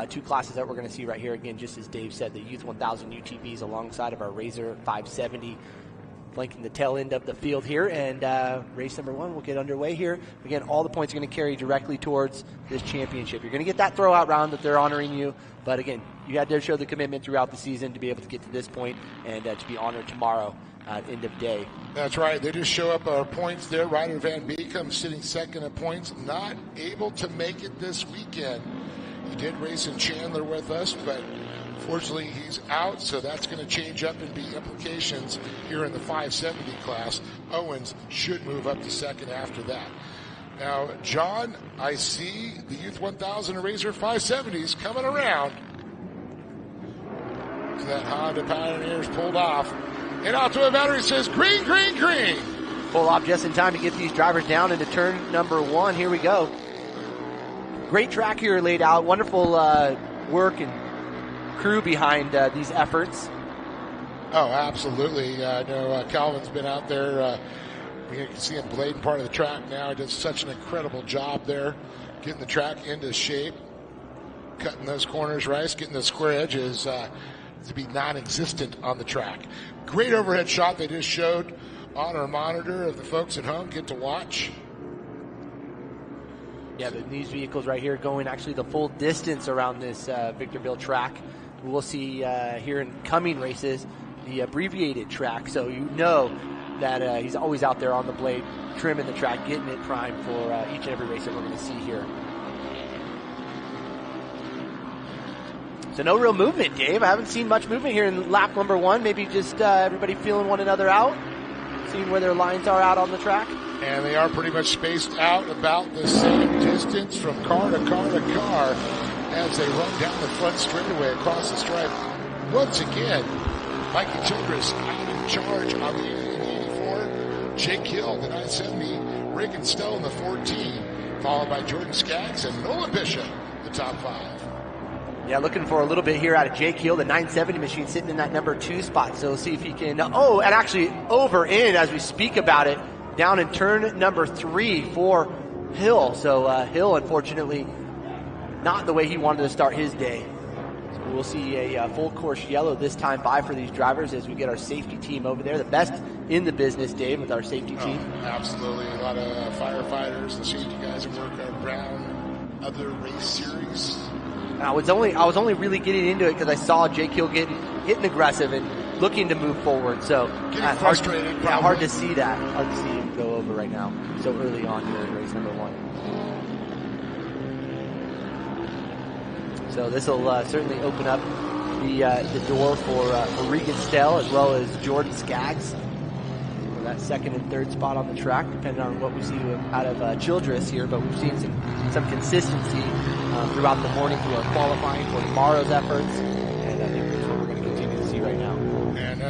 Two classes that we're going to see right here. Again, just as Dave said, the Youth 1000 UTVs alongside of our Razor 570, flanking the tail end of the field here. And race number one will get underway here. Again, all the points are going to carry directly towards this championship. You're going to get that throwout round that they're honoring you. But again, you had to show the commitment throughout the season to be able to get to this point and to be honored tomorrow at end of day. That's right. They just show up our points there. Ryder Van Beekom sitting second at points, not able to make it this weekend. He did race in Chandler with us, but fortunately he's out, so that's going to change up and be implications here in the 570 class. Owens should move up to second after that. Now, John, I see the Youth 1000 Razor 570s coming around. So that Honda Pioneer's pulled off. And out to a battery says green, green, green. Pull off just in time to get these drivers down into turn number one. Here we go. Great track here laid out. Wonderful work and crew behind these efforts. Oh, absolutely. I know Calvin's been out there. You can see him blading part of the track now. He does such an incredible job there, getting the track into shape, cutting those corners right, getting those square edges to be non-existent on the track. Great overhead shot they just showed on our monitor of the folks at home get to watch. Yeah, these vehicles right here going actually the full distance around this Victorville track. We'll see here in coming races the abbreviated track, so you know that he's always out there on the blade, trimming the track, getting it primed for each and every race that we're going to see here. So no real movement, Dave. I haven't seen much movement here in lap number one. Maybe just everybody feeling one another out, seeing where their lines are out on the track. And they are pretty much spaced out about the same distance from car to car to car as they run down the front straightaway across the stripe. Once again, Mikey Childress out in charge on the 84. Jake Hill, the 970. Reagan Stowe in the 14. Followed by Jordan Skaggs and Nolan Bishop, the top 5. Yeah, looking for a little bit here out of Jake Hill, the 970 machine sitting in that number 2 spot. So we'll see if he can, and actually over in as we speak about it, down in turn number 3 for Hill. So Hill, unfortunately, not the way he wanted to start his day. So we'll see a full course yellow this time by for these drivers as we get our safety team over there. The best in the business, Dave, with our safety team. Absolutely. A lot of firefighters, the safety guys that work around other race series. I was only really getting into it because I saw Jake Hill getting aggressive and looking to move forward. So frustrated. Hard to see that. Hard to see him go over right now so early on here in race number 1. So this will certainly open up the door for Regan Stell as well as Jordan Skaggs. That second and third spot on the track, depending on what we see out of Childress here, but we've seen some consistency throughout the morning through our qualifying for tomorrow's efforts, and I think that's what we're going to continue to see right now. And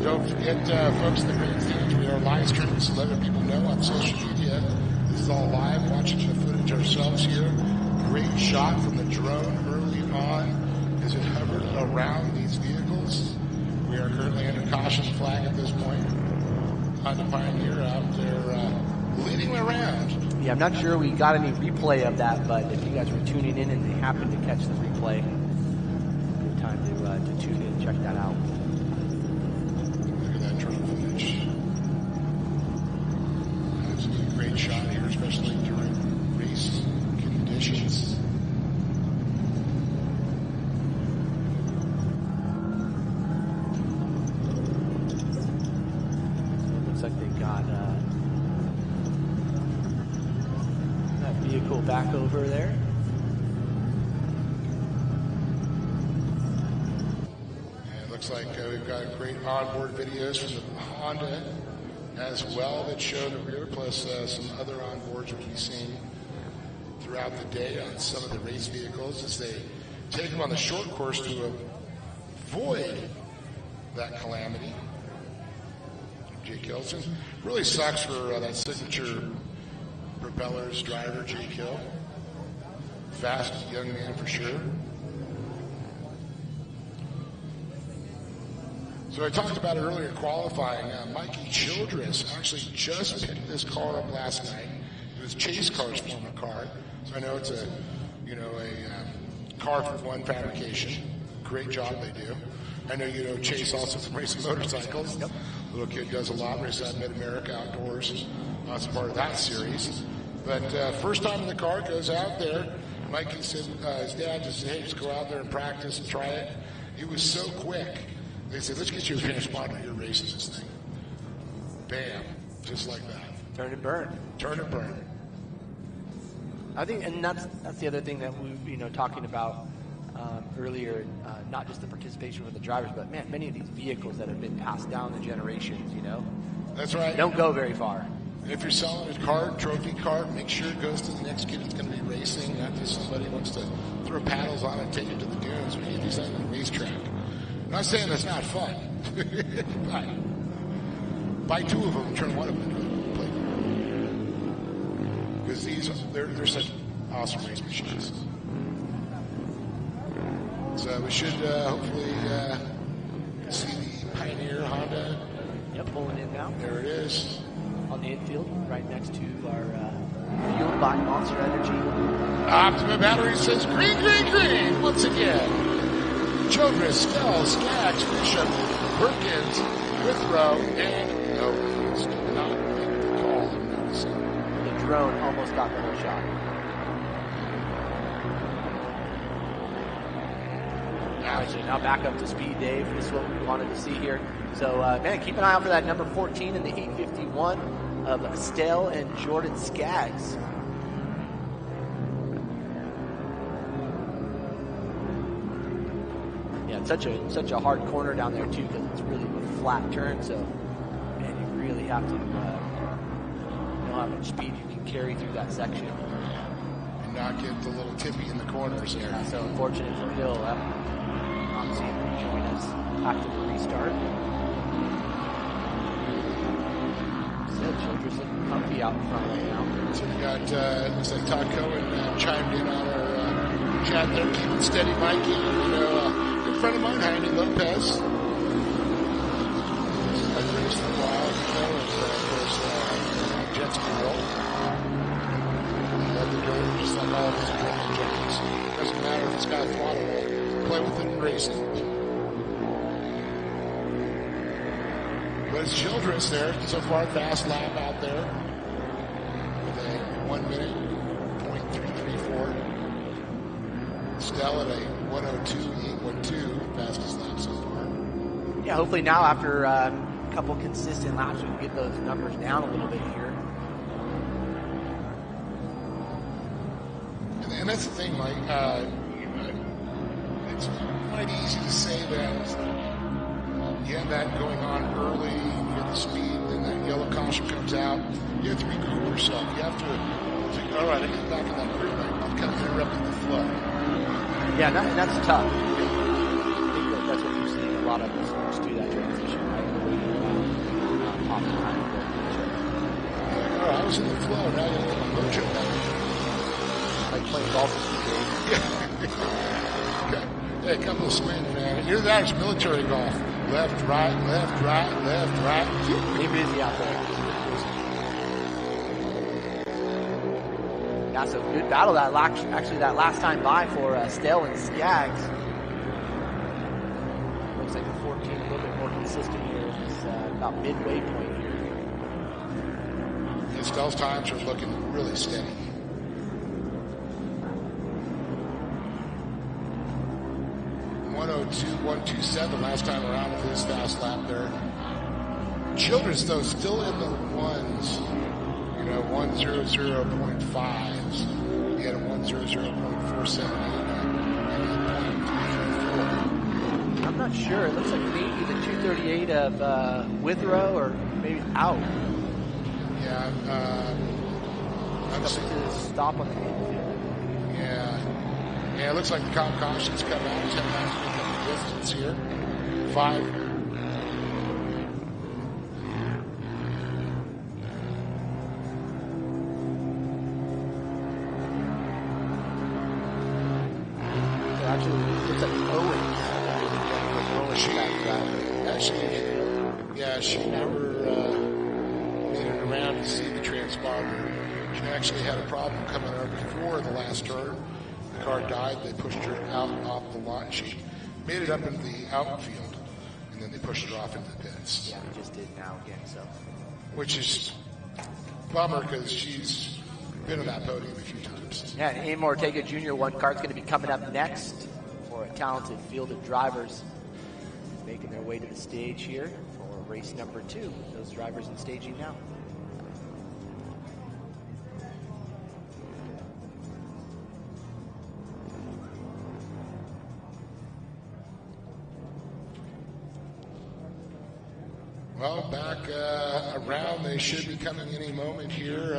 don't forget, folks, the grandstands, we are live streaming, so letting people know on social media. This is all live, watching the footage ourselves here. Great shot from the drone early on as it hovered around these vehicles. We are currently under caution flag at this point. Honda Pioneer out there leading around. Yeah, I'm not sure we got any replay of that, but if you guys were tuning in and they happened to catch the replay, good time to tune in and check that out. Look at that drone footage. Absolutely great shot here, especially during race conditions. Like they got that vehicle back over there. And it looks like we've got great onboard videos from the Honda as well that show the rear, plus some other onboards we'll be seeing throughout the day on some of the race vehicles as they take them on the short course to avoid that calamity. Jake Hilton. Really sucks for that signature propellers driver, Jake Hill. Fast young man for sure. So I talked about it earlier qualifying. Mikey Childress actually just picked this car up last night. It was Chase Car's former car. So I know it's a car for one fabrication. Great job they do. I know you know Chase also from racing motorcycles. Yep. Little kid does a lot, races at Mid-America Outdoors. As part of that series. But first time in the car, goes out there. Mikey said, his dad just said, hey, just go out there and practice and try it. It was so quick. They said, let's get you a transponder. You're racing this thing. Bam. Just like that. Turn and burn. Turn and burn. I think, and that's the other thing that we talking about earlier. Not just the participation for the drivers, but man, many of these vehicles that have been passed down the generations. That's right. They don't go very far. And if you're selling a card, trophy card, make sure it goes to the next kid that's going to be racing, not just somebody who wants to throw paddles on it and take it to the dunes. We need these on the racetrack. I'm not saying that's not fun. Buy two of them and turn one of them into a play. Because they're such awesome race machines. So we should hopefully see the Pioneer Honda. Yep, pulling in now. There it is. On the infield, right next to our fueled by Monster Energy. Optima Battery says green, green, green once again. Childress, Stell, Skaggs, Bishop, Perkins, Withrow, and no, he's not making the call. I'm noticing. The drone almost got the whole shot. Actually, now back up to speed, Dave. This is what we wanted to see here. So, man, keep an eye out for that number 14 in the 851 of Estelle and Jordan Skaggs. Yeah, it's such a hard corner down there too, because it's really a flat turn. So, man, you really have to know how much speed you can carry through that section. And not get the little tippy in the corners there. Yeah, so unfortunate for Hill. Not seeing him join us after the restart. Childress looking comfy out in front right now. So we got, looks like Todd Cohen chimed in on our chat there. Keep it steady, Mikey. Good friend of mine, Heidi Lopez. I've raced for a while, and of course, Jets Girl. Love the dirt, just like all of his adrenaline junkies. Doesn't matter if it's got a throttle, play with it and race it. But it's Childress there, so far fast lap out there with a 1 minute, 0.334. Stell at a 102.812, fastest lap so far. Yeah, hopefully now after a couple consistent laps, we can get those numbers down a little bit here. And that's the thing, Mike. It's quite easy to say that you have that going on early, you get the speed, then that yellow caution comes out. You have to regroup yourself. You have to think, all right, I get back in that group. I'm kind of interrupting the flow. Yeah, and that's tough. I think that's what you're seeing. A lot of us do that transition, right? Off the time. All right, I was in the flow. Now you get my mojo back. Like playing golf with you, Yeah, a couple of swings, man. Either that or it's military golf. Left, right, left, right, left, right. Be busy out there. Yeah, so good battle that last time by for Stell and Skaggs. Looks like the 14 a little bit more consistent here. It's about midway point here. And Stell's times are looking really steady. .102.127 last time around with his fast lap there. Childress, though, still in the ones. 100.5s. He had a 100.478 and I'm not sure. It looks like maybe the 238 of Withrow or maybe out. Yeah, I'm seeing to stop on the infield. Yeah, it looks like the cop caution's come out. 10 laps to make up the distance here. 5. Actually, it looks like Owens. She never made it around to see the transponder. She actually had a problem coming out before the last turn. car died, they pushed her out off the line. She made it up into the outfield, and then they pushed her off into the pits. Yeah, we just did now again, so. Which is a bummer because she's been on that podium a few times. Yeah, and Amor Ortega Jr. one car's going to be coming up next for a talented field of drivers making their way to the stage here for race number 2. Those drivers in staging now. Well, back around, they should be coming any moment here.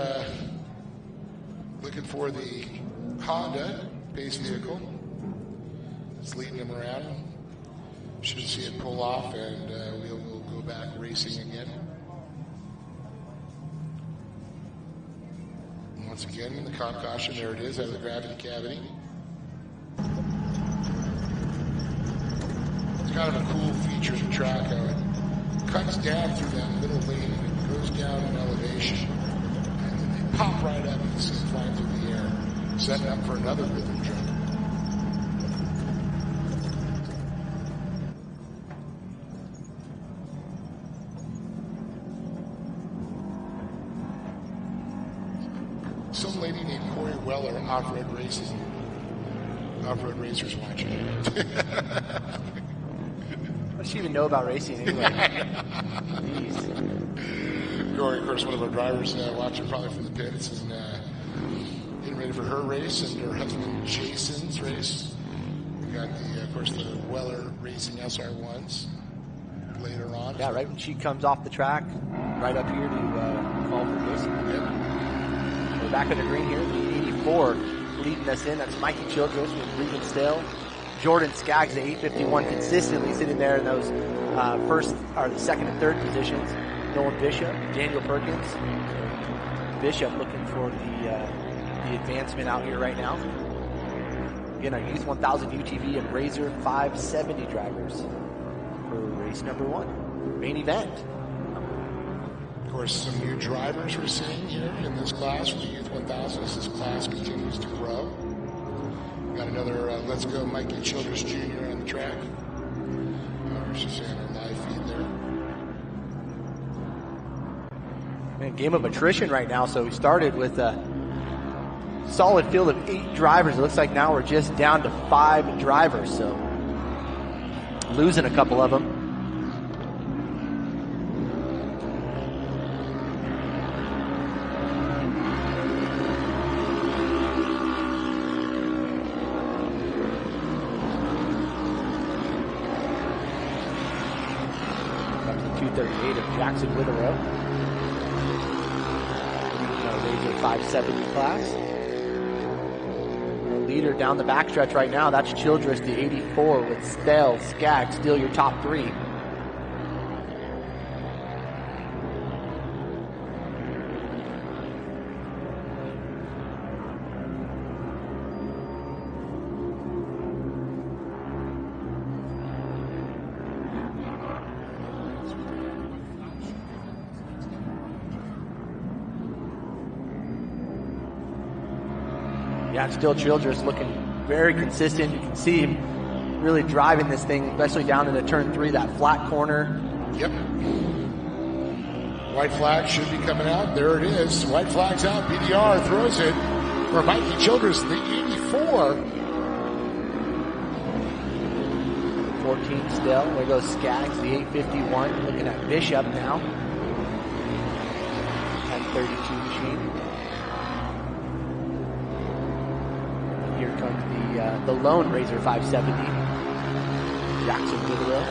Looking for the Honda pace vehicle. It's leading them around. Should see it pull off, and we'll go back racing again. And once again, the comp caution, there it is, out of the gravity cavity. It's kind of a cool feature of the track, how it cuts down through that middle lane and it goes down in elevation. And then they pop right up and see it flying through the air, setting up for another rhythm jump. Some lady named Corey Weller, off-road racers watching. What does she even know about racing anyway? Corey, of course, one of our drivers watching probably from the pits and getting ready for her race and her husband Jason's race. We got of course, the Weller Racing SR1s later on. Yeah, right when she comes off the track, right up here to call for Jason. Yep. We're back on the green here. The 84 leading us in. That's Mikey Childress with Regan Stale. Jordan Skaggs, the 851, consistently sitting there in those first, or the second and third positions. Nolan Bishop, Daniel Perkins. Bishop looking for the advancement out here right now. Again, our Youth 1000 UTV and Razor 570 drivers for race number 1, main event. Of course, some new drivers we're seeing here in this class for the Youth 1000 as this class continues to grow. Got another Let's Go Mikey Childress Jr. on the track. We're just seeing our live feed there. Man, game of attrition right now. So we started with a solid field of 8 drivers. It looks like now we're just down to 5 drivers. So losing a couple of them. Jackson Witherell. Razor 570 class. Our leader down the backstretch right now, that's Childress, the 84, with Stell, Skaggs, still your top 3. Yeah, still Childress looking very consistent. You can see him really driving this thing, especially down into turn 3, that flat corner. Yep. White flag should be coming out. There it is. White flag's out. BDR throws it for Mikey Childress, the 84. 14 still. There goes Skaggs, the 851. Looking at Bishop now. 1032 machine. Here comes the lone Razor 570. Jackson Witherell.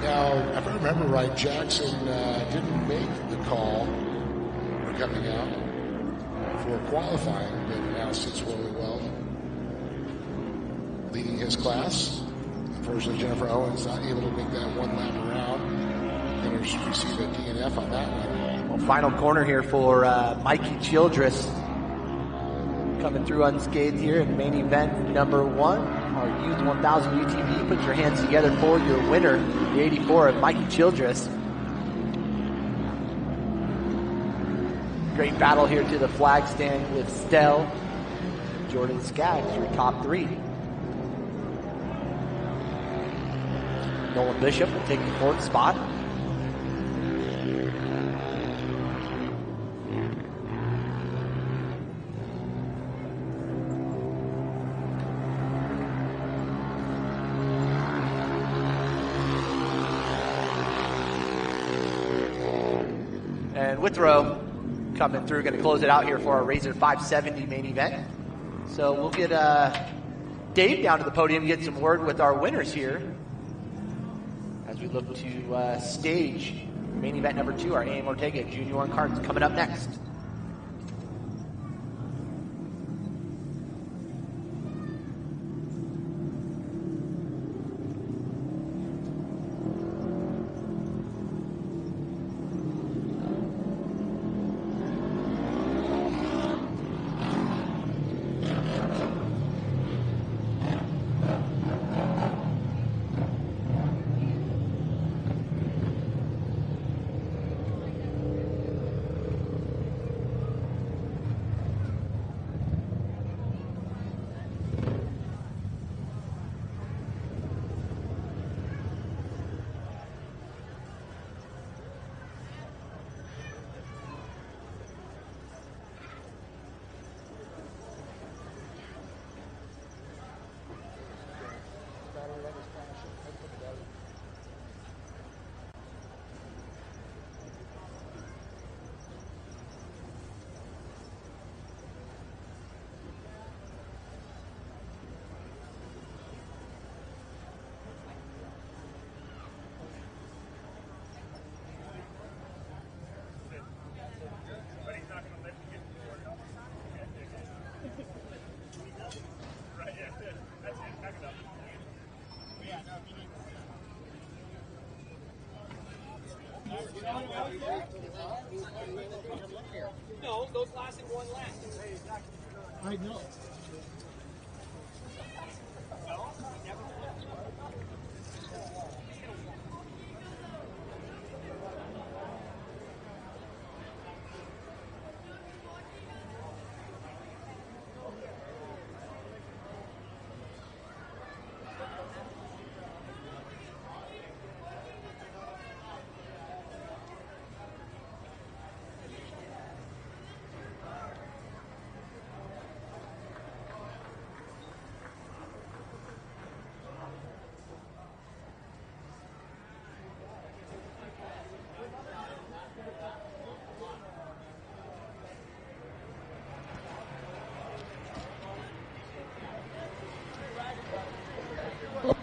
Now, if I remember right, Jackson didn't make the call for coming out for qualifying, but now sits really well, leading his class. Unfortunately, Jennifer Owens not able to make that one lap around. Going to receive a DNF on that one. Well, final corner here for Mikey Childress. Coming through unscathed here in main event number 1. Our Youth 1000 UTV. Put your hands together for your winner, the 84 of Mikey Childress. Great battle here to the flag stand with Stell. Jordan Skaggs, your top three. Nolan Bishop will take the fourth spot. And Withrow coming through, going to close it out here for our Razor 570 main event. So we'll get Dave down to the podium, get some word with our winners here as we look to stage main event number 2, our A.M. Ortega Junior 1 cards coming up next. No, those lasted one lap. I know.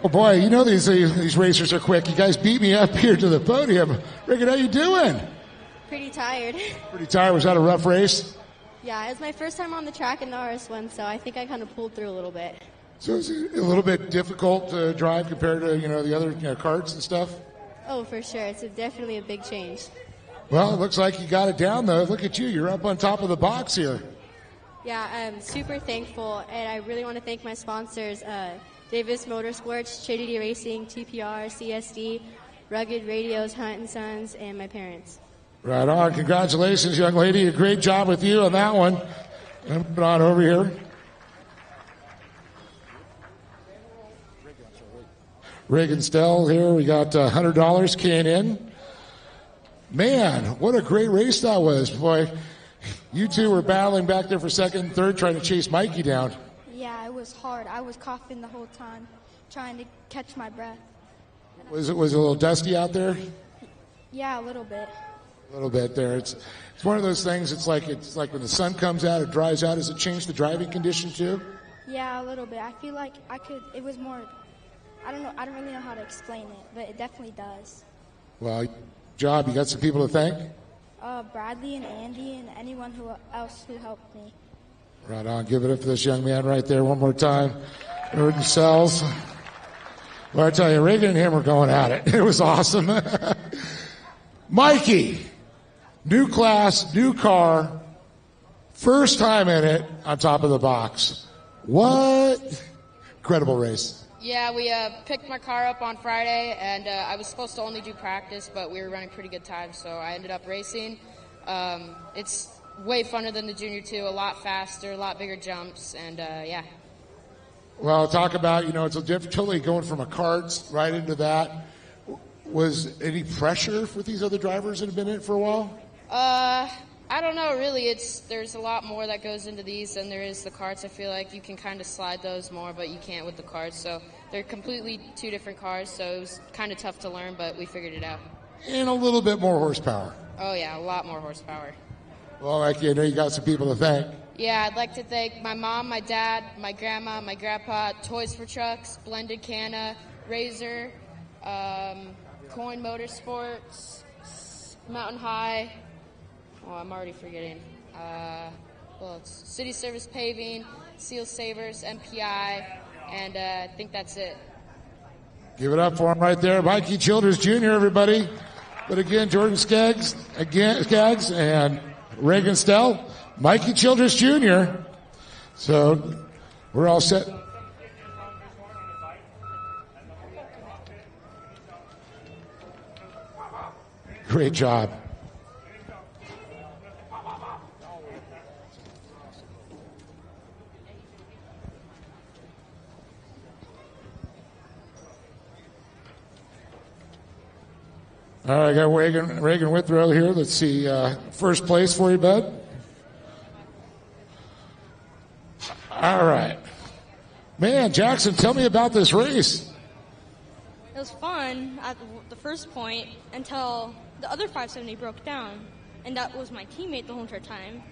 Oh boy, you know these racers are quick. You guys beat me up here to the podium. Rickett, how you doing? Pretty tired. Pretty tired. Was that a rough race? Yeah, it was my first time on the track in the RS1, so I think I kind of pulled through a little bit. So is it a little bit difficult to drive compared to the other karts and stuff? Oh, for sure. It's definitely a big change. Well, it looks like you got it down though. Look at you. You're up on top of the box here. Yeah, I'm super thankful, and I really want to thank my sponsors, Davis Motorsports, Trinity Racing, TPR, CSD, Rugged Radios, Hunt & Sons, and my parents. Right on. Congratulations, young lady. A great job with you on that one. And put on over here. Rig and Stell here. We got $100 keying in. Man, what a great race that was. Boy, you two were battling back there for second and third, trying to chase Mikey down. Yeah, it was hard. I was coughing the whole time, trying to catch my breath. Was it a little dusty out there? Yeah, a little bit. A little bit there. It's one of those things. It's like when the sun comes out, it dries out. Does it change the driving condition too? Yeah, a little bit. I feel like it was more, I don't know, I don't really know how to explain it, but it definitely does. Well, job. You got some people to thank? Bradley and Andy and anyone else who helped me. Right on. Give it up for this young man right there one more time. Jordan Sells. Well, I tell you, Reagan and him were going at it. It was awesome. Mikey, new class, new car, first time in it on top of the box. What? Incredible race. Yeah, we picked my car up on Friday, and I was supposed to only do practice, but we were running pretty good times, so I ended up racing. It's way funner than the Junior 2, a lot faster, a lot bigger jumps, and yeah. Well, talk about, it's a totally going from a karts right into that. Was any pressure for these other drivers that have been in it for a while? I don't know, really. There's a lot more that goes into these than there is the karts. I feel like you can kind of slide those more, but you can't with the karts. So they're completely two different cars, so it was kind of tough to learn, but we figured it out. And a little bit more horsepower. Oh, yeah, a lot more horsepower. Well, I know you got some people to thank. Yeah, I'd like to thank my mom, my dad, my grandma, my grandpa, Toys for Trucks, Blended Canna, Razor, Coin Motorsports, Mountain High. Oh, I'm already forgetting. It's City Service Paving, Seal Savers, MPI, and I think that's it. Give it up for him right there. Mikey Childers Jr., everybody. But again, Jordan Skaggs, and Reagan Stell, Mikey Childers Jr. So we're all set. Great job. All right, I got Reagan Withrow here. Let's see, first place for you, bud. All right. Man, Jackson, tell me about this race. It was fun at the first point until the other 570 broke down, and that was my teammate the whole entire time.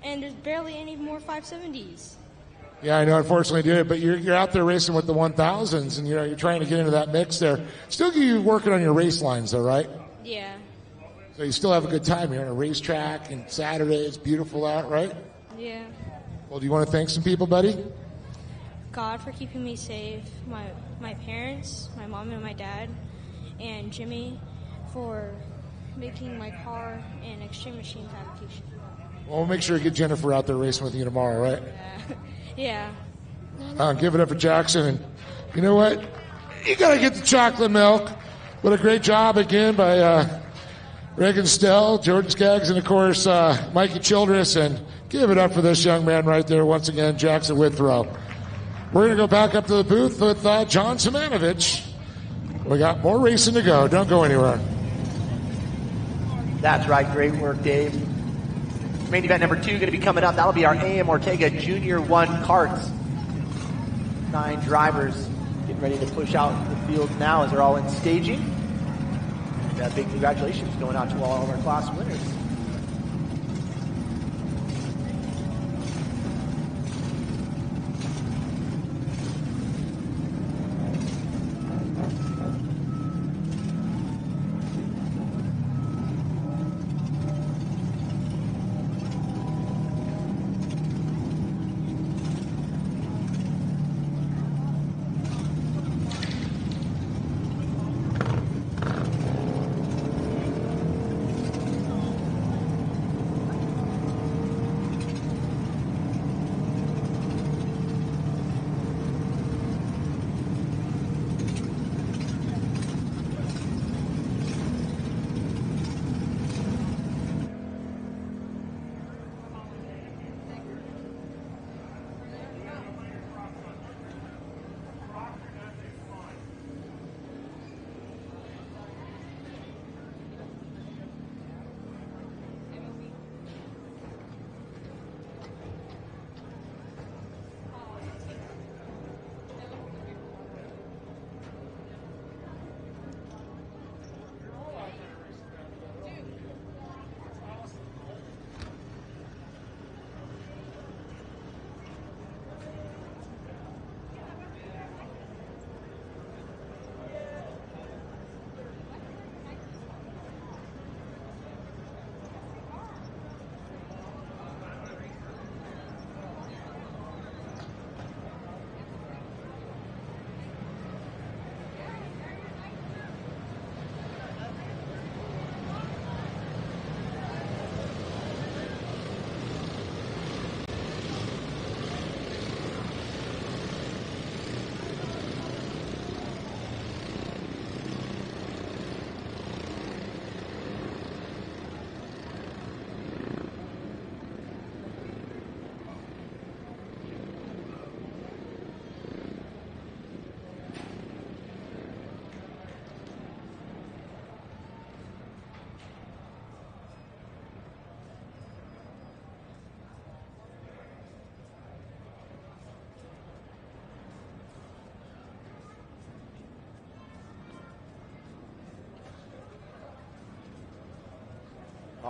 And there's barely any more 570s. Yeah, I know. Unfortunately, did it, but you're out there racing with the 1000s, and you're trying to get into that mix there. Still, you working on your race lines, though, right? Yeah. So you still have a good time here on a racetrack, and Saturday it's beautiful out, right? Yeah. Well, do you want to thank some people, buddy? God for keeping me safe, my parents, my mom and my dad, and Jimmy for making my car an Extreme Machines application. Well, we'll make sure to get Jennifer out there racing with you tomorrow, right? Yeah. Give it up for Jackson. And you know what? You got to get the chocolate milk. What a great job again by Reagan Stell, Jordan Skaggs, and, of course, Mikey Childress. And give it up for this young man right there once again, Jackson Withrow. We're going to go back up to the booth with John Simonovich. We got more racing to go. Don't go anywhere. That's right. Great work, Dave. Main event number 2 going to be coming up. That'll be our AM Ortega Junior 1 karts. 9 drivers getting ready to push out the field now as they're all in staging. And big congratulations going out to all of our class winners.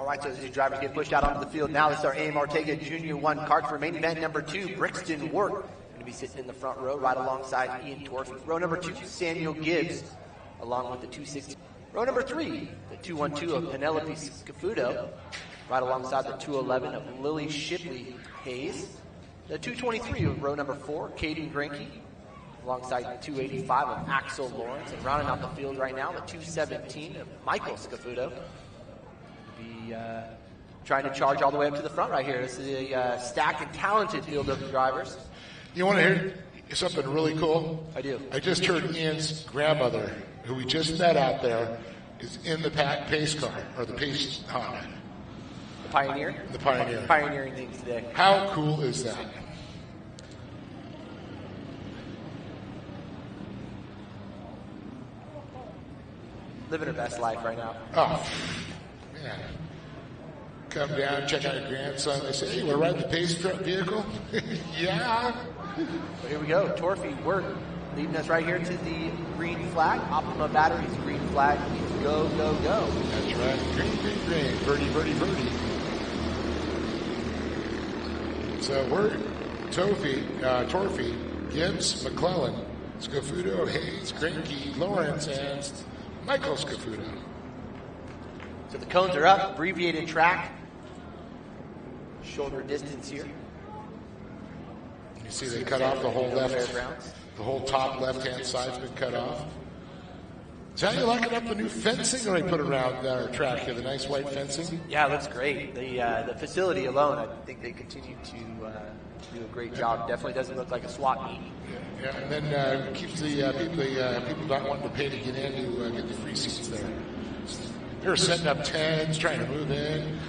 All right, so as these drivers get pushed out onto the field now, this is our A.M. Ortega Junior 1 kart for main event number 2, Brixton Wart. Going to be sitting in the front row right alongside Ian Torfey. Row number 2, Samuel Gibbs, along with the 260. Row number 3, the 212 of Penelope Scafudo, right alongside the 211 of Lily Shipley Hayes. The 223 of row number 4, Caden Granke, alongside the 285 of Axel Lawrence. And rounding out the field right now, the 217 of Michael Scafudo. Be trying to charge all the way up to the front right here. This is a stacked and talented field of drivers. You want to hear something really cool? I do. I just heard Ian's grandmother, who we just met out there, is in the pace car, or the pace Honda. The Pioneer? The Pioneer. Pioneering things today. How cool is that? Living her best life right now. Oh, man. Come down, check out your grandson. They say, hey, we're riding the pace truck vehicle? Yeah. So here we go. Torfey Wart leading us right here to the green flag. Optima Batteries, green flag means go, go, go. That's right. Green, green, green. Birdie, birdie, birdie. So we're Torfey, Gibbs, McClellan, Scafudo, Hayes, Granke, Lawrence, and Michael Scafudo. So the cones are up, abbreviated track. Shoulder distance here. You see they cut off the whole top left-hand side's been cut off. So how you liking up the new fencing that they put around our track here, the nice white fencing? Yeah, it looks great. The facility alone, I think they continue to do a great job. Definitely doesn't look like a swap meet. Yeah, and then keeps the people not wanting to pay to get in to get the free seats there. They're setting up tents, trying to move in.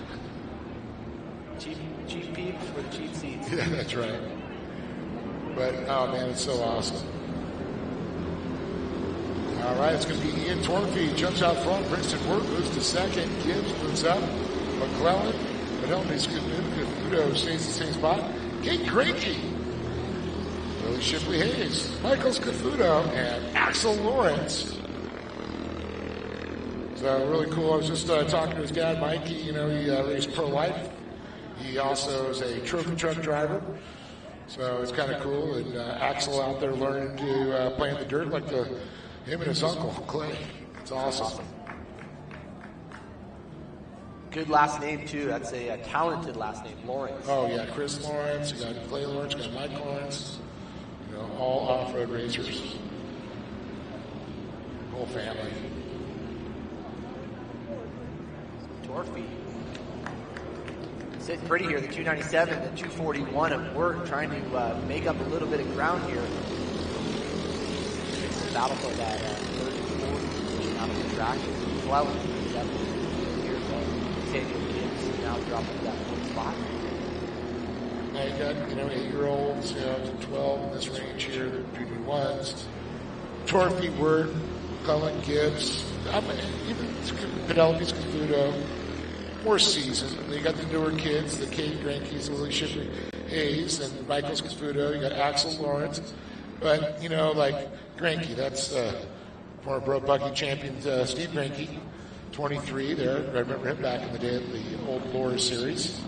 Cheap peeps for the cheap seats. Yeah, that's right. But, oh man, it's so awesome. All right, it's going to be Ian Torfey, jumps out front. Brixton Wart moves to second. Gibbs moves up. McClellan, Penelope Scafudo stays in the same spot. Kate Granke, Lily Shipley Hayes, Michael Scafudo, and Axel Lawrence. So really cool. I was just talking to his dad, Mikey. You know, he raced Pro Life. He also is a trophy truck driver. So it's kind of cool. And Axel out there learning to play in the dirt like him and his uncle, Clay. It's awesome. Good last name, too. That's a talented last name, Lawrence. Oh, yeah. Chris Lawrence. You got Clay Lawrence. You got Mike Lawrence. You know, all off-road racers. Whole family. Torfey. Sitting pretty here, the 297, the 241 of Wart trying to make up a little bit of ground here. It's a battle for that third and fourth position out of the track. McClellan moves up here, Samuel Gibbs now dropping to that fourth spot. Now you got, 8-year-olds, to 12 in this range here, the junior ones. Torfey, Wart, McClellan, Gibbs, even Penelope Scafudo. More seasoned. And you got the newer kids, the Kate Grankes, Lily Shipley Hayes, and Michael Scafudo. You got Axel Lawrence. But, like Granke, that's former Pro Bucky champion Steve Granke, 23 there. I remember him back in the day of the old Laura series.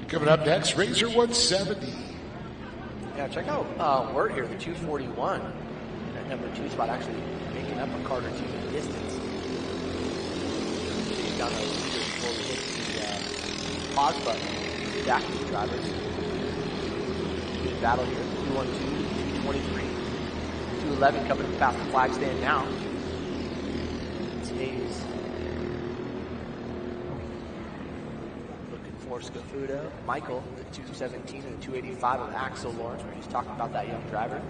Coming up next, Razor 170. Yeah, check out Wart here, the 241. That number 2 spot actually making up a car or two in distance. Down the leader before we hit the pause button. Back to the drivers. Good battle here. 212, 223, 211 coming past the flag stand now. It's Hayes. Looking for Scafudo. Michael, the 217 and the 285 of Axel Lawrence. We were just talking about that young driver.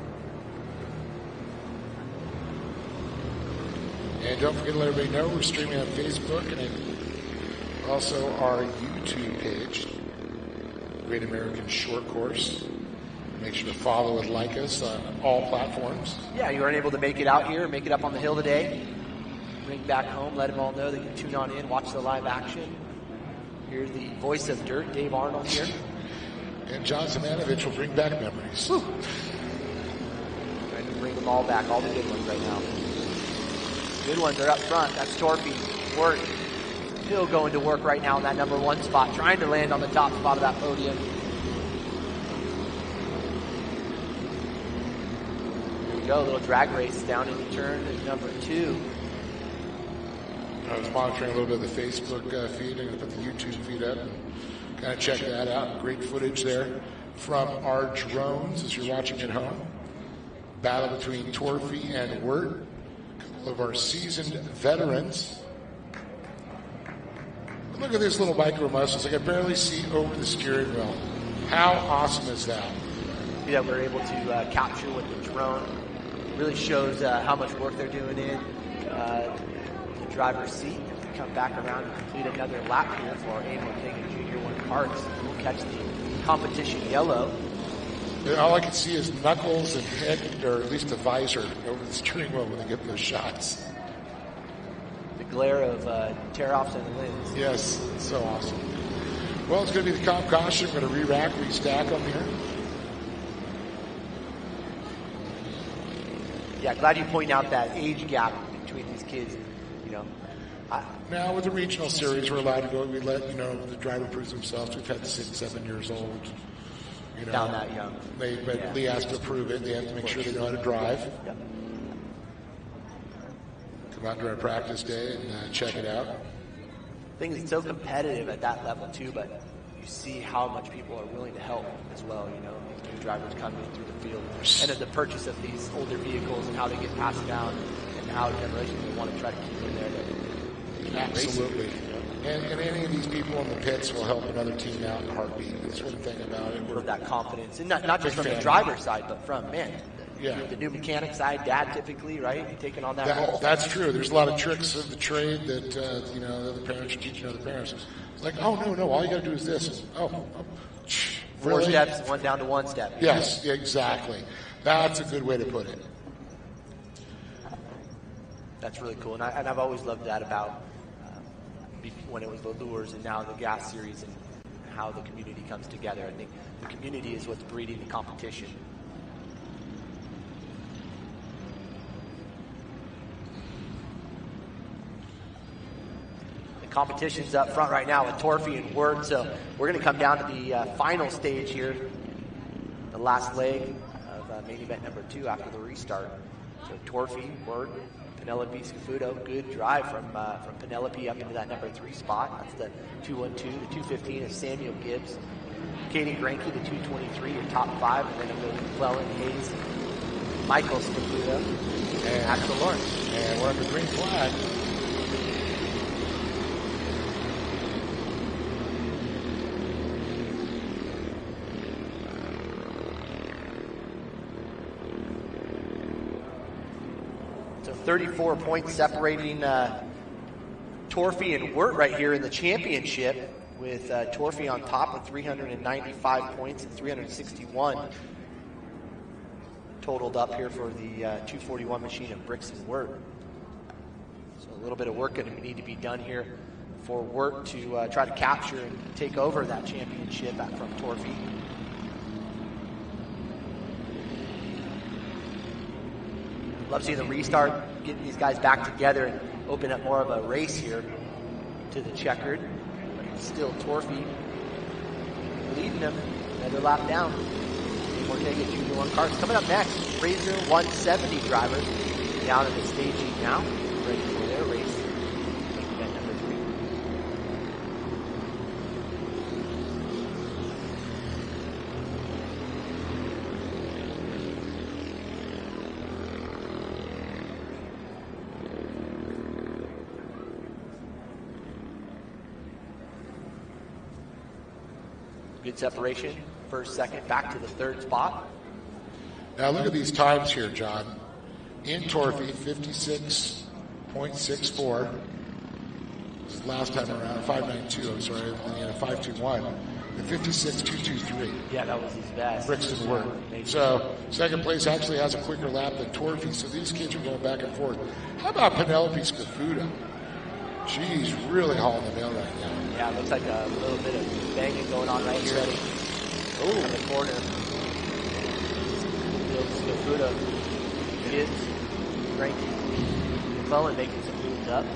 And don't forget to let everybody know we're streaming on Facebook and also our YouTube page, Great American Shortcourse. Make sure to follow and like us on all platforms. Yeah, you weren't able to make it out here, make it up on the hill today. Bring back home, let them all know they can tune on in, watch the live action. Here's the voice of dirt, Dave Arnold here. And John Zamanovich will bring back memories. Woo. Trying to bring them all back, all the good ones right now. Good ones are up front. That's Torpy. Work. Still going to work right now in that number 1 spot, trying to land on the top spot of that podium. Here we go, a little drag race down into turn number 2. I was monitoring a little bit of the Facebook feed. I'm going to put the YouTube feed up and kind of check that out. Great footage there from our drones as you're watching at home. Battle between Torpy and Wirt, a couple of our seasoned veterans. Look at these little micro muscles. I can barely see over the steering wheel. How awesome is that? That we're able to capture with the drone. Really shows how much work they're doing in the driver's seat. We come back around and complete another lap here for our Aim Ortega Junior 1 carts. We'll catch the competition yellow. All I can see is knuckles and head, or at least the visor over the steering wheel when they get those shots. The glare of tear-offs and the lens. Yes, it's so awesome. Well, it's going to be the comp caution. We're going to re-rack, restack them here. Yeah, glad you point out that age gap between these kids. You know, now with the regional series, we're allowed to go. We let the driver proves themselves. We've had 6, 7 years old. Down that young. But Lee has to approve it. They have to make sure they know how to drive. Yep. Come out during practice day and check it out. I think it's so competitive at that level too, but you see how much people are willing to help as well. These new drivers coming through the field, and at the purchase of these older vehicles and how they get passed down, and how generations they want to try to keep in there. Absolutely. And any of these people in the pits will help another team out in a heartbeat. That's one thing about it. We're that confidence, and not just from the driver's side, but from the new mechanic side, dad typically, right, taking on that role. That's true. There's a lot of tricks of the trade that the parents are teaching other parents. It's like, no, all you got to do is this. Four steps, one down to one step. Yes, exactly. That's a good way to put it. That's really cool, and I've always loved that about when it was the Lures and now the Gas Series and how the community comes together. I think the community is what's breeding the competition. The competition's up front right now with Torpy and Wirt, so we're going to come down to the final stage here, the last leg of main event number 2 after the restart. So Torpy, Wirt, Penelope Scafuto, good drive from Penelope up into that number 3 spot. That's the 212. The 215 is Samuel Gibbs. Katie Granke, the 223, your top 5. And then McClellan, Hayes, Michael Scafuto, and Axel Lawrence. And we're under green flag. So 34 points separating Torpy and Wirt right here in the championship, with Torpy on top with 395 points and 361 totaled up here for the 241 machine of Bricks and Wirt. So a little bit of work going to need to be done here for Wirt to try to capture and take over that championship from Torpy. Love seeing the restart, getting these guys back together and open up more of a race here to the checkered. But still Torpy leading them another lap down. Ortega Junior 1 carts. Coming up next, Razor 170 drivers down in the staging now, ready for their race. Event number 3. Good separation. First, second, back to the 3rd spot. Now look at these times here, John. In Torpy, 56.64. This is last time around, 592, I'm sorry, and 521. And 56.223. Yeah, that was his best. Bricks and Wirt. So second place actually has a quicker lap than Torpy, so these kids are going back and forth. How about Penelope Scafuto? She's really hauling the nail right now. Yeah, it looks like a little bit of banging going on right here. Oh, in the corner. Scafuto kids ranking McClellan making some moves up.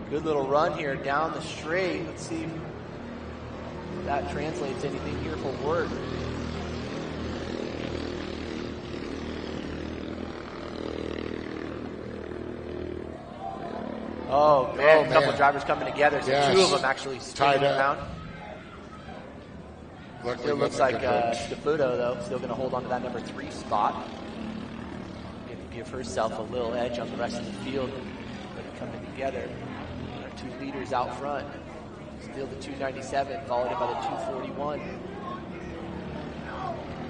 Good little run here down the straight. Let's see if that translates anything here for Ward. Oh man, a couple of drivers coming together. So two of them actually spinning around. It looks like Scafuto, though, still going to hold on to that number 3 spot. Going to give herself a little edge on the rest of the field. But coming together. Our 2 leaders out front. Still the 297, followed in by the 241.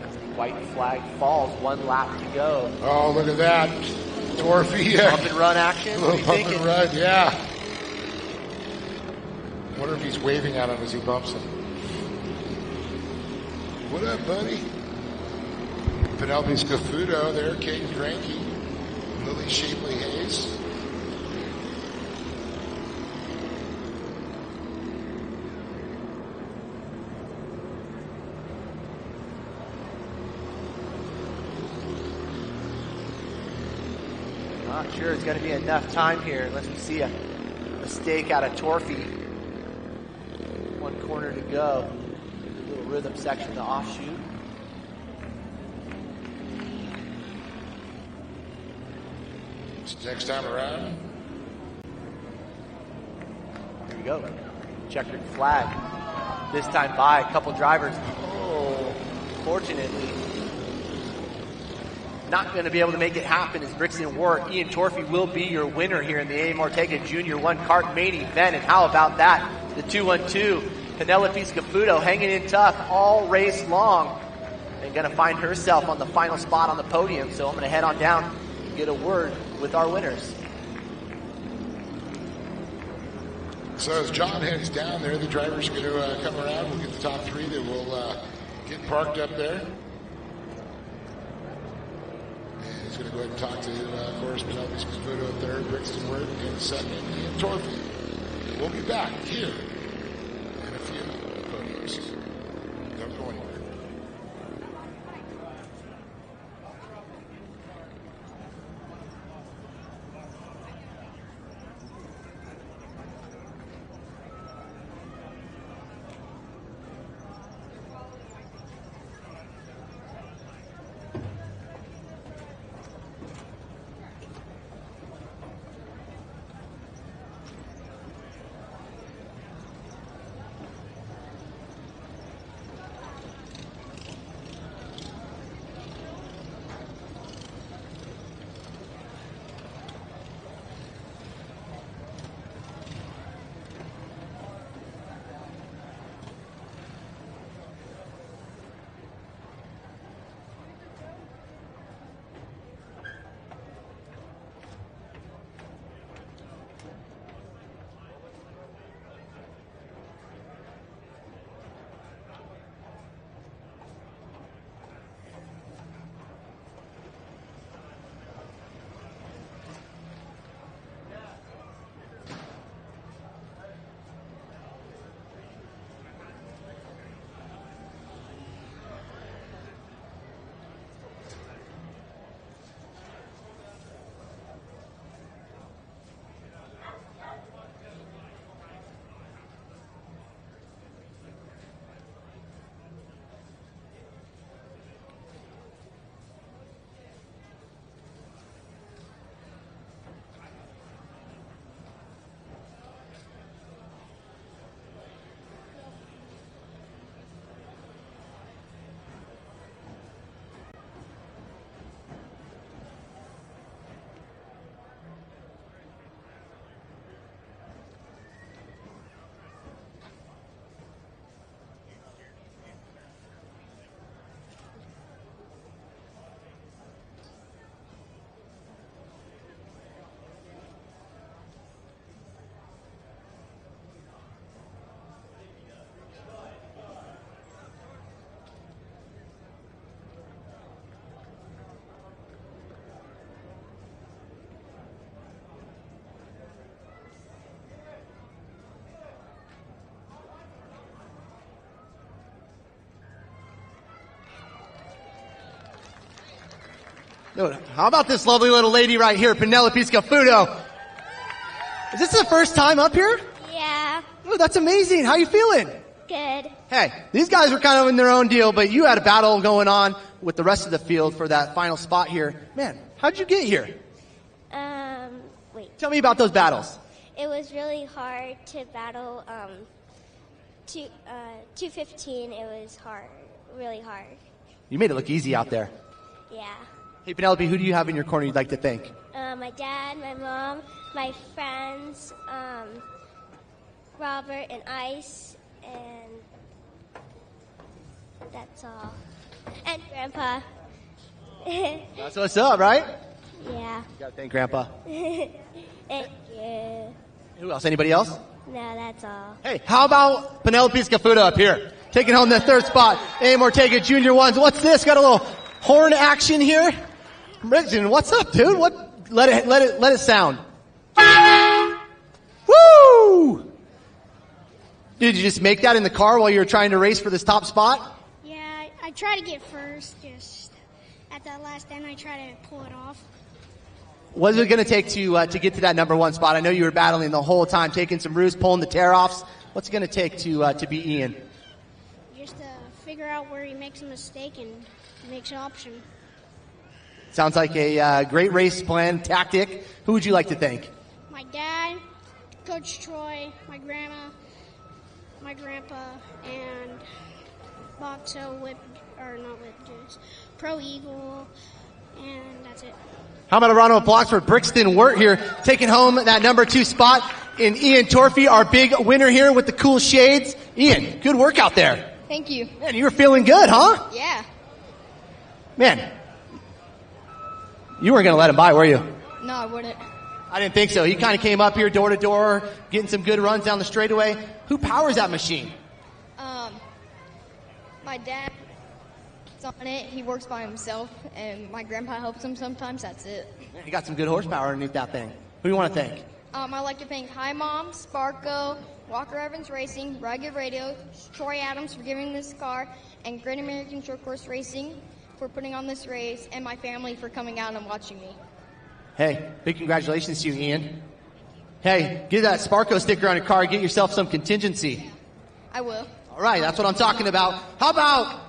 As the white flag falls, 1 lap to go. Oh, look at that. Torphy. Bump and run action. A little bump and run, yeah. Wonder if he's waving at him as he bumps him. What up, buddy? Penelope Scafuto there, Kate Cranky, Lily Shapley Hayes. Not sure it's going to be enough time here unless we see a mistake out of Torphy. 1 corner to go. Little rhythm section, the offshoot. Next time around. Here we go. Checkered flag. This time by a couple drivers. Oh, fortunately, not going to be able to make it happen is Brixton Ward. Ian Torphy will be your winner here in the A.M. Ortega Jr. 1 kart main event. And how about that? The 212. Penelope Scafuto hanging in tough all race long and going to find herself on the final spot on the podium. So I'm going to head on down and get a word with our winners. So as John heads down there, the drivers are going to come around. We'll get the top 3 that will get parked up there. And he's going to go ahead and talk to, of course, Penelope Scafuto at 3rd, Brixton Ward in 2nd, and Torphy. We'll be back here. Don't go anywhere. Dude, how about this lovely little lady right here, Penelope Scafuto? Is this the first time up here? Yeah. Oh, that's amazing. How you feeling? Good. Hey, these guys were kind of in their own deal, but you had a battle going on with the rest of the field for that final spot here. Man, how'd you get here? Wait. Tell me about those battles. It was really hard to battle 215. It was hard, really hard. You made it look easy out there. Yeah. Hey, Penelope, who do you have in your corner you'd like to thank? My dad, my mom, my friends, Robert and Ice, and that's all. And Grandpa. That's what's up, right? Yeah. You gotta thank Grandpa. Thank you. Who else? Anybody else? No, that's all. Hey, how about Penelope Scafuto up here? Taking home the third spot. Aim Ortega Jr. ones. What's this? Got a little horn action here. Brixton, what's up, dude? What? Let it sound. Woo! Did you just make that in the car while you were trying to race for this top spot? Yeah, I try to get first. Just at that last end, I try to pull it off. What is it going to take to get to that number one spot? I know you were battling the whole time, taking some roost, pulling the tear-offs. What's it going to take to beat Ian? Just figure out where he makes a mistake and makes an option. Sounds like a great race plan, tactic. Who would you like to thank? My dad, Coach Troy, my grandma, my grandpa, and Boxo Pro Eagle, and that's it. How about a round of applause for Brixton Wirt here, taking home that number 2 spot in Ian Torfey, our big winner here with the cool shades. Ian, good work out there. Thank you. Man, you were feeling good, huh? Yeah. Man, you weren't going to let him by, were you? No, I wouldn't. I didn't think so. He kind of came up here door to door, getting some good runs down the straightaway. Who powers that machine? My dad is on it. He works by himself, and my grandpa helps him sometimes. That's it. Man, he got some good horsepower underneath that thing. Who do you want to thank? I'd like to thank Hi Mom, Sparko, Walker Evans Racing, Rugged Radio, Troy Adams for giving this car, and Great American Shortcourse Racing for putting on this race, and my family for coming out and watching me. Hey, big congratulations to you, Ian. Hey, get that Sparko sticker on your car. Get yourself some contingency. I will. All right, that's what I'm talking about. How about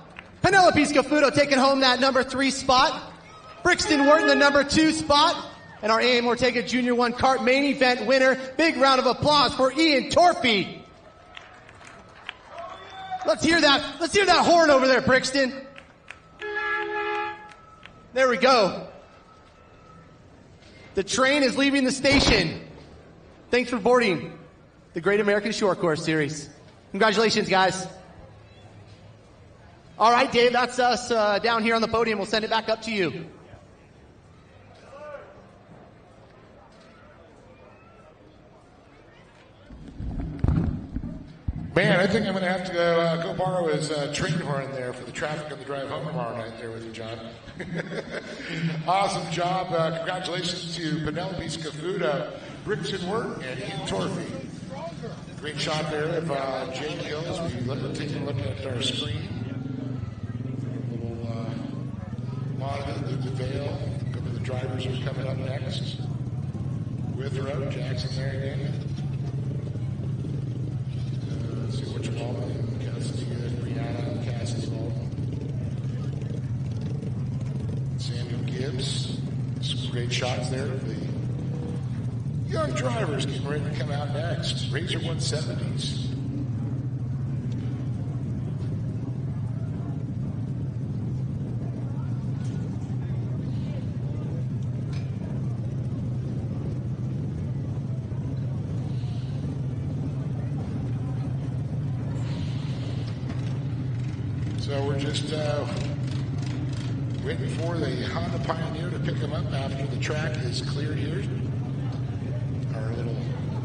Penelope Scafuto taking home that number 3 spot? Brixton Wirt in the number 2 spot. And our A.M. Ortega Jr. 1 kart main event winner. Big round of applause for Ian Torfey. Let's hear that. Let's hear that horn over there, Brixton. There we go. The train is leaving the station. Thanks for boarding the Great American Shortcourse Series. Congratulations, guys. All right, Dave, that's us down here on the podium. We'll send it back up to you. Man, I think I'm going to have to go borrow his train horn there for the traffic on the drive home tomorrow night there with you, John. Awesome job. Congratulations to Penelope Scafuto, Brixton Wirt, and Ian Torfey. Great shot there of Jake Hill as we take a look at our screen. A little monitor, the veil. A couple of the drivers are coming up next. Withrow, Jackson there again. Let's see which Walton, Cassidy, Brianna, Cassie's Walton. Samuel Gibbs. Some great shots there. The young drivers getting ready to come out next. Razor 170s. So we're just waiting for the Honda Pioneer to pick them up after the track is cleared here. Our little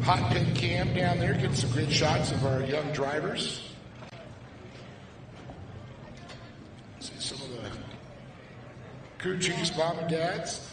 hot pin cam down there getting some great shots of our young drivers. See some of the crew chiefs, mom and dads.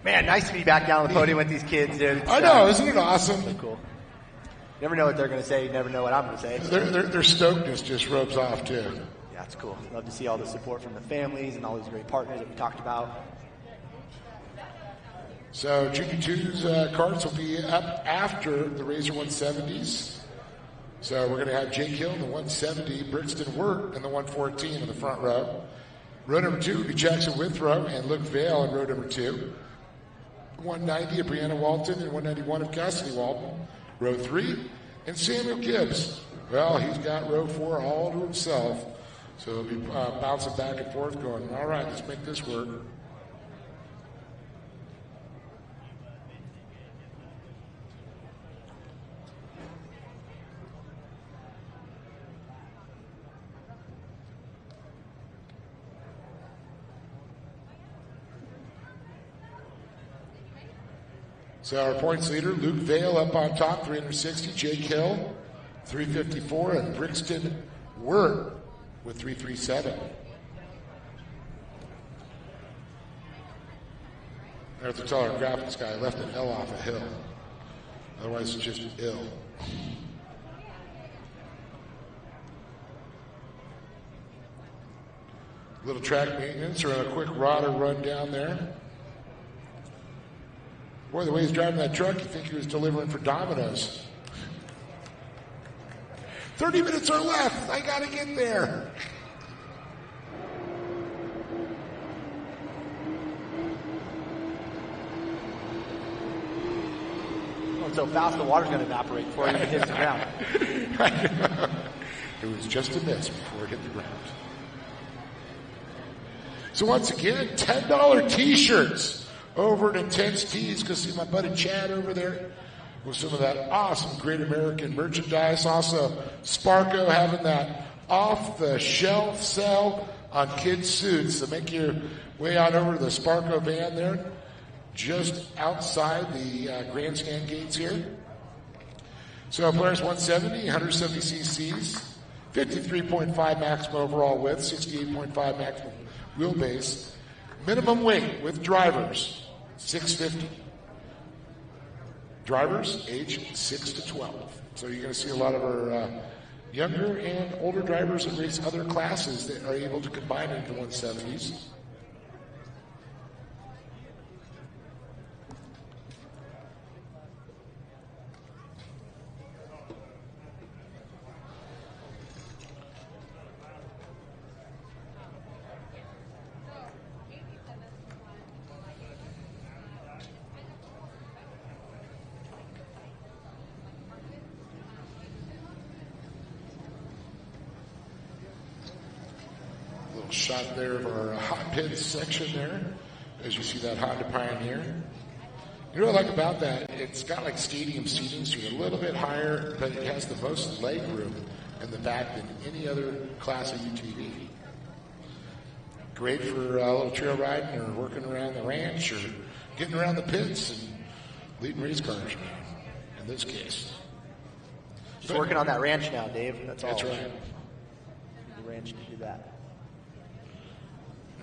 Man, nice to be back down on the podium with these kids, dude. I know, isn't it awesome? So cool. Never know what they're going to say. You never know what I'm going to say. Their stokedness just rubs off, too. Yeah, it's cool. Love to see all the support from the families and all these great partners that we talked about. So Junior 2's carts will be up after the Razor 170s. So we're going to have Jake Hill in the 170, Brixton Wirt in the 114 in the front row. Row number 2 will be Jackson Withrow and Luke Vale in row number 2. 190 of Brianna Walton and 191 of Cassidy Walton. Row 3, and Samuel Gibbs. Well, he's got row 4 all to himself. So he'll be bouncing back and forth going, all right, let's make this work. So our points leader, Luke Vale up on top, 360. Jake Hill, 354. And Brixton Wirt with 337. I have to tell our graphics guy I left an L off a hill. Otherwise, it's just ill. Little track maintenance or a quick rodder run down there. Boy, the way he's driving that truck, you think he was delivering for Domino's. 30 minutes are left. I got to get there. Going so fast, the water's going to evaporate before it even hits the ground. It was just a miss before it hit the ground. So once again, $10 T-shirts over at Intense Tees. Go see my buddy Chad over there with some of that awesome Great American merchandise. Also, Sparco having that off-the-shelf sale on kids' suits. So make your way on over to the Sparco van there, just outside the grandstand gates here. So Polaris 170, 170 cc's, 53.5 maximum overall width, 68.5 maximum wheelbase. Minimum weight with drivers, 650. Drivers, age 6 to 12. So you're going to see a lot of our younger and older drivers that race other classes that are able to combine into 170s. Shot there of our hot pits section there, as you see that Honda Pioneer. You know what I like about that? It's got like stadium seating, so you're a little bit higher, but it has the most leg room in the back than any other class of UTV. Great for a little trail riding or working around the ranch or getting around the pits and leading race cars, in this case. Just working on that ranch now, Dave. That's all. That's right. The ranch to do that.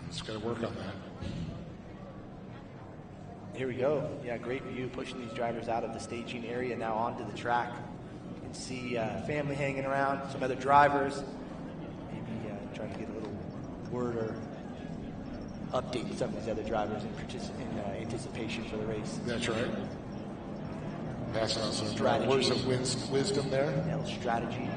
Just got to work on that. Here we go. Yeah, great view, pushing these drivers out of the staging area now onto the track. You can see family hanging around, some other drivers, maybe trying to get a little word or update to some of these other drivers in anticipation for the race. That's right. Passing on some strategy. Words of wisdom there. Yeah, a little strategy.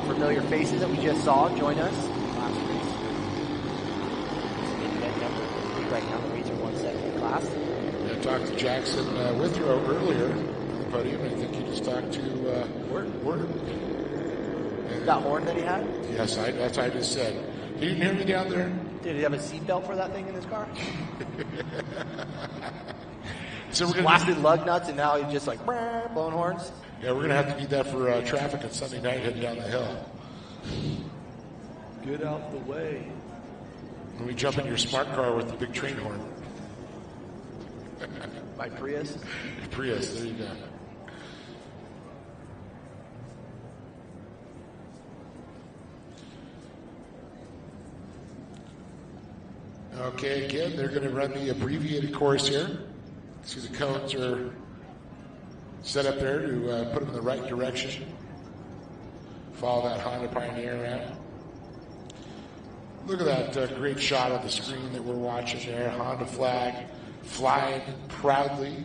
Familiar faces that we just saw join us last race. Event number 3 right now, the Razor 170 class. I talked to Jackson Withrow earlier on the podium. I think he just talked to Word. That horn that he had? Yes, that's what I just said. He didn't hear me down there? Did he have a seatbelt for that thing in his car? So we're blasted lug nuts, and now he's just like blowing horns. Yeah, we're gonna have to need that for traffic on Sunday night heading down the hill. Get out the way. When we jump in your smart car with the big train horn. My Prius? Prius, there you go. Okay, again, they're going to run the abbreviated course here. See the cones are set up there to put them in the right direction. Follow that Honda Pioneer around. Look at that great shot on the screen that we're watching there. Honda flag flying proudly.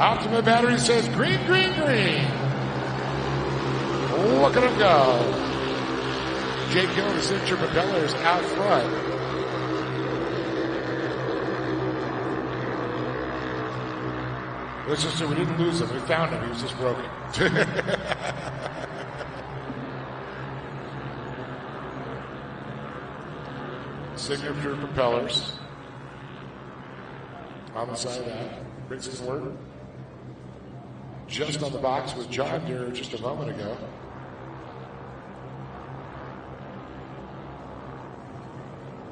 Optima Battery says green, green, green. Look at him go. Jake Hill, the signature propellers out front. Let's just say we didn't lose him. We found him. He was just broken. Signature propellers. On the side of that. Brixton's word. Just on the box with John Deere just a moment ago.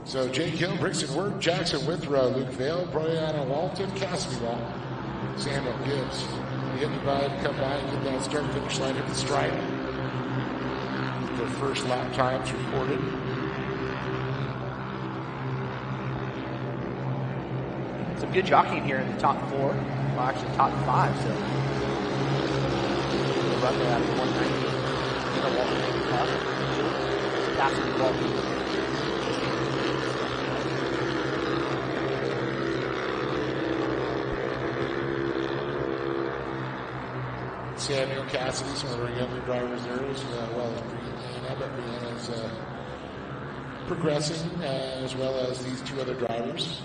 So Jake Hill, Brixton Word, Jackson Withrow, Luke Vale, Brianna Walton, Cassidy Walton, Samuel Gibbs. You anybody to come by and get that start finish line at the stripe. Their first lap times recorded. Some good jockeying here in the top 4. Well, actually top 5, so. The run there out of 190. Cassidy Walton. Samuel Cassidy, some of our younger drivers there, as well as Brianna. But Brianna's progressing, as well as these 2 other drivers.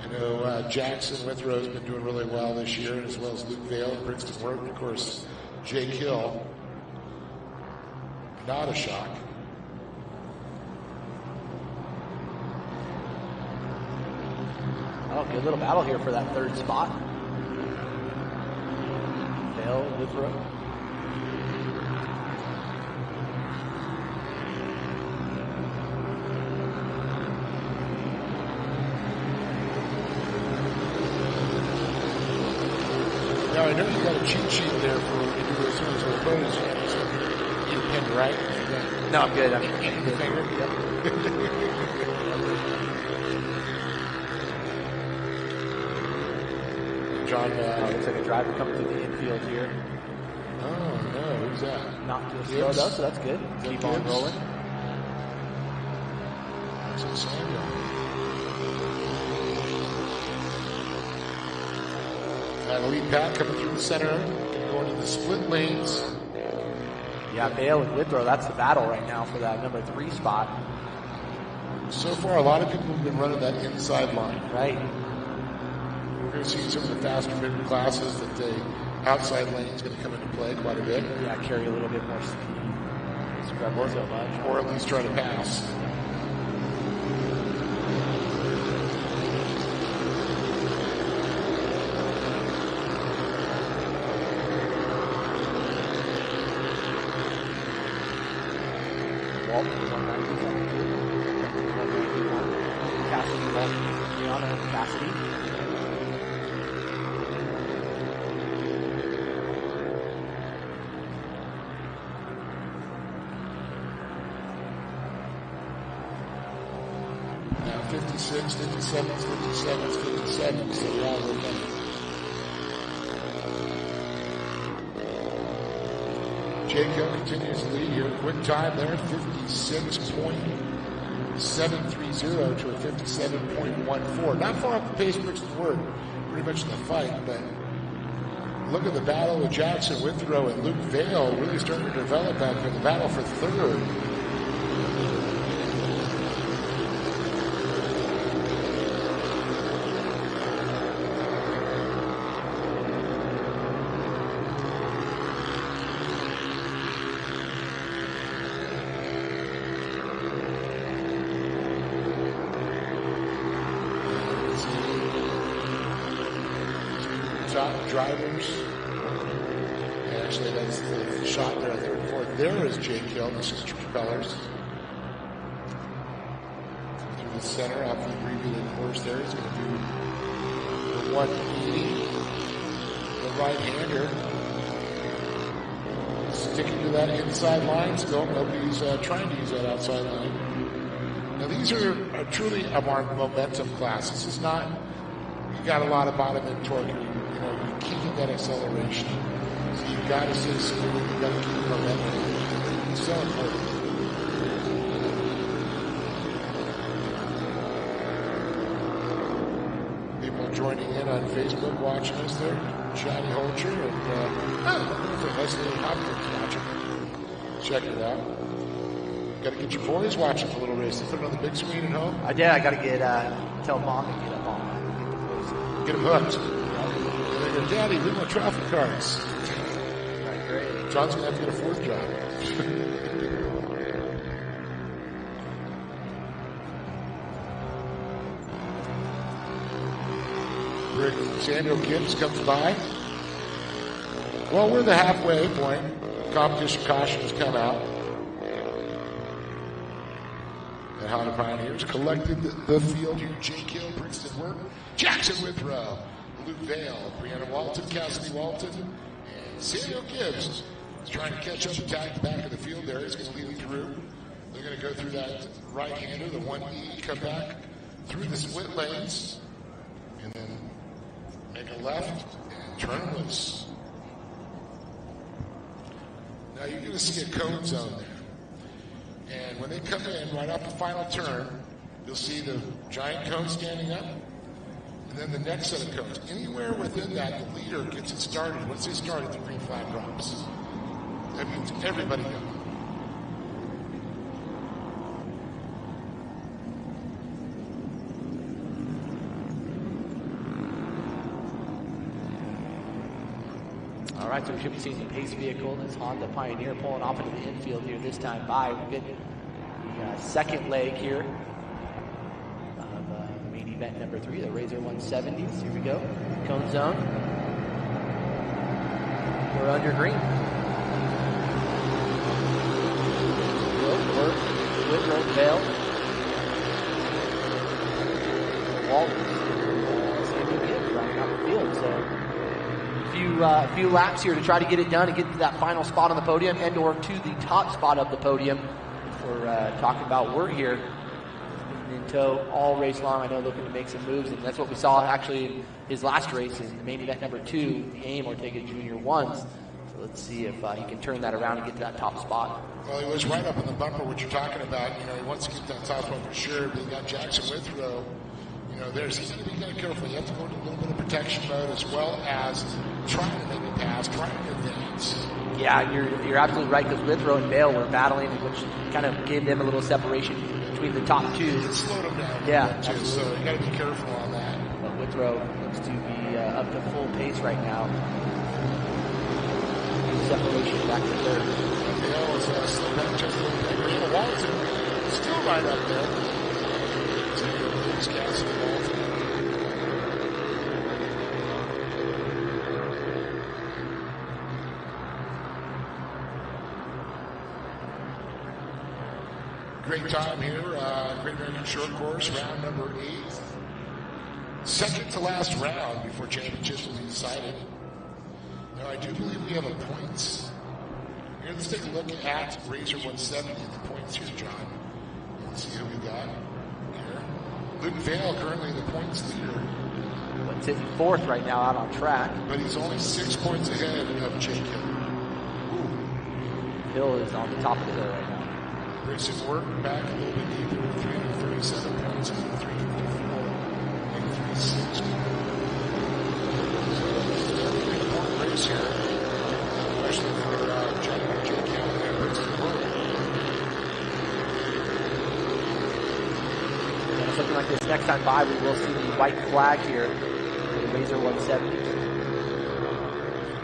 I know Jackson Withrow's been doing really well this year, as well as Luke Vale and Brixton Word. Of course, Jake Hill, not a shock. Oh, good little battle here for that 3rd spot. Vale, Withrow. Now, I know you got a cheat sheet there for as soon as we're closed. You pinned right? No, I'm good. I'm the finger? Yep. John, looks like a driver coming through the infield here. Oh, no. Who's that? Not just slow though, so that's good. Keep on rolling. That's Samuel. That lead pack coming through the center, going to the split lanes. Yeah, Vale and Withrow, that's the battle right now for that number 3 spot. So far, a lot of people have been running that inside line. Right. We're going to see some of the faster bigger classes that the outside lane is going to come into play quite a bit. Yeah, carry a little bit more speed. Scrub so much. Or at least try to pass. Walton, 190. Cassidy, Walton, Brianna, Cassidy. Now 56, 57, 57, 57, so we're all looking. Jake Hill continues to lead here. Quick time there, 56.730 to a 57.14. Not far off the pace, Brixton's Word, pretty much in the fight, but look at the battle with Jackson Withrow and Luke Vale really starting to develop out here. The battle for 3rd. drivers. And actually, that's the shot there, third and fourth. There is Jake Hill. This is True Colors. Through the center, off the abbreviated course there. He's going to do the 180. The right-hander. Sticking to that inside line still. Nobody's trying to use that outside line. Now, these are truly a momentum class. This is not, you got a lot of bottom end torque. You're keeping that acceleration. So you've got to stay smooth. You've got to keep the momentum. It's so important. People joining in on Facebook watching us there. Johnny Holcher and for Leslie Hopkins watching. Check it out. Got to get your boys watching the little race. They put it on the big screen at home. I did. I got to tell mom to get up on it. Get them hooked. And they go, Daddy, we want traffic cars. Right, great. John's going to have to get a fourth job. Samuel Gibbs comes by. Well, we're the halfway point. Competition caution has come out. And Honda Pioneers collected the field here. Jake Hill, Brixton Work, Jackson Withrow, Luke Vale, Brianna Walton, Cassidy Walton, and Samuel Gibbs is trying to catch up and tag the back of the field there. He's going to lead through. They're going to go through that right-hander, the 1E, come back through the split lanes, and then make a left and turn them loose. Now you're going to see a cone zone there. And when they come in right off the final turn, you'll see the giant cone standing up. And then the next set of cones. Anywhere within that, the leader gets it started. Once they start it, the green flag drops. That means everybody goes. All right, so we should be seeing the pace vehicle. This Honda Pioneer pulling off into the infield here this time by. We get the second leg here of main event number 3, the Razor 170s. Here we go. Cone zone. We're under green. Whitlow, Vale. Walton. Samuel Gibbs running out the field, so a few laps here to try to get it done and get to that final spot on the podium and or to the top spot of the podium. We're talking about we're here in tow all race long. I know looking to make some moves, and that's what we saw actually in his last race in the main event number 2, the AIM Ortega Junior 1s. So let's see if he can turn that around and get to that top spot. Well, he was right up in the bumper, what you're talking about. He wants to get that top spot for sure, but he got Jackson Withrow. He's going to be kind of careful. You have to go into a little bit of protection mode as well as trying to make a pass, trying to advance. Yeah, you're absolutely right, because Withrow and Vale were battling, which kind of gave them a little separation between the top two. It slowed them down. Yeah, too, so you got to be careful on that. But Withrow looks to be up to full pace right now. Separation back to third. Vale is slowed down just a little bit. Brianna Walton still right up there. Cassidy Walton. Great time here, Great American Shortcourse, round number 8. Second to last round before championships will be decided. Now, I do believe we have a points. Here, let's take a look at Razor 170 at the points here, John. Let's see who we got here. Luke Vale, currently the points leader. But sitting 4th right now out on track. But he's only 6 points ahead of Jake Hill. Hill is on the top of the hill right now. Brixton Work back a little bit deeper with 337 points and 354 and 360. So it's a really important race here, especially for Jake Hill and Brixton Work. Something like this next time by, we will see the white flag here for the Razor 170.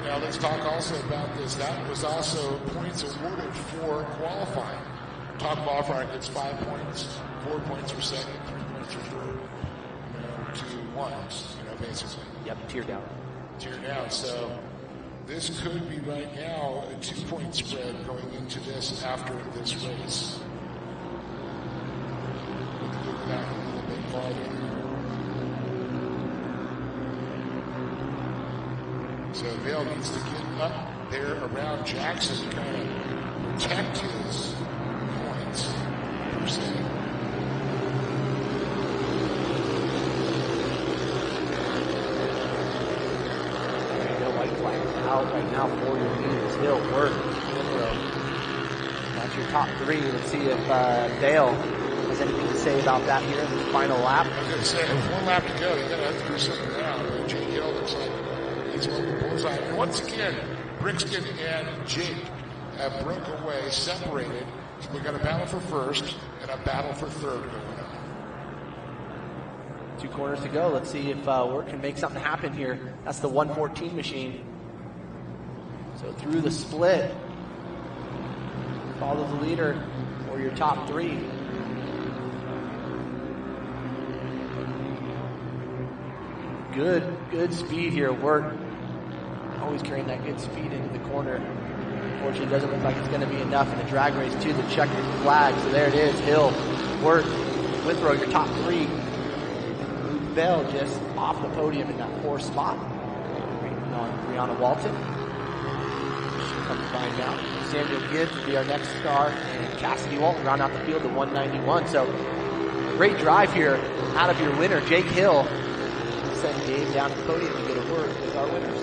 Now let's talk also about this. That was also points awarded for qualifying. Top qualifier gets 5 points, 4 points for second, 3 points for third. 2 1s, basically. Yep, tier down. tear down. So this could be right now a 2-point spread going into this after this race. Look back a little bit farther. So Vail needs to get up there around Jackson to kind of protect his points, per se. Out right now for your leaders. Hill, Work, that's your top three. Let's see if Dale has anything to say about that here in the final lap. I was going to say, with 1 lap to go, you got to have to do something now. Jake Hill looks like he's on the bullseye. And once again, Brixton and Jake have broke away, separated. So we got a battle for first and a battle for third going on. 2 corners to go. Let's see if Work can make something happen here. That's the 114 machine. So through the split, follow the leader or your top 3. Good speed here. Work always carrying that good speed into the corner. Unfortunately, it doesn't look like it's going to be enough in the drag race to the checkered flag. So there it is. Hill, Work, Withrow, your top 3. Bell just off the podium in that 4th spot. Waiting on Brianna Walton. She'll come to find out. Samuel Gibbs will be our next star, and Cassidy Walton round out the field to 191. So great drive here out of your winner, Jake Hill. Send Dave down to the podium to get a word with our winners.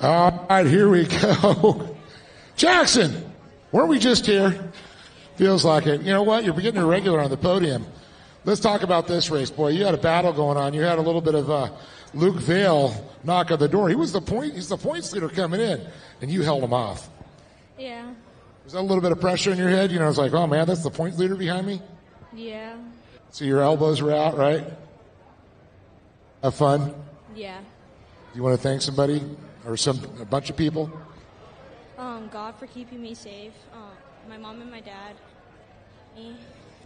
All right, here we go. Jackson, weren't we just here? Feels like it. You know what? You're getting a regular on the podium. Let's talk about this race, boy. You had a battle going on. You had a little bit of Luke Vail knock on the door. He's the points leader coming in, and you held him off. Yeah. Was that a little bit of pressure in your head? You know, it's like, oh man, that's the points leader behind me. Yeah. So your elbows were out, right? Have fun? Yeah. You want to thank somebody or a bunch of people? God for keeping me safe. My mom and my dad, me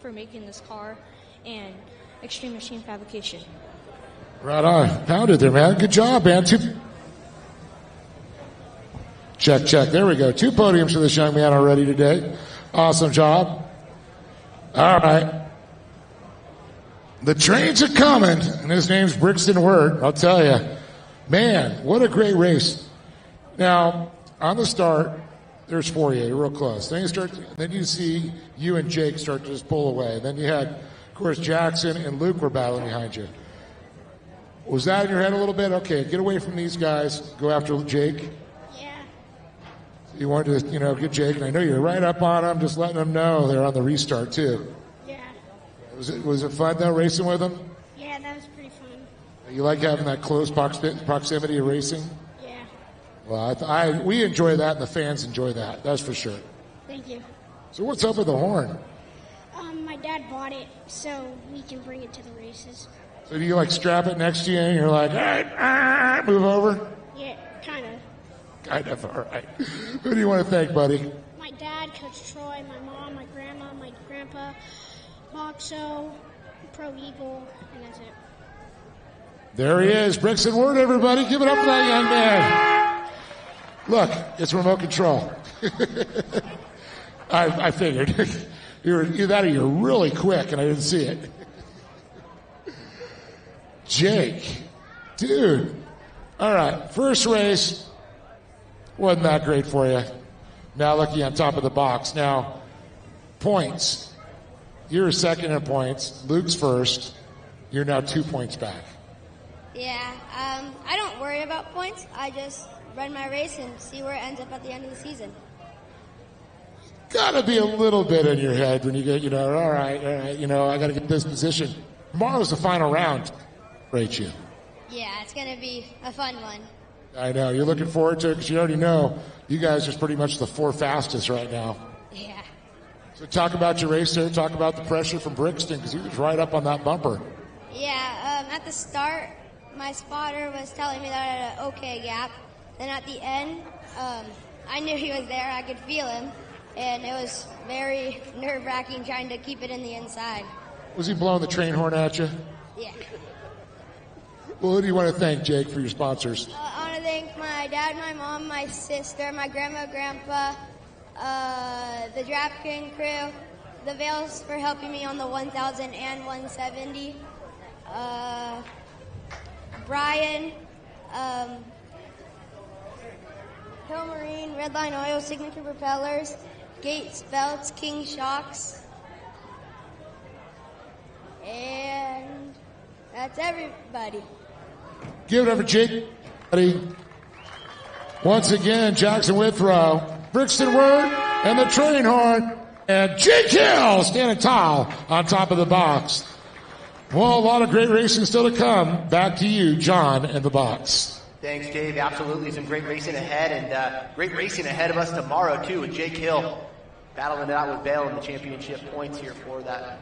for making this car, and Extreme Machine Fabrication. Right on. Pounded there, man. Good job, man. Check. There we go. 2 podiums for this young man already today. Awesome job. All right. The trains are coming, and his name's Brixton Word. I'll tell you. Man, what a great race. Now, on the start, there's 4 of you. You're real close. Then you see you and Jake start to just pull away. Then you had, of course, Jackson and Luke were battling behind you. Was that in your head a little bit? Okay, get away from these guys. Go after Jake. Yeah. You wanted to, get Jake, and I know you're right up on him, just letting them know they're on the restart, too. Yeah. Was it fun, though, racing with them? Yeah, that was pretty fun. You like having that close proximity of racing? Yeah. Well, we enjoy that, and the fans enjoy that. That's for sure. Thank you. So what's up with the horn? My dad bought it so we can bring it to the races. So do you, strap it next to you, and you're like, all right, move over? Yeah, kind of. Kind of, all right. Who do you want to thank, buddy? My dad, Coach Troy, my mom, my grandma, my grandpa, Boxo, Pro Eagle, and that's it. There he is. Brixton Word, everybody. Give it up for that young man. Look, it's remote control. I figured. You're really quick, and I didn't see it. Jake. Dude. All right. First race. Wasn't that great for you. Now looking on top of the box. Now, points. You're second in points. Luke's first. You're now 2 points back. Yeah, I don't worry about points. I just run my race and see where it ends up at the end of the season. Gotta be a little bit in your head when you get, all right, I gotta get this position. Tomorrow's the final round. Rate you. Yeah, it's gonna be a fun one. I know. You're looking forward to it because you already know you guys are pretty much the 4 fastest right now. Yeah. So talk about your race there. Talk about the pressure from Brixton because he was right up on that bumper. Yeah, at the start, my spotter was telling me that I had an okay gap. Then at the end, I knew he was there. I could feel him. And it was very nerve-wracking trying to keep it in the inside. Was he blowing the train horn at you? Yeah. Well, who do you want to thank, Jake, for your sponsors? I want to thank my dad, my mom, my sister, my grandma, grandpa, the Draft King crew, the Vales for helping me on the 1000 and 170, Brian, Hill Marine, Redline Oil, Signature Propellers, Gates Belts, King Shocks, and that's everybody. Give it up for Jake, buddy. Once again, Jackson Withrow, Brixton Word, and the train horn, and Jake Hill standing tall on top of the box. Well, a lot of great racing still to come. Back to you, John, and the box. Thanks, Dave. Absolutely some great racing ahead, and great racing ahead of us tomorrow, too, with Jake Hill battling it out with Bale in the championship points here for that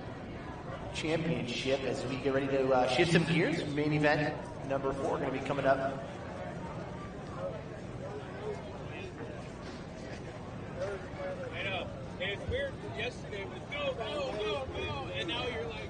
championship as we get ready to shift some gears. Main event number 4 going to be coming up. I know. And it's weird. Yesterday was go, and now you're like.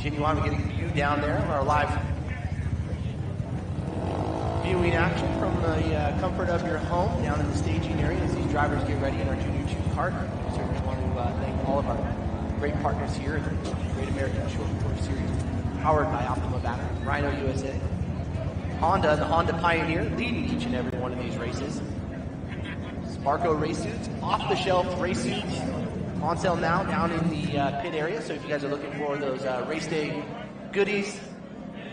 Continue on, we're getting a view down there of our live viewing action from the comfort of your home down in the staging area as these drivers get ready in our Junior 2 kart. We certainly want to thank all of our great partners here at the Great American Shortcourse Series, powered by Optima Batteries, Rhino USA, Honda, the Honda Pioneer, leading each and every one of these races. Sparco race suits, off-the-shelf race suits, on sale now down in the pit area. So if you guys are looking for those race day goodies,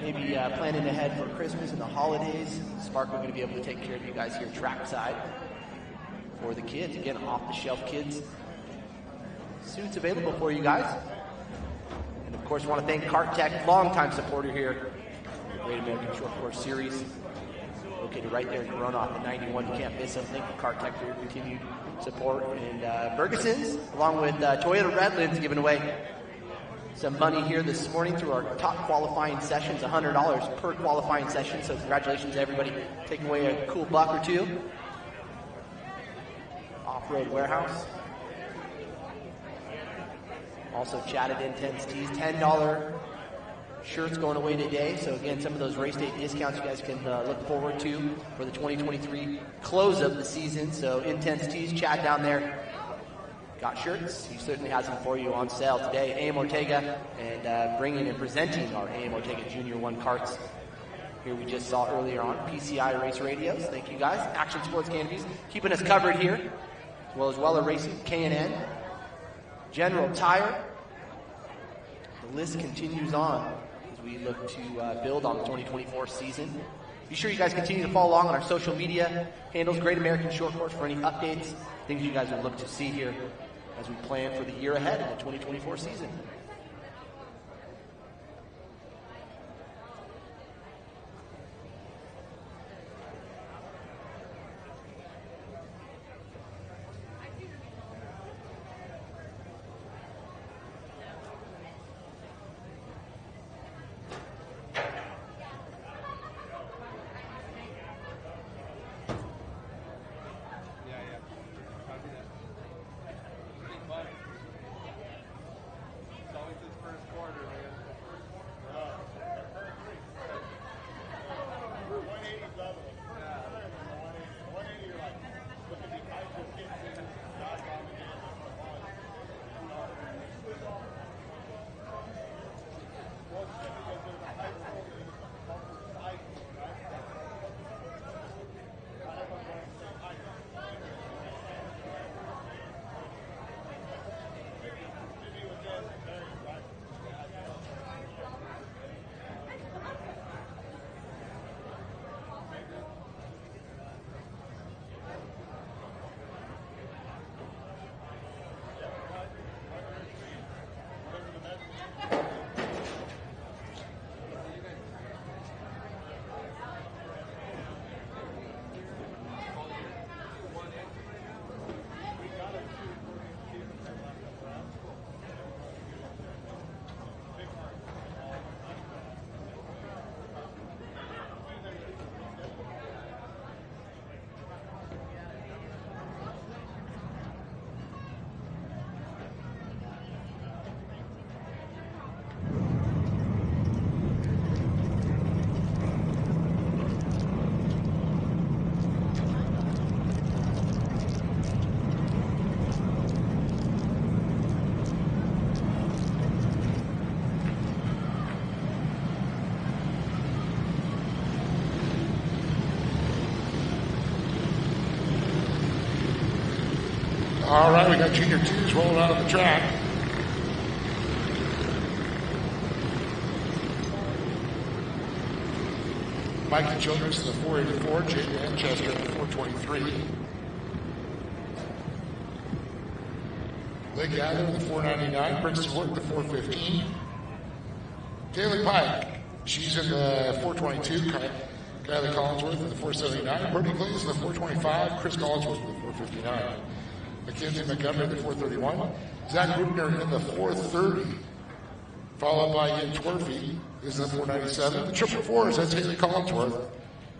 maybe planning ahead for Christmas and the holidays, Spark, we're going to be able to take care of you guys here trackside for the kids. Again, off-the-shelf kids. Suits available for you guys. And of course, I want to thank Kart Tech, longtime supporter here, Great American Short Course Series, located right there in Corona off the 91. You can't miss them. Thank you, Kart Tech, for your continued support. And Ferguson's, along with Toyota Redlands, giving away some money here this morning through our top qualifying sessions, $100 per qualifying session. So congratulations to everybody taking away a cool buck or two. Off-Road Warehouse. Also chatted Intense Tees, $10 shirts going away today. So again, some of those race day discounts you guys can look forward to for the 2023 close of the season. So Intense Tees, Chad down there got shirts. He certainly has them for you on sale today. AM Ortega and bringing and presenting our AM Ortega Junior 1 carts. Here we just saw earlier on PCI Race Radios. Thank you guys. Action Sports Canopies keeping us covered here, as well as Weller Racing, K&N, General Tire. The list continues on as we look to build on the 2024 season. Be sure you guys continue to follow along on our social media handles, Great American Short Course, for any updates, things you guys will look to see here as we plan for the year ahead in the 2024 season. All right, we got Junior 2s rolling out of the track. Mikey Childress in the 484, Jake Manchester in the 423. Lee Gather in the 499, Brixton Wood in the 415. Kaylee Pike, she's in the 422. Kylie Collinsworth in the 479. Brittany Glaze in the 425. Chris Collinsworth in the 459. Mackenzie Montgomery in the 431. Zach Rubner in the 430. Followed by Ian Twerfy is in the 497. The triple fours, that's Haley Collinsworth.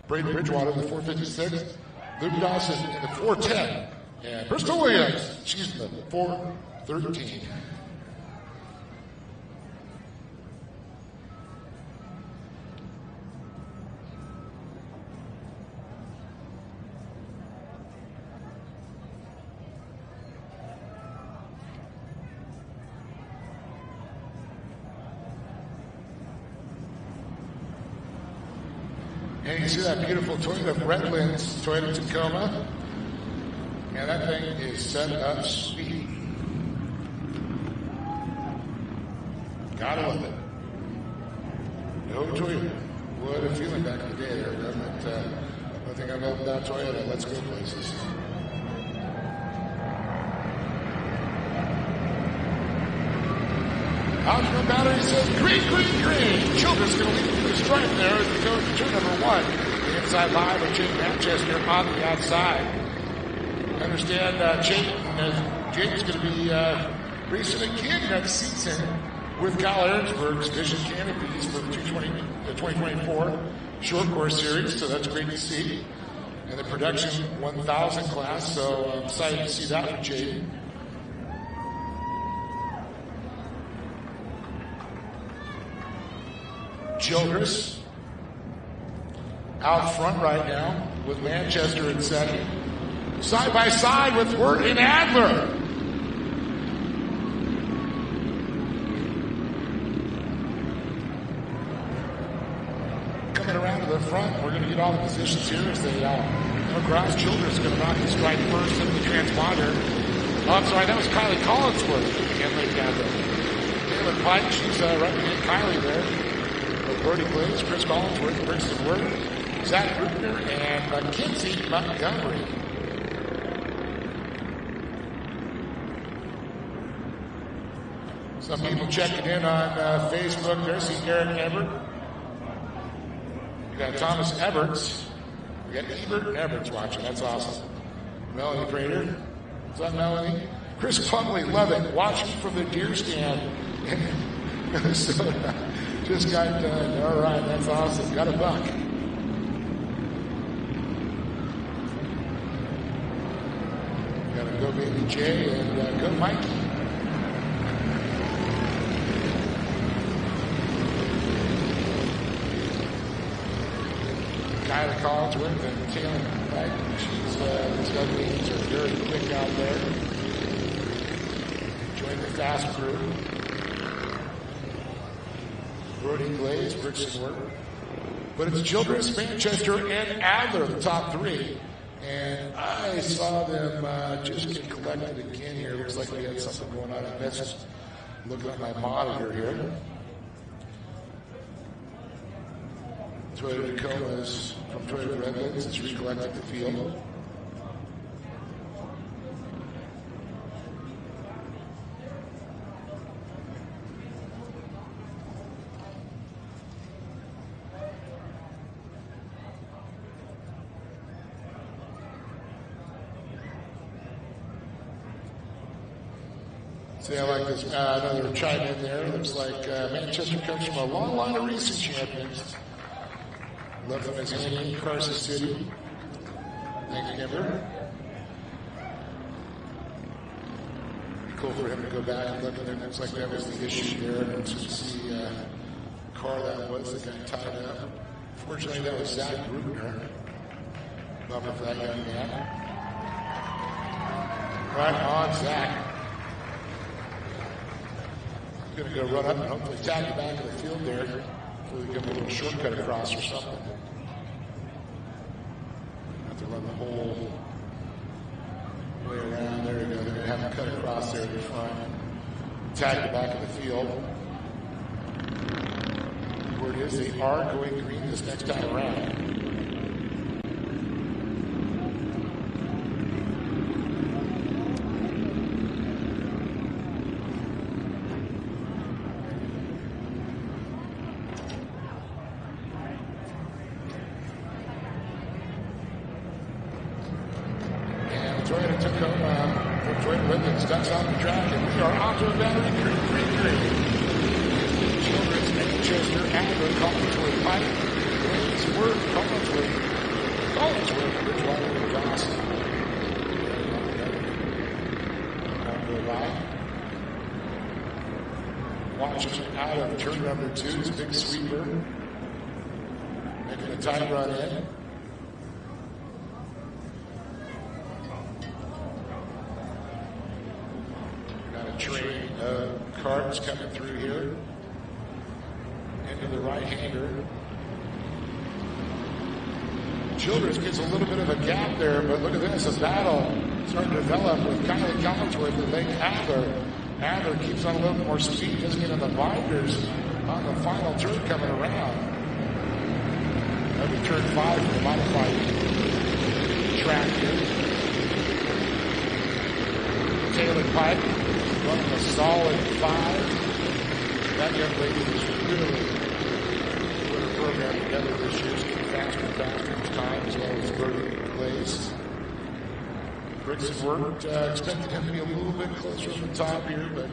Braden Bridgewater in the 456. Luke Dawson in the 410. And Bristol Williams, she's in the 413. And you see that beautiful Toyota Redlands Toyota Tacoma. And that thing is set up sweet. Gotta love it. No Toyota. What a feeling back in the day there, but I don't think I've helped out Toyota. Let's go places. Out from the battery says green, green, green. Children's going to lead through the stripe there as we go to turn number 1. The inside line with Jake Manchester on the outside. I understand Jake's going to be racing again next season with Kyle Ahrensberg's Vision Canopies for the 2024 Short Course Series, so that's great to see. And the Production 1000 class, so I'm excited to see that for Jake. Childress out front right now with Manchester in second. Side by side with Wirt and Adler. Coming around to the front, we're going to get all the positions here as they come across. Childress going to knock this right first into the transponder. Oh, I'm sorry, that was Kylie Collinsworth. Can't make that though. Taylor Pike, she's right behind Kylie there. Brody Glaze, Chris Collinsworth, Brixton Wirt, Zach Bruckner, and Mackenzie Montgomery. Some people checking in on Facebook. There's Eric Everett. We got Thomas Everts. We got Ebert and Everts watching. That's awesome. Melanie Prater. What's up, Melanie? Chris Plumley, love it. Watching from the deer stand in Minnesota. Just got done. All right, that's awesome. Got a buck. Gotta go Baby J and go Mikey. Kylie Collinsworth and Taylor Pike. These young ladies are very quick out there. Join the fast crew. Brody Glaze, Brixton Wirt. But it's Childress, Manchester, and Adler, the top 3. And I saw them just get collected again here. Looks like we had something going on. That's just looking at my monitor here. Toyota Tacomas from Toyota Redlands. It's recollected the field. See, I like this. Another chime in there. Looks like Manchester comes from a long line of racing champions. Love them as Andy, Carson City. Thanks, Kimber. Cool for him to go back and look at it. Looks like that was the issue there. And to see the car that was that got tied up. Fortunately, that was Zach Bruckner. Bummer for that young man. Right on, Zach. Going to go run up and hopefully tag the back of the field there. Hopefully we give a little shortcut across or something. Have to run the whole way around. There we go. They're going to have to cut across there in the front. Tag the back of the field. Word is they are going green this next time around. Out of turn number 2 is Big Sweeper. Making a tight run in. Got a train of cars coming through here. Into the right-hander. Childress gets a little bit of a gap there, but look at this, a battle starting to develop with Kylie Collinsworth and Lake Adler. Adler keeps on a little bit more speed, doesn't get on the binders on the final turn coming around. That'll be turn 5 for the modified track here. Taylor Pike running a solid 5. That young lady was really put her program together this year. She's getting faster and faster each time, as well as Brody Glaze. Briggs worked, expected him to be a little bit closer to the top here, but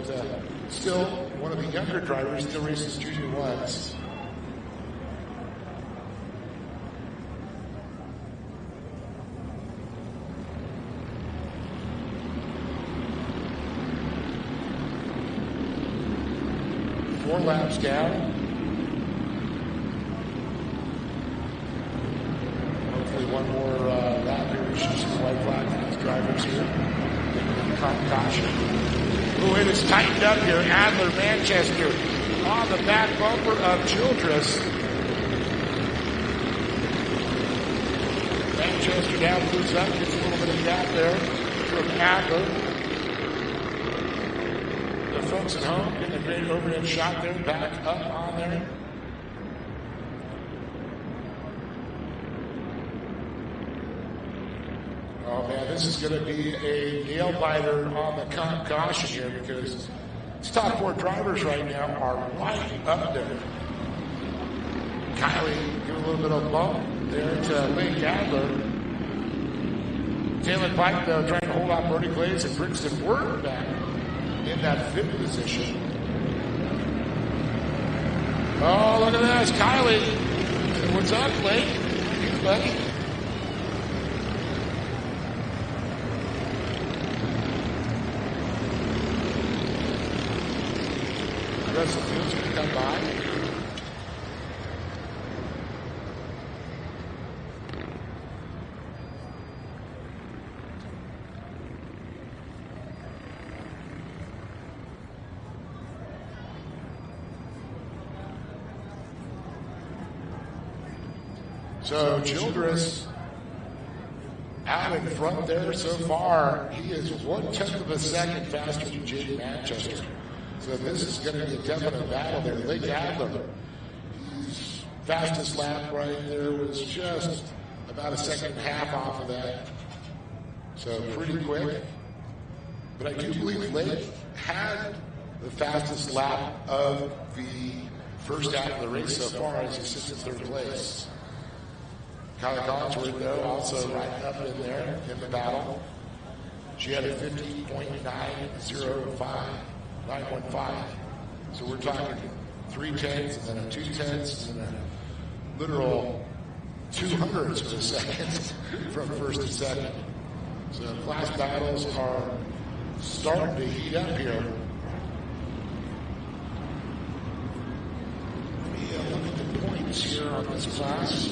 still one of the younger drivers, still races Junior 1s. Four laps down. Hopefully one more lap here. We should see the white flag for these drivers here. Caution. Oh, it is tightened up here. Adler, Manchester on the back bumper of Childress. Manchester now moves up, gets a little bit of gap there from Adler. The folks at home getting a great overhead shot there, back up on there. Oh man, this is going to be a nail biter on the caution here because these top 4 drivers right now are right up there. Kylie give a little bit of a bump there to Lane Adler. Taylor Pike though trying to hold out Brody Glaze and Brixton Word back in that 5th position. Oh, look at this, Kylie. What's up, Lane? Hey, buddy. Russell Fields going to come by. So Childress out in front there so far. He is 1/10 of a second faster than Jake Manchester. So this is going to be a definite battle there. Lake Adler, his fastest lap right there was just about a second and a half off of that. So pretty quick. But I do believe Lake had the fastest lap of the first half of the race so far as he sits in 3rd place. Kylie Collinsworth, though, also right up in there in the battle. She had a 50.915. So we're talking 3 tenths and then a 2 tenths and then a literal 200ths of a second from first to second. So class battles are starting to heat up here. Let me look at the points here on this class.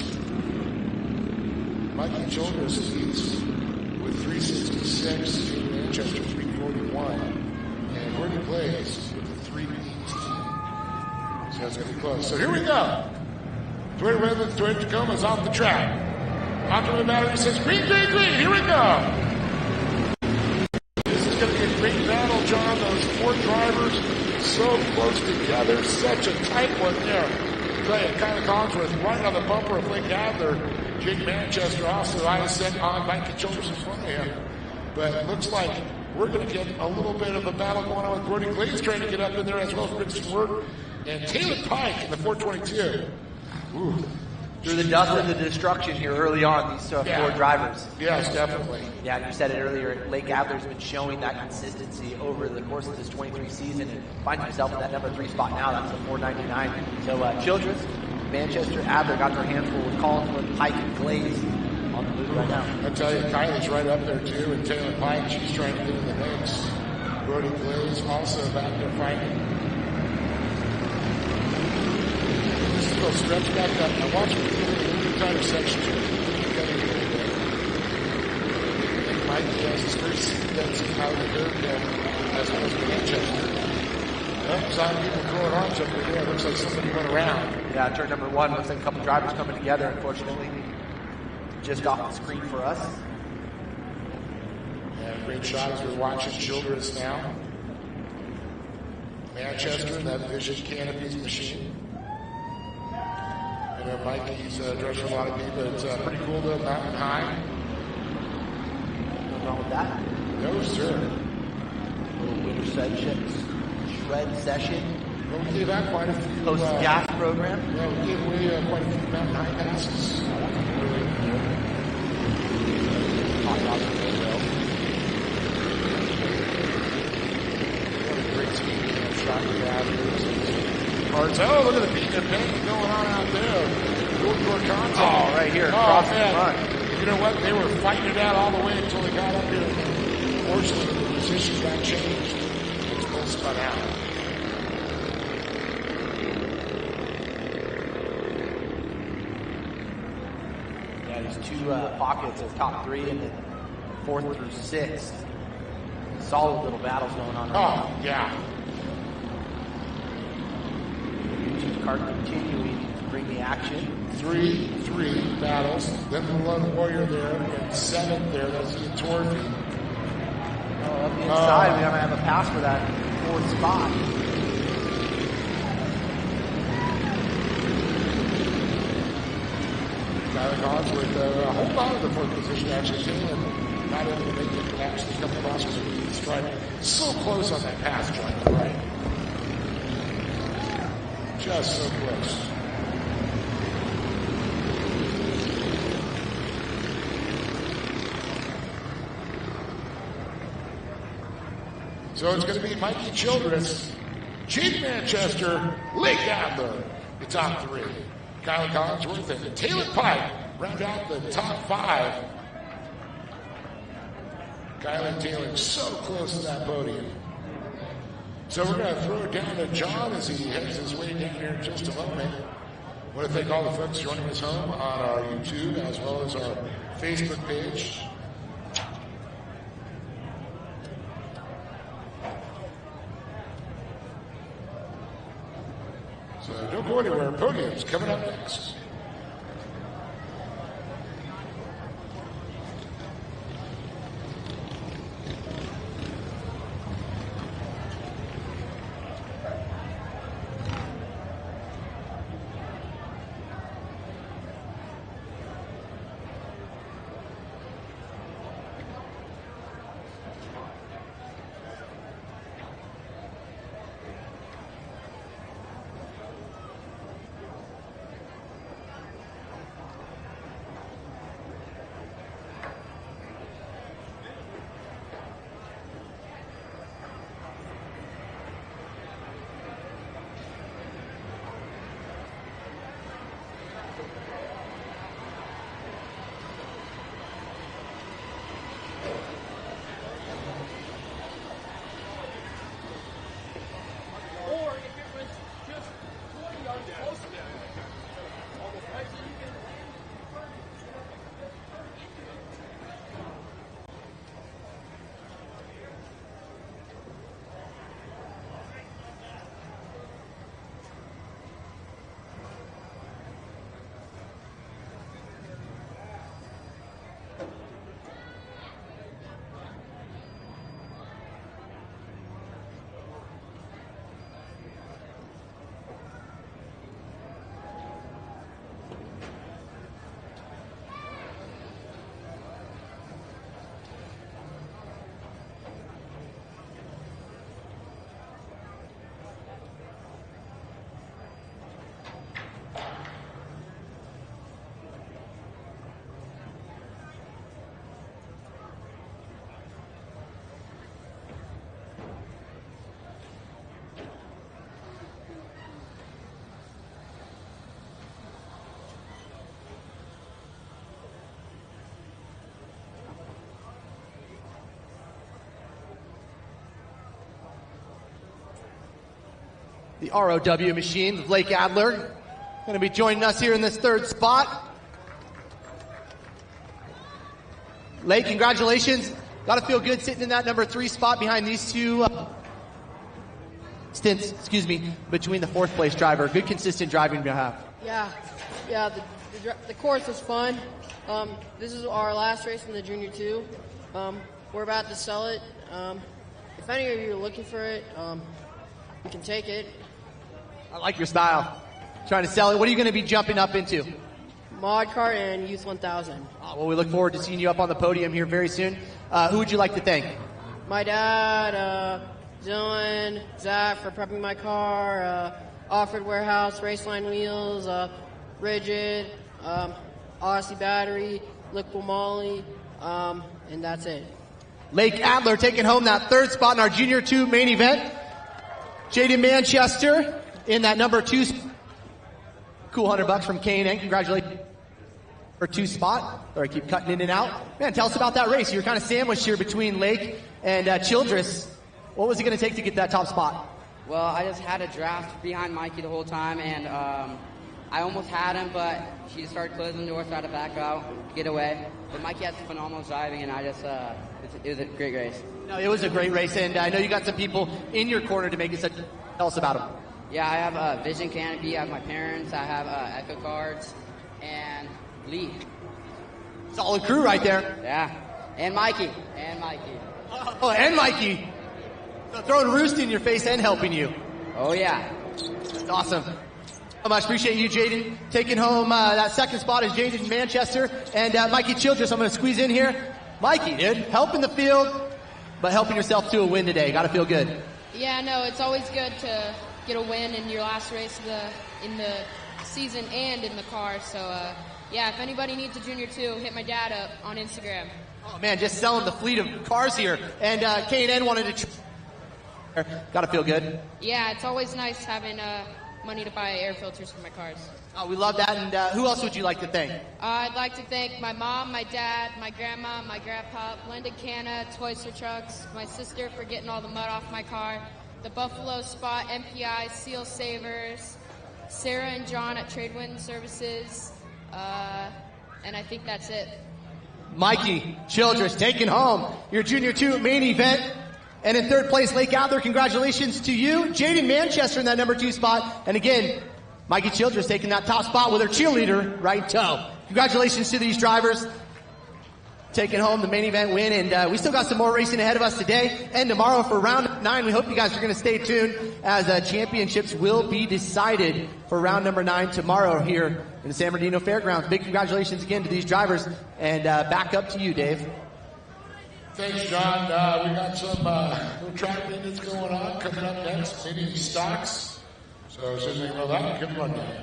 Mikey Childress leads with 366, Manchester 341, and Gordon Glaze with the 318. So it's going to be close. So here we go. Toyota Redlands, Toyota Tacoma is off the track. Optimal battery says green, green, green. Here we go. This is going to be a great battle, John. Those 4 drivers so close together. Such a tight one there. Kylie Collinsworth right on the bumper of Lake Adler. Jake Manchester also I sent on Mikey Childress in front of him. But it looks like we're going to get a little bit of a battle going on with Brody Glaze trying to get up in there as well as Brixton Word and Taylor Pike in the 422. Ooh. Through the dust and the destruction here early on, these 4 drivers. Yes, definitely. Yeah, you said it earlier, Lake Adler's been showing that consistency over the course of this 23 season and finds himself in that number 3 spot now. That's the 499. So Childress, Manchester, Adler got their handful with Collinsworth, Pike, and Glaze on the move right now. I tell you, Kylie's right up there too, and Taylor Pike, she's trying to get in the mix. Brody Glaze also back there fighting. This is a little stretch back up. Now watch me get in the tighter section here. Mike has his first that's out of the curve as well as Manchester. Saw people throwing arms up there. Looks like somebody went around. Yeah, turn number 1. Looks like a couple drivers coming together, unfortunately. Just off the screen for us. Yeah, great shot as we're watching Childress now. Manchester in that Vision Canopies machine. I know Mikey's dressed a lot of people. It's pretty cool to mountain high. Nothing wrong with that. No, sir. Little winter shred session. Well, we gave out quite a few. Post gas program. Yeah, we gave away quite a few mountain high passes. Really cool. Hot dogs and grill. What a great speed shot we have here. Oh, look at the beat and paint going on out there. Door contact. Oh, right here, across the front. You know what? They were fighting it out all the way until they got up here. Unfortunately, the position got changed. It's both spun out. Yeah, these two pockets of top three and then 4th through 6th. Solid little battles going on. Oh, yeah. YouTube card continuing to bring the action. 3-3 battles. Then the Lone Warrior there, and 7th there. That's Ian Torphy. Up the inside, we're going to have a pass for that 4th spot. Tyler Collins with a whole lot of the 4th position actually too, and not able to make it actually come across with a strike. So close on that pass, John, right? Just so close. So it's going to be Mikey Childress, Jake Manchester, Lake Adler, the top 3. Kyle Collinsworth and Taylor Pike round out the top 5. Kyle and Taylor so close to that podium. So we're going to throw it down to John as he heads his way down here in just a moment. I want to thank all the folks joining us home on our YouTube as well as our Facebook page. So don't go anywhere. Podium's coming up next. The ROW machine, Blake Adler, going to be joining us here in this 3rd spot. Lake, congratulations. Got to feel good sitting in that number 3 spot behind these two stints, between the 4th place driver. Good, consistent driving to have. Yeah, the course was fun. This is our last race in the Junior 2. We're about to sell it. If any of you are looking for it, You can take it. I like your style. Trying to sell it. What are you going to be jumping up into? Mod Kart and Youth 1000. Well, we look forward to seeing you up on the podium here very soon. Who would you like to thank? My dad, Dylan, Zach for prepping my car, Offered Warehouse, Raceline Wheels, Rigid, Odyssey Battery, Liquid Molly, and that's it. Lake Adler taking home that third spot in our Junior 2 main event. Jaden Manchester in that number 2. Cool $100 from K&N. Congratulations for 2 spot. Or I keep cutting in and out. Man, tell us about that race. You were kind of sandwiched here between Lake and Childress. What was it going to take to get that top spot? Well, I just had a draft behind Mikey the whole time, and I almost had him, but she just started closing the door, so I had to back out, get away. But Mikey has phenomenal driving, and I just, it was a great race. No, it was a great race, and I know you got some people in your corner to make it such. Tell us about them. Yeah, I have Vision Canopy, I have my parents, I have Echo Cards, and Lee. Solid crew right there. Yeah, and Mikey. Oh, and Mikey. So throwing roost in your face and helping you. Oh, yeah. That's awesome. So much. Appreciate you, Jaden. Taking home that second spot is Jaden Manchester and Mikey Childress. I'm going to squeeze in here. Mikey, dude, helping the field, but helping yourself to a win today. Got to feel good. Yeah, no, it's always good to get a win in your last race in the season and in the car. So, yeah, if anybody needs a Junior 2, hit my dad up on Instagram. Oh, man, just selling the fleet of cars here. And K&N wanted to... Got to feel good. Yeah, it's always nice having money to buy air filters for my cars. Oh, we love that. And who else would you like to thank? I'd like to thank my mom, my dad, my grandma, my grandpa, Blended Canna, Toys for Trucks, my sister for getting all the mud off my car, the Buffalo Spot, MPI, Seal Savers, Sarah and John at Tradewind Services, and I think that's it. Mikey Childress taking home your Junior 2 main event. And in third place, Lake Adler, congratulations to you. Jaden Manchester in that number 2 spot. And again, Mikey Childress taking that top spot with her cheerleader right in tow. Congratulations to these drivers taking home the main event win. And we still got some more racing ahead of us today and tomorrow for round 9. We hope you guys are going to stay tuned as championships will be decided for round number 9 tomorrow here in the San Bernardino Fairgrounds. Big congratulations again to these drivers. And back up to you, Dave. Thanks, John. We got some little track maintenance going on coming up next, maybe stocks. So as soon as we know that, we'll give them rundown.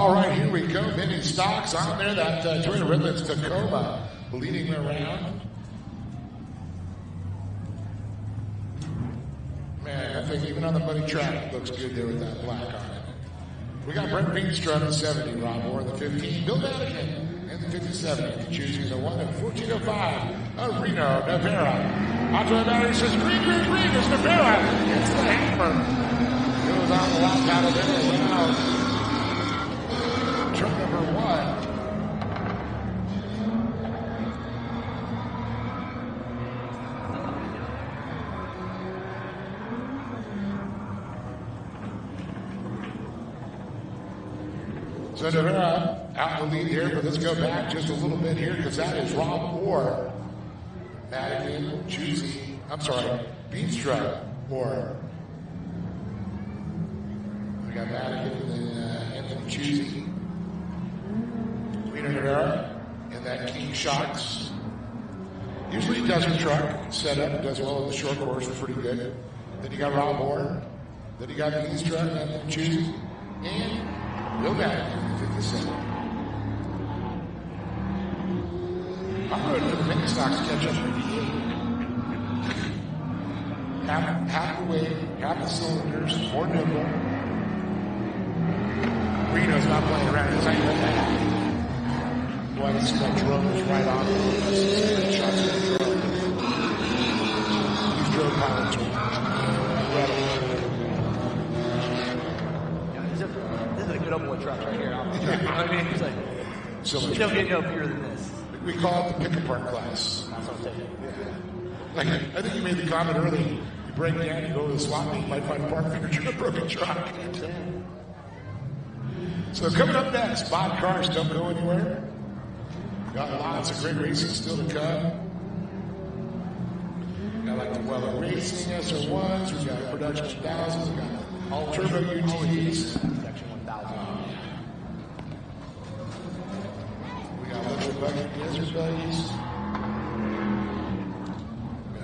All right, here we go. Mini stocks on there. That Toyota Redlands Tacoma leading around. Man, I think even on the muddy track, it looks good there with that black on it. We got Brent Beanstra in the 70, Rob Moore in the 15, Bill Madigan in the 57, choosing the 1 at 14:05, Reno Navarra. Onto the battery says green, green, green. It's Navarra. It's the hammer. Goes on the lap out of there around truck number 1. So Navarra out in the lead here, but let's go back just a little bit here because that is Rob Moore, Madigan, Juicy, Beanstra, Moore. We got Madigan and then Anthony Juicy. Reno Navarra in that King Shocks. Usually he does her truck setup, does well in the short course, pretty good. Then you got Rob Moore. Then you got Beanstra and Anthony Juicy. And Bill Madigan. 57. I'm ready for the mini stocks to catch up with you. Half the weight, half the cylinders, more nimble. Reno's not playing around. He's like, boy, this that drone is right on. Shots of the drone. These drone pilots are incredible. This is a good old boy truck right here. I mean, it's like, so much. You don't get no bigger than this. We call it the pick-apart class. That's what I'm saying. Like, I think you made the comment early. You break down, you go to the slot meet, you might find a part furniture in a broken truck. So coming up next, Bob Cars don't go anywhere. Got lots of great racing still to come. Got like the Weller Racing SR1s, we got Production 1000s, we got Turbo UTVs. Bucket Desert Buddies.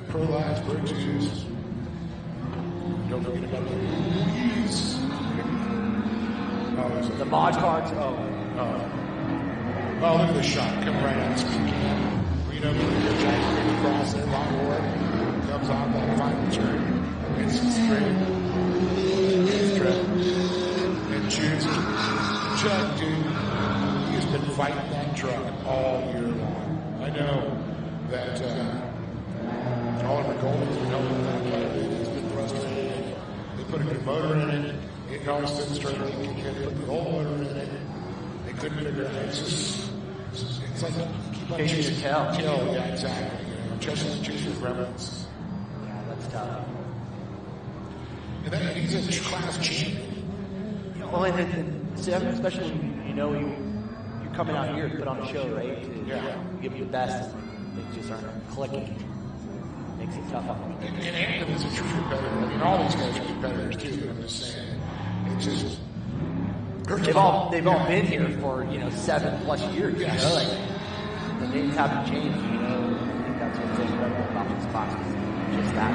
Pro Lives, Virtues. Don't forget about the movies. The mod cards. Oh, look at the shot. Coming right out of speed cam. Reno, Jack across there. Long board. Comes on that final turn. It's straight. And choosing. Chuck, dude. He's been fighting that truck all year long. I know that Oliver Goldman's been helping that play. He's been frustrated. They put a new motor in it. It always didn't start leaking again. They put the old motor in it. They couldn't figure it out. It's like keep on chasing tail. Yeah, exactly. You know, chasing gremlins. Yeah, that's tough. And then he's a class champion. Well, and especially when you know you're coming out here to put on a show, right? To give you the best. Things just aren't clicking. Makes it tough on me. And Anthony's a true competitor. I mean, all these guys are competitors too. But I'm just saying, it's just they've all been here for 7+ years. Yes. You know, like the names haven't changed. You know, I think that's what's incredible about this box. Just that.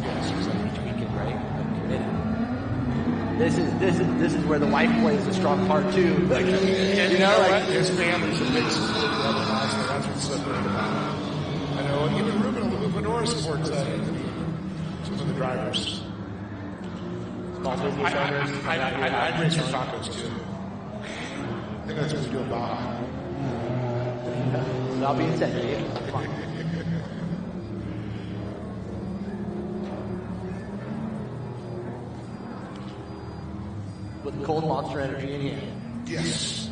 Yes, exactly. Tweaking, right? Committed. This is where the wife plays a strong part too. Like, his family's a big support of the other house, so that's what's so great about it. I know even Ruben Lenore supports that. Some of the drivers. Small business owners. I'd race for tacos too. I think that's what we do in Baja. That being said, Dave, with cold Monster Energy in hand. Yes.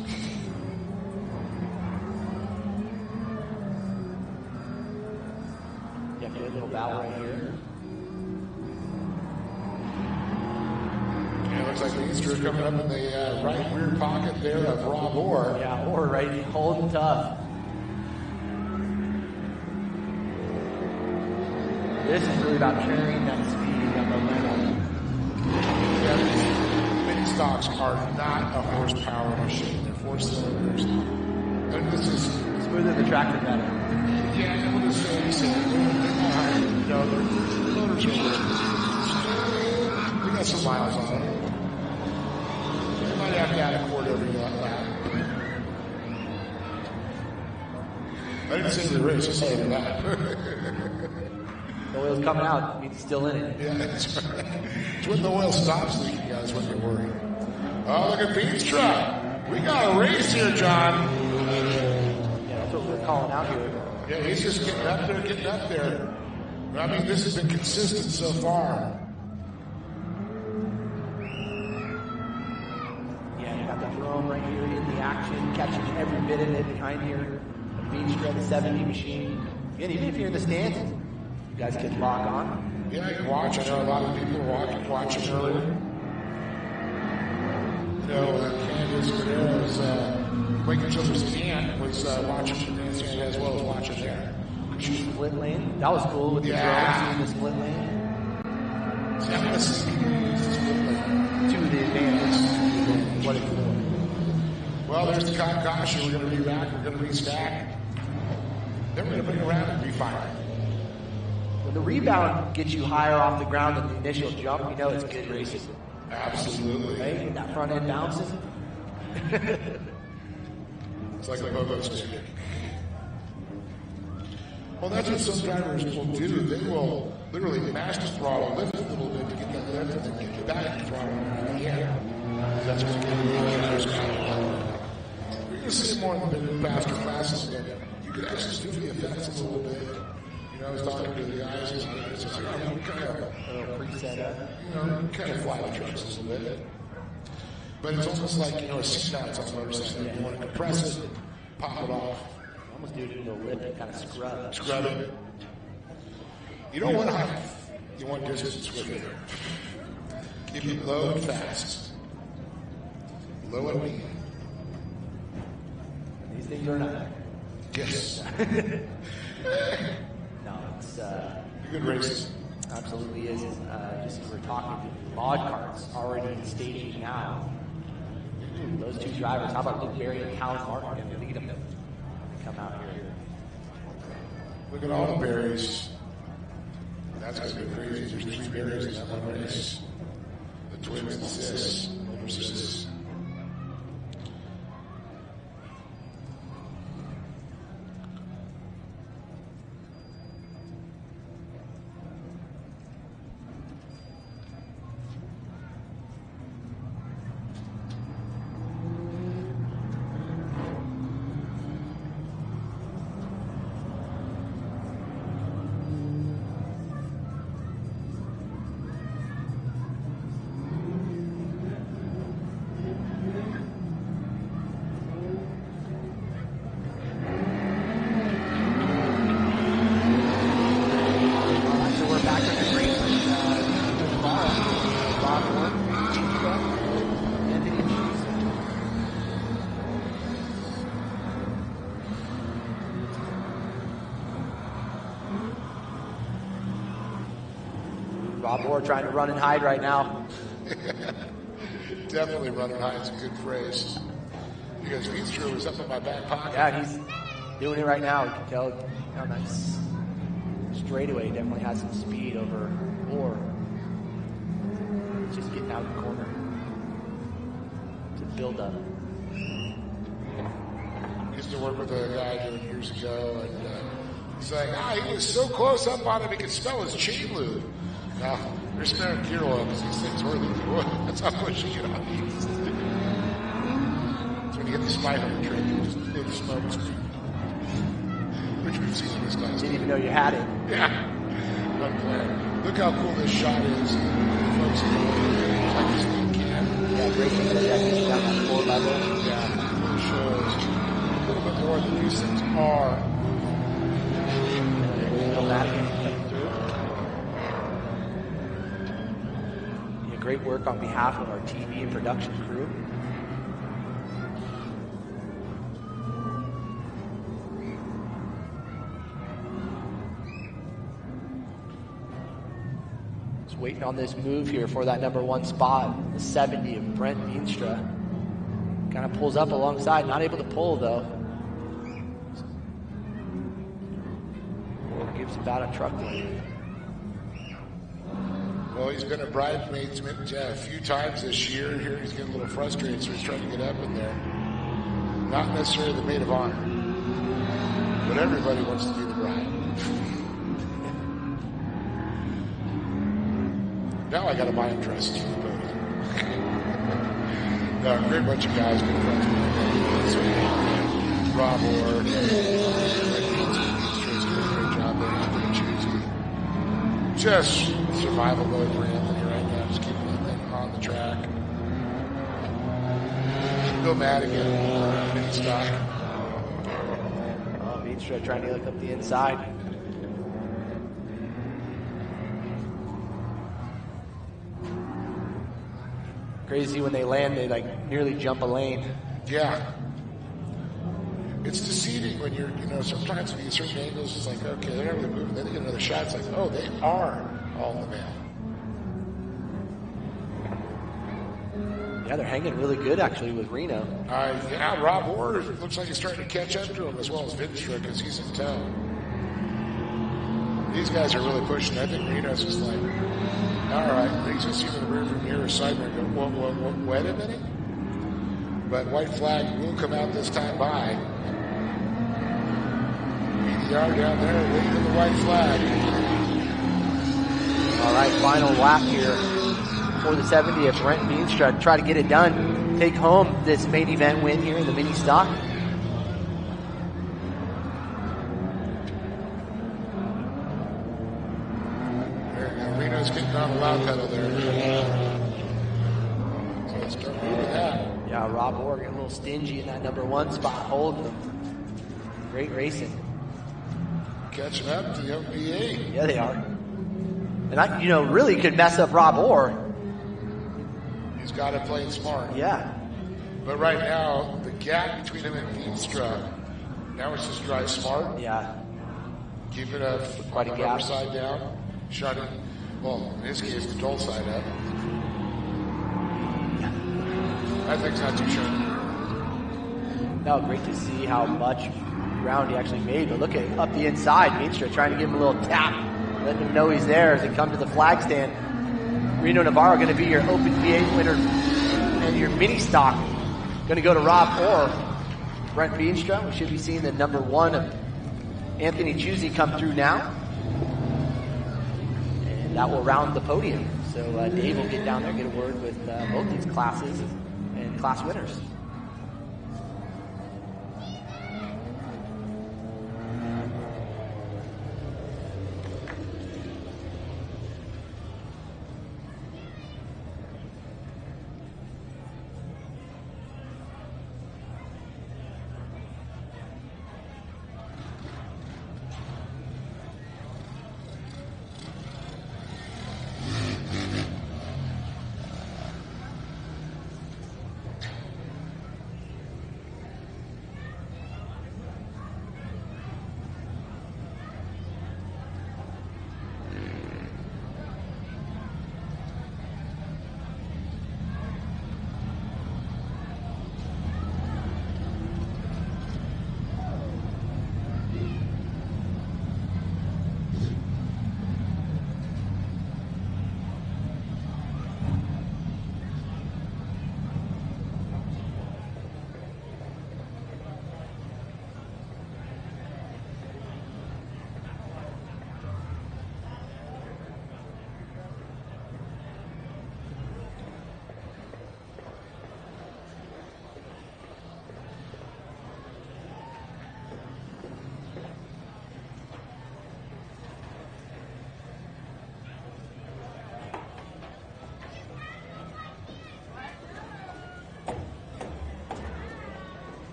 Yeah, good little battle right here. Yeah, it looks like Beanstra coming up in the right rear pocket there of Rob Orr. Yeah, Orr right, holding tough. This is really about carrying that speed, that momentum. Stocks are not a horsepower machine. They're 4 cylinders. And this is smoother the track, the better. Yeah, I would say the motors are we got some miles on it. might have to add a quarter every lap. I didn't say the race, I said the lap. The oil's coming out, means it's still in it. Yeah, that's right. It's when the oil stops leaking, guys, when you worry. Oh, look at Pete's truck. We got a race here, John. Yeah, that's what we're calling out here. Yeah, he's just getting up there. I mean, this has been consistent so far. Yeah, you got the drone right here in the action, catching every bit of it behind here. The Veenstra, the 70 machine. And even if you're in the stands, you guys can log on. Yeah, you can watch. I know a lot of people are watching earlier. You know, Candace Guerrero's Waking Children's aunt was watching from the stand as well as watching there. Split lane. That was cool with the drone, seeing the split lane. See, I'm going to see people use the split lane. To the advantage. What it's doing. Well, there's the caution. We're going to re-rack. We're going to restack. Then we're going to bring it around and refire. When the rebound gets you higher off the ground than the initial jump, you know it's good racing. Absolutely. Right? That front end bounces. It's like a pogo stick. Well, that's what some drivers will do. They will literally master throttle, lift a little bit to get that lift, and then get back to throttle in the air. That's what drivers do. We're going to see it more in the faster classes, but you could actually do the effects a little bit. You know, I was talking to the guys, and I said, we kind of preset, kind of fly the trucks a little bit. But it's almost like, a seat mount on a motorcycle. You want to compress it, pop it off. Almost do it in a lip and kind of scrub. Scrub it. You don't want height. You want distance with it. Keep it low and fast. Low and medium. These things are not. Yes. No, it's good racing. Absolutely is. Just as we're talking, mod carts already in staging now. Those two drivers. How about Luke Berry and Cal Martin? Going to lead them to come out here. Look at all the berries. That's going to be crazy. There's 3 berries in that one race. The twins and sis. Older sis. Rob Orr trying to run and hide right now. Definitely run and hide is a good phrase. Because Veenstra was up in my back pocket. Yeah, he's doing it right now. You can tell on that straightaway definitely has some speed over Orr. Just getting out of the corner to build up. Used to work with a guy doing years ago, and he's like, he was so close up on him he could smell his chain lube. Now, they're sparing gear oil because these things were leaking oil. That's how pushing it on these. So when you get the spine trick, you just blow the smoke screen. Which we've seen in this class. Didn't even know you had it. Yeah. Look how cool this shot is. Folks, like this thing can. Yeah, great to get down that 4 level. Yeah, it really shows a little bit more than these things are. Great work on behalf of our TV and production crew. Just waiting on this move here for that number 1 spot, the 70 of Brent Veenstra. Kind of pulls up alongside, not able to pull though. Or gives about a truck lane. Well, Well, he's been a bridesmaid a few times this year. Here he's getting a little frustrated, so he's trying to get up in there. Not necessarily the maid of honor, but everybody wants to be the bride. Now I got to buy him dresses for the podium. No, a great bunch of guys, good friends with me. Rob Orr, doing a great job there. Just survival mode for Anthony right now, just keeping that thing on the track. Bill Madigan, mini stock. Oh, Veenstra trying to look up the inside. Crazy when they land, they like nearly jump a lane. Yeah. It's deceiving when you're, sometimes when you get certain angles, it's like, okay, they're not really moving. Then they get another shot. It's like, oh, they are all in the man. Yeah, they're hanging really good actually with Reno. Yeah, Rob Orr looks like he's starting to catch up to him as well as Vinstra because he's in tow. These guys are really pushing. I think Reno's just like, all right, he's going to see the rear from here or side mirror and go, wait a minute. But white flag will come out this time by. BDR down there waiting for the white flag. All right, final lap here for the 70th. Brent Veenstra try to get it done, take home this main event win here in the mini stock. There you go. Reno's getting on the loud pedal there. So let's start moving that. Yeah, Rob Orr getting a little stingy in that number 1 spot, holding them. Great racing. Catching up to the OPA. Yeah, they are. And really could mess up Rob Orr. He's got it playing smart. Yeah. But right now, the gap between him and Veenstra, now it's just drive smart. Yeah. Keep it up. Quite a gap. Side down. Shot it. Well, in this case, the dull side up. That thing's not too sharp. No, great to see how much ground he actually made. But look at up the inside. Veenstra trying to give him a little tap, letting him know he's there as they come to the flag stand. Reno Navarro going to be your Open V8 winner, and your mini stock going to go to Rob Orr. Brent Veenstra, we should be seeing the number 1 of Anthony Chusey come through now. And that will round the podium. So Dave will get down there, get a word with both these classes and class winners.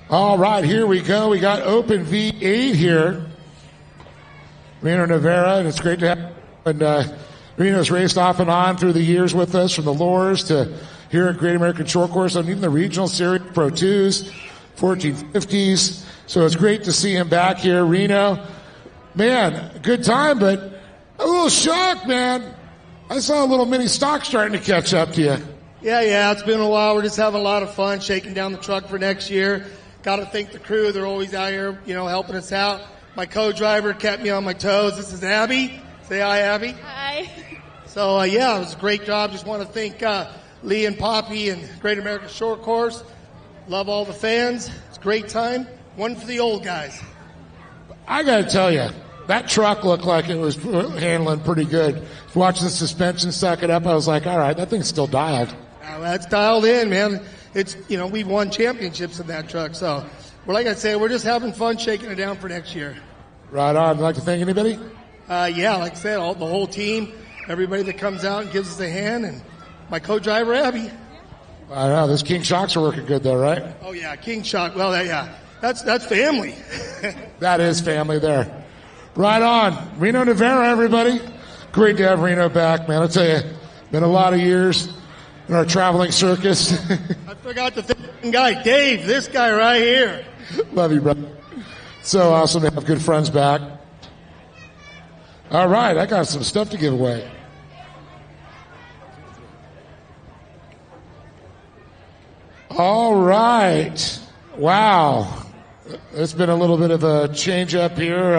All right, here we go. We got Open V8 here. Reno Navarra, and it's great to have. And Reno's raced off and on through the years with us, from the Lures to here at Great American Shortcourse, and even the regional series, Pro 2s, 1450s. So it's great to see him back here. Reno, man, good time, but a little shocked, man. I saw a little mini stock starting to catch up to you. Yeah, it's been a while. We're just having a lot of fun shaking down the truck for next year. Got to thank the crew. They're always out here, helping us out. My co-driver kept me on my toes. This is Abby. Say hi, Abby. Hi. So, it was a great job. Just want to thank Lee and Poppy and Great American Shortcourse. Love all the fans. It's a great time. One for the old guys. I got to tell you, that truck looked like it was handling pretty good. Watching the suspension suck it up, I was like, all right, that thing's still dialed. That's dialed in, man. It's, we've won championships in that truck. So, like I said, we're just having fun shaking it down for next year. Right on. Would you like to thank anybody? Like I said, the whole team, everybody that comes out and gives us a hand, and my co-driver, Abby. I know. Those King Shocks are working good, though, right? Oh, yeah, King Shock. Well, that's family. That is family there. Right on. Reno Navarra, everybody. Great to have Reno back, man. I'll tell you, been a lot of years in our traveling circus. I forgot the thing guy, Dave, this guy right here. Love you, brother. So awesome to have good friends back. All right, I got some stuff to give away. All right. Wow. It's been a little bit of a change up here.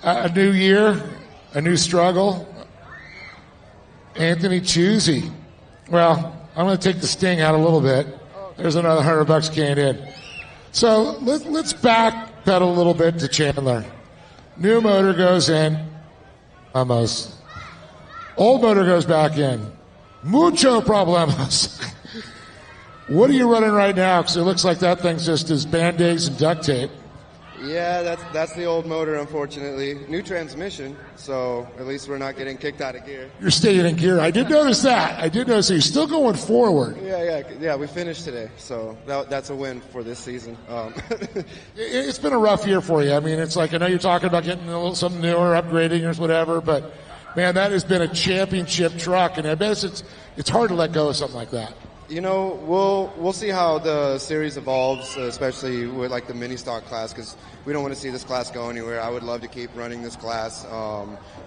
A new year, a new struggle. Anthony Chusey. Well, I'm going to take the sting out a little bit. There's another $100 canned in. So let's backpedal a little bit to Chandler. New motor goes in. Almost. Old motor goes back in. Mucho problemos. What are you running right now? Because it looks like that thing's just as Band-Aids and duct tape. Yeah, that's the old motor, unfortunately. New transmission, so at least we're not getting kicked out of gear. You're staying in gear. I did notice that. You're still going forward. Yeah, we finished today, so that's a win for this season. It's been a rough year for you. I mean, it's like, I know you're talking about getting a little something newer, upgrading or whatever, but man, that has been a championship truck, and I bet it's hard to let go of something like that. We'll see how the series evolves, especially with like the mini stock class, because we don't want to see this class go anywhere. I would love to keep running this class.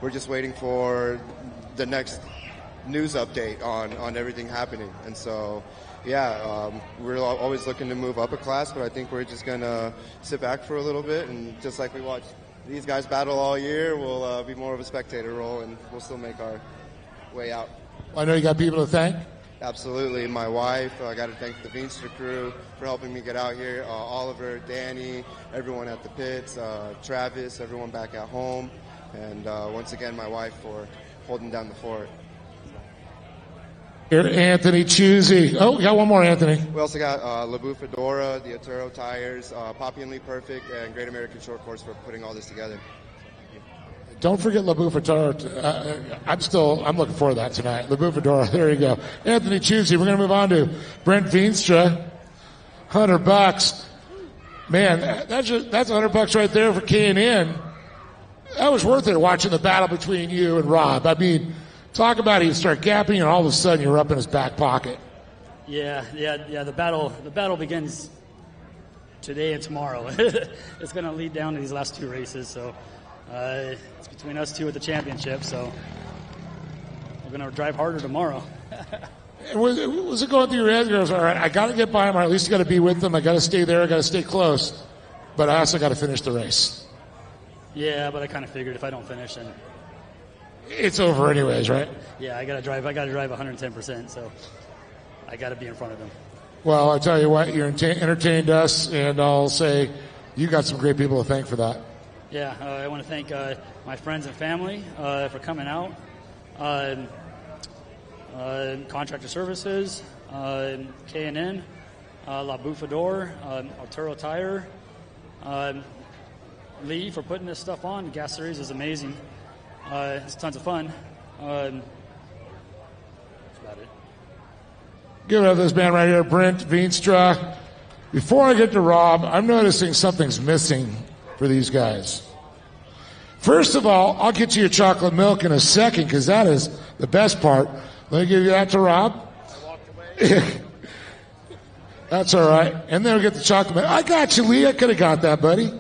We're just waiting for the next news update on everything happening, and so we're always looking to move up a class, but I think we're just gonna sit back for a little bit, and just like we watched these guys battle all year, we'll be more of a spectator role, and we'll still make our way out. I know you got people to thank. Absolutely. My wife, I got to thank the Veenstra crew for helping me get out here. Oliver, Danny, everyone at the pits, Travis, everyone back at home, and once again, my wife for holding down the fort. Here, Anthony Chusey. Oh, we got one more, Anthony. We also got Labu Fedora, the Arturo Tires, Poppy and Lee Perfect, and Great American Shortcourse for putting all this together. Don't forget La Bufadora. I'm looking forward to that tonight. La Bufadora. There you go. Anthony Chusey. We're going to move on to Brent Veenstra. $100. Man, that's $100 right there for K&N. That was worth it watching the battle between you and Rob. I mean, talk about it. You start gapping and all of a sudden you're up in his back pocket. Yeah. The battle begins today and tomorrow. It's going to lead down to these last two races. So. It's between us two at the championship, so we're going to drive harder tomorrow. Was it going through your head? It goes, all right, I got to get by him, or at least got to be with them. I got to stay there. I got to stay close. But I also got to finish the race. Yeah, but I kind of figured if I don't finish, then it's over anyways, right? Yeah, I got to drive 110%, so I got to be in front of him. Well, I tell you what, you entertained us, and I'll say you got some great people to thank for that. Yeah, I want to thank my friends and family for coming out. Contractor Services, K&N, La Bufador, Arturo Tire, Lee for putting this stuff on. The gas series is amazing. It's tons of fun. That's about it. Give it up to this man right here, Brent Veenstra. Before I get to Rob, I'm noticing something's missing for these guys. First of all, I'll get you your chocolate milk in a second because that is the best part. Let me give you that to Rob. That's all right. And then we'll get the chocolate milk. I got you, Lee. I could have got that, buddy.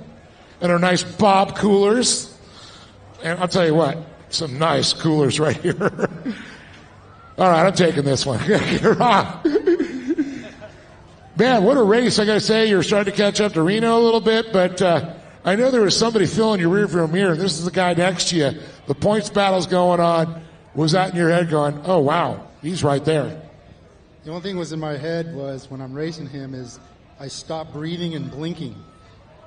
And our nice Bob coolers. And I'll tell you what, some nice coolers right here. All right, I'm taking this one. Rob. Man, what a race. I got to say, you're starting to catch up to Reno a little bit, but I know there was somebody filling your rearview mirror. This is the guy next to you. The points battle's going on. Was that in your head going, oh, wow, he's right there? The only thing was in my head was when I'm racing him is I stop breathing and blinking,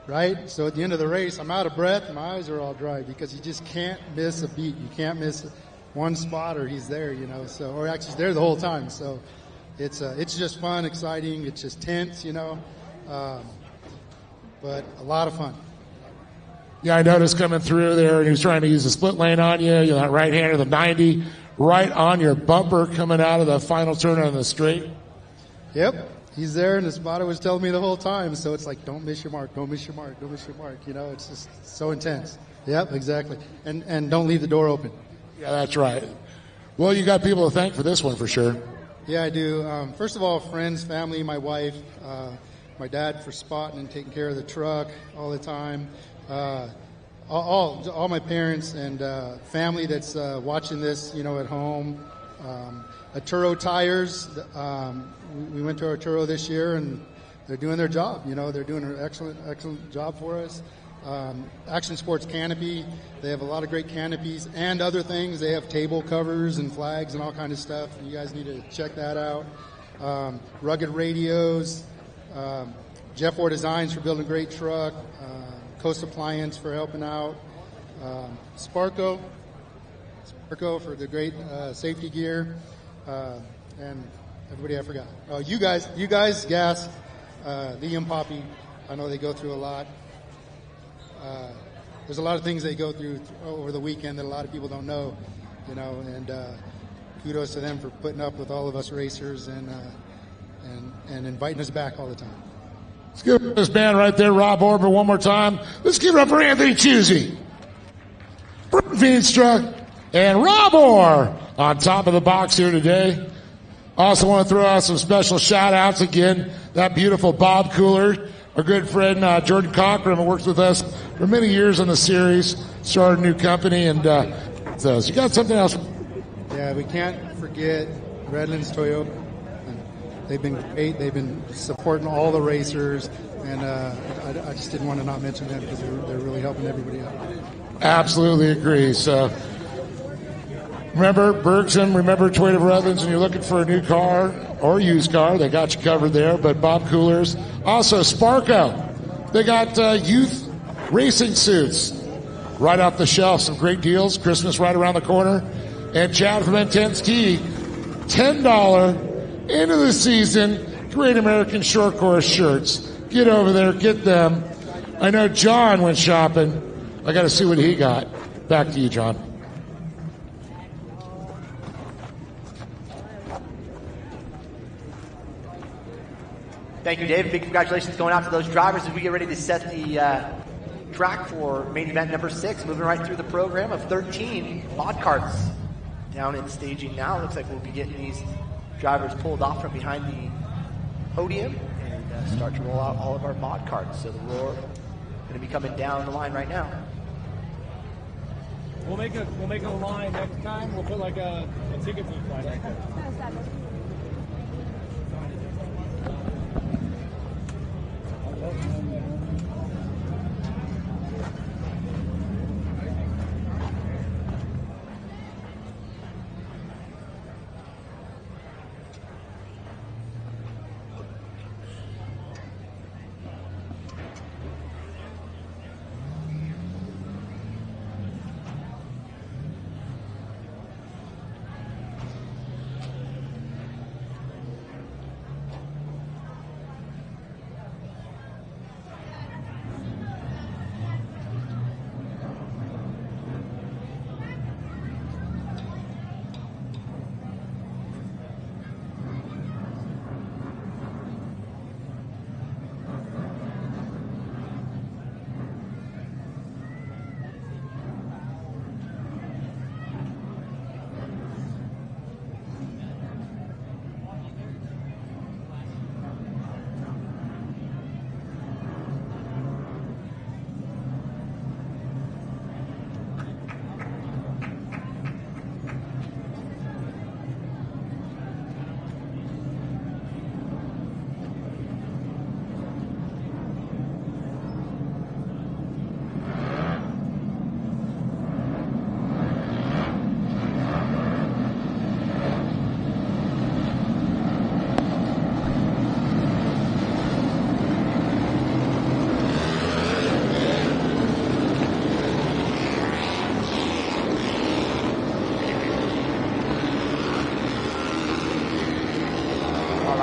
right? So at the end of the race, I'm out of breath and my eyes are all dry because you just can't miss a beat. You can't miss one spot or he's there, you know. So, or actually he's there the whole time. So it's just fun, exciting. It's just tense, you know, but a lot of fun. Yeah, I noticed coming through there, and he was trying to use the split lane on you. You know, that right hander, the 90, right on your bumper coming out of the final turn on the straight. Yep, he's there, and the spotter was telling me the whole time. So it's like, don't miss your mark, don't miss your mark, don't miss your mark. You know, it's just so intense. Yep, exactly. And don't leave the door open. Yeah, that's right. Well, you got people to thank for this one for sure. Yeah, I do. First of all, friends, family, my wife, my dad for spotting and taking care of the truck all the time. All my parents and family that's watching this, you know, at home. Arturo Tires, we went to Arturo this year, and they're doing their job. You know, they're doing an excellent job for us. Action Sports Canopy, they have a lot of great canopies and other things. They have table covers and flags and all kind of stuff. You guys need to check that out. Rugged Radios, Jeff Orr Designs for building a great truck. Coast Appliance for helping out. Sparco for the great safety gear. And everybody I forgot. Oh, you guys, Gas, Lee and Poppy, I know they go through a lot. There's a lot of things they go through over the weekend that a lot of people don't know, you know, and kudos to them for putting up with all of us racers and inviting us back all the time. Let's give this band right there, Rob Orber, one more time. Let's give it up for Anthony Chusey, Burton Feenstra, and Rob Orr on top of the box here today. Also want to throw out some special shout-outs again. That beautiful Bob Cooler, our good friend Jordan Cochran, who works with us for many years on the series, started a new company, and so you got something else? Yeah, we can't forget Redlands Toyota. They've been great. They've been supporting all the racers, and I just didn't want to not mention them because they're really helping everybody out. Absolutely agree. So remember Bergson, remember Toyota of Redlands, when you're looking for a new car or used car, they got you covered there. But Bob Coolers, also Sparco, they got youth racing suits right off the shelf. Some great deals. Christmas right around the corner. And Chad from Intense T, $10 into the season, Great American Shortcourse shirts. Get over there, get them. I know John went shopping. I got to see what he got. Back to you, John. Thank you, Dave. Big congratulations going out to those drivers as we get ready to set the track for main event number 6. Moving right through the program of 13 mod carts down in staging now. Looks like we'll be getting these drivers pulled off from behind the podium and start to roll out all of our mod carts. So the roar going to be coming down the line right now. We'll make a line next time. We'll put like a ticket booth line right there.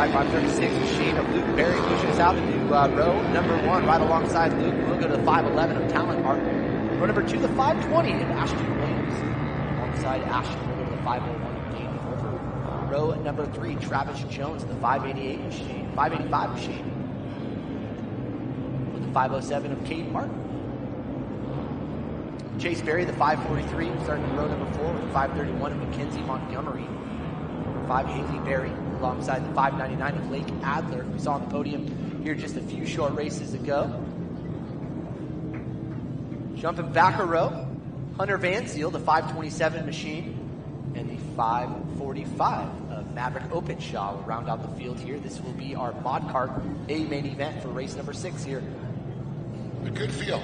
5:36 machine of Luke Berry pushing us out into row number 1 right alongside Luke. We'll go to the 5:11 of Talent Park. Row number 2, the 5:20 of Ashton Williams. Alongside Ashton, we'll go to the 5:01 of Gabe Holford. Row number 3, Travis Jones, the 5:85 machine. With the 5:07 of Cade Martin. Chase Berry, the 5:43, starting in row number 4 with the 5:31 of Mackenzie Montgomery. Number 5, Haley Berry, alongside the 5:99 of Lake Adler. We saw on the podium here just a few short races ago. Jumping back a row, Hunter Van Seal, the 5:27 machine, and the 5:45 of Maverick Openshaw will round out the field here. This will be our mod cart A main event for race number 6 here. A good field.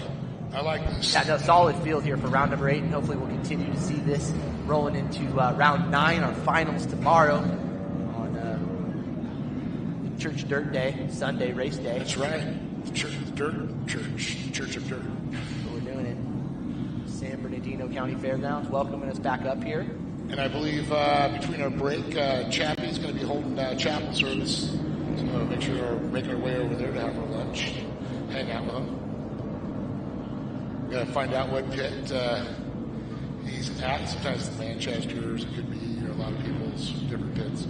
I like this. Yeah, no, solid field here for round number 8, and hopefully we'll continue to see this rolling into round 9, our finals tomorrow on Church Dirt Day, Sunday race day. That's right. Church of Dirt. So we're doing it. San Bernardino County Fairgrounds welcoming us back up here. And I believe between our break, Chappie's going to be holding chapel service. So make sure we're making our way over there to have our lunch, hang out with them. We got to find out what pit he's at. Sometimes it's Manchester's, it could be a lot of people's different pits.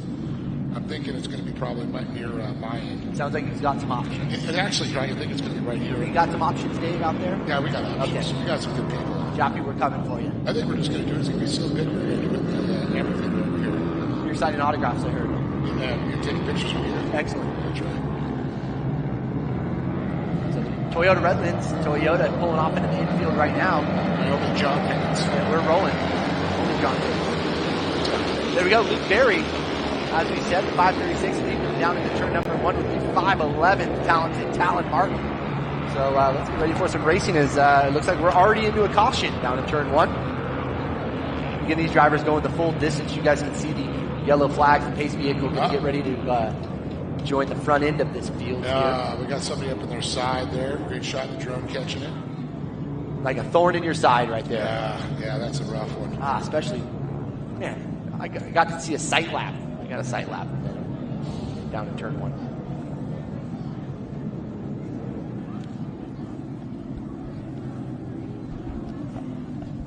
I'm thinking it's going to be probably near Mayan. Sounds like he's got some options. And actually, I think it's going to be right here. You got some options, Dave, out there? Yeah, we got options. Okay. We got some good people. Chappie, we're coming for you. I think we're just going to do it. It's going to be so good. We're going to do it everything over here. You're signing autographs, I heard. Yeah, you're taking pictures with you. Excellent. That's right. Toyota Redlands, Toyota pulling off into the infield right now. Only John Pickens. Yeah, we're rolling. Only John Pickens. There we go, Luke Berry. As we said, the 5:36 lead down into turn number 1 with the 5:11 talented Talon Martin. So let's get ready for some racing as it looks like we're already into a caution down in turn 1. Again, these drivers going the full distance. You guys can see the yellow flags, the pace vehicle can get ready to join the front end of this field here. We got somebody up in their side there. Great shot, the drone catching it. Like a thorn in your side right there. Yeah, that's a rough one. Especially, man, I got to see a sight lap. I got a sight lap down in turn 1.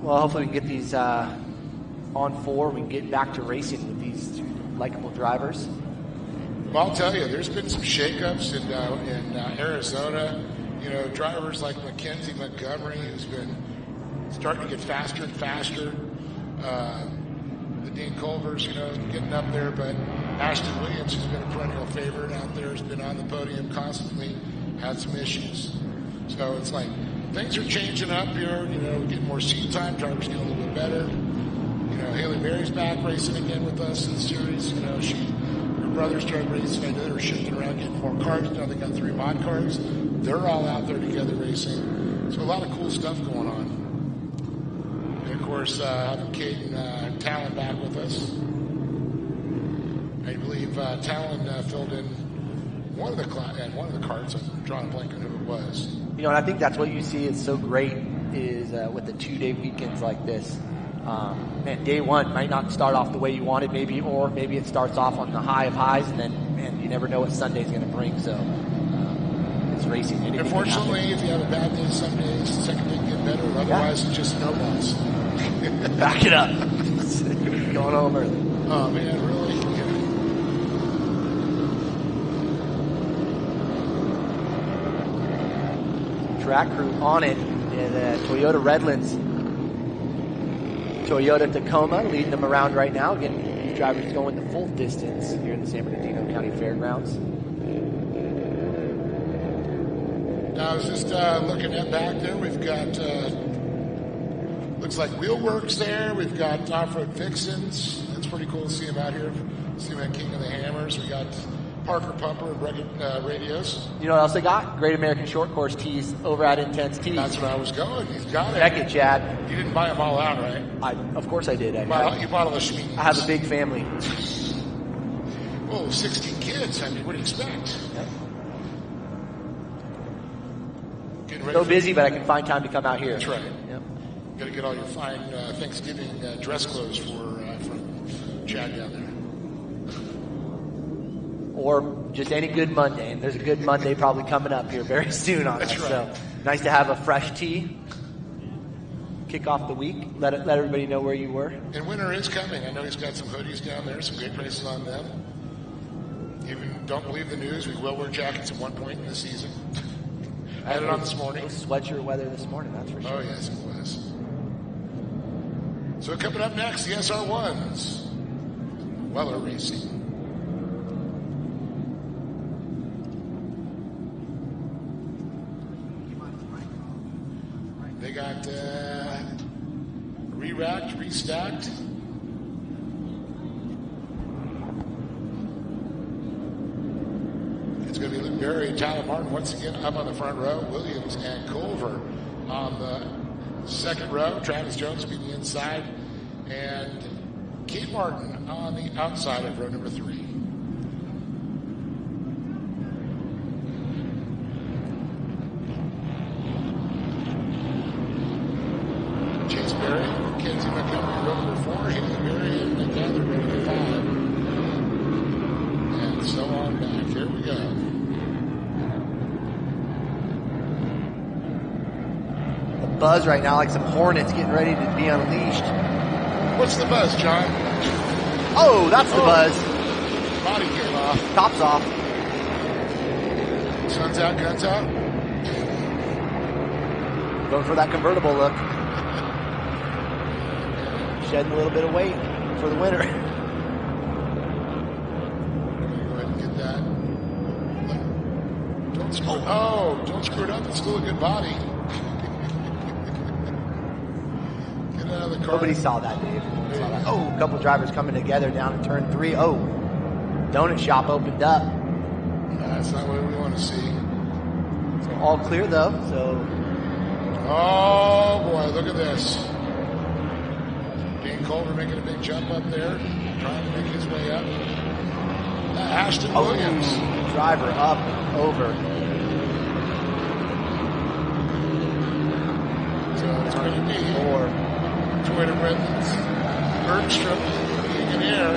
Well, hopefully we can get these on 4. We can get back to racing with these two likable drivers. Well, I'll tell you, there's been some shakeups in Arizona. You know, drivers like Mackenzie Montgomery, who's been starting to get faster and faster. The Dean Culver's, getting up there, but Ashton Williams, who's been a perennial favorite out there, has been on the podium constantly, had some issues. So it's like things are changing up here. We're getting more seat time. Drivers getting a little bit better. Haley Berry's back racing again with us in the series. Her brother started racing. I know they were shifting around, getting more cars. Now they got 3 mod cars. They're all out there together racing. So a lot of cool stuff going on. And of course, having Caden and Talon back with us. I believe Talon filled in one of the carts. I'm drawing a blank on who it was. And I think that's what you see is so great is with the 2-day weekends like this. Day 1 might not start off the way you wanted, maybe it starts off on the high of highs, and then, you never know what Sunday's going to bring. So it's racing. Unfortunately, if you have a bad day some days, the second day can get better. Otherwise, it just snowballs. Back it up. Going home early. Oh man, really? Track crew on it. And Toyota Redlands. Toyota Tacoma leading them around right now. Again, these drivers going the full distance here in the San Bernardino County Fairgrounds. Now, I was just looking at back there. We've got, looks like Wheelworks there. We've got Off-Road Vixens. It's pretty cool to see them out here. See them at King of the Hammers. We got Parker Pumper and Rugged Radios. You know what else they got? Great American Shortcourse tees over at Intense Tees. That's where I was going. He's got it. Check it, Chad. You didn't buy them all out, right? Of course I did. You bought all the Schmeeds. I have a big family. Oh, 16 kids. I mean, what do you expect? Yep. So busy, but I can find time to come out here. That's right. Yep. Got to get all your fine Thanksgiving dress clothes from Chad down there. or just any good Monday. And there's a good Monday probably coming up here very soon on us. Right. So nice to have a fresh tee. Kick off the week. Let everybody know where you were. And winter is coming. I know he's got some hoodies down there, some great prices on them. Even don't believe the news, we will wear jackets at one point in the season. I had it on this morning. It was sweatshirt weather this morning, that's for sure. Oh, yes, it was. So coming up next, the SR1s. Weller Racing. They got re-racked, restacked. It's going to be Luke Berry and Tyler Martin once again up on the front row. Williams and Culver on the second row. Travis Jones will be the inside. And Kate Martin on the outside of row number 3. Chase Berry, Kenzie Montgomery, row number 4, Haley Berry, and McGather, row number 5. And so on back. Here we go. The buzz right now, like some hornets getting ready to be unleashed. What's the buzz, John? Oh, that's the buzz. Body came off. Tops off. Sun's out, guns out. Going for that convertible look. Shedding a little bit of weight for the winter. Go ahead and get that. Don't screw it. Oh, don't screw it up. It's still a good body. Get out of the car. Nobody saw that, Dave. Nobody saw that. Oh, a couple drivers coming together down in turn 3. Oh, donut shop opened up. That's not what we want to see. So all clear though. So. Oh boy, look at this. Dean Culver making a big jump up there, trying to make his way up. Ashton Williams. Driver up, over. So it's going to be Toyota Brendan's Bergstrom being in air.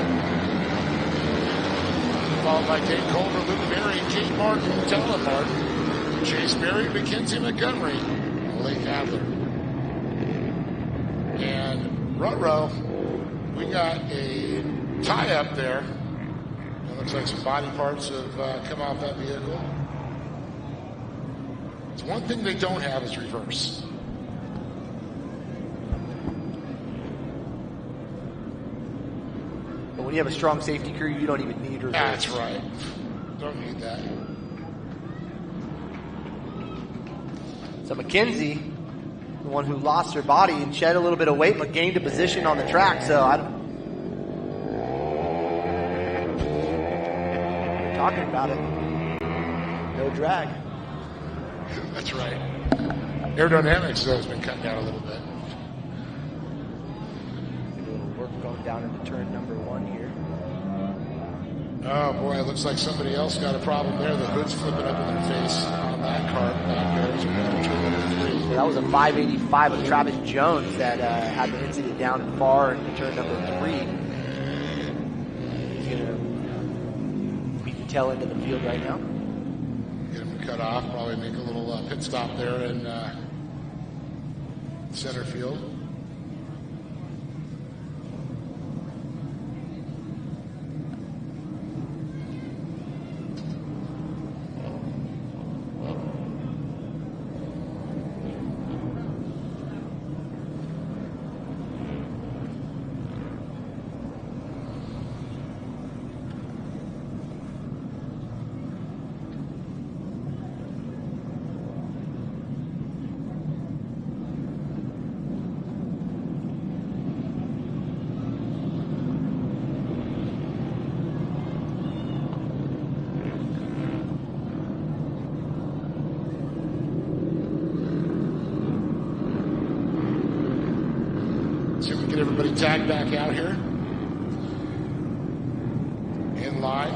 Followed by Kate Culver, Luke Berry, Kate Martin, Tyler Martin, Chase Berry, Mackenzie Montgomery, Blake Adler. And front row, we got a tie up there. It looks like some body parts have come off that vehicle. It's one thing they don't have is reverse. But when you have a strong safety crew, you don't even need reverse. That's right. Don't need that. So McKenzie, the one who lost her body and shed a little bit of weight, but gained a position on the track. So I don't. We're talking about it. No drag. That's right. Aerodynamics has been cut down a little bit. A little work going down into turn number 1 here. Oh boy, it looks like somebody else got a problem there. The hood's flipping up in their face on that car back there. So So that was a 585 of Travis Jones that had the incident down and far in turn number 3. He's going to beat the tail end of the field right now. Get him cut off, probably make a little pit stop there in center field. Get everybody tagged back out here. In line.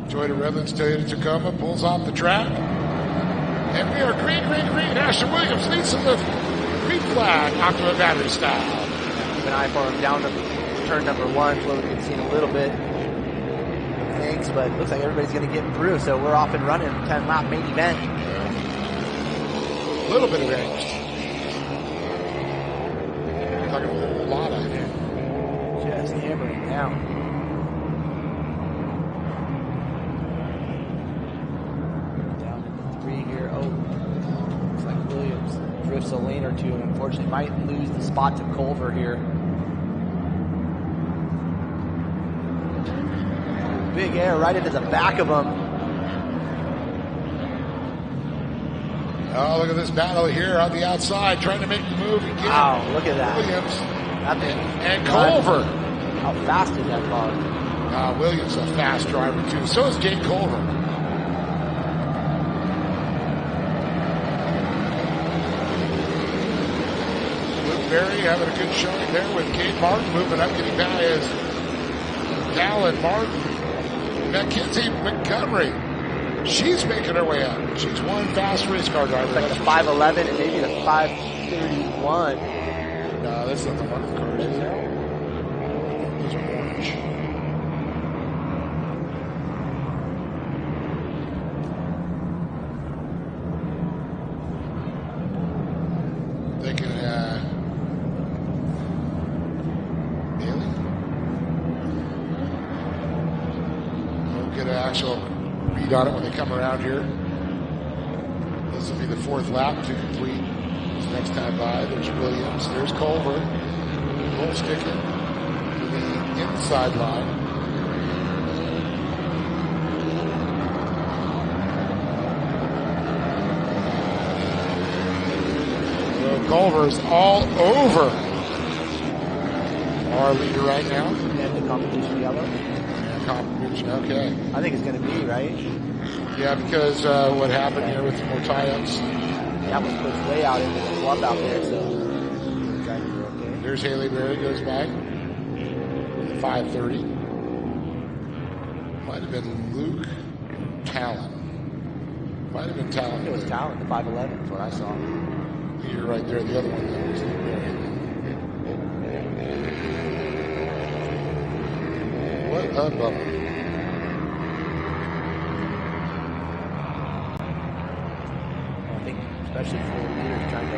Toyota Redlands, Toyota Tacoma pulls off the track. And we are green, green, green. Ashton Williams leads in the green flag, Octava battery style. Keep an eye for him down the turn number 1. Where we've seen a little bit of things, but it looks like everybody's going to get through. So we're off and running. 10-lap main event. A little bit of angst. Talking a whole lot of it. Just hammering down. Down into 3 here. Oh, looks like Williams drifts a lane or two and unfortunately might lose the spot to Culver here. Big air right into the back of him. Oh, look at this battle here on the outside, trying to make the move again. Wow, look at that. Williams and Run. Culver. How fast is that car? Williams a fast driver too. So is Jake Culver. Luke Berry having a good showing there with Kate Martin moving up, getting by as Dallin Martin. Mackenzie Montgomery. She's making her way up. She's one fast race car driver. Like the 511 and maybe the 531. No, that's not the Martin car. Is it? Those are orange. Thinking, Bailey? We'll get an actual read on it when they come around here. This will be the 4th lap to complete. This next time by, there's Williams, there's Culver. Bull sticking to the inside line. So Culver's all over our leader right now. And the competition yellow. Competition, okay. I think it's going to be, right? Yeah, because what happened here with the more tie-ups. That was pushed way out into the club out there, so drivers are okay. There's Haley Berry goes by. 5:30. Might have been Luke Talon. Might have been Talon. It was Talon, the 511 is what I saw. You're right there. The other one there was Luke Berry. What a bummer. Especially for leaders trying to.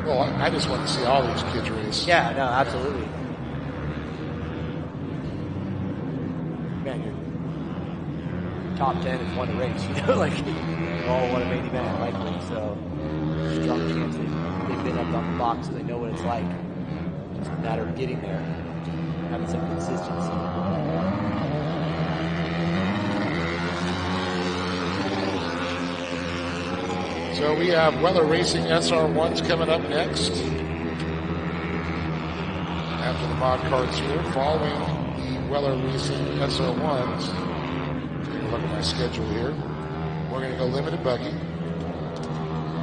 Well, I just want to see all these kids race. Yeah, no, absolutely. Man, your top 10 is one to race, you know, like they all want a main event, likely. So, strong chance they've been up on the box, so they know what it's like. Just a matter of getting there, having some consistency. So we have Weller Racing SR1s coming up next. After the mod carts here, following the Weller Racing SR1s. Take a look at my schedule here. We're going to go limited buggy.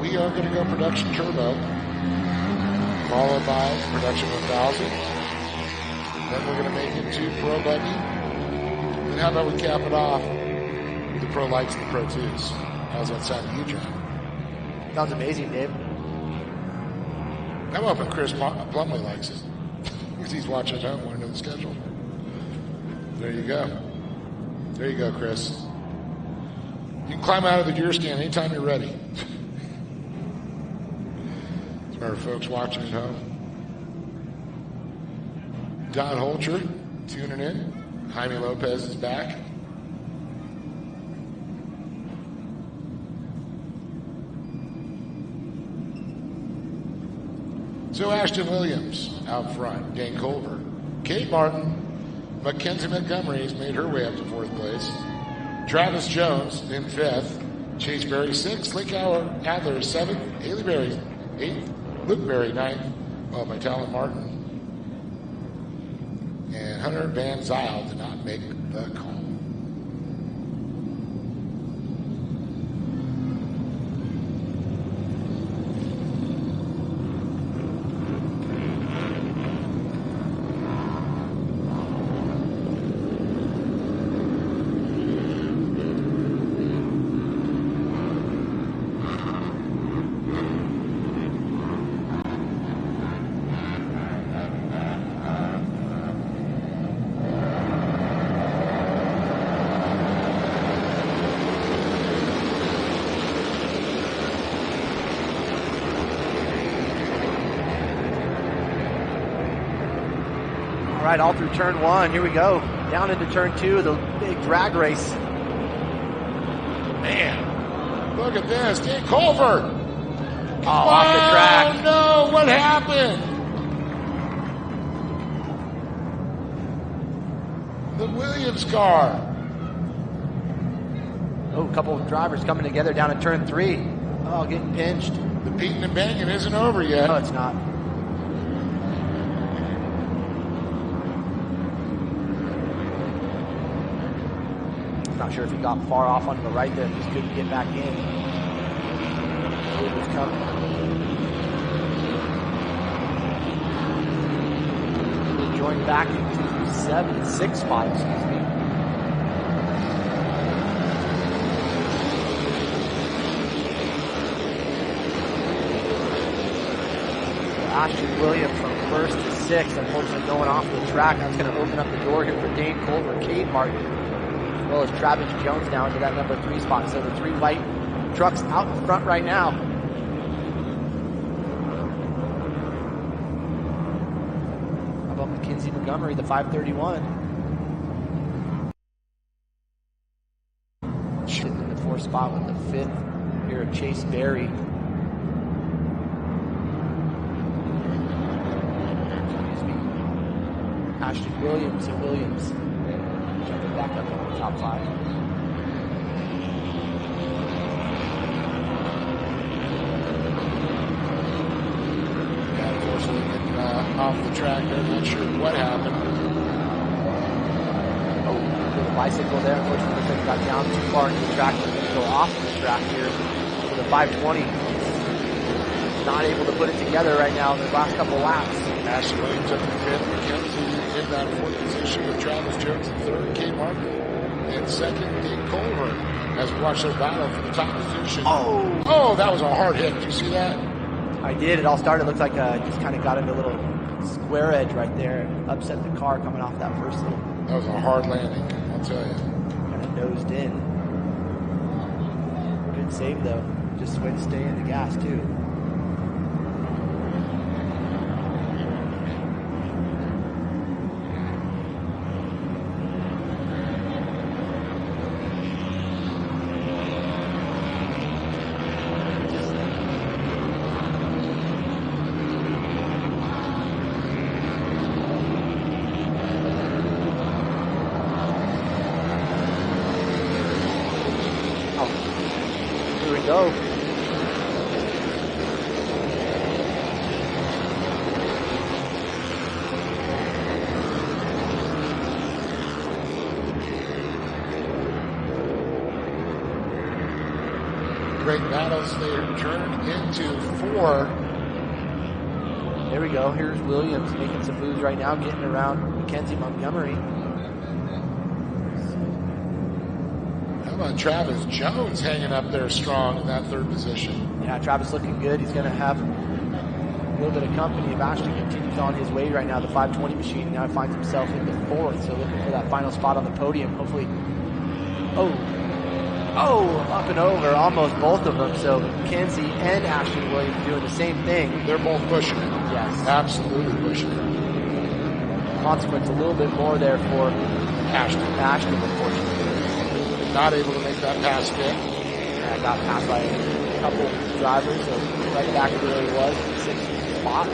We are going to go production turbo, followed by production 1000. Then we're going to make it to pro buggy. Then how about we cap it off with the pro lights and the pro 2s? How's that sound to you, John? Sounds amazing, Dave. I'm hoping Chris Plumley likes it. Because he's watching at home, want to know the schedule. There you go. There you go, Chris. You can climb out of the gear stand anytime you're ready. For our folks watching at home. Don Holcher tuning in. Jaime Lopez is back. So Ashton Williams out front, Dane Culver. Kate Martin, Mackenzie Montgomery has made her way up to 4th place. Travis Jones in 5th. Chase Berry 6th. Link Adler 7th. Haley Berry 8th. Luke Berry 9th. Oh, by Talon Martin. And Hunter Van Zyl did not make the call. right, all through turn one. Here we go. Down into turn two, the big drag race. Man, look at this. Dave Culver. Off the track. Oh, no. What happened? The Williams car. Oh, a couple of drivers coming together down in turn three. Oh, getting pinched. The beating and banging isn't over yet. No, it's not. Not sure if he got far off onto the right there and just couldn't get back in. It was coming. We'll join back into 6 spot, excuse me. Ashton Williams from first to sixth, unfortunately going off the track. That's going to open up the door here for Dane Culver, Cade Martin, as well as Travis Jones now into that number 3 spot. So the 3 white trucks out in front right now. How about Mackenzie Montgomery, the 531? Sitting in the 4th spot with the 5th here of Chase Berry. Ashton Williams and Williams jumping back up into the top 5. Yeah, unfortunately, getting off the track there. Not sure what happened. Oh, the bicycle there. Unfortunately, looks like it got down too far into the track. They're going to go off the track here for the 520. Not able to put it together right now in the last couple laps. Ashton Williams up in 5th. Mackenzie in that 4th position with Travis Jones in 3rd. Cade Martin in 2nd. Dave Culver as we watch their battle for the top position. Oh, that was a hard hit. Did you see that? I did. It all started. Looked like just kind of got into a little square edge right there. Upset the car coming off that first little. That was a hard landing, I'll tell you. Kind of nosed in. Good save though. Just a way to stay in the gas too. Go. Great battles. They turn into 4. There we go. Here's Williams making some moves right now, getting around Mackenzie Montgomery. How about Travis Jones hanging up there strong in that 3rd position? Yeah, Travis looking good. He's going to have a little bit of company if Ashton continues on his way right now. The 520 machine now finds himself in the 4th, so looking for that final spot on the podium. Hopefully, up and over, almost both of them. So Mackenzie and Ashton Williams doing the same thing. They're both pushing it. Yes. Absolutely pushing it. Consequence a little bit more there for Ashton, unfortunately. Not able to make that pass fit. Yeah, got passed by a couple drivers, so right back to where he was, 6th spot.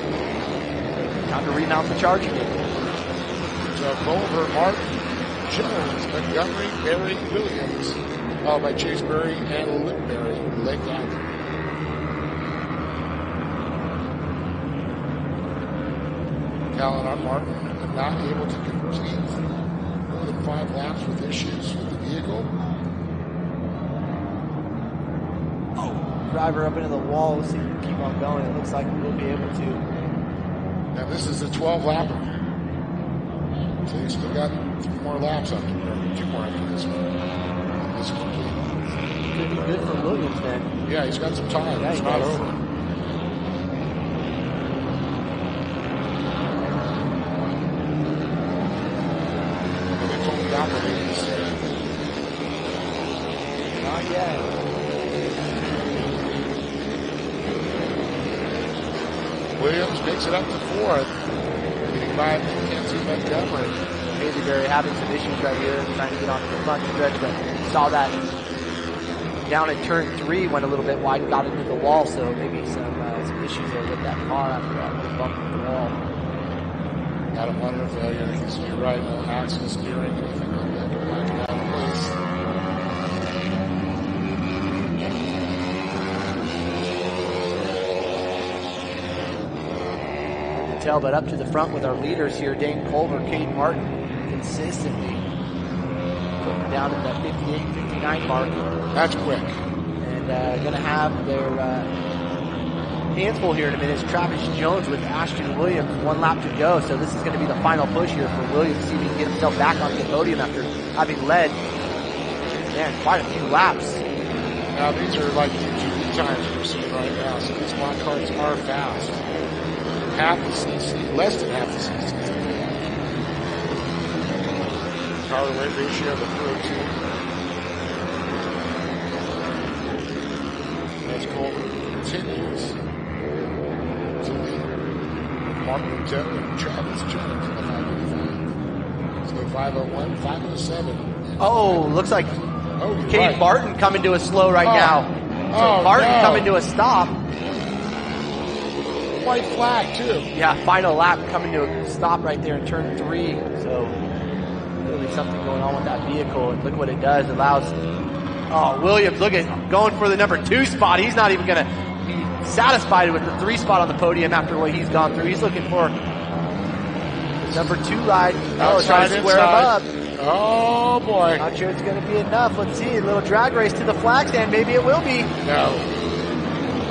Time to remount the charge again. So Culver, Martin, Jones, Montgomery, Berry, Williams, followed by Chase Berry and Lipberry, late lap. Callan Martin not able to complete more than 5 laps with issues with the vehicle. Driver up into the wall. We'll see if we can keep on going. It looks like we'll be able to. Now this is a 12-lapper. So he's still got 3 more laps after, or 2 more after this one. This is complete. Could be good for Williams then. Yeah, he's got some time. Yeah, it's not over. It's only operating. Not yet. Williams makes it up to fourth. Leading by Mackenzie Montgomery. Hazelberry having some issues right here, trying to get onto the front stretch, but saw that down at turn 3 went a little bit wide and got into the wall, so maybe some issues there with that car after that little bump in the wall. Got a motor failure. You're right, no axle steering, anything like that to back it out of place. Tell, but up to the front with our leaders here, Dane Culver, Kate Martin, consistently putting down at that 58, 59 mark. That's quick. And going to have their hands full here in a minute. It's Travis Jones with Ashton Williams, 1 lap to go. So this is going to be the final push here for Williams to see if he can get himself back on the podium after having led, man, quite a few laps. Now these are like GP times we're seeing right now, so these mod carts are fast. Half the CC, less than half the CC. Power weight ratio of the 402. That's Culver continues to lead. Martin Lieutenant and Travis Jones in the 585. So 501, 507. Oh, looks like Kate right. Barton coming to a slow right now. So Barton coming to a stop. White flag too. Yeah, final lap coming to a stop right there in turn 3. So really something going on with that vehicle. And look what it does. It allows, Williams, look at going for the number 2 spot. He's not even going to be satisfied with the 3 spot on the podium after what he's gone through. He's looking for the number 2 ride. Trying to square him up. Oh boy. Not sure it's going to be enough. Let's see. A little drag race to the flag stand. Maybe it will be. No.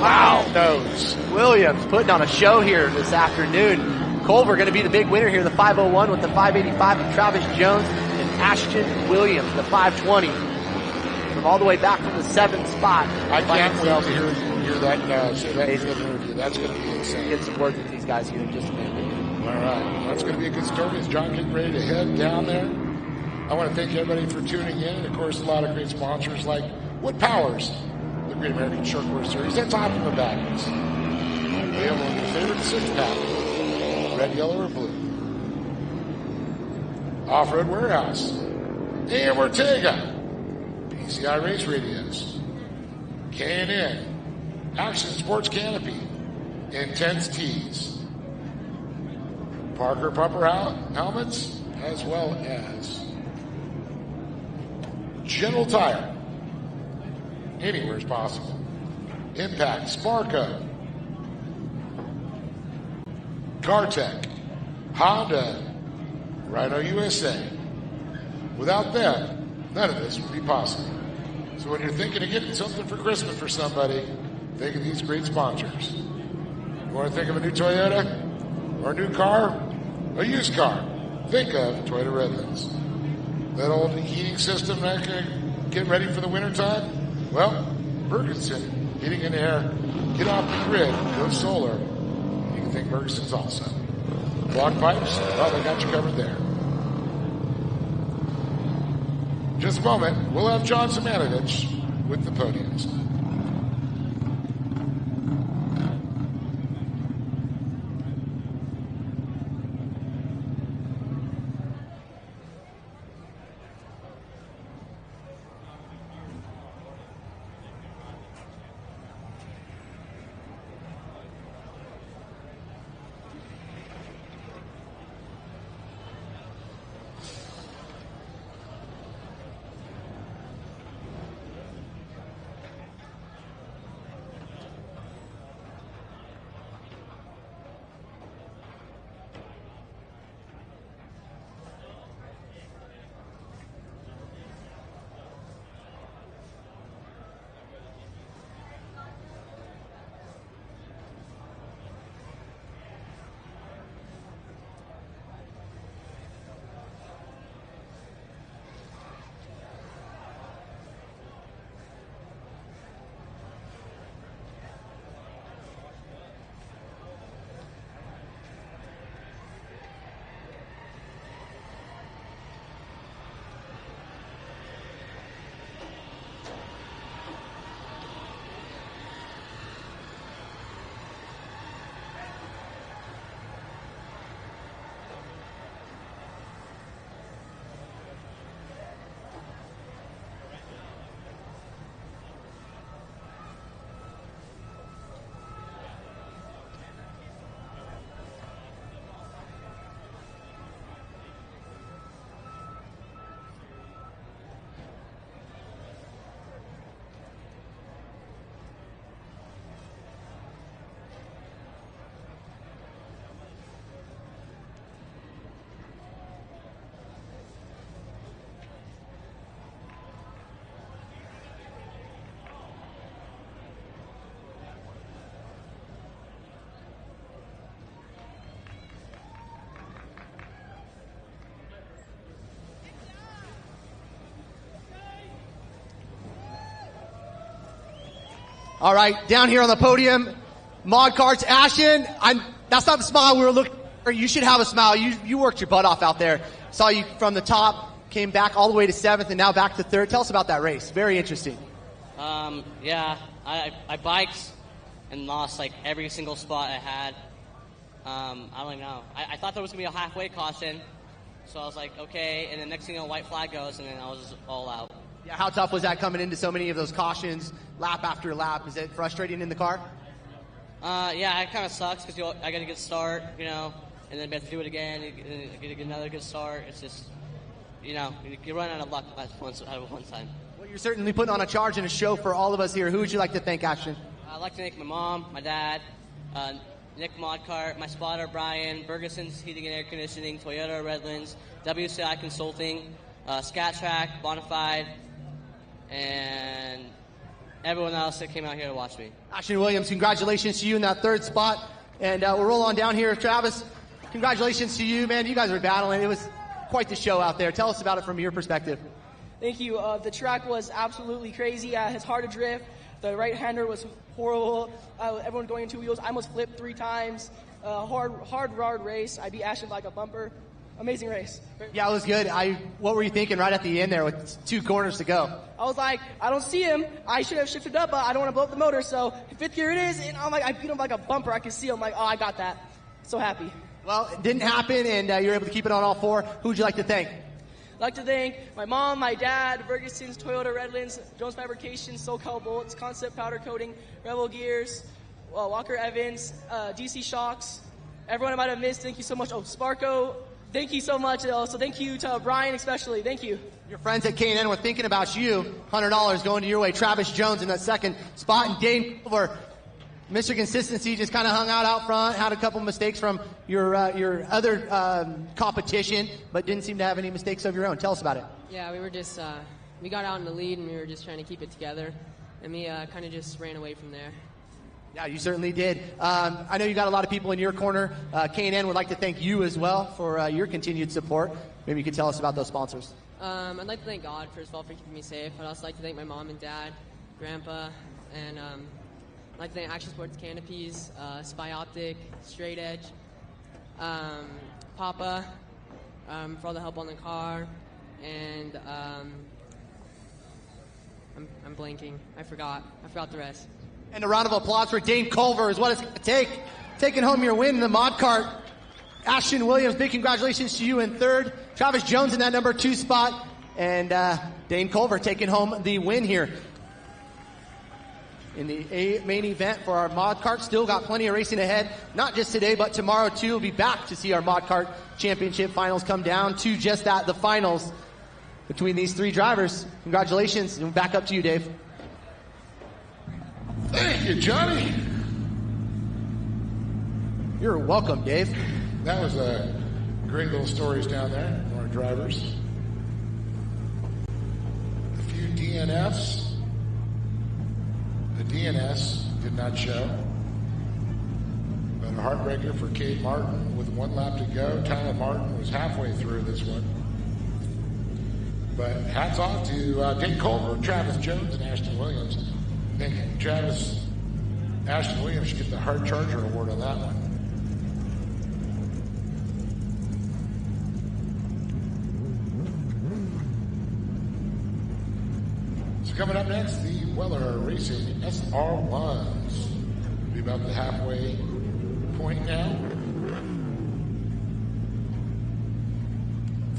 Wow. Knows. Williams putting on a show here this afternoon. Culver going to be the big winner here, the 501 with the 585 of Travis Jones and Ashton Williams, the 520. From all the way back from the 7th spot. I can't wait to hear that say that interview. That's going to be insane. Get some words with these guys here in just a minute. All right. That's going to be a good story as John getting ready to head down there. I want to thank everybody for tuning in. And of course, a lot of great sponsors like Wood Powers, the Great American Shortcourse Series. That's Optima batteries. Available in your favorite 6-pack, red, yellow, or blue. Off-Road Warehouse, AM Ortega, PCI Race Radios, K&N, Action Sports Canopy, Intense Tees, Parker Pumper Helmets, as well as General Tire. Anywhere is possible. Impact, Sparco, CarTech, Honda, Rhino USA. Without them, none of this would be possible. So when you're thinking of getting something for Christmas for somebody, think of these great sponsors. You want to think of a new Toyota or a new car, a used car, think of Toyota Redlands. That old heating system that can get ready for the wintertime? Well, Ferguson, heating and air, get off the grid, go solar. You can think Ferguson's also. Block pipes, well, they got you covered there. Just a moment, we'll have John Samanovich with the podiums. All right, down here on the podium, Mod Carts, Ashton. That's not the smile we were looking for. You should have a smile. You worked your butt off out there. Saw you from the top, came back all the way to 7th, and now back to 3rd. Tell us about that race. Very interesting. Yeah, I biked and lost like every single spot I had. I don't even know. I thought there was going to be a halfway caution, so I was like, okay, and the next thing you know, white flag goes, and then I was just all out. Yeah, how tough was that coming into so many of those cautions, lap after lap? Is it frustrating in the car? Yeah, it kind of sucks because I got a good start, you know, and then we have to do it again, and get another good start. It's just, you know, you run out of luck at one time. Well, you're certainly putting on a charge and a show for all of us here. Who would you like to thank, Ashton? I'd like to thank my mom, my dad, Nick Modcart, my spotter, Brian, Bergeson's Heating and Air Conditioning, Toyota Redlands, WCI Consulting, Scat Track, Bonafide, and everyone else that came out here to watch me. Ashton Williams, congratulations to you in that 3rd spot. And we'll roll on down here. Travis, congratulations to you, man. You guys were battling. It was quite the show out there. Tell us about it from your perspective. Thank you. The track was absolutely crazy. It's hard to drift. The right-hander was horrible. Everyone going in 2 wheels. I almost flipped 3 times. Hard race. I beat Ashton by like a bumper. Amazing race. Yeah, it was good. What were you thinking right at the end there with 2 corners to go? I was like, I don't see him. I should have shifted up, but I don't want to blow up the motor. So 5th gear it is, and I'm like, I beat him like a bumper. I can see him. Like, oh, I got that. So happy. Well, it didn't happen, and you're able to keep it on all 4. Who would you like to thank? I'd like to thank my mom, my dad, Ferguson's, Toyota Redlands, Jones Fabrications, SoCal Bolts, Concept Powder Coating, Rebel Gears, Walker Evans, DC Shocks. Everyone I might have missed, thank you so much. Oh, Sparko, thank you so much. Also, thank you to Brian especially. Thank you. Your friends at K&N were thinking about you. $100 going to your way. Travis Jones in that 2nd spot, and Dane Culver. Mr. Consistency just kind of hung out front, had a couple mistakes from your other competition, but didn't seem to have any mistakes of your own. Tell us about it. Yeah, we were just, we got out in the lead and we were just trying to keep it together, and we kind of just ran away from there. Yeah, you certainly did. I know you got a lot of people in your corner. K&N would like to thank you as well for your continued support. Maybe you could tell us about those sponsors. I'd like to thank God, first of all, for keeping me safe. I'd also like to thank my mom and dad, grandpa, and I'd like to thank Action Sports Canopies, Spy Optic, Straight Edge, Papa, for all the help on the car, and I'm blanking. I forgot the rest. And a round of applause for Dane Culver is what it's going to take. Taking home your win in the mod cart. Ashton Williams, big congratulations to you in 3rd. Travis Jones in that number 2 spot. And Dane Culver taking home the win here. In the main event for our mod cart. Still got plenty of racing ahead. Not just today, but tomorrow too. We'll be back to see our mod cart championship finals come down to just that, the finals between these 3 drivers. Congratulations. And back up to you, Dave. Thank you, Johnny. You're welcome, Dave. That was great little stories down there from our drivers. A few DNFs. The DNS did not show. But a heartbreaker for Cade Martin with 1 lap to go. Tyler Martin was halfway through this one. But hats off to Dane Culver, Travis Jones, and Ashton Williams. I think Ashton Williams should get the Hard Charger Award on that one. So coming up next, the Weller Racing SR1s. We'll be about the halfway point now.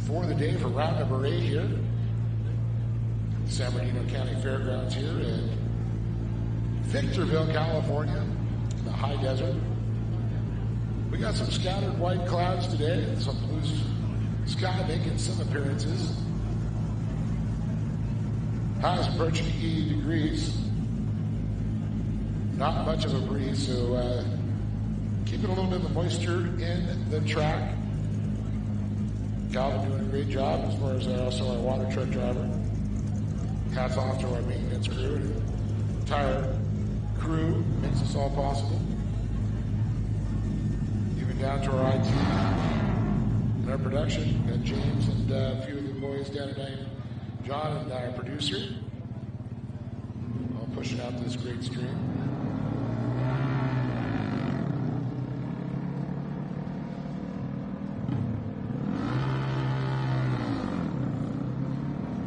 For the day for round number 8 here. San Bernardino County Fairgrounds here in Victorville, California, in the high desert. We got some scattered white clouds today, some blue sky making some appearances. Highs approaching 80 degrees. Not much of a breeze, so keeping a little bit of moisture in the track. Calvin doing a great job as far as also our water truck driver. Hats off to our maintenance crew. Entire crew makes this all possible. Even down to our IT and our production. Got James and a few of the boys down tonight. John and our producer. All pushing out this great stream.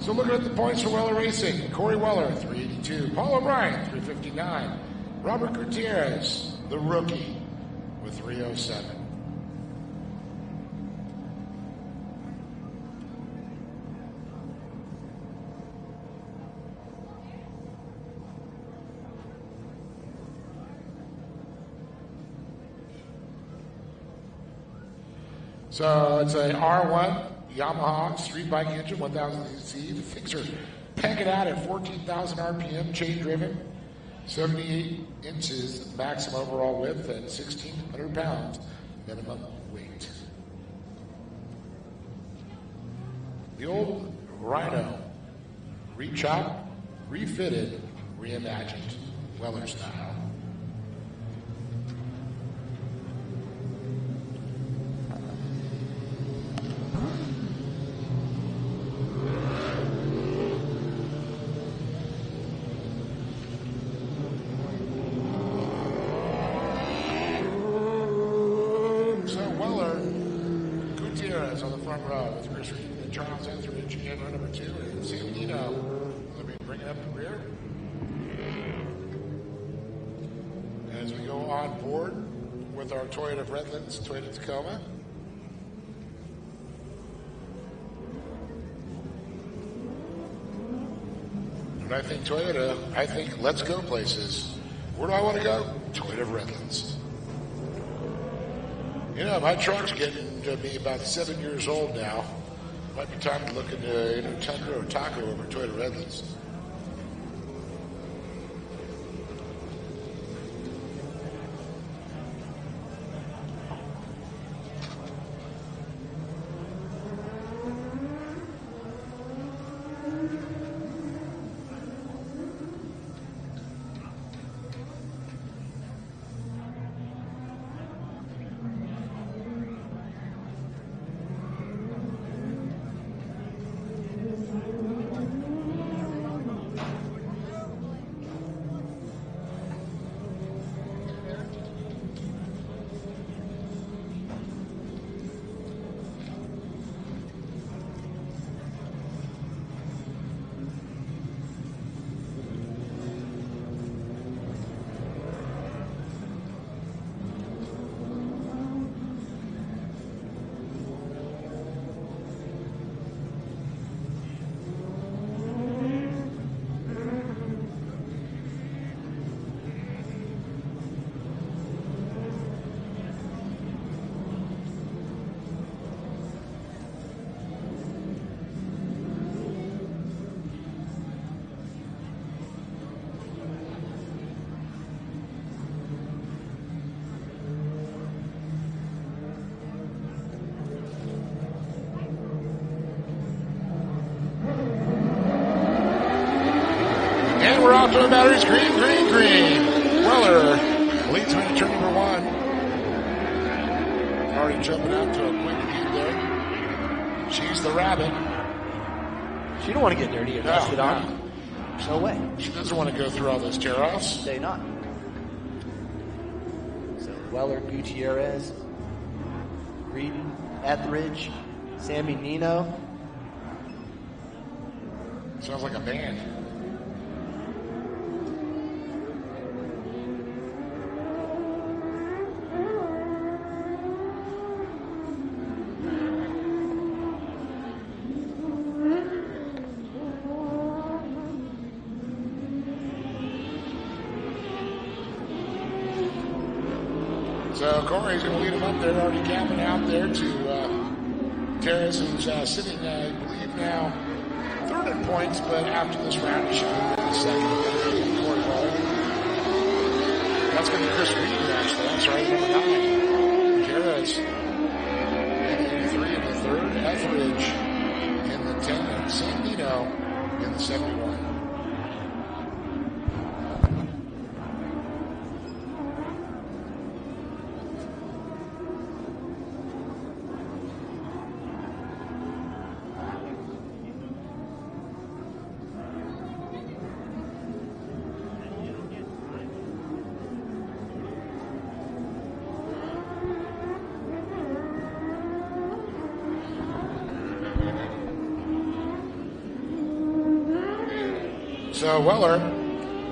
So looking at the points for Weller Racing, Corey Weller, 382. Paul O'Brien, 359. Robert Gutierrez, the rookie, with 307. So it's a R1 Yamaha street bike engine, 1000 cc. The things are pegging out at 14,000 RPM, chain driven, 78 inches maximum overall width, and 1,600 pounds minimum weight. The old Rhino, rechopped, refitted, reimagined, Weller style. On the front row with Chris Reed and Charles Etheridge in row number 2, and Sam Nino. Let me bring it up the rear. As we go on board with our Toyota of Redlands, Toyota Tacoma. When I think Toyota, I think let's go places. Where do I want to go? Toyota of Redlands. You know, my truck's getting to be about 7 years old now. Might be time to look into Tundra or Taco over Toyota Redlands. We're off to the batteries. Green, green, green. Weller leads me to turn number 1. Already jumping out to a quick lead there. She's the rabbit. She don't want to get dirty or dusted on. No way. She doesn't want to go through all those tear-offs. Say not. So Weller, Gutierrez, Reed, Etheridge, Sammy Nino. Sounds like a band. So Corey's going to lead him up there, already capping out there to Terrace, who's sitting, I believe now, third in points, but after this round, he should be in second. Corey Weller. That's going to be Chris Reed, actually. That's right, number 9. Terrace in 83 in the third. Etheridge in the 10. And San Nino in the 71. So Weller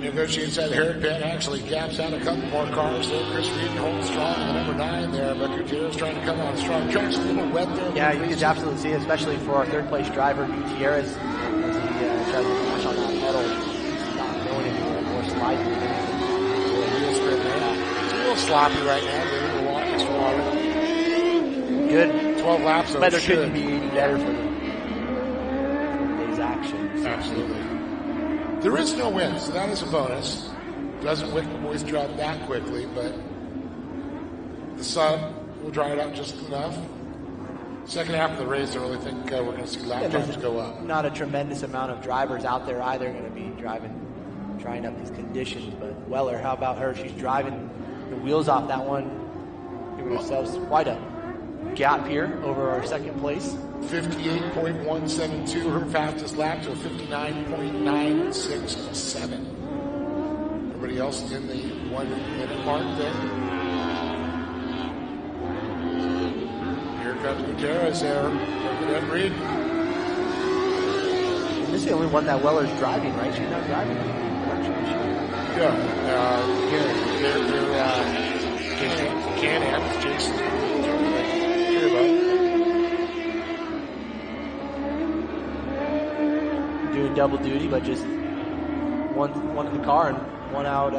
negotiates that hairpin, actually gaps out a couple more cars there. Chris Reed holds strong in the number 9 there, but Gutierrez trying to come on strong. Track's a little wet there. Yeah, you can absolutely see it, especially for our third place driver, Gutierrez, as he tries to smash on that pedal. He's not going anywhere, more sliding. Wheel strip there. It's a little sloppy right now. They're a little walk extra water. Good. 12 laps, so weather couldn't be any better for the day's action. Absolutely. There is no wind, so that is a bonus. Doesn't wick the moisture out that quickly, but the sun will dry it up just enough. Second half of the race, I really think we're going to see lap times go up. Not a tremendous amount of drivers out there either going to be trying up these conditions. But Weller, how about her? She's driving the wheels off that one. Give ourselves quite a gap here over our second place. 58.172, her fastest lap to a 59.967. Everybody else is in the 1 minute mark there. Here comes Gutierrez there. Look at Reed. This is the only one that Weller's driving, right? She's not driving. Yeah. Can-Am. It's Jason. Doing double duty, but just one in the car and one out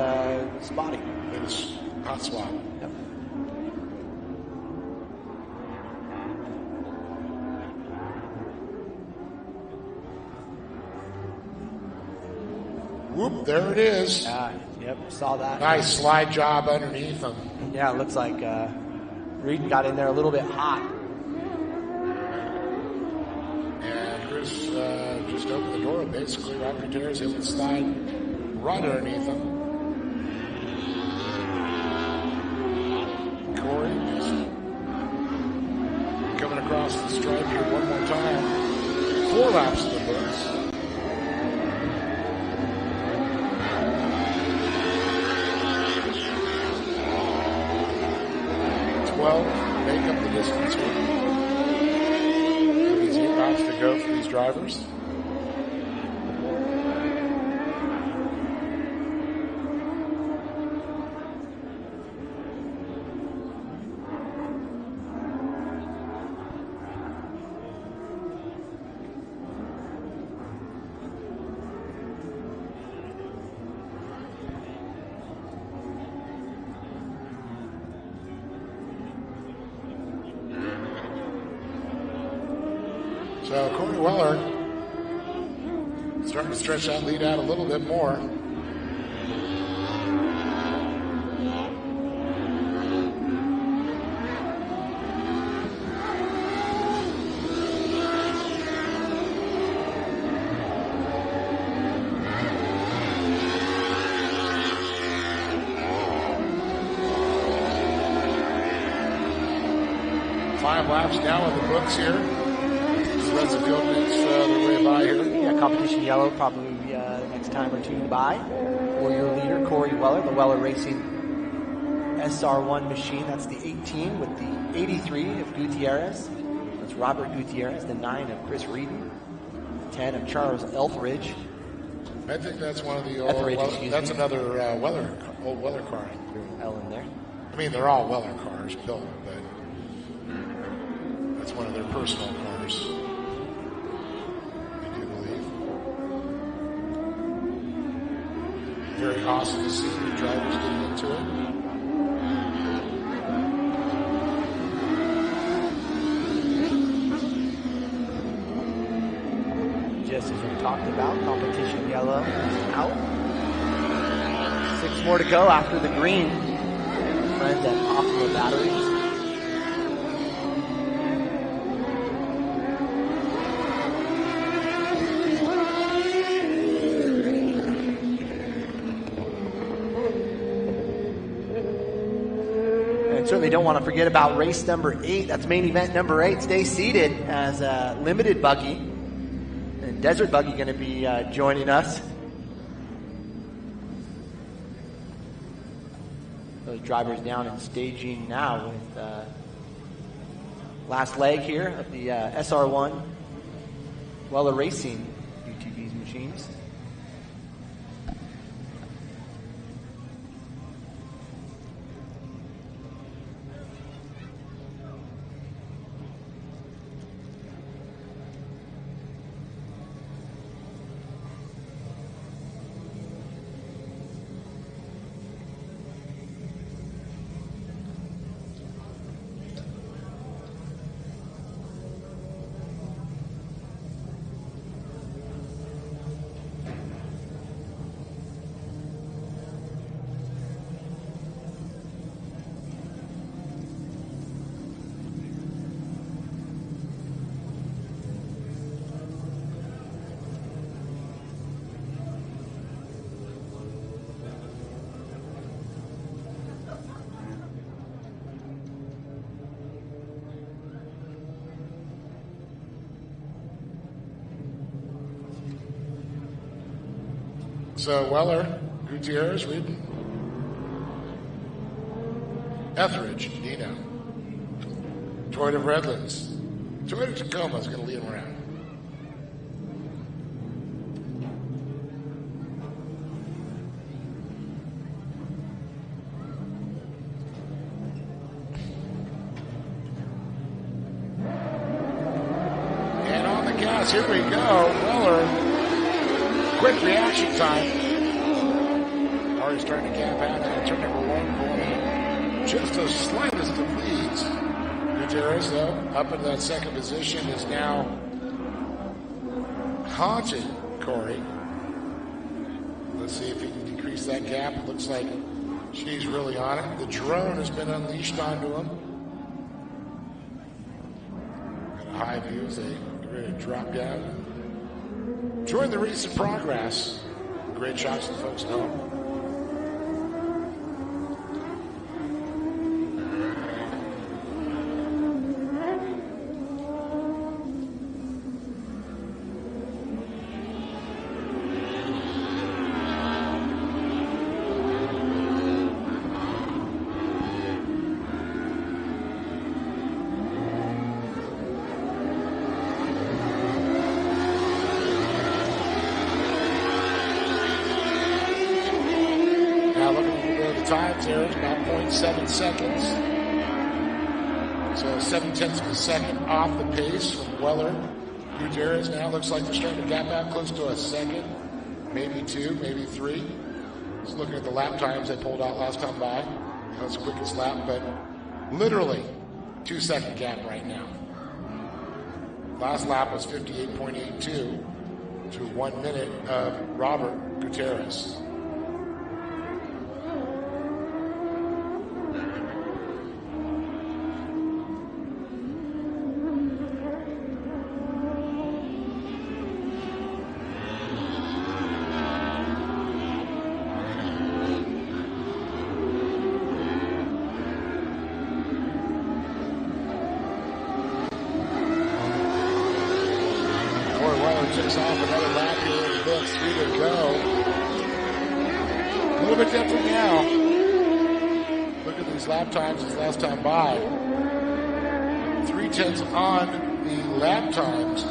spotting. It's hot swap. Yep. Whoop, there it is. Yep, saw that. Nice slide job underneath him. Yeah, it looks like Reed got in there a little bit hot. And Chris just opened the door. Basically, Rob Gutierrez hit the slide right underneath him. Corey just coming across the stripe here one more time. 4 laps in the books. Make up the distance here. These 8 laps to go for these drivers. So Corey Weller starting to stretch that lead out a little bit more. Five laps now in the books here. Rest of the field makes their way by here. Yeah, competition yellow, probably the next time or two by. For your leader, Corey Weller, the Weller Racing SR1 machine. That's the 18 with the 83 of Gutierrez. That's Robert Gutierrez, the 9 of Chris Reed, the 10 of Charles Elfridge. I think that's one of the old that's another old Weller car. L in there. I mean, they're all Weller cars built, but that's one of their personal cars. Very awesome to see the drivers getting into it. Just as we talked about, competition yellow is out. 6 more to go after the green. Friends at Optima Batteries. Certainly don't want to forget about race number 8. That's main event number 8. Stay seated as a limited buggy. And Desert Buggy going to be joining us. Those drivers down in staging now with last leg here of the SR1 Weller Racing UTVs machines. So Weller, Gutierrez, Reed, Etheridge, Dino, Toyota Redlands. Toyota Tacoma is going to lead him around. And on the gas, here we go. Weller, quick reaction time. Already starting to gap out now. Turn number 1 corner. Just the slightest of leads. Gutierrez, though, up in that second position, is now haunting Corey. Let's see if he can decrease that gap. It looks like she's really on it. The drone has been unleashed onto him. Got a high view as they get ready to drop down. Enjoying the recent progress. Great shots to the folks at home. Times there is about 0.7 seconds. So 0.7 of a second off the pace from Weller. Gutierrez now looks like they're starting to gap out close to a second, maybe 2, maybe 3. Just looking at the lap times they pulled out last time by. That was the quickest lap, but literally 2-second gap right now. Last lap was 58.82 to 1 minute of Robert Gutierrez. Takes off another lap here in bits. 3 to go. A little bit different now. Look at these lap times as last time by. 3/10 on the lap times.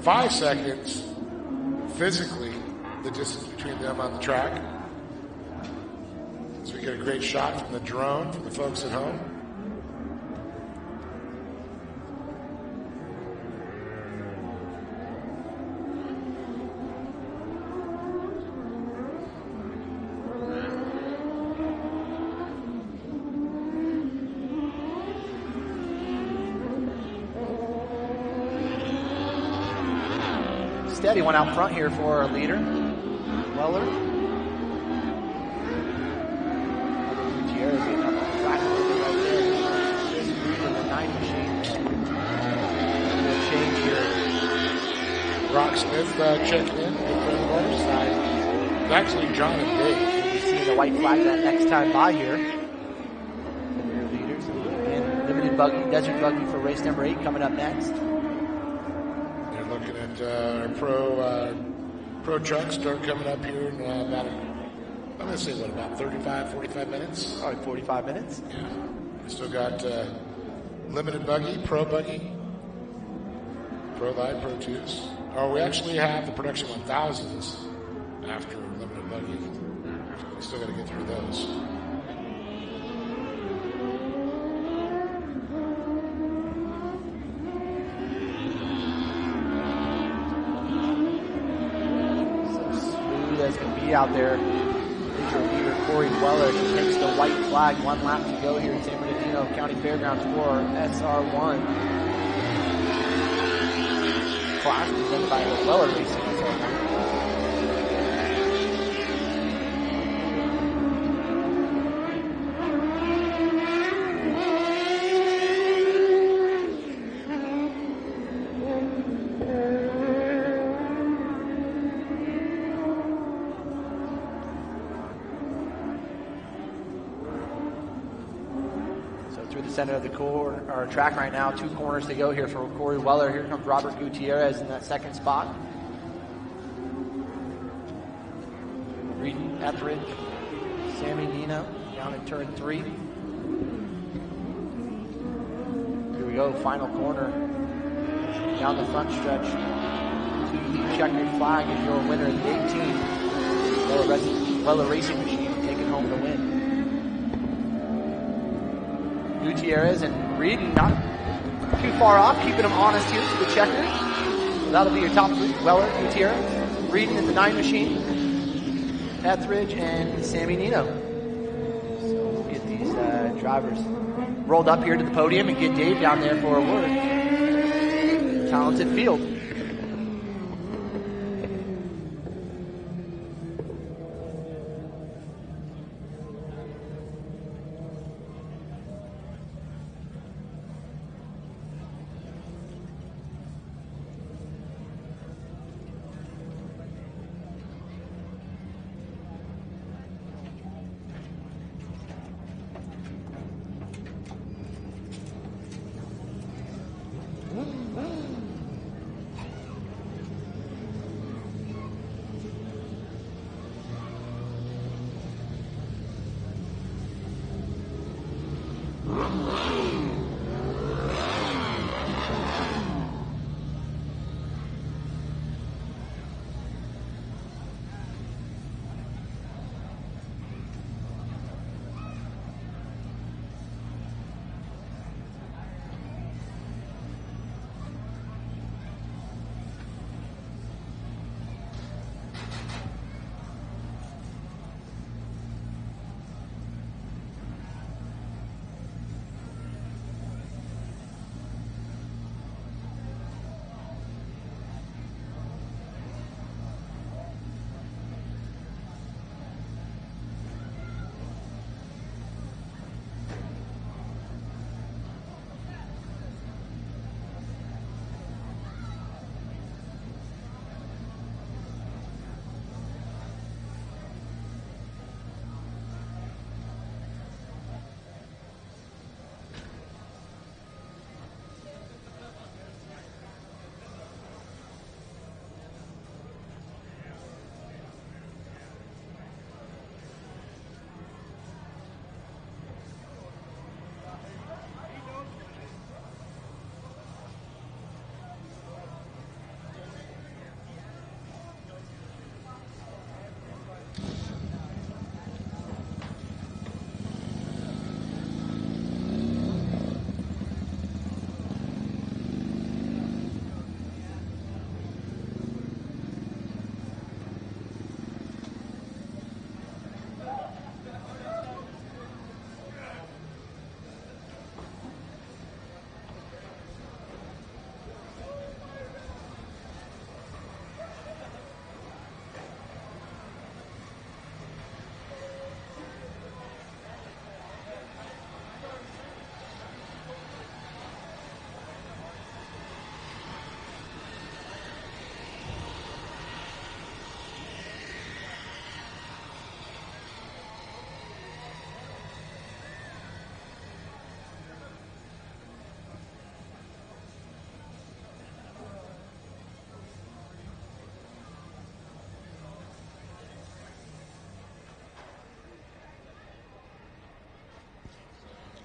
5 seconds physically the distance between them on the track. So we get a great shot from the drone from the folks at home. Steady one out front here for our leader, Weller. Gutierrez getting up on the track a little bit right there. There's the 9 machine. Little change here. Brock Smith checking in, good friend of ours. It's actually John and Dave. We'll be seeing the white flag that next time by here. The rear leaders. And limited buggy, desert buggy for race number 8 coming up next. Looking at our pro trucks start coming up here in about, I'm going to say, about 35, 45 minutes? Probably 45 minutes. Yeah. We still got limited buggy, pro light, pro 2s. Oh, we actually have the production 1000s after limited buggy. We still got to get through those. That's going to be out there. Visual leader Corey Weller. She takes the white flag. 1 lap to go here in San Bernardino County Fairgrounds for SR1. Class presented by Weller Racing. Center of the track right now. 2 corners to go here for Corey Weller. Here comes Robert Gutierrez in that second spot. Etheridge, Sammy Nino down in turn 3. Here we go, final corner. Down the front stretch. The checkered flag is your winner of the 18. Weller Racing Machine taking home the win. Gutierrez and Reed not too far off, keeping them honest here for the checkers. So that'll be your top 3. Weller, Gutierrez, Reed in the 9 machine, Etheridge, and Sammy Nino. So we'll get these drivers rolled up here to the podium and get Dave down there for a word. Talented field.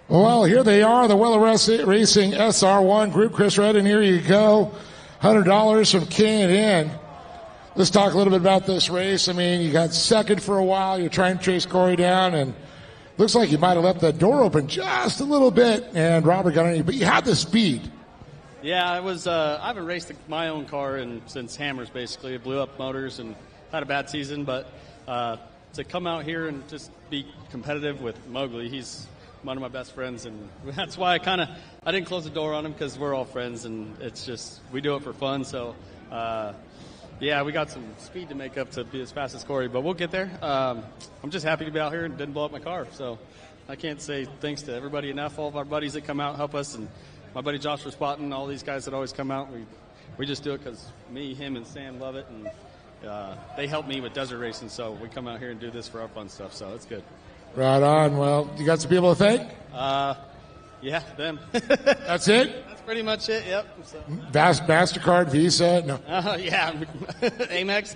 Well, here they are, the Weller Racing SR1 group. Chris Redden, here you go. $100 from K&N. Let's talk a little bit about this race. I mean, you got second for a while. You're trying to chase Corey down, and looks like you might have left the door open just a little bit, and Robert got on you. But you had the speed. Yeah, I haven't raced my own car since Hammers, basically. It blew up motors and had a bad season. But to come out here and just be competitive with Mowgli, he's one of my best friends, and that's why I didn't close the door on him, because we're all friends, and it's just, we do it for fun. So yeah, we got some speed to make up to be as fast as Corey, but we'll get there. I'm just happy to be out here and didn't blow up my car. So I can't say thanks to everybody enough, all of our buddies that come out and help us, and my buddy Josh for spotting, all these guys that always come out. We just do it because me, him, and Sam love it, and they help me with desert racing, so we come out here and do this for our fun stuff, so it's good. Right on. Well, you got some people to thank? Yeah, them. That's it? That's pretty much it, yep. So. MasterCard, Visa? No. Yeah, Amex.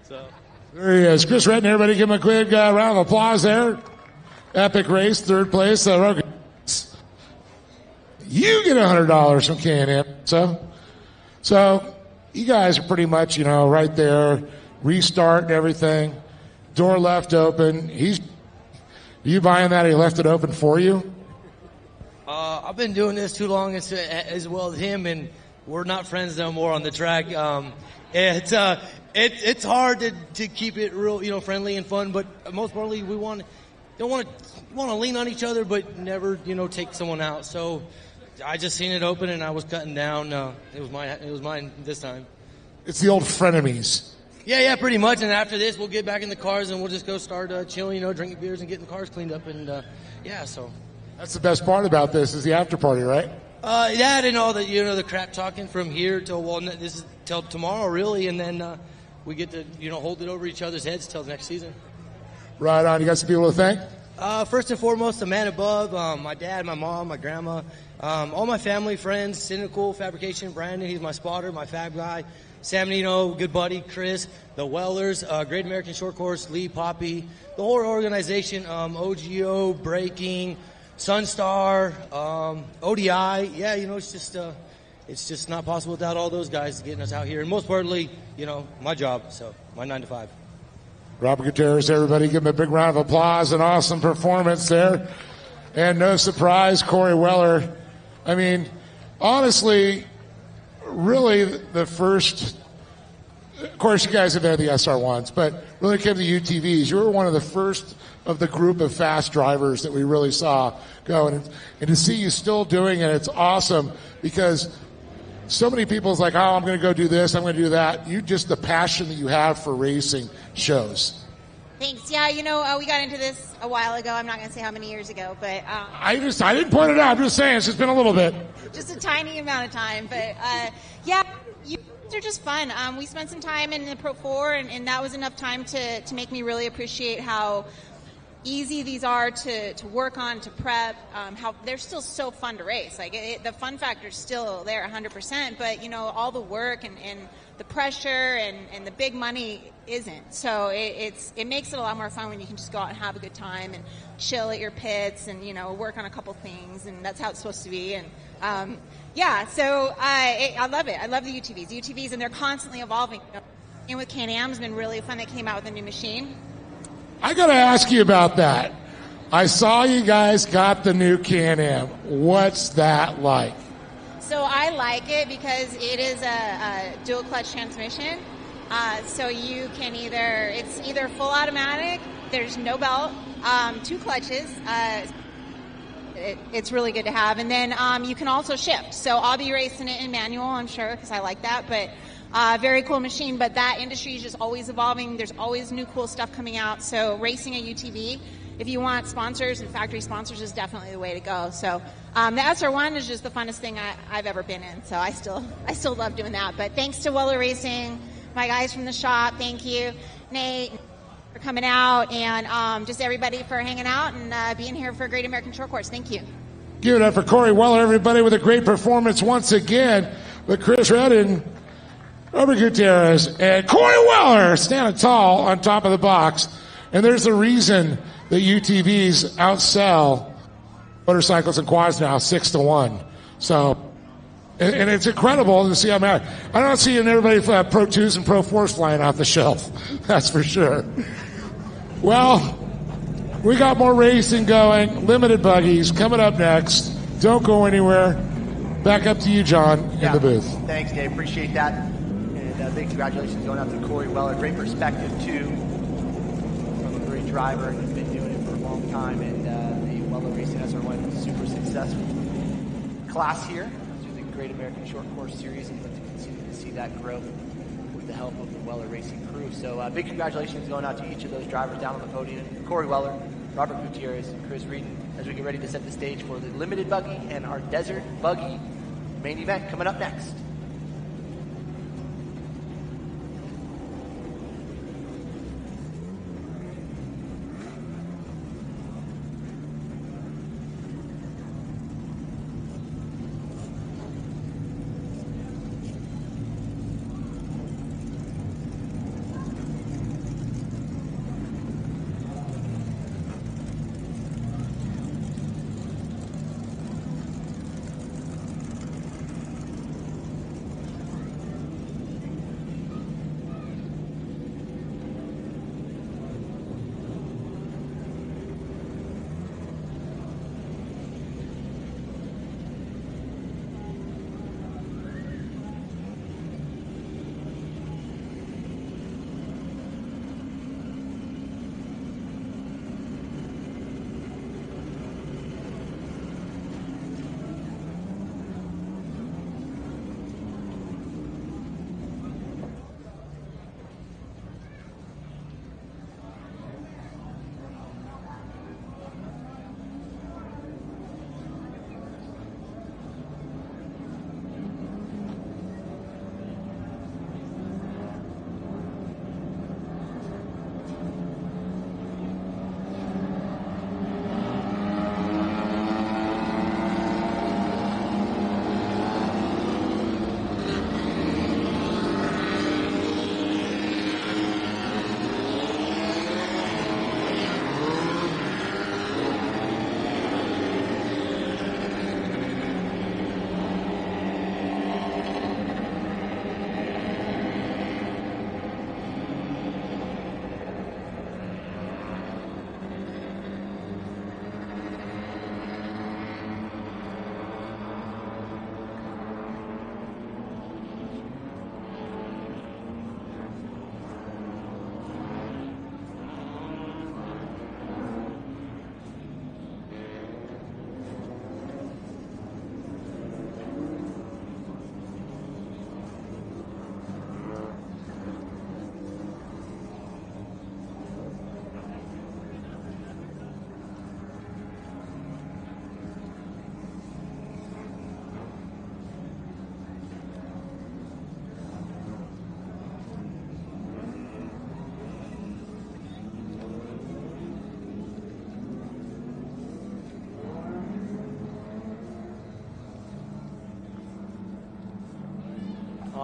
So, There he is. Chris Redden, everybody give him a quick round of applause there. Epic race, third place. You get $100 from K&M. So you guys are pretty much, right there. Restart and everything. Door left open. You buying that? He left it open for you? I've been doing this too long as well as him, and we're not friends no more on the track. It's hard to keep it real, friendly and fun, but most importantly, we want to lean on each other, but never, take someone out. So I just seen it open and I was cutting down. It was mine this time. It's the old frenemies. Yeah, pretty much. And after this, we'll get back in the cars and we'll just go start chilling, drinking beers and getting the cars cleaned up. And so that's the best part about this is the after party, right? That and all the the crap talking from here till this is till tomorrow really, and then we get to hold it over each other's heads till next season. Right on. You got some people to thank? First and foremost, the man above, my dad, my mom, my grandma, all my family, friends, Cynical Fabrication, Brandon, he's my spotter, my fab guy, Sam Nino, good buddy, Chris, the Wellers, Great American Shortcourse, Lee, Poppy, the whole organization, OGO, Braking, Sunstar, ODI. Yeah, it's just not possible without all those guys getting us out here. And most importantly, my job, so my 9 to 5. Robert Gutierrez, everybody give him a big round of applause. An awesome performance there. And no surprise, Corey Weller. I mean, honestly, really the first, of course you guys have had the SR1s, but really came to the UTVs. You were one of the first of the group of fast drivers that we really saw go. And to see you still doing it, it's awesome because so many people's like, oh, I'm going to go do this, I'm going to do that. The passion that you have for racing shows. Thanks. Yeah, we got into this a while ago. I'm not going to say how many years ago, but I didn't point it out. I'm just saying it's just been a little bit. Just a tiny amount of time, but they're just fun. We spent some time in the Pro 4, and that was enough time to make me really appreciate how easy these are to work on, to prep, how they're still so fun to race. Like the fun factor is still there 100%, but all the work and the pressure and the big money isn't. So it makes it a lot more fun when you can just go out and have a good time and chill at your pits and work on a couple things, and that's how it's supposed to be. And so I love it. I love the UTVs, and they're constantly evolving. And with Can-Am has been really fun. They came out with a new machine. I got to ask you about that. I saw you guys got the new Can-Am. What's that like? So I like it because it is a dual clutch transmission. So you can it's either full automatic, there's no belt, 2 clutches. It's really good to have. And then you can also shift. So I'll be racing it in manual, I'm sure, because I like that. But very cool machine. But that industry is just always evolving. There's always new cool stuff coming out. So racing a UTV, if you want sponsors and factory sponsors, is definitely the way to go. So the SR1 is just the funnest thing I've ever been in. So I still love doing that. But thanks to Weller Racing, my guys from the shop, thank you, Nate, for coming out, and just everybody for hanging out and being here for Great American Shortcourse. Thank you. Give it up for Corey Weller, everybody, with a great performance once again. But Chris Redden, Robert Gutierrez, and Corey Weller standing tall on top of the box. And there's a reason that UTVs outsell motorcycles and quads now 6-1. So, and it's incredible to see how many. I don't see everybody Pro 2s and Pro 4s flying off the shelf. That's for sure. Well, we got more racing going. Limited buggies coming up next. Don't go anywhere. Back up to you, John, in the booth. Thanks, Dave. Appreciate that. And big congratulations going out to Corey Weller. Great perspective, too, from a great driver. He's been doing it for a long time. And the Weller Racing SR1 is super successful class here through the Great American Shortcourse Series, and look to continue to see that growth with the help of the Weller Racing crew. So big congratulations going out to each of those drivers down on the podium. Corey Weller, Robert Gutierrez, and Chris Reedon, as we get ready to set the stage for the limited buggy and our desert buggy main event coming up next.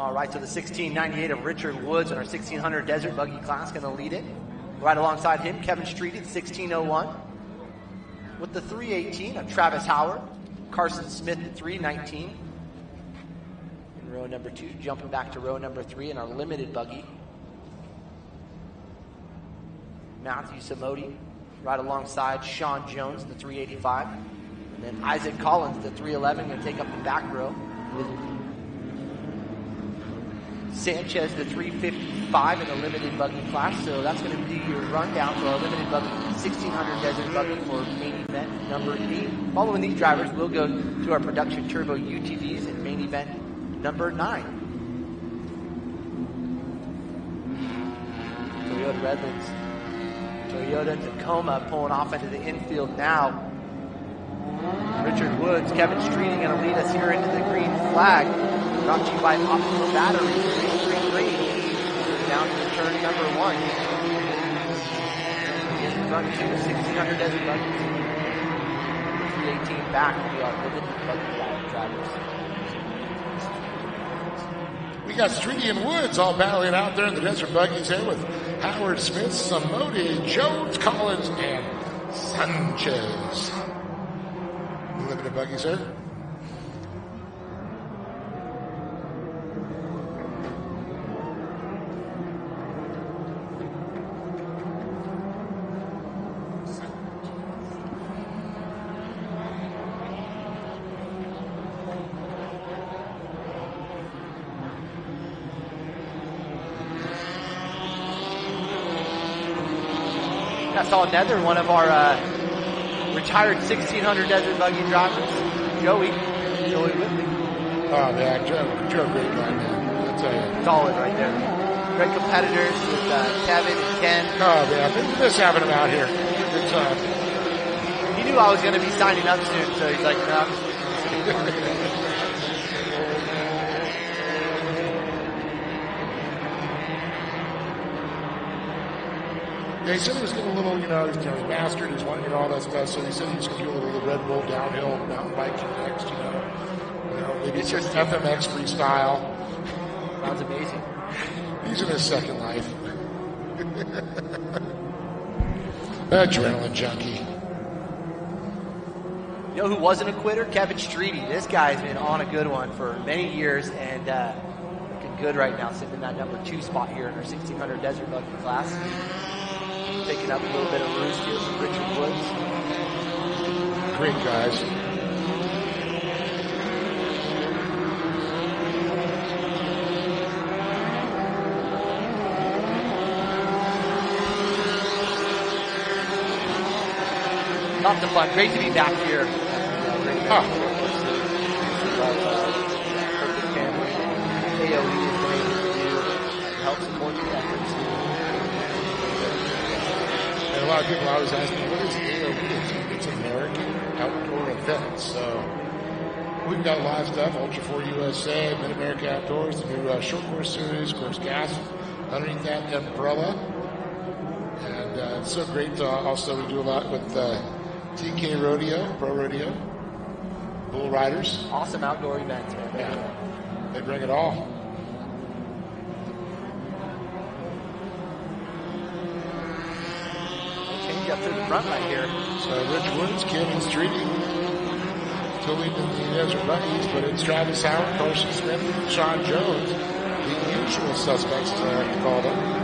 All right, so the 1698 of Richard Woods in our 1600 Desert Buggy class going to lead it. Right alongside him, Kevin Street at 1601. With the 318 of Travis Howard, Carson Smith at 319. In row number 2, jumping back to row number 3 in our limited buggy. Matthew Samodi, right alongside Sean Jones, the 385. And then Isaac Collins, the 311, going to take up the back row. With Sanchez, the 355 in the limited buggy class. So that's going to be your rundown for our limited buggy 1600 Desert Buggy for main event number 8. Following these drivers, we'll go to our production turbo UTVs in main event number 9. Toyota Redlands, Toyota Tacoma pulling off into the infield now. Richard Woods, Kevin Streeting going to lead us here into the green flag. Brought to you by Optical Batteries. Green. Down to turn number 1. In front to 1600 Desert Buggies. 318 back will be our limited buggy drivers. We got Streety and Woods all battling out there in the Desert Buggies there with Howard Smith, Samodi, Jones, Collins, and Sanchez. Limited buggies there. I saw Nether, one of our retired 1600 Desert Buggy drivers, Joey Whitley. Oh, yeah, Joe, great guy, man. I'll tell you. Solid right there. Great competitors with Kevin and Ken. Oh, yeah, they miss having him out here. Good time. He knew I was going to be signing up soon, so he's like, no, I'm just Yeah, he said he was getting a little, he mastered his one, all that stuff. So he said he was going to do a little of the Red Bull downhill mountain biking next, maybe some FMX freestyle. Sounds amazing. He's in his second life. Adrenaline junkie. You know who wasn't a quitter? Kevin Streety. This guy's been on a good one for many years and looking good right now, sitting in that number 2 spot here in our 1600 Desert Buggy class. Picking up a little bit of roost here from Richard Woods. Great guys. Lots of fun. Great to be back here. Perfect family. AOE has been able to do to help support the efforts. And a lot of people always ask me, what is AOE? It's American Outdoor Events. So we've got a lot of stuff. Ultra 4 USA, Mid-America Outdoors, the new Shortcourse series, of course, gas underneath that umbrella. And it's so great. Also, we do a lot with TK Rodeo, Pro Rodeo, Bull Riders. Awesome outdoor events, man. Yeah. They bring it all. Change up to the front right here. So Rich Woods, Kevin Streety, still leading in the Desert Buggies, but it's Travis Howard, Carson Smith, Sean Jones, the usual suspects, as I like to call them.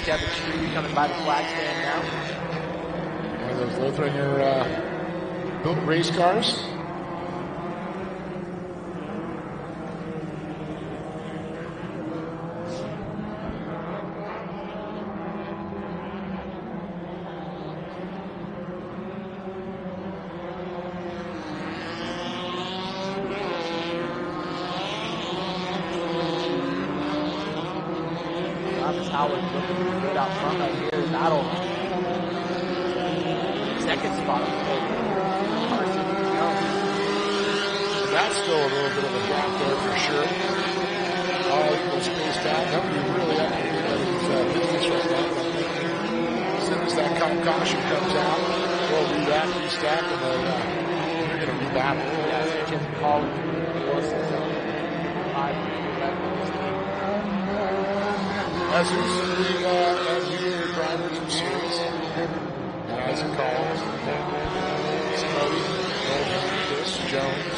Kevin Street coming by the flag stand now. One of those Lothringer built race cars. Howard looking good out front right here. Battle. Second spot. Carson Jones. That's still a little bit of a drop there for sure. All equal spaced out. Nobody really up to anybody's business right now. As soon as that caution comes out, we'll react, restack, and then we're going to rebattle. Yeah, so Jim Collins. As is the leader drivers in series. Isaac Collins, Smokey, Chris Jones.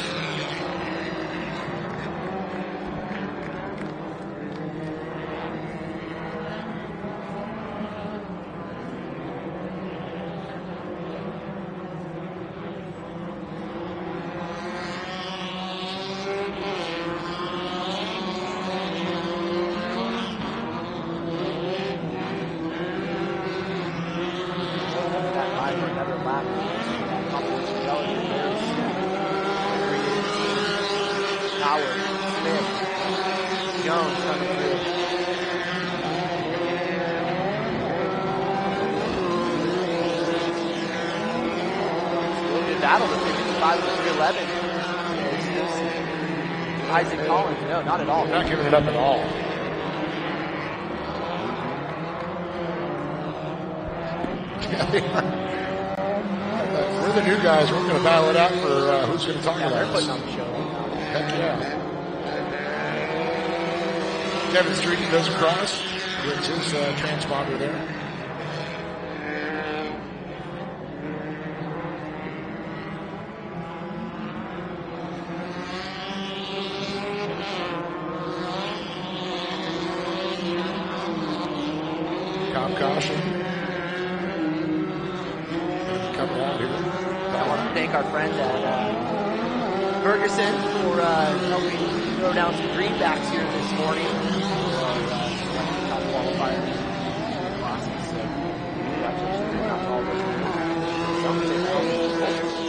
Battle the 55 to 311. Isaac Collins, no, not at all. Not giving it up at all. We're the new guys. We're going to battle it out for who's going to talk about they're us. putting on the show. Heck yeah. Kevin Street goes across. Gets his transponder there. Caution. Coming out here. I want to thank our friends at Ferguson for helping throw down some greenbacks here this morning for our top qualifiers classes. So congratulations on all those.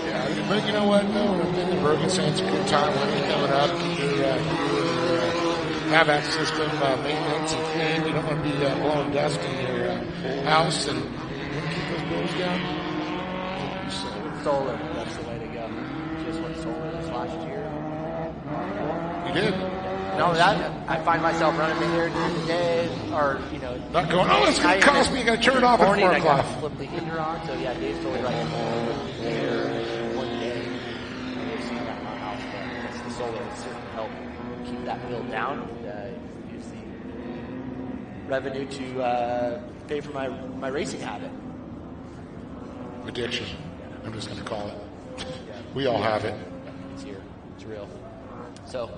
Yeah, but you know what? No, I think Ferguson's a good time when he's coming up. Have that system maintenance and clean. You don't want to be blowing dust in your house, and you want to keep those bills down. Solar, that's the way to go. Just went solar this last year. You did? No, that I find myself running in here during the day, or not going. Oh, it's going to cost me. You got to turn it off at 4 o'clock. I flip the heater on. So yeah, Dave's totally right. There, one day, we'll see that in our house, but it's the solar that certainly help keep that bill down. Use the revenue to pay for my racing habit. Addiction. I'm just going to call it. We all have it. It's here. It's real. So,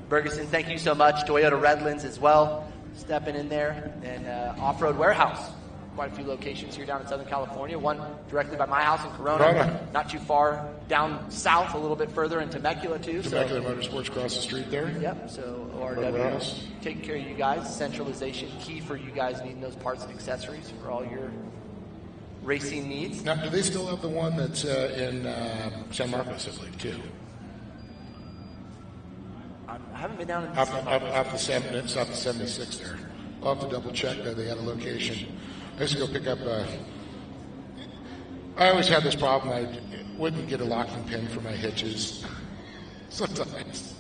Ferguson, thank you so much. Toyota Redlands as well, stepping in there. And Off-Road Warehouse. Quite a few locations here down in Southern California. One directly by my house in Corona. Not too far down south, a little bit further in Temecula, too. Temecula Motorsports across the street there. Yep. So, ORW, taking care of you guys. Centralization, key for you guys needing those parts and accessories for all your racing needs. Now, do they still have the one that's in San Marcos, I believe, too? I haven't been down in It's off the 76 there. I'll have to double check that they had a location. I used to go pick up. I always had this problem. I wouldn't get a locking pin for my hitches. Sometimes.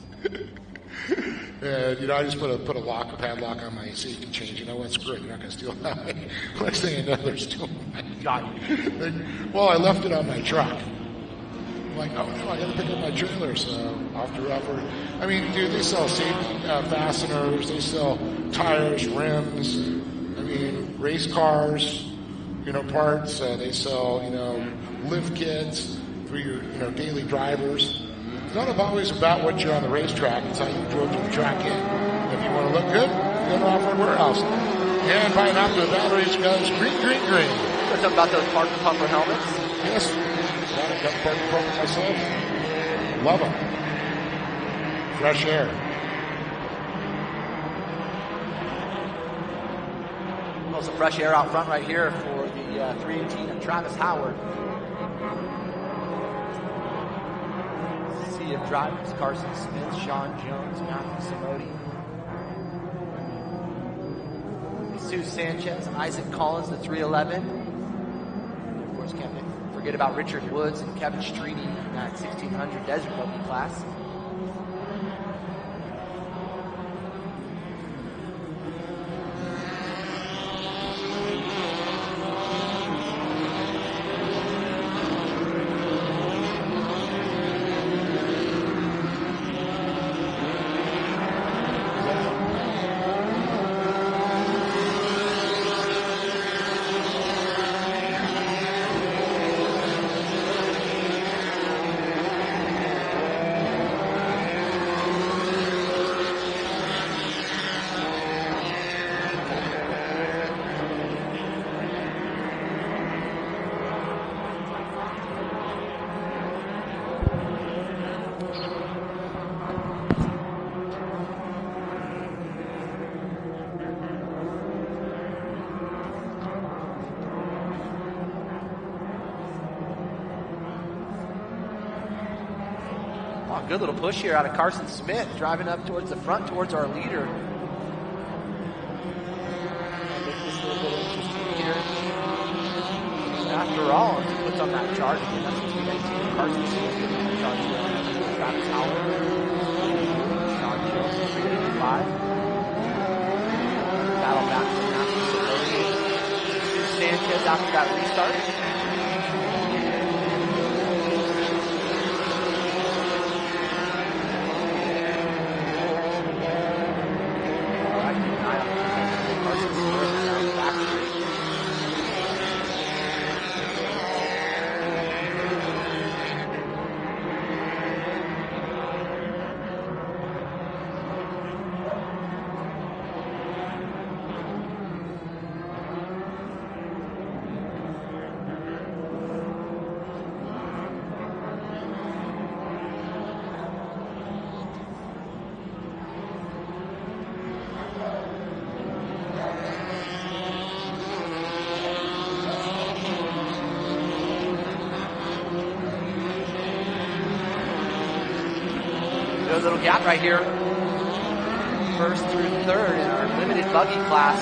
And, I just put a padlock on my safety chain. You know what? Screw it. You're not going to steal that. Next thing you know, they're stealing my got you. Well, I left it on my truck. I'm like, oh no, I got to pick up my trailer. So off to Rockford. I mean, dude, they sell safety fasteners. They sell tires, rims. I mean, race cars. Parts. They sell, lift kits for your, daily drivers. It's not always about what you're on the racetrack. It's how you drove to the track in. If you want to look good, go to Off-Road Warehouse. And buying out the batteries goes green. We're talking about those park pumper helmets. Yes. Got a park pumper myself. Love them. Fresh air. Also fresh air out front right here for the 318 of Travis Howard. Sea of drivers: Carson Smith, Sean Jones, Matthew Simodi. Sue Sanchez, Isaac Collins, the 311. Of course, can't forget about Richard Woods and Kevin Streety in that 1600 Desert Buggy class. Good little push here out of Carson Smith, driving up towards the front, towards our leader. Make this a little bit interesting here. After all, if he puts on that charge again, that's the 219. Carson Smith getting that charge again. Travis Howard, Sean Jones, 385. Battle back to Matthews. Sanchez after that restart. A little gap right here. First through third in our limited buggy class.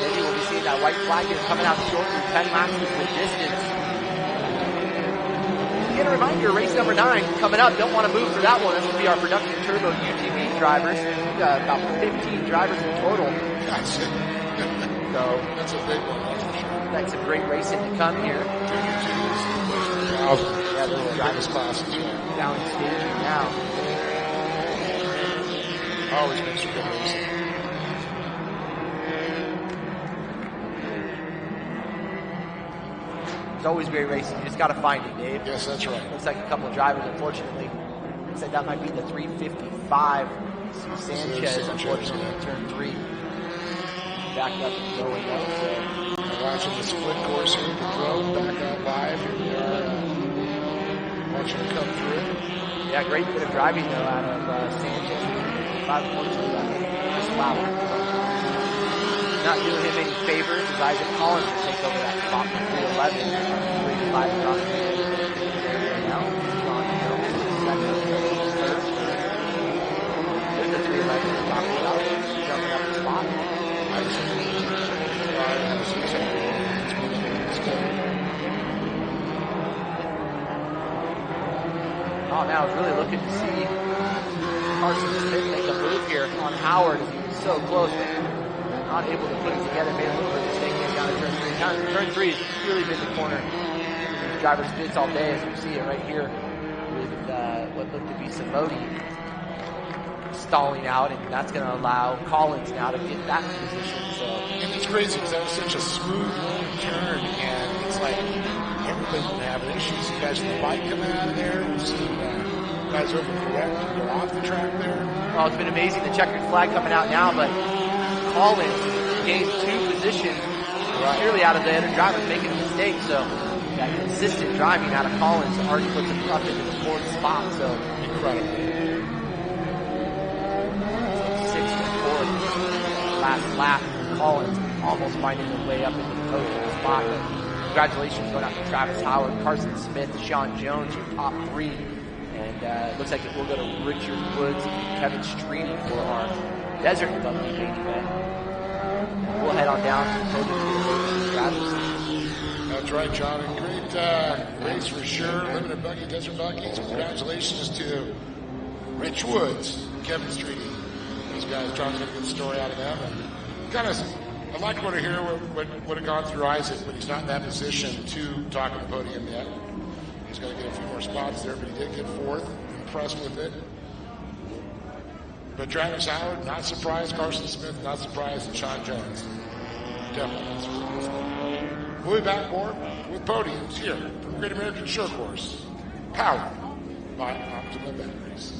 Maybe we'll be seeing that white flag here coming out short through 10 laps with distance. Again, a reminder, race number 9 coming up. Don't want to move for that one. That's going to be our production turbo UTV drivers. We've got about 15 drivers in total. That's it. So that's a big one, that's for sure. That's some great racing to come here. Yeah, the drivers' classes. Down staging now. Always makes for good racing. It's always great racing. You just got to find it, Dave. Yes, that's right. Looks like a couple of drivers, unfortunately. Looks like that might be the 355. Sanchez, unfortunately, in turn 3. Back up and going up. So. We're watching the split course here. The drone back out live. Here we are. Watching it come through. Yeah, great bit of driving, though, out of Sanchez. 5.2 just flower. Not doing him any favors as Isaac Collins will take over that spot from 311. 385 across the right now. Sean Jones is second. Third. There's the 311 we're talking about. Jumping up the spot. Oh, now I was really looking to see Carson Smith make a move here on Howard. He was so close, but not able to put it together. Made a little bit of mistake getting down to turn 3. Now, turn 3 has really been the corner. These drivers fits all day, as you see it right here with what looked to be Samodi stalling out, and that's going to allow Collins now to get that position. So, and it's crazy because that was such a smooth turn, and it's like everybody's been having issues. You guys in the bike coming out of there. We've seen guys overcorrect and go off the track there. Well, it's been amazing. The checkered flag coming out now, but Collins gained 2 positions purely out of the other drivers making a mistake. So that consistent driving out of Collins already puts him up into the 4th spot. So incredible. 6th and 4th. Last lap, Collins almost finding his way up into the podium spot. But congratulations going out to Travis Howard, Carson Smith, Sean Jones, your top 3. And it looks like it will go to Richard Woods and Kevin Streety for our Desert Buggy main event. we'll head on down to the podium. That's right, John. A great race for sure. Limited Buggy, Desert Buggies. Congratulations to Rich Woods, Kevin Streety. These guys, John's going to get a story out of them. And kind of, I'd like to hear what would have gone through Isaac, but he's not in that position to talk on the podium yet. He's going to get a few more spots there, but he did get fourth. Impressed with it. But Travis Howard, not surprised. Carson Smith, not surprised. And Sean Jones, definitely not surprised. We'll be back more with podiums here from Great American Shortcourse, powered by Optima Batteries.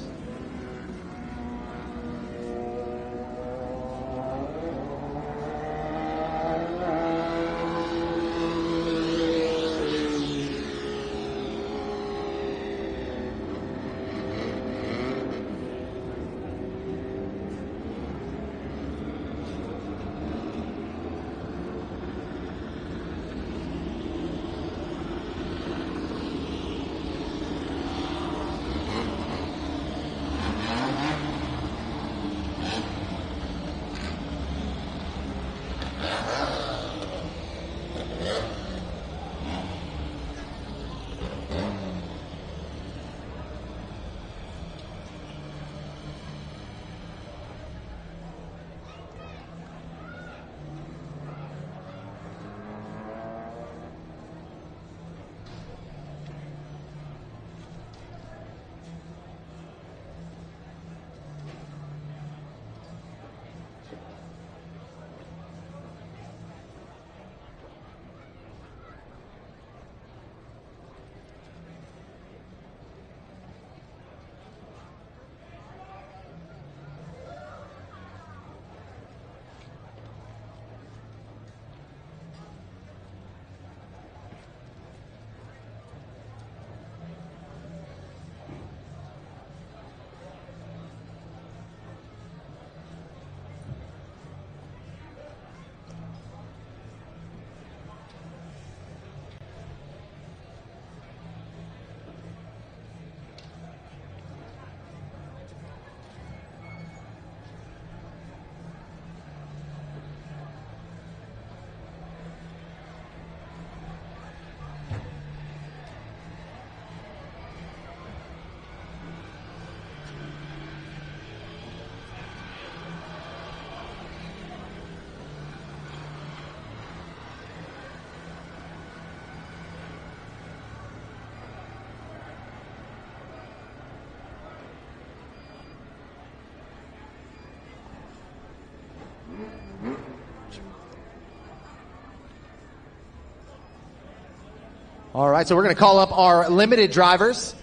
All right, so we're going to call up our limited drivers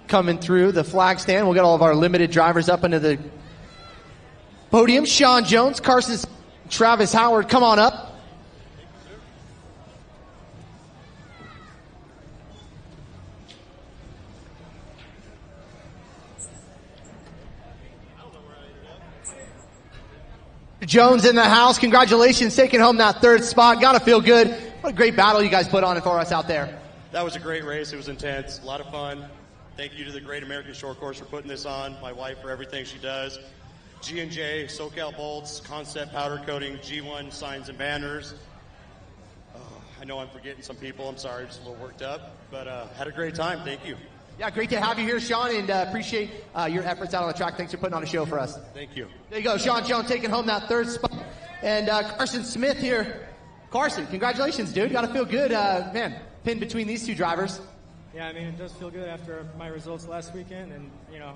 coming through the flag stand. We'll get all of our limited drivers up into the podium. Sean Jones, Carson, Travis Howard, come on up. Jones in the house. Congratulations, taking home that third spot. Got to feel good. What a great battle you guys put on for us out there. That was a great race. It was intense. A lot of fun. Thank you to the Great American Shortcourse for putting this on. My wife for everything she does. G&J, SoCal Bolts, Concept Powder Coating, G1 Signs and Banners. I know I'm forgetting some people. I'm sorry. Just a little worked up. But had a great time. Thank you. Yeah, great to have you here, Sean, and appreciate your efforts out on the track. Thanks for putting on a show for us. Thank you. There you go, Sean Jones taking home that third spot. And Carson Smith here. Carson, congratulations, dude. Got to feel good. Man, pinned between these two drivers. Yeah, I mean, it does feel good after my results last weekend. And, you know,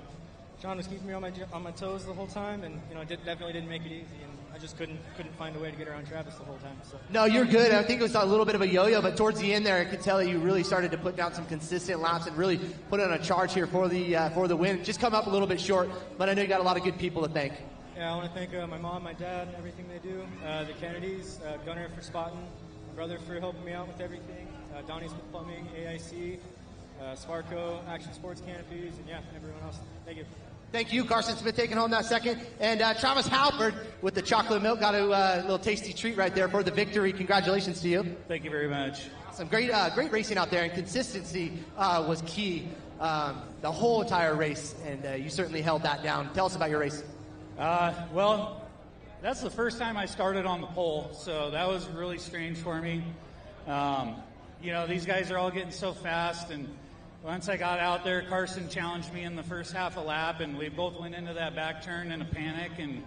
Sean was keeping me on my toes the whole time. And, you know, definitely didn't make it easy. And I just couldn't find a way to get around Travis the whole time. So. No, you're good. I think it was a little bit of a yo-yo, but towards the end there, I could tell that you really started to put down some consistent laps and really put on a charge here for the win. Just come up a little bit short, but I know you got a lot of good people to thank. Yeah, I want to thank my mom, my dad, and everything they do. The Kennedys, Gunnar for spotting, my brother for helping me out with everything, Donnie's with plumbing, AIC, Sparco, Action Sports Canopies, and yeah, everyone else. Thank you. Thank you, Carson Smith, taking home that second. And Travis Howard with the chocolate milk got a little tasty treat right there for the victory. Congratulations to you. Thank you very much. Awesome. Great racing out there, and consistency was key the whole entire race, and you certainly held that down. Tell us about your race. Well, that's the first time I started on the pole, so that was really strange for me. You know, these guys are all getting so fast, and once I got out there, Carson challenged me in the first half a lap, and we both went into that back turn in a panic, and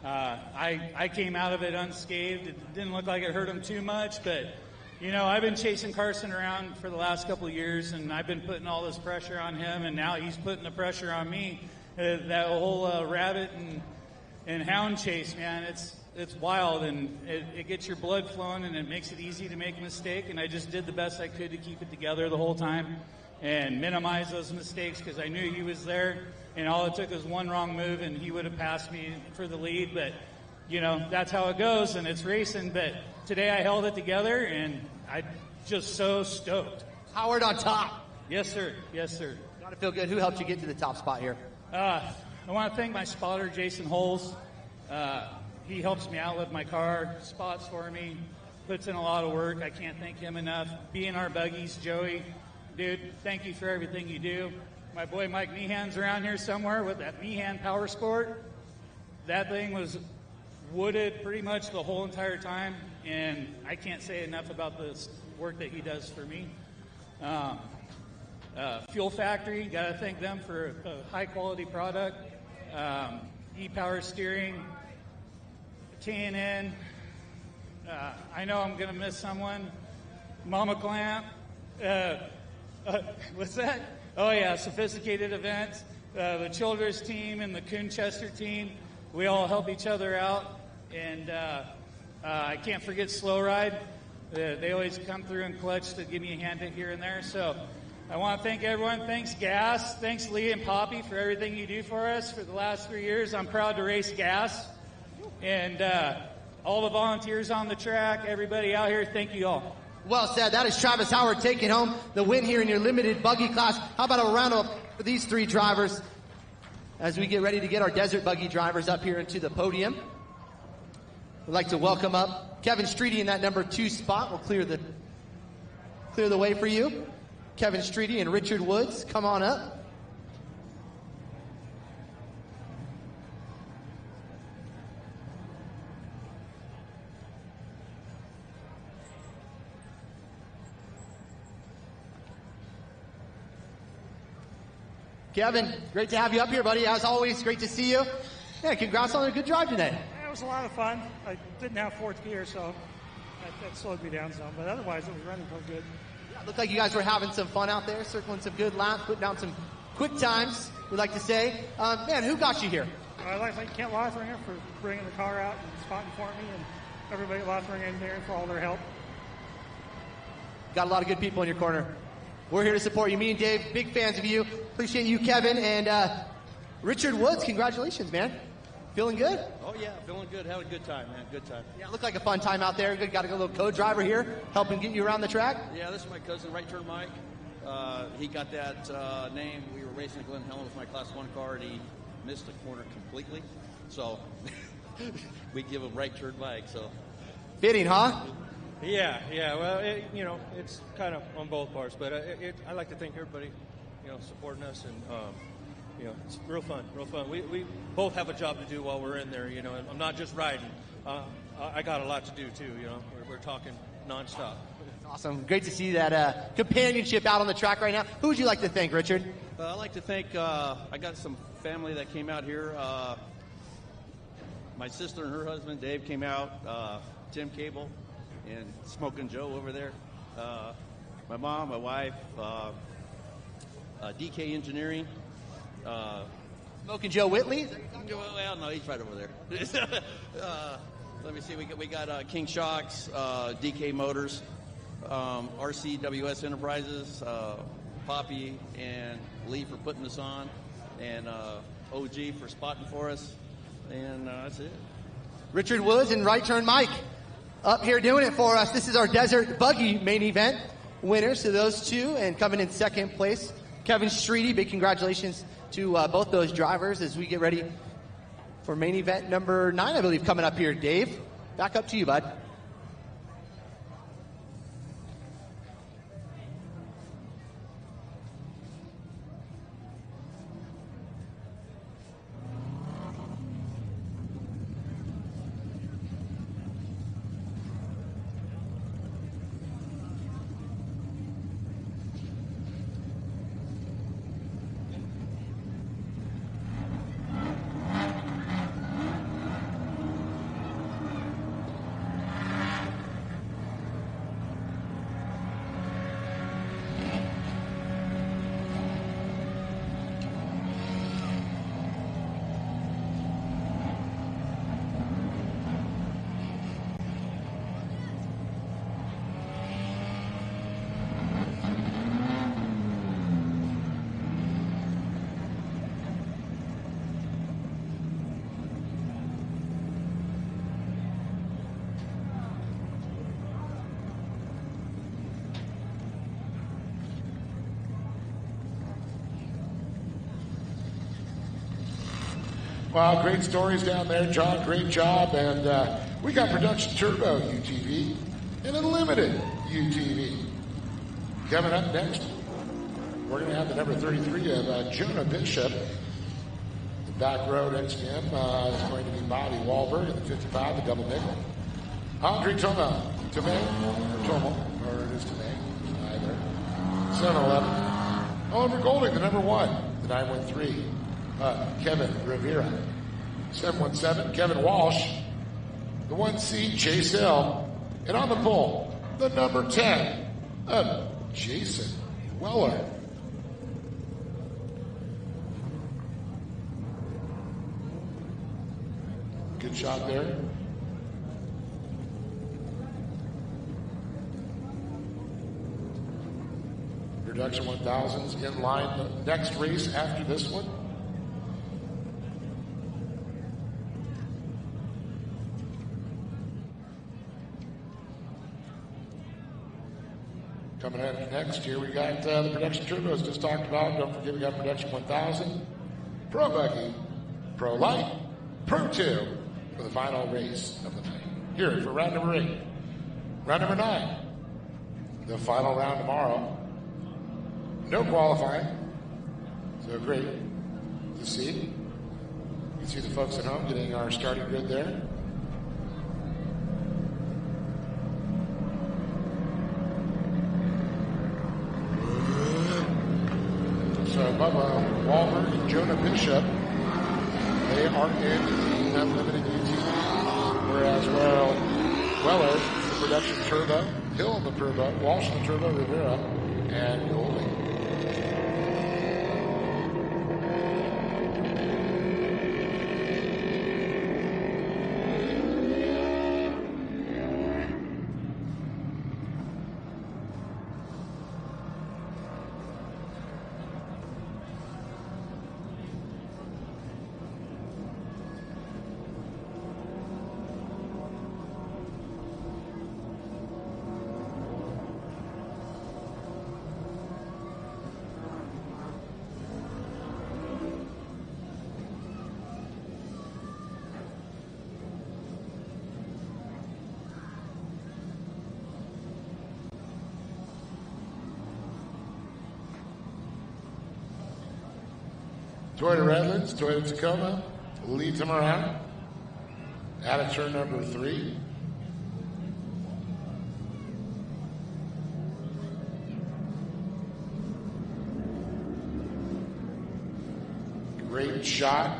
I came out of it unscathed. It didn't look like it hurt him too much, but, you know, I've been chasing Carson around for the last couple of years, and I've been putting all this pressure on him, and now he's putting the pressure on me. That whole rabbit and hound chase, man, it's wild, and it gets your blood flowing, and it makes it easy to make a mistake, and I just did the best I could to keep it together the whole time and minimize those mistakes because I knew he was there, and all it took was one wrong move, and he would have passed me for the lead, but, you know, that's how it goes, and it's racing, but today I held it together, and I'm just so stoked. Howard on top. Yes, sir. Yes, sir. Gotta feel good. Who helped you get to the top spot here? I want to thank my spotter, Jason Holes. He helps me out with my car, spots for me, puts in a lot of work. I can't thank him enough. B&R Buggies, Joey, dude, thank you for everything you do. My boy Mike Meehan's around here somewhere with that Meehan Power Sport. That thing was wooded pretty much the whole entire time, and I can't say enough about the work that he does for me. Fuel Factory, got to thank them for a high-quality product. E-Power Steering, K&N. I know I'm going to miss someone. Mama Clamp. What's that? Oh, yeah, Sophisticated Events. The Childress team and the Coonchester team. We all help each other out. And I can't forget Slow Ride. They always come through and clutch to give me a hand here and there. So I want to thank everyone. Thanks, Gas. Thanks, Lee and Poppy, for everything you do for us for the last 3 years. I'm proud to race Gas. And all the volunteers on the track, everybody out here, thank you all. Well said. That is Travis Howard taking home the win here in your limited buggy class. How about a round of for these three drivers as we get ready to get our desert buggy drivers up here into the podium. We'd like to welcome up Kevin Streety in that number 2 spot. We'll clear the way for you. Kevin Streety and Richard Woods, come on up. Kevin, great to have you up here, buddy. As always, great to see you. Yeah, congrats on a good drive today. It was a lot of fun. I didn't have fourth gear, so that slowed me down some. But otherwise, it was running real good. Yeah, looked like you guys were having some fun out there, circling some good laps, putting down some quick times, we like to say. Man, who got you here? I'd like to thank Kent Lothringer for bringing the car out and spotting for me, and everybody at Lothringer Engineering for all their help. Got a lot of good people in your corner. We're here to support you. Me and Dave, big fans of you. Appreciate you, Kevin. And Richard Woods, congratulations, man. Feeling good? Oh, yeah, feeling good. Had a good time, man. Good time. Yeah, looked like a fun time out there. Good, got a little co-driver here helping get you around the track. Yeah, this is my cousin, Right Turn Mike. He got that name. We were racing at Glen Helen with my Class 1 car, and he missed the corner completely. So we give him Right Turn Mike. So fitting, huh? Yeah. Well, it's kind of on both parts, but I like to thank everybody, supporting us, and it's real fun. We both have a job to do while we're in there, and I'm not just riding. I got a lot to do too. We're talking nonstop. Awesome. Great to see that companionship out on the track right now. Who would you like to thank, Richard? I'd like to thank, I got some family that came out here. My sister and her husband, Dave, came out. Tim Cable and Smoking Joe over there. My mom, my wife, DK Engineering. Smoking Joe Whitley? Well, no, he's right over there. Let me see. We got King Shocks, DK Motors, RCWS Enterprises, Poppy and Lee for putting this on, and OG for spotting for us, and that's it. Richard Woods and Right Turn Mike up here doing it for us. This is our Desert Buggy main event winners to those two, and coming in second place, Kevin Streety. Big congratulations to both those drivers as we get ready for main event number 9, I believe, coming up here. Dave, back up to you, bud. Wow, great stories down there, John. Great job. And we got Production Turbo UTV and Unlimited UTV. Coming up next, we're going to have the number 33 of Jonah Bishop. The back row next to him is going to be Bobby Wahlberg in the 55, the double nickel. Andre Tomel, or it is Tomei, either. 7-11. Oliver Golding, the number 1, the 913. Kevin Rivera. 717, Kevin Walsh. The 1C, Chase Hill. And on the pole, the number 10 of Jason Weller. Good shot there. Production 1000s in line. The next race after this one. Coming in next year, we got the Production Turbos just talked about. Don't forget we got Production 1000, Pro Buggy, Pro Light, Pro 2 for the final race of the night. Here for round number 8. Round number 9, the final round tomorrow. No qualifying, so great to see. You can see the folks at home getting our starting grid there. So Bubba Wahlberg and Jonah Bishop, they are in the Unlimited UTV, whereas Weller, the Production Turbo, Hill the Turbo, Walsh the Turbo, Rivera, and Golding. Toyota Redlands, Toyota Tacoma leads them around. Out of turn number 3. Great shot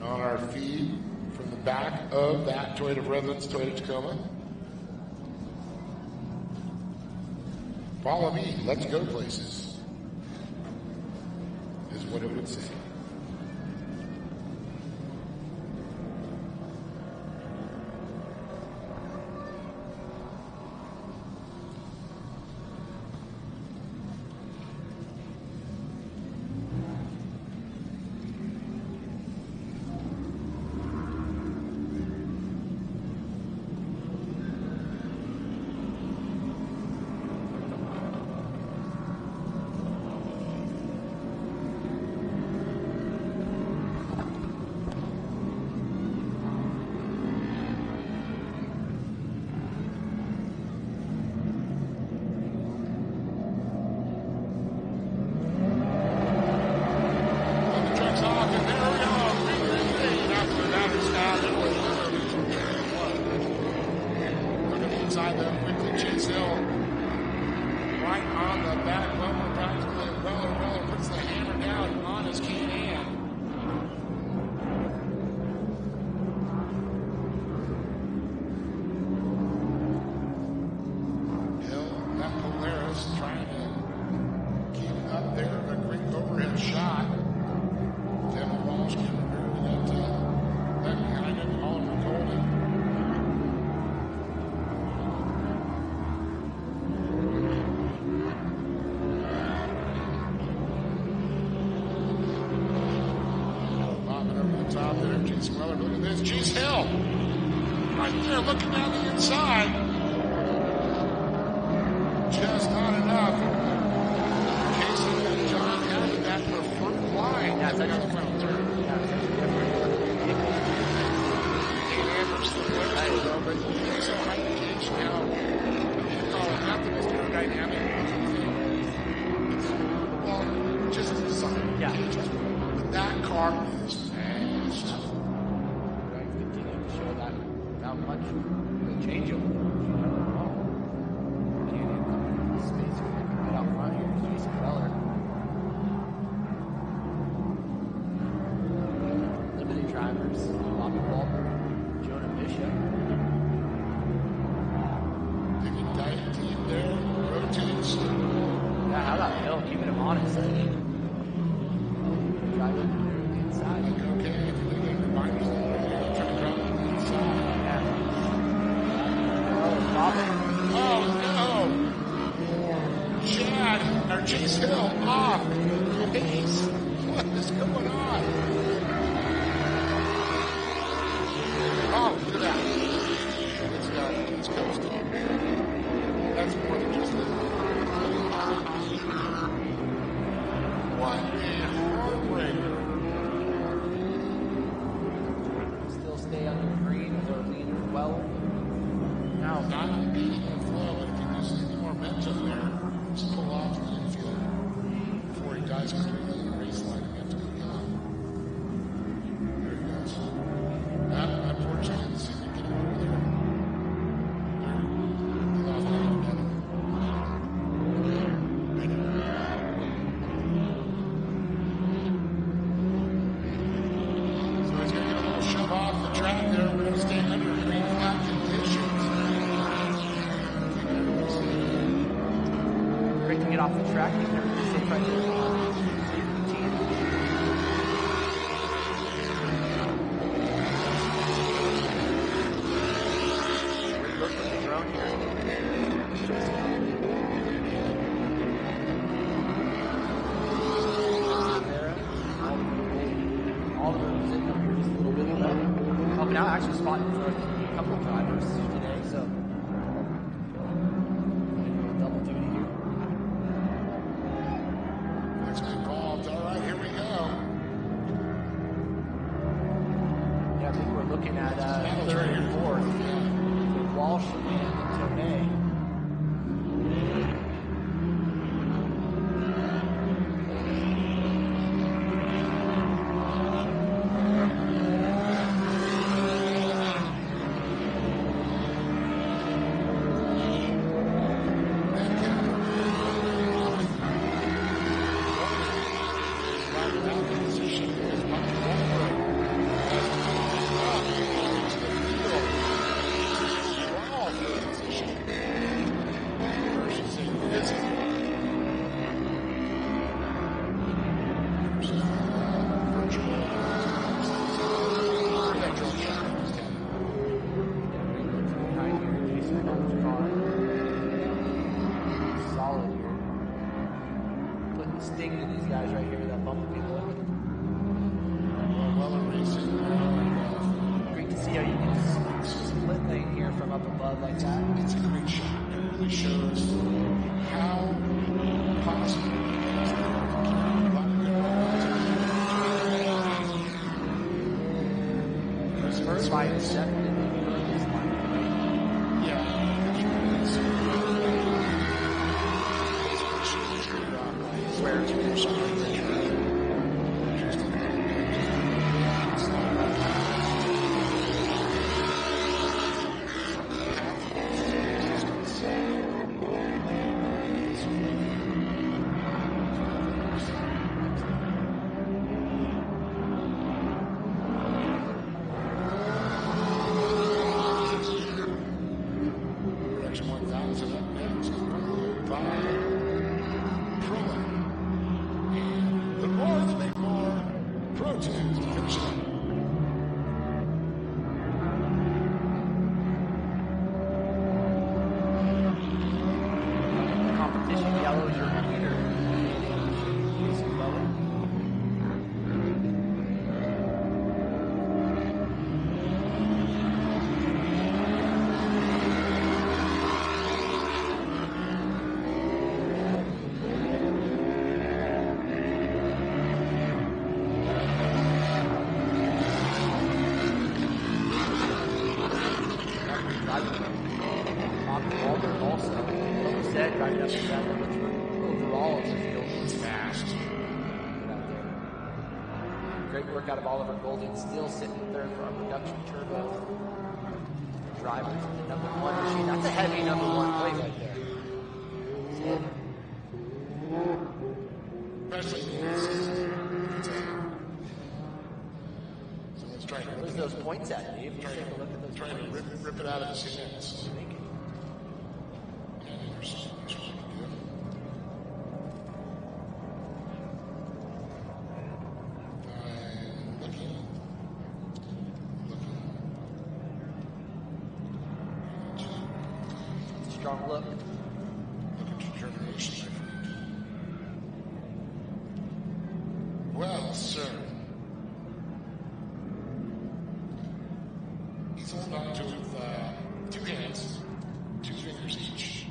on our feed from the back of that Toyota Redlands, Toyota Tacoma. Follow me, let's go places, is what it would say. Look at this. Chase Hill. Right there, looking down the inside. Just not enough. Casey and John having that preferred line. Yeah, it's actually the final turn. Yeah, but he's so high engaged now. Not the most aerodynamic. Well, just as a sign. Yeah. But that car is fast. Right, continue to show that without much changeover. Space right out front here, Jason Weller. Limited drivers, Bobby Walter, Jonah Bishop. Taking diet team there, rotates. Yeah, how about Hill keeping him honest? Driving to the inside. Like, okay, if you're going to get reminders, try to drop on the inside. Yeah. Oh, no! Chad, or Chase Hill, off pace. What is going on? Oh, look at that. It's coasting. That's more than just a... What a heartbreaker. Still stay on the green with our leader Weller. Now, not beating the flow, but if he loses any momentum there, just pull off the infield before he dies completely in the race line and we have to go down. There he goes. Unfortunately, let's see if we can get him over there. They lost that momentum. So he's going to get a little shove off the track there. We're going to stay under green flag conditions. Great to get off the track. He's never been safe right there. Great look from the drone here. All of them sitting up here just a little bit of that. Helping out, actually spotting for a couple of drivers today, so double duty here. Next involved. All right, here we go. Yeah, I think we're looking at third and fourth for Walsh and Tomei. Sting to these guys right here that bump people in. Great to see how you can split thing here from up above like that. It's a great shot. It really shows how possible it is. First fight is second and maybe this line. Yeah. Where it's driving up to that number 3 overall of the field. It's fast. Great work out of Oliver Golden, still sitting in third for our production turbo driver from the number 1 machine. That's a heavy number 1 plate right there. Especially in the season. Someone's trying to Where's those points at, Dave? Let's take a look at those trying to rip it out of his hands. Strong look. Determination, my friend. Well, sir. He's holding on to it with 2 hands, 2 fingers each.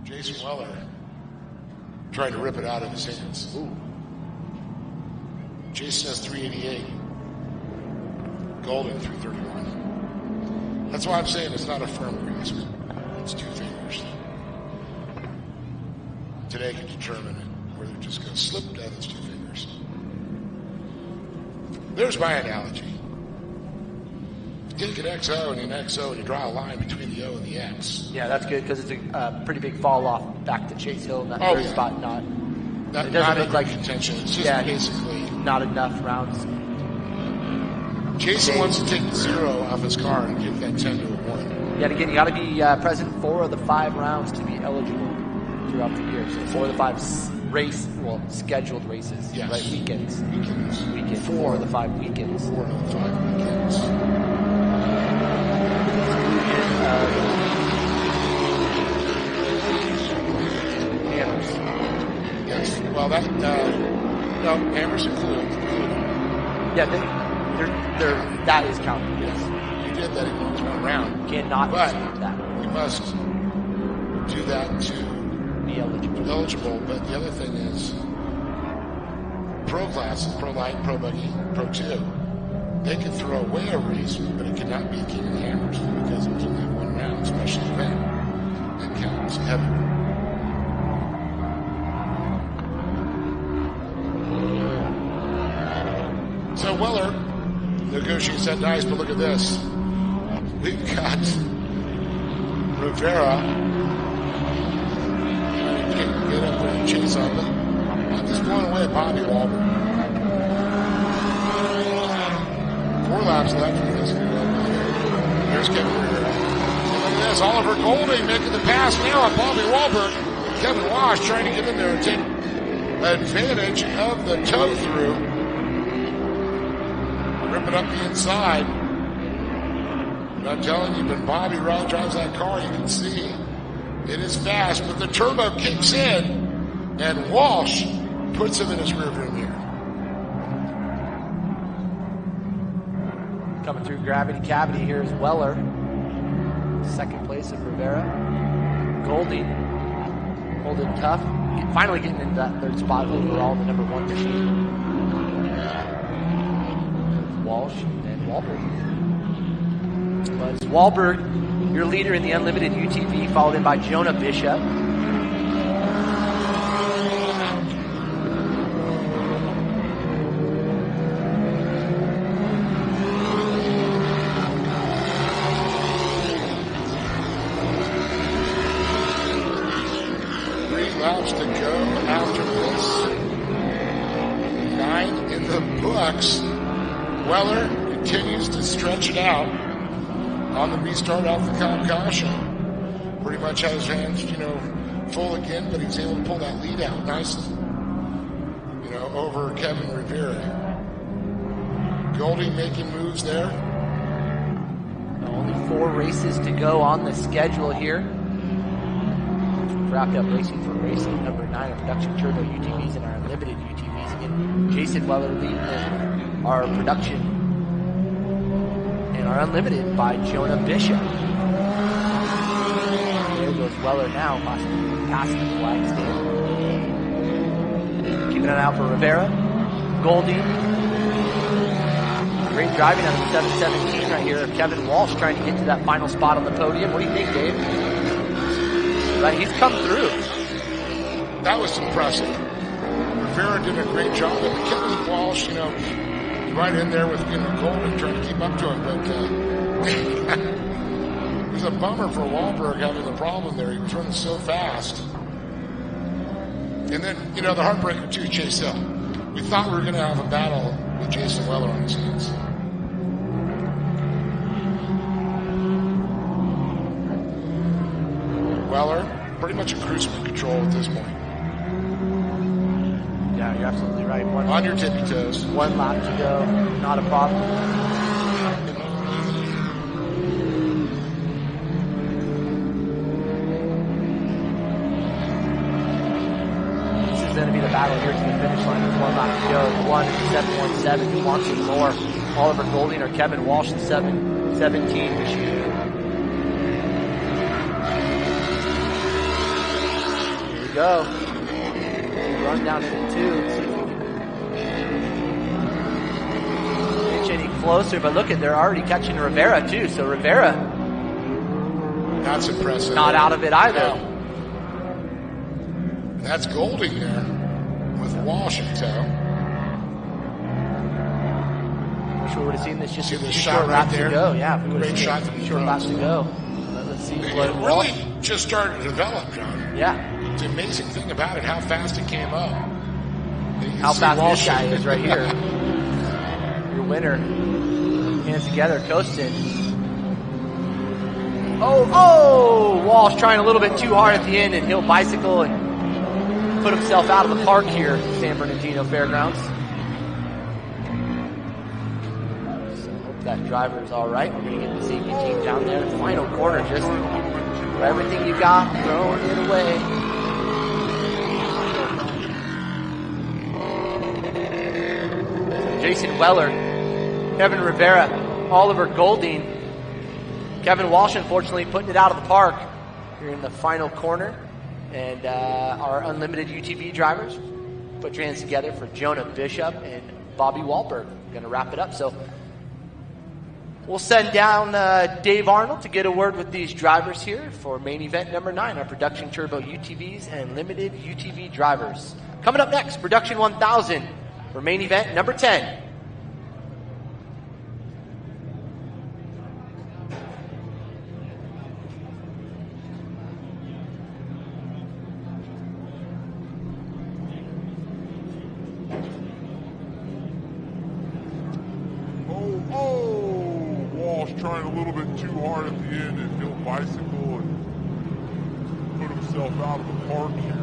Jason Weller trying to rip it out of his hands. Ooh. Jason has 388. Golden 331. That's why I'm saying it's not a firm grease. It's 2 fingers. Today can determine whether it just goes slip down those 2 fingers. There's my analogy. You take an XO and an XO and you draw a line between the O and the X. Yeah, that's good because it's a pretty big fall off back to Chase Hill in that third spot. It doesn't not look like contention. It's just basically not enough rounds. Jason wants to take the 0 off his car and get that 10 to a 1. Yeah, again, you got to be present 4 of the 5 rounds to be eligible throughout the year. So 4 of the 5 scheduled races, yes. Right? Weekends. 4 of the 5 weekends. 4 of the 5 weekends. Hammers. Yes. Well, that no hammers included. Yeah, that is counted. Yes. You did that in 1 round. Cannot but that. You must do that to be eligible. But the other thing is, pro classes, pro light, pro buggy, pro 2, they can throw away a race, but it cannot be king of the hammers because it was only 1 round, special event. That counts heavy. So Weller negotiates that nice, but look at this. We've got Rivera trying to get up there and chase on them. I'm just blowing away at Bobby Wahlberg. 4 laps left in this. Here's Kevin Rivera. And look at this. Oliver Golding making the pass now on Bobby Wahlberg. Kevin Walsh trying to get in there and take advantage of the tow through. Ripping up the inside. And I'm telling you, when Bobby drives that car, you can see it is fast, but the turbo kicks in, and Walsh puts him in his rearview mirror. Coming through gravity cavity here is Weller. 2nd place of Rivera. Goldie holding tough. Finally getting into that 3rd spot overall, the number 1 machine. Walsh and Wahlberg. But it's Wahlberg, your leader in the unlimited UTV, followed in by Jonah Bishop. Laps to go after this. 9 in the books. Weller continues to stretch it out on the restart off the caution. Pretty much has his hands, full again, but he's able to pull that lead out nicely. Over Kevin Rivera. Goldie making moves there. Only 4 races to go on the schedule here. Wrapped up racing for racing number 9 of production turbo UTVs and our unlimited UTVs. Again, Jason Weller leading our production and our unlimited by Jonah Bishop. There goes Weller now, possibly passing the flag stand. Keeping an eye out for Rivera. Goldie. Great driving out of the 717 right here. Kevin Walsh trying to get to that final spot on the podium. What do you think, Dave? Right, he's come through. That was impressive. Rivera did a great job. And Kevin Walsh, you know, right in there with Golden trying to keep up to him. But it was a bummer for Wahlberg having the problem there. He was running so fast. And then, you know, the heartbreaker too, Chase Hill. We thought we were going to have a battle with Jason Weller on his hands. Weller, pretty much in cruise control at this point. Yeah, you're absolutely right. On your tippy toes. One lap to go. Not a problem. This is going to be the battle here to the finish line. With 1 lap to go. 1 and 717. Who wants it more? Oliver Golding or Kevin Walsh, the 717 machine. Here we go. Run down into 2. Inch any closer, but look at, they're already catching Rivera too. So Rivera, that's impressive. Not out of it either. No. That's Golding there with Walsh in tow. Wish we would have seen this just see a the few shot short right laps there. to go. Yeah, if we would Great have shot seen from it, short laps to go. Let's see what It really just started to develop, John. Yeah. It's an amazing thing about it, how fast it came up. How fast this guy is right here. Your winner. Hands together, coasting. Oh! Walsh trying a little bit too hard at the end, and he'll bicycle and put himself out of the park here at San Bernardino Fairgrounds. So hope that driver is all right. We're going to get the safety team down there. Final corner, just for everything you got, throwing it away. Jason Weller, Kevin Rivera, Oliver Golding, Kevin Walsh, unfortunately, putting it out of the park here in the final corner. And our unlimited UTV drivers, put your hands together for Jonah Bishop and Bobby Wahlberg. We're going to wrap it up. So we'll send down Dave Arnold to get a word with these drivers here for main event number 9, our production turbo UTVs and limited UTV drivers. Coming up next, production 1000 for main event number 10. Trying a little bit too hard at the end, and he'll bicycle and put himself out of the park here.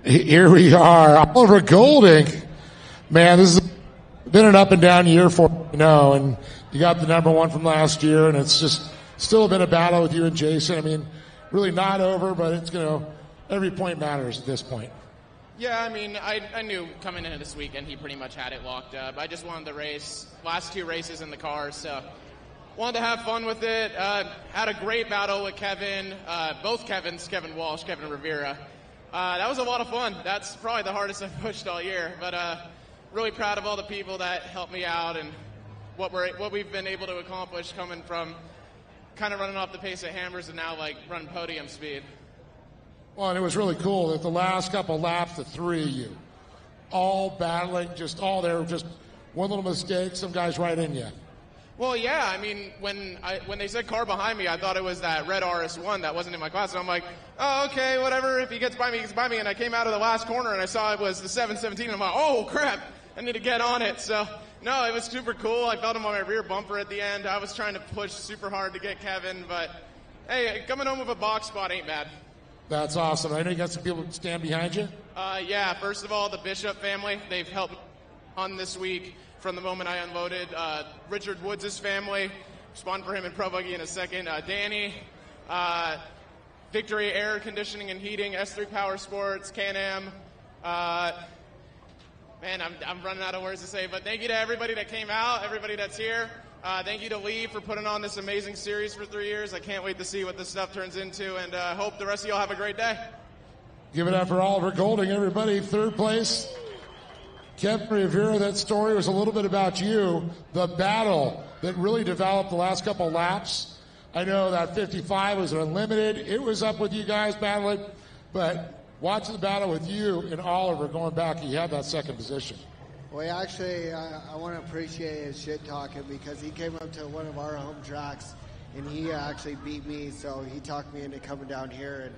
Here we are. Oliver Golding. Man, this has been an up and down year for and you got the number one from last year, and it's just still been a battle with you and Jason. I mean, really not over, but it's every point matters at this point. Yeah, I mean, I knew coming into this weekend he pretty much had it locked up. I just wanted the race, last two races in the car, so wanted to have fun with it. Had a great battle with Kevin, both Kevins, Kevin Walsh, Kevin Rivera. That was a lot of fun. That's probably the hardest I've pushed all year, but really proud of all the people that helped me out and what we've been able to accomplish coming from kind of running off the pace of hammers and now like running podium speed. Well, and it was really cool that the last couple laps, the three of you, all battling, just all there, just one little mistake, some guys right in you. Well, yeah, I mean, when they said car behind me, I thought it was that red RS1 that wasn't in my class, and I'm like, oh, okay, whatever, if he gets by me, he gets by me, and I came out of the last corner, and I saw it was the 717, and I'm like, oh, crap, I need to get on it, so, no, it was super cool. I felt him on my rear bumper at the end. I was trying to push super hard to get Kevin, but, hey, coming home with a box spot ain't bad. That's awesome. I know you got some people stand behind you. Yeah, first of all, the Bishop family, they've helped on this week from the moment I unloaded. Richard Woods' family, respond for him in Pro Buggy in a second. Danny, Victory Air Conditioning and Heating, S3 Power Sports, Can-Am. Man, I'm running out of words to say, but thank you to everybody that came out, everybody that's here. Thank you to Lee for putting on this amazing series for 3 years. I can't wait to see what this stuff turns into, and hope the rest of y'all have a great day. Give it up for Oliver Golding, everybody. Third place, Kevin Rivera. That story was a little bit about you, the battle that really developed the last couple laps. I know that 55 was unlimited. It was up with you guys battling, but watching the battle with you and Oliver going back, he had that second position. Well, actually, I want to appreciate his shit talking because he came up to one of our home tracks and he actually beat me. So he talked me into coming down here and,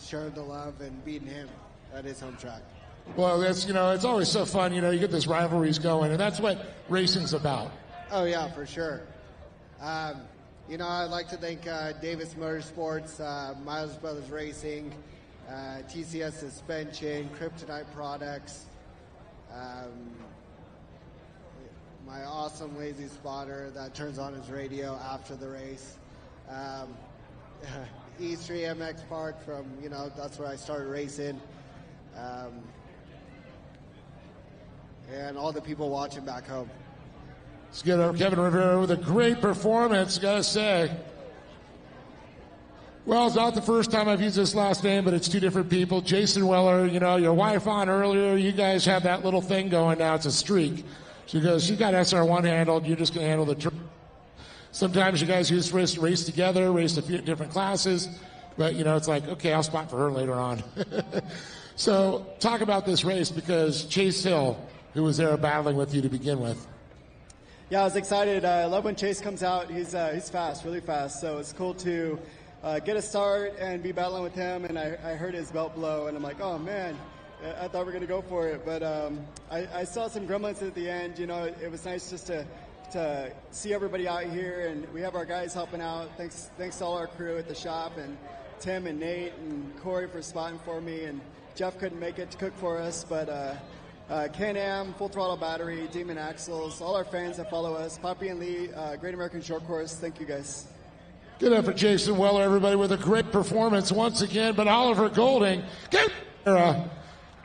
sharing the love and beating him at his home track. Well, that's, it's always so fun. You get this rivalries going, and that's what racing's about. Oh, yeah, for sure. I'd like to thank Davis Motorsports, Miles Brothers Racing, TCS Suspension, Kryptonite Products, my awesome lazy spotter that turns on his radio after the race. E3 MX Park from, that's where I started racing. And all the people watching back home. Let's get over Kevin Rivera with a great performance, gotta say. Well, it's not the first time I've used this last name, but it's two different people. Jason Weller, your wife on earlier, you guys have that little thing going now. It's a streak. She goes, she got SR1 handled, you're just going to handle the truck. Sometimes you guys used to race together, race a few different classes, but, it's like, okay, I'll spot for her later on. So talk about this race because Chase Hill, who was there battling with you to begin with. Yeah, I was excited. I love when Chase comes out. He's fast, really fast. So it's cool to get a start and be battling with him. And I heard his belt blow, and I'm like, oh man, I thought we were gonna go for it. But I saw some gremlins at the end. It was nice just to see everybody out here, and we have our guys helping out. Thanks to all our crew at the shop, and Tim and Nate and Corey for spotting for me, and Jeff couldn't make it to cook for us, but Can-Am, Full Throttle Battery, Demon Axles, all our fans that follow us, Poppy and Lee, Great American Shortcourse, thank you guys. Good effort, Jason Weller, everybody, with a great performance once again, but Oliver Golding, and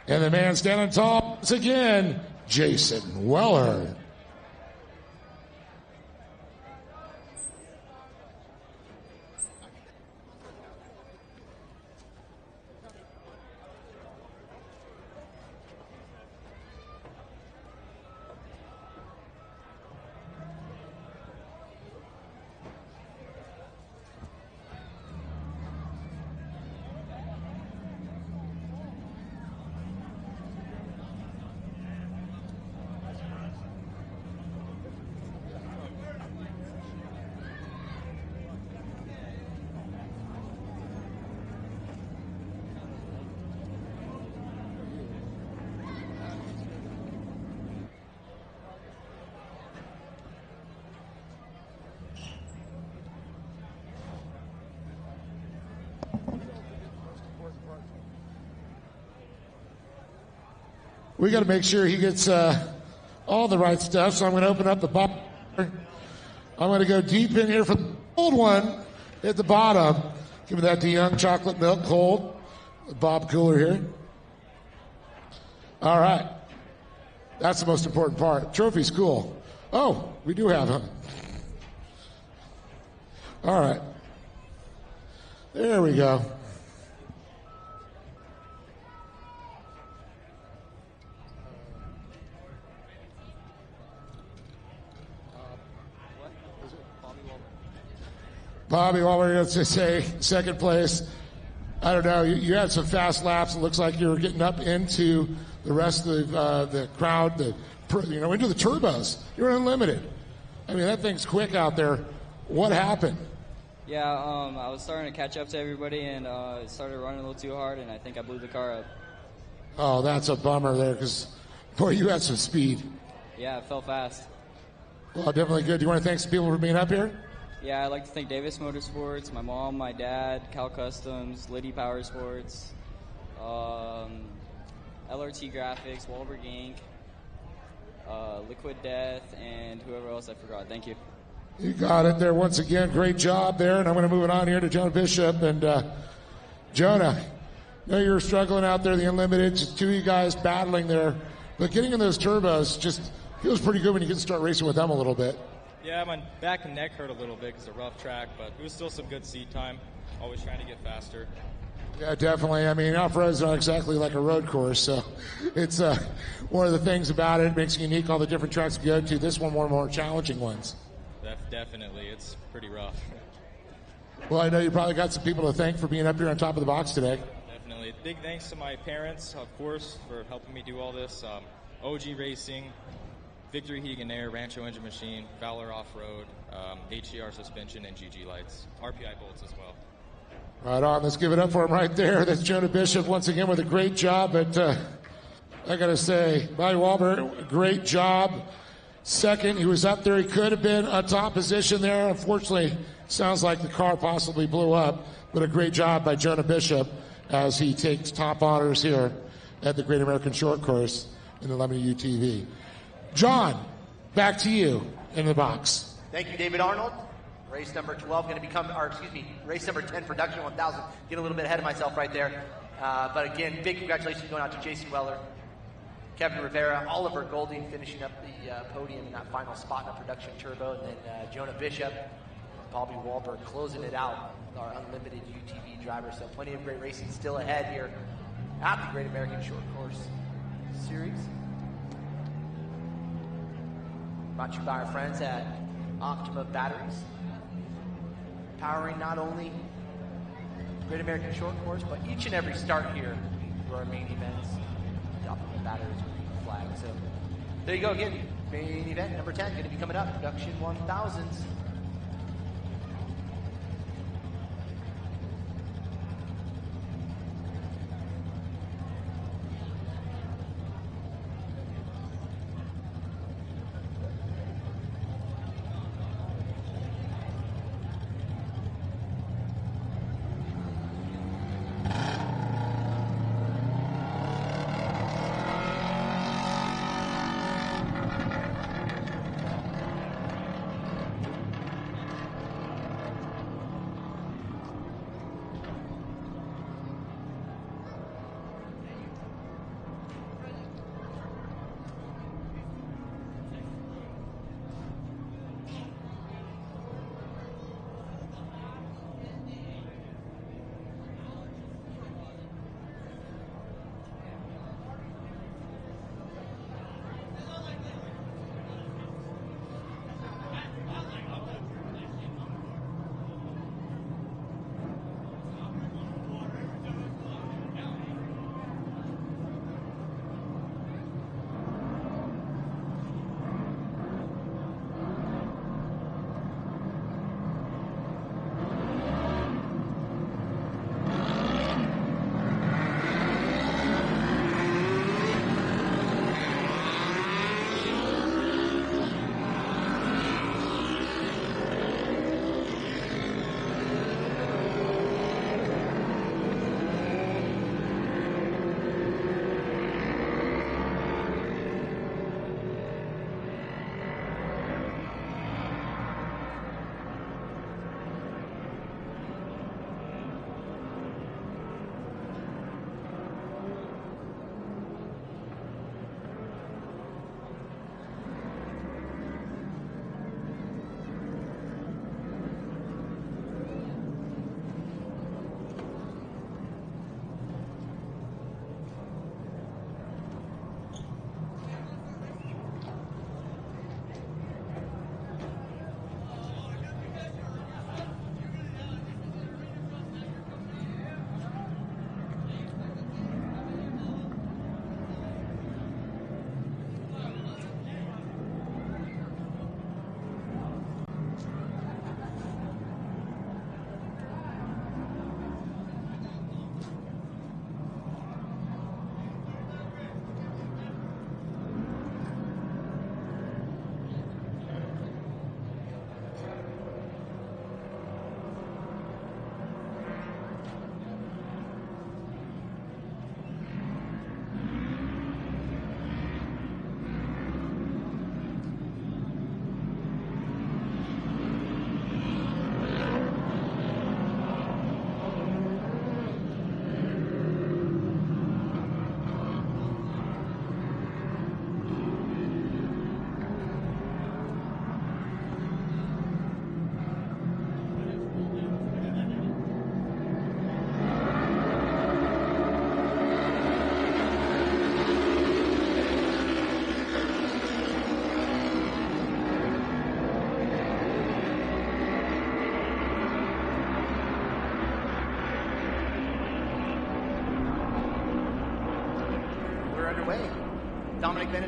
the man standing tall once again, Jason Weller. We got to make sure he gets all the right stuff. So I'm going to open up the bottom. I'm going to go deep in here for the old one at the bottom. Give me that DeYoung chocolate milk cold. The Bob cooler here. All right. That's the most important part. Trophy's cool. Oh, we do have him. All right. There we go. Bobby, while we're going to say second place, I don't know, you had some fast laps. It looks like you were getting up into the rest of the crowd, into the turbos. You're unlimited. I mean, that thing's quick out there. What happened? Yeah, I was starting to catch up to everybody and it started running a little too hard, and I think I blew the car up. Oh, that's a bummer there because, boy, you had some speed. Yeah, it felt fast. Well, definitely good. Do you want to thank some people for being up here? Yeah, I'd like to thank Davis Motorsports, my mom, my dad, Cal Customs, Liddy Power Sports, LRT Graphics, Wahlberg Inc., Liquid Death, and whoever else I forgot. Thank you. You got it there once again. Great job there. And I'm going to move it on here to Jonah Bishop. And Jonah, I know you're struggling out there, the Unlimited. Just two of you guys battling there. But getting in those turbos just feels pretty good when you can start racing with them a little bit. Yeah, my back and neck hurt a little bit because it's a rough track, but it was still some good seat time. Always trying to get faster. Yeah, definitely. I mean, off-road's not exactly like a road course, so it's one of the things about it. It makes it unique, all the different tracks you go to. This one, one of the more challenging ones. Definitely. It's pretty rough. Well, I know you probably got some people to thank for being up here on top of the box today. Definitely. Big thanks to my parents, of course, for helping me do all this. OG Racing, Victory Heating and Air, Rancho Engine Machine, Valor Off-Road, HCR Suspension, and GG Lights. RPI bolts as well. Right on. Let's give it up for him right there. That's Jonah Bishop once again with a great job. But I got to say, Bobby Wahlberg, great job. Second, he was up there. He could have been a top position there. Unfortunately, sounds like the car possibly blew up. But a great job by Jonah Bishop as he takes top honors here at the Great American Short Course in the Lemony UTV. John, back to you in the box. Thank you, David Arnold. Race number 12 going to become, race number 10, Production 1000. Get a little bit ahead of myself right there. But again, big congratulations going out to Jason Weller, Kevin Rivera, Oliver Golding finishing up the podium in that final spot in the Production Turbo, and then Jonah Bishop, Bobby Wahlberg closing it out, our unlimited UTV driver. So plenty of great racing still ahead here at the Great American Short Course Series. Brought to you by our friends at Optima Batteries, powering not only Great American Short Course, but each and every start here for our main events. The Optima Batteries with the flag. So there you go again. Main event number 10 going to be coming up. Production 1000s.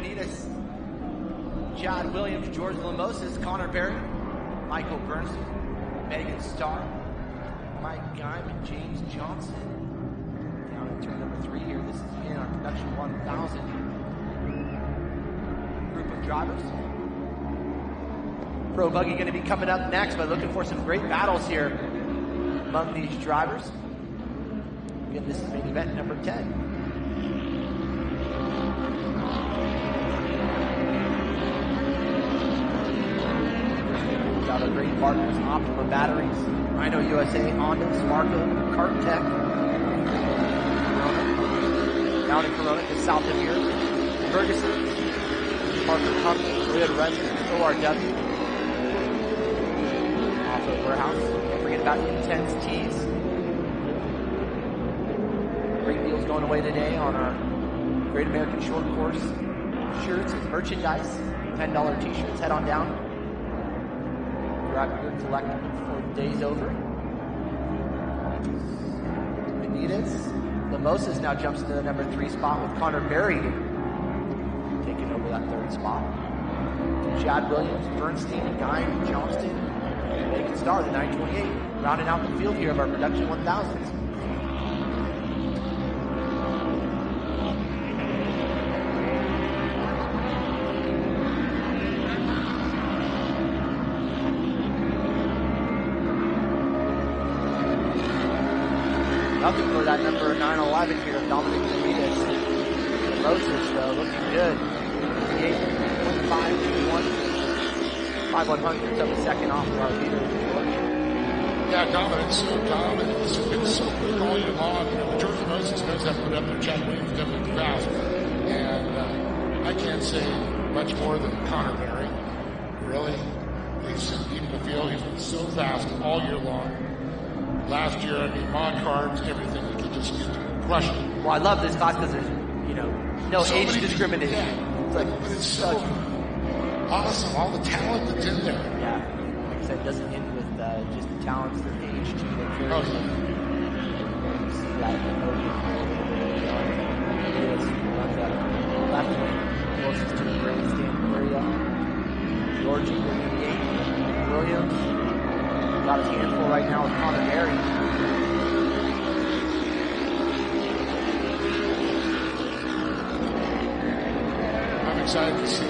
Benitez, Chad Williams, George Lamoses, Connor Berry, Michael Bernstein, Megan Starr, Mike Guyman, James Johnson. Down in turn number 3 here. This is in our production 1000 group of drivers. Pro Buggy going to be coming up next, but looking for some great battles here among these drivers. Again, this is main event number 10. Got our great partners, Optima Batteries, Rhino USA, Honda, Smarco, Kart Tech, down in Corona, just south of here, Ferguson, Parker Company, Toyota Redmond, ORW, Off-Road Warehouse. Don't forget about Intense Tees. Great deals going away today on our Great American Short Course shirts and merchandise. $10 t-shirts. Head on down. Grab your collectible before the day's over. Benitez. Lamoses now jumps into the number 3 spot with Connor Berry taking over that 3rd spot. Chad Williams, Bernstein, Guy, Johnston, and Megan Starr, the 928, rounding out the field here of our production 1000s. Nothing for that number 911 here, Dominic Benitez. Moses, though, looking good. 5/100th of a second off for our leader. Yeah, Dominic's so dominant. It's been so quick all year long. You know, George Moses knows how to put up there. Chad Williams definitely fast. And I can't say much more than Connor Berry. Really, he's even the field. He's been so fast all year long. Last year, I mean, mod cards, everything, he could just crush it. Well, I love this class because there's, no so age discrimination. Yeah. It's like, but it's so awesome, all the talent that's in there. Yeah, like I said, it doesn't end with just the talents, the age, too. You see that in the podium. Left wing, closest to the grandstand area. Georgie, 38. Williams. Got his handful right now with Connor Berry. I'm excited to see the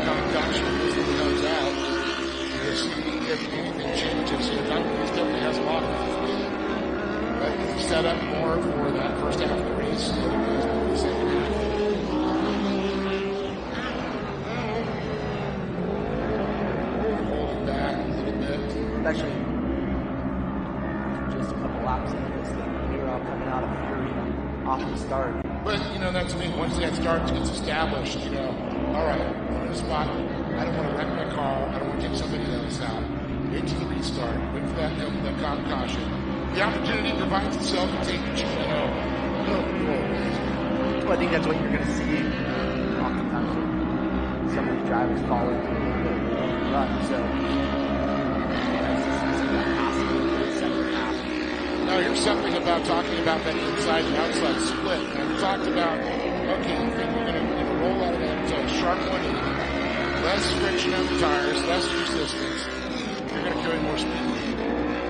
concoction as it comes out. To see if anything changes here. Duncan definitely has a lot of it. But he's set up more for that first half of the race than it is for the second half. Holding back a little bit. Especially just a couple laps into this thing. We're all coming out of Fury off the start. But, that's what I mean. Once that start gets established, all right, I'm in a spot. I don't want to wreck my car. I don't want to take somebody else out. Wait till the restart. Wait for that caution. The opportunity provides itself to take the chance. Well, I think that's what you're going to see oftentimes when some of these drivers fall into a little bit of a run. So, now, here's something about talking about that inside and outside split. And we talked about, okay, you think we're going to roll out of that sharp 180, less friction on the tires, less resistance, you're going to carry more speed.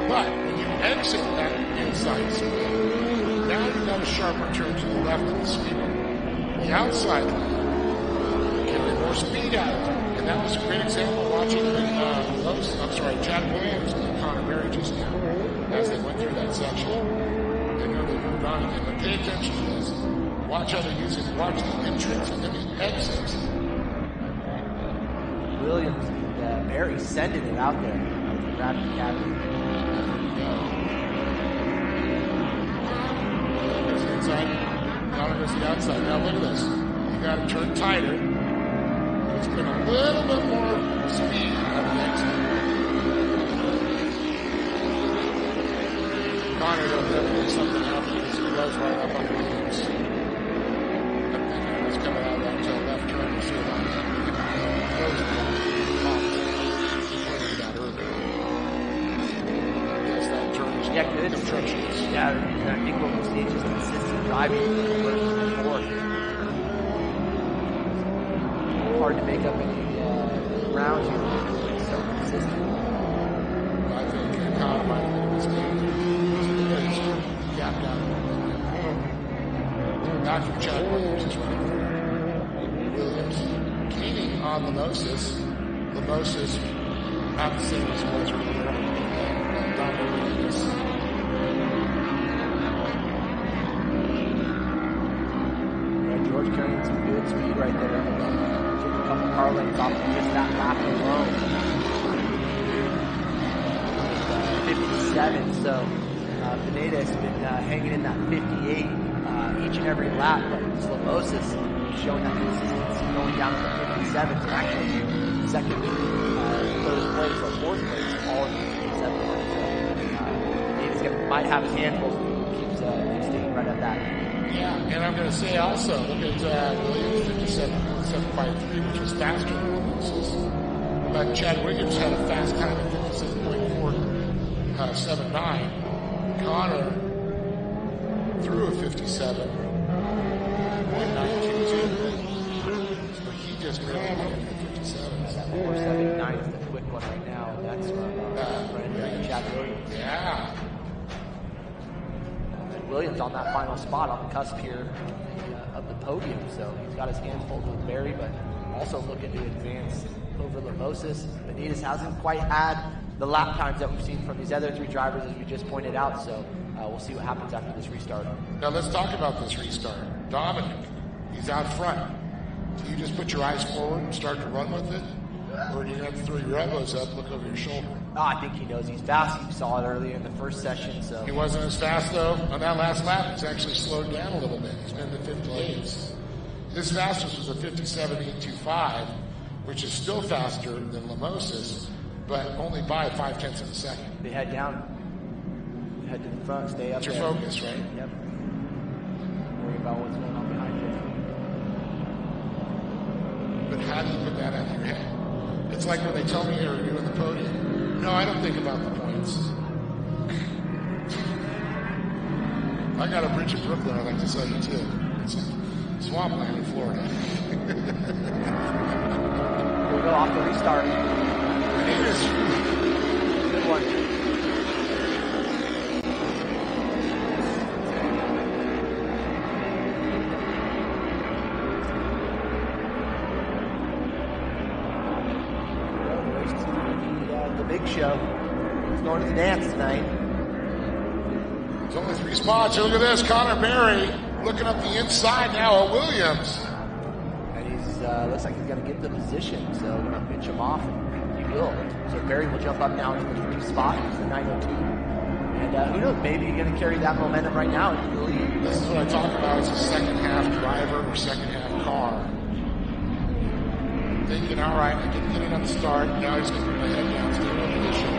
But when you exit that inside split, now you've got a sharper turn to the left of the speed. The outside line, carry more speed out of it. And that was a great example watching Chad Williams and Connor Berry just now as they went through that section. They know they moved on again. But pay attention to this. Watch how they're using it. Watch the entrance and then the exits. Williams and Berry sending it out there with the rapid cabin. Goes the inside. Connor goes the outside. Now look at this. You got to turn tighter. It's been a little bit more speed out of the exit. Connor does definitely something else because he goes right up on Williams. It's coming out of that left turn. You see it on that. Goes that earlier. Yes, that turn is good. Yeah, I think what we'll see is just consistent driving from first and fourth. hard to make up any ground here. It's so consistent. I think Connor might have made a mistake. He's gapped out. Back from Chad Williams is running through. Williams gaining on Lamosis. Lamosis not the same as was earlier. George carrying some good speed right there. Took a couple car lengths off of just that lap alone. 57, so Pineda has been hanging in that 58 each and every lap, but Slomosis showing that consistency going down to the 57. So actually, second, third place, or fourth place, all in the 57 mark. So Pineda's might have his handfuls, but keeps staying right at that. Yeah, and I'm going to say also, look at Williams 57.753, which was faster than Williams. But Chad Williams had a fast time of 57.479. Connor threw a 57.922. So he just really hit the 57. That 479 is the quick one right now. That's from Chad Williams. Yeah. Williams on that final spot on the cusp here of the podium, so he's got his hands full with Barry, but also looking to advance over Lamosis. Benitez hasn't quite had the lap times that we've seen from these other three drivers, as we just pointed out, so we'll see what happens after this restart. Now let's talk about this restart. Dominic, he's out front. Do you just put your eyes forward and start to run with it? Or do you have to throw your elbows up, look over your shoulder? I think he knows he's fast. You saw it earlier in the first session. So he wasn't as fast though. On that last lap, he's actually slowed down a little bit. He's been to 58s. His fastest was a 57.825, which is still faster than Lamosis, but only by 0.5 of a second. They head down, head to the front, stay up. That's your focus, right? Yep. Worry about what's going on behind you. But how do you put that out of your head? It's like when they tell me you're doing the podium. No, I don't think about the points. I got a bridge in Brooklyn I'd like to sell you too. It's like swampland in Florida. We'll go off the restart. Good one. Big show. He's going to the dance tonight. It's only 3 spots. Look at this. Connor Berry looking up the inside now at Williams. And he's looks like he's going to get the position, so going to pinch him off. He will. So Berry will jump up now into the 3 spot. It's the 902. And who knows, maybe he's going to carry that momentum right now into the lead. This is what I talk about as a second half driver or second half car. Thinking, all right, I can get it on the start. Now he's going to put my head down, stay in position.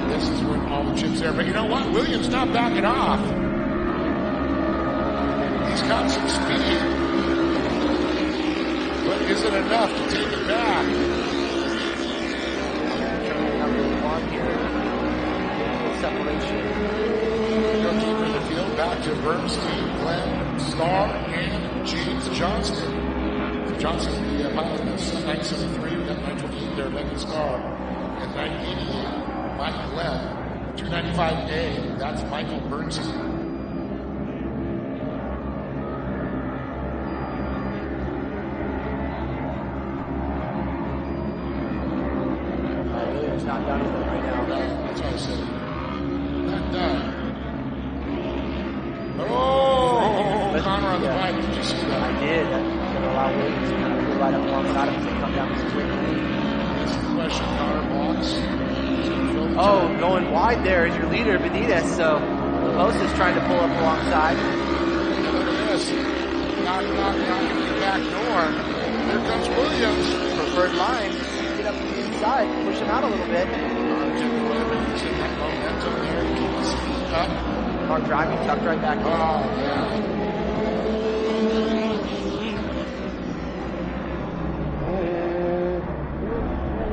This is when all the chips there. But you know what? Williams not backing off. He's got some speed. But is it enough to take it back? Number 1 here. Separation. Go deeper in the field. Back to Bernstein, Glenn, Starr, and James Johnston. Johnson, the pilot of 973, we got 928 there, Megan Starr, and 988, Mike Glenn. 295A, that's Michael Bernstein. Williams not done with it right now. That's what I said. Not done. Oh, Connor on the bike. Did you see that? I did. That's going to allow Williams to kind of go right up alongside him as they come down this straight lane. This is the question. Connor blocks. Oh, going wide there is your leader, Benitez. So Lamosis trying to pull up alongside. Look at this. Knock at the back door. Here comes Williams. Preferred line. Get up to the inside. Push him out a little bit. Car driving, tucked right back in. Oh, yeah.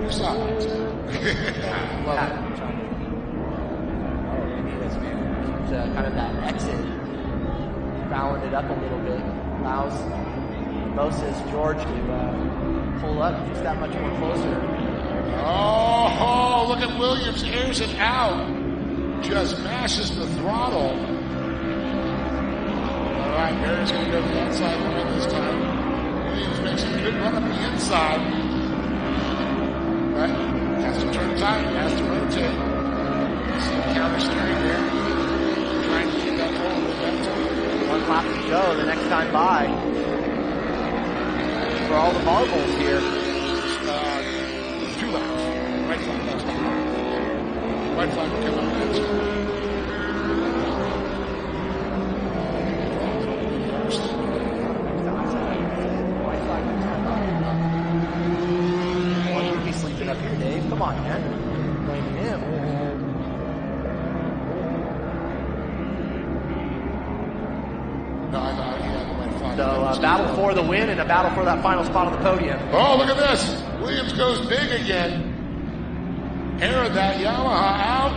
You saw it. Love it. Benitez, man. Keeps kind of that exit, fouling it up a little bit. allows Moses George to pull up just that much more closer. Oh, look at Williams, airs it out. Just mashes the throttle. All right, Barry's going to go to the outside line this time. Williams makes a good run up the inside. But has to turn tight, has to rotate. See the counter steering there. Trying to keep that hold with that. One lap to go the next time by. For all the marbles here. 2 laps. White flag next time. White flag will come up next. Well, you would be sleeping up here, Dave. Come on, man. Blaming him. No, I thought he had the white flag. So a battle for the win and a battle for that final spot on the podium. Oh, look at this. Williams goes big again. Aired that Yamaha out.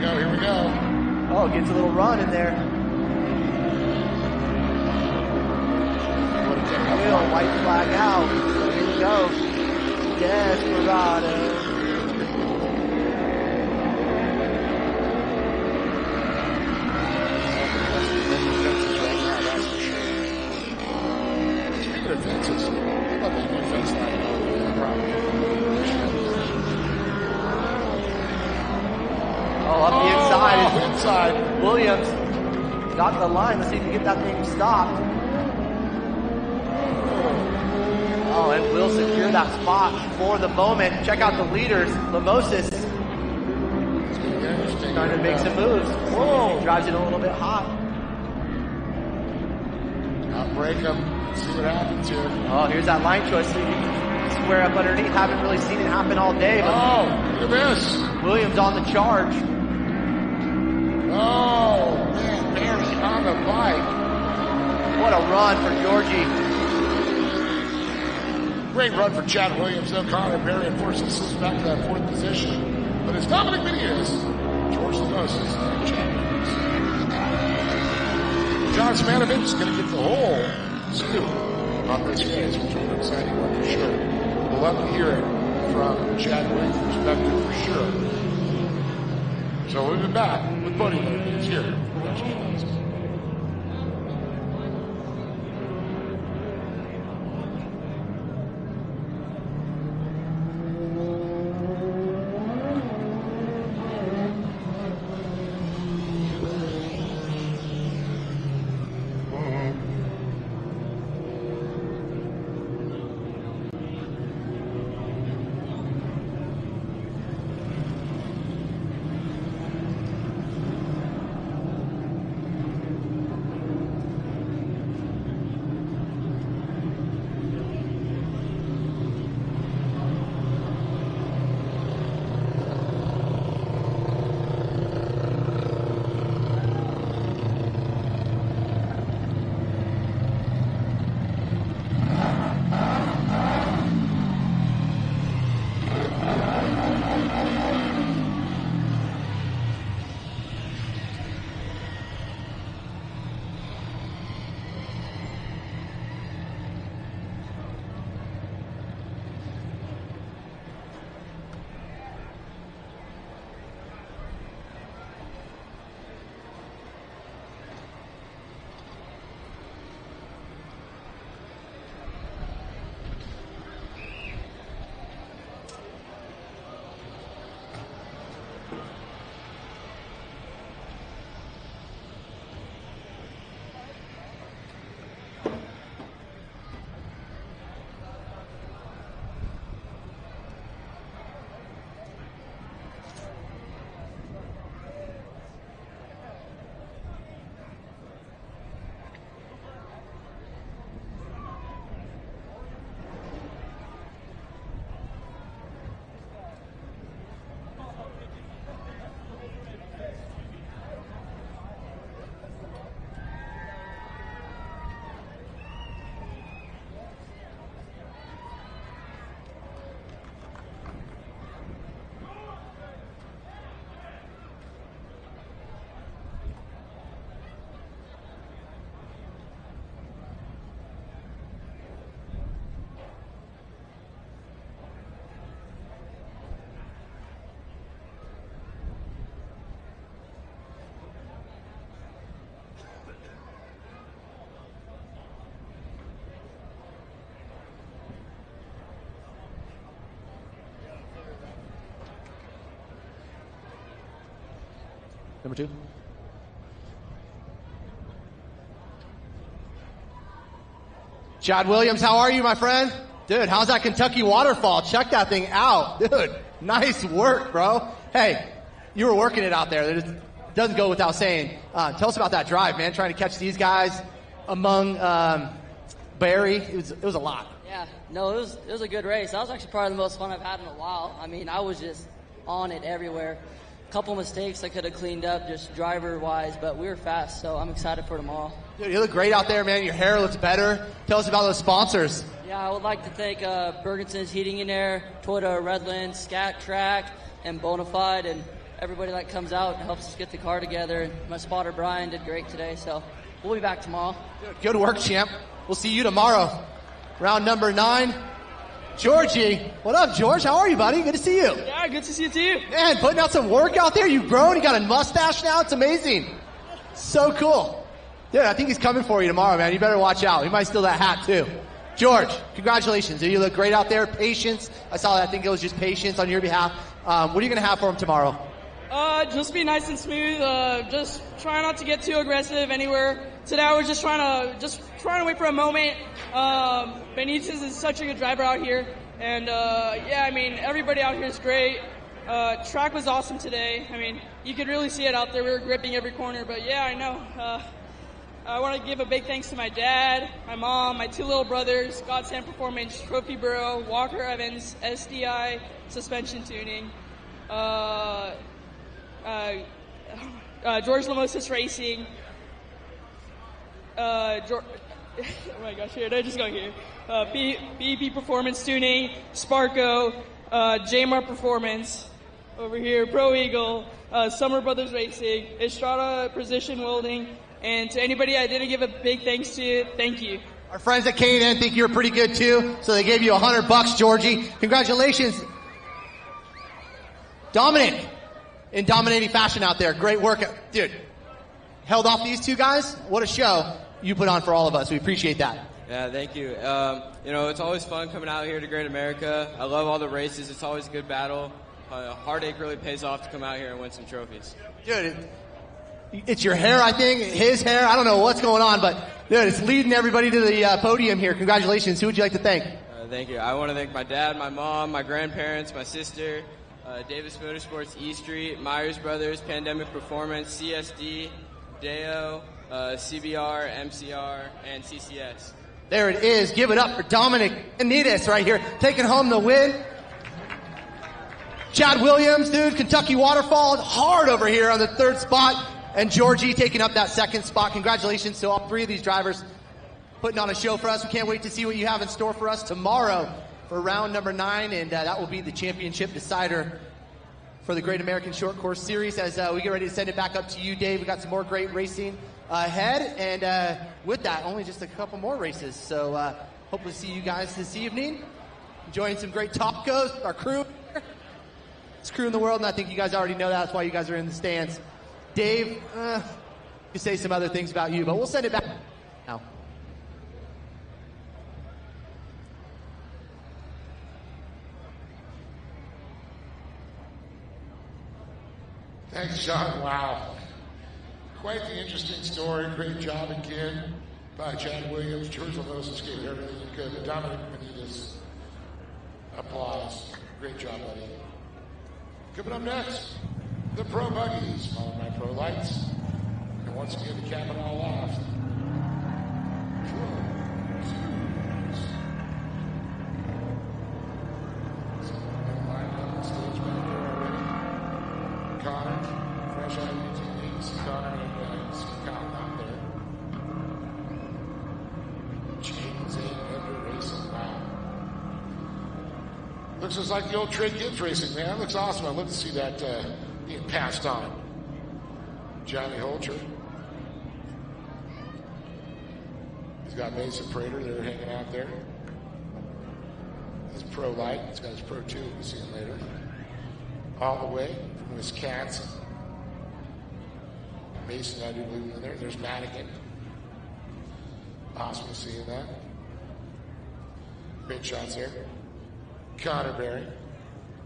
Here we go. Oh, gets a little run in there. Will, white flag out. Here we go. Desperado. Fences. How about that new fence line over the property? Oh, up the inside. Inside. Williams got the line. Let's see if we can get that thing stopped. Oh, and will secure that spot for the moment. Check out the leaders. Lamosis trying to make some moves. Whoa. He drives it a little bit hot. Outbreak him. See what happens here. Oh, here's that line choice. So you can square up underneath. Haven't really seen it happen all day. But oh, look at this. Williams on the charge. Oh, man, Barry on the bike. What a run for Georgie. Great run for Chad Williams, though. Connor Barry, unfortunately, slips back to that 4th position. But it's Dominic Menias, George Lamosis, and Chad Williams. John Smanovich is going to get the whole scoop on this race, which will be exciting one for sure. We'll love to hear it from Chad Williams' perspective for sure. So we'll be back with Buddy Williams here. number 2. Chad Williams, how are you, my friend? Dude, how's that Kentucky waterfall? Check that thing out. Dude, nice work, bro. Hey, you were working it out there. It doesn't go without saying. Tell us about that drive, man, trying to catch these guys among Barry. It was a lot. Yeah, no, it was a good race. That was actually probably the most fun I've had in a while. I mean, I was just on it everywhere. A couple mistakes I could have cleaned up just driver-wise, but we were fast, so I'm excited for tomorrow. Dude, you look great out there, man. Your hair looks better. Tell us about those sponsors. Yeah, I would like to thank Bergenson's Heating and Air, Toyota Redland, Scat Track, and Bonafide, and everybody that comes out and helps us get the car together. And my spotter, Brian, did great today, so we'll be back tomorrow. Good work, champ. We'll see you tomorrow. Round number 9. Georgie. What up, George? How are you, buddy? Good to see you. Yeah, good to see you too. Man, putting out some work out there. You've grown. You got a mustache now. It's amazing. So cool. Dude, I think he's coming for you tomorrow, man. You better watch out. He might steal that hat, too. George, congratulations. You look great out there. Patience. I saw that. I think it was just patience on your behalf. What are you going to have for him tomorrow? Just be nice and smooth. Just try not to get too aggressive anywhere. Today I was just trying to wait for a moment. Benitez is such a good driver out here, and yeah, I mean everybody out here is great. Track was awesome today. I mean you could really see it out there. We were gripping every corner, but yeah, I know. I want to give a big thanks to my dad, my mom, my 2 little brothers, Godsend Performance, Trophy Burrow, Walker Evans, SDI, Suspension Tuning, George Lamosis Racing, oh my gosh, here, I just got here. BEP Performance Tuning, Sparko, JMAR Performance, over here, Pro Eagle, Summer Brothers Racing, Estrada Precision Welding, and to anybody I didn't give a big thanks to, thank you. Our friends at K&N think you're pretty good too, so they gave you $100, Georgie. Congratulations. Dominic, in dominating fashion out there. Great work. Dude, held off these 2 guys. What a show you put on for all of us. We appreciate that. Yeah, thank you. You know, it's always fun coming out here to Great America. I love all the races. It's always a good battle. Heartache really pays off to come out here and win some trophies. Dude, it's your hair, I think, his hair. I don't know what's going on, but dude, it's leading everybody to the podium here. Congratulations. Who would you like to thank? Thank you. I want to thank my dad, my mom, my grandparents, my sister, Davis Motorsports, E Street, Myers Brothers, Pandemic Performance, CSD, Deo, CBR, MCR, and CCS. There it is. Give it up for Dominic Anitas right here, taking home the win. Chad Williams, dude, Kentucky Waterfall, hard over here on the 3rd spot. And Georgie taking up that 2nd spot. Congratulations to all 3 of these drivers putting on a show for us. We can't wait to see what you have in store for us tomorrow for round number 9. And that will be the championship decider for the Great American Short Course Series. As we get ready to send it back up to you, Dave, we got some more great racing ahead. And with that, only just a couple more races. So hope to see you guys this evening. Enjoying some great tacos, our crew. It's crew in the world, and I think you guys already know that. That's why you guys are in the stands. Dave, you say some other things about you, but we'll send it back now. Thanks, Sean. Wow. Quite the interesting story. Great job again by Chad Williams. George Lamosis gave everything he could. Dominic Benitez, applause. Great job, buddy. Coming up next, the Pro Buggies, followed by Pro Lights. And once again, to cap it all off, Connor, fresh out of UTV, Connor and Scott out there. James A. Under racing, wow. Looks just like the old Trey Gibbs racing, man. That looks awesome. I'd love to see that being passed on. Johnny Holcher. He's got Mason Prater there hanging out there. His Pro Light. He's got his Pro 2. We'll see him later. All the way from Wisconsin. Mason, I do believe in there. There's Madigan. Awesome seeing that. Great shots there. Connor Berry.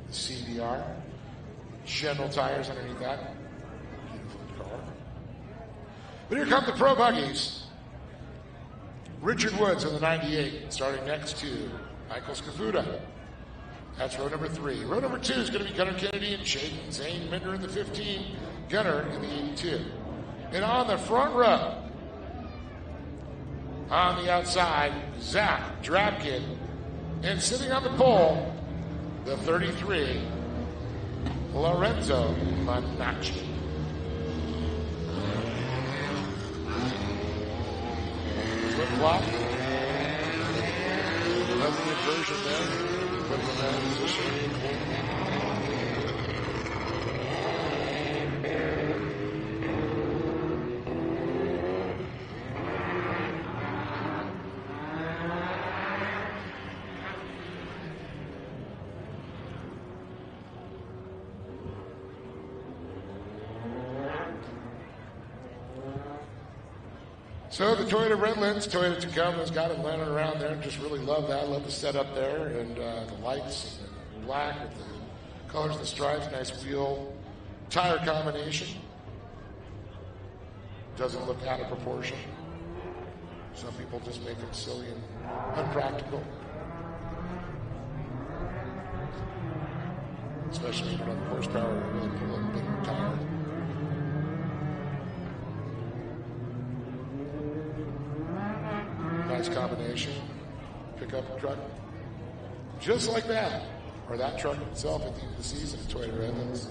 The CBR. General Tires underneath that. Beautiful, But here come the pro buggies. Richard Woods in the 98, starting next to Michael Scafuda. That's row number 3. Row number 2 is going to be Gunnar Kennedy and Shaden Zane Minder in the 15, Gunnar in the 82. And on the front row, on the outside, Zach Drapkin. And sitting on the pole, the 33, Lorenzo Manacci. Flip-flop. Lovely inversion there. Put him in that position. So the Toyota Redlands, Toyota Tacoma's got it landing around there. Just really love that. Love the setup there and the lights and the black with the colors of the stripes. Nice wheel tire combination. Doesn't look out of proportion. Some people just make it silly and unpractical. Especially when you don't have horsepower to really pull a bigger tire. Nice combination. Pickup truck. Just like that. Or that truck itself at the end of the season at Toyota Redlands.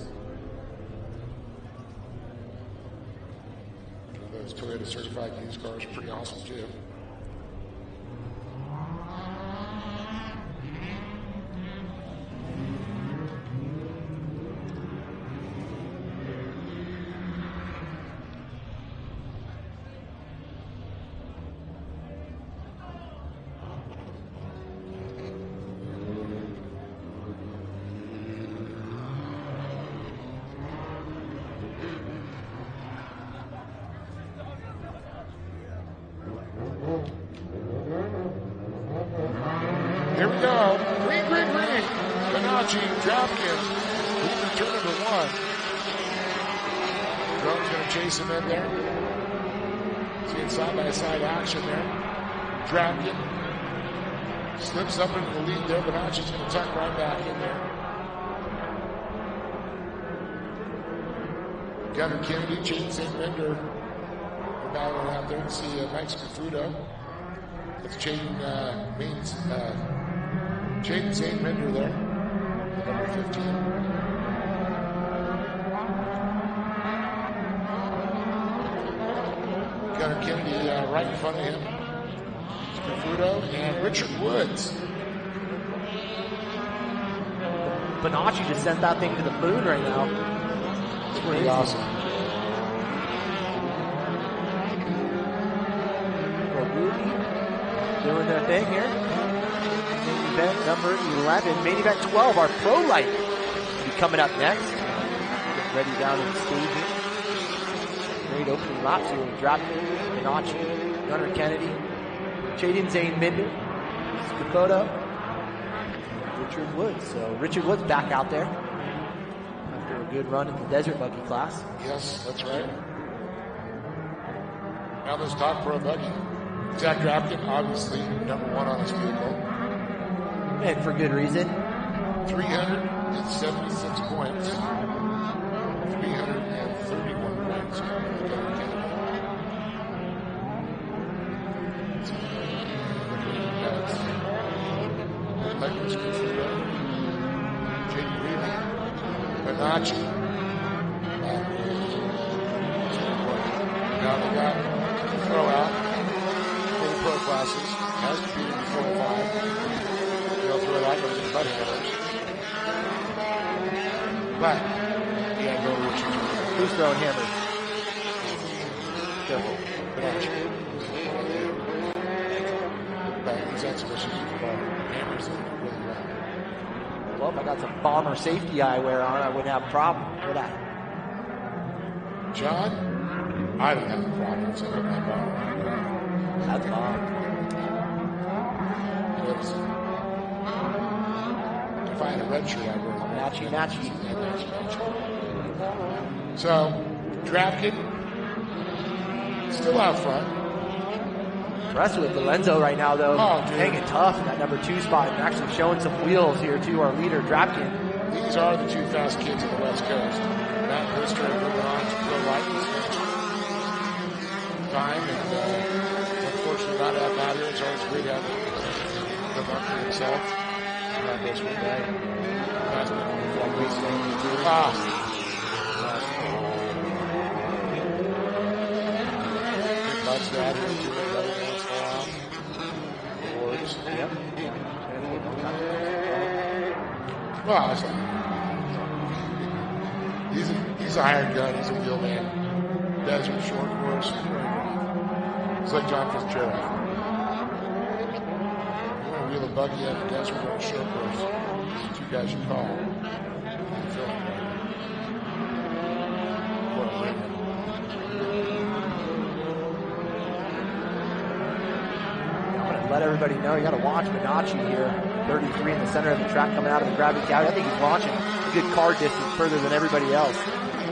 Those Toyota certified used cars are pretty awesome too. Here we go. Green, green, green. Benacci, Dropkin. Moving turn number 1. Drone's going to chase him in there. Seeing side-by-side action there. Dropkin slips up into the lead there. Benacci's going to tuck right back in there. Gunnar Kennedy, Jaden St. Minder. We're battling out there to see Mike Scafuda. That's Jaden Jaden St. Minder there, the number 15. Gunnar Kennedy right in front of him. Scafuda and Richard Woods. Benacci just sent that thing to the moon right now. It's pretty awesome. Doing their thing here. Main event number 11. Main event 12, our Pro Light, will be coming up next. Get ready down in the stage here. Great opening laps here with Dropkin, Benacci, Gunnar Kennedy, Jaden Zane Minder, Scafuda, Richard Woods. So Richard Woods back out there after a good run in the Desert Buggy class. Yes, that's right. Now this top Pro Buggy. Zach Drapkin, obviously, number 1 on his vehicle. And for good reason. 376 points. 331 points. Michael Scafuda, Jake Reilly, Benacci. Now they got the throw out. Pro classes, has to be in 4 or 5. They'll throw it out, goes in butt hammers. But, you gotta go to what you're doing. Who's throwing hammers? Careful. But he's had some issues with hammers that really well. Well, if I got some bomber safety eyewear on, I wouldn't have a problem with that. John, I don't have a problem with putting my bomber on. That's bomb. If I had a red shirt, I'd wear it. Matchy. So, Drapkin, Still out front. Impressed with Lorenzo right now, though. Oh, dude. Hanging tough in that number 2 spot and actually showing some wheels here to our leader, Dropkin. These are the 2 fast kids on the West Coast. Matt Brister moving on to Pro Light time, and unfortunately not have Matt here. It's always great having the marker himself. Not this one, right? Last one. Big Bud's out here too, every once in a while. Awards. Yep. Well, he's a hired gun. He's a wheel man. Desert, short course. It's like John Fitzgerald. You want to wheel a buggy out of the desert or a short course? These are 2 guys you call. What a ring. I'm going to let everybody know you got to watch Minacci here. 33 in the center of the track coming out of the gravity cavity. I think he's launching a good car distance further than everybody else.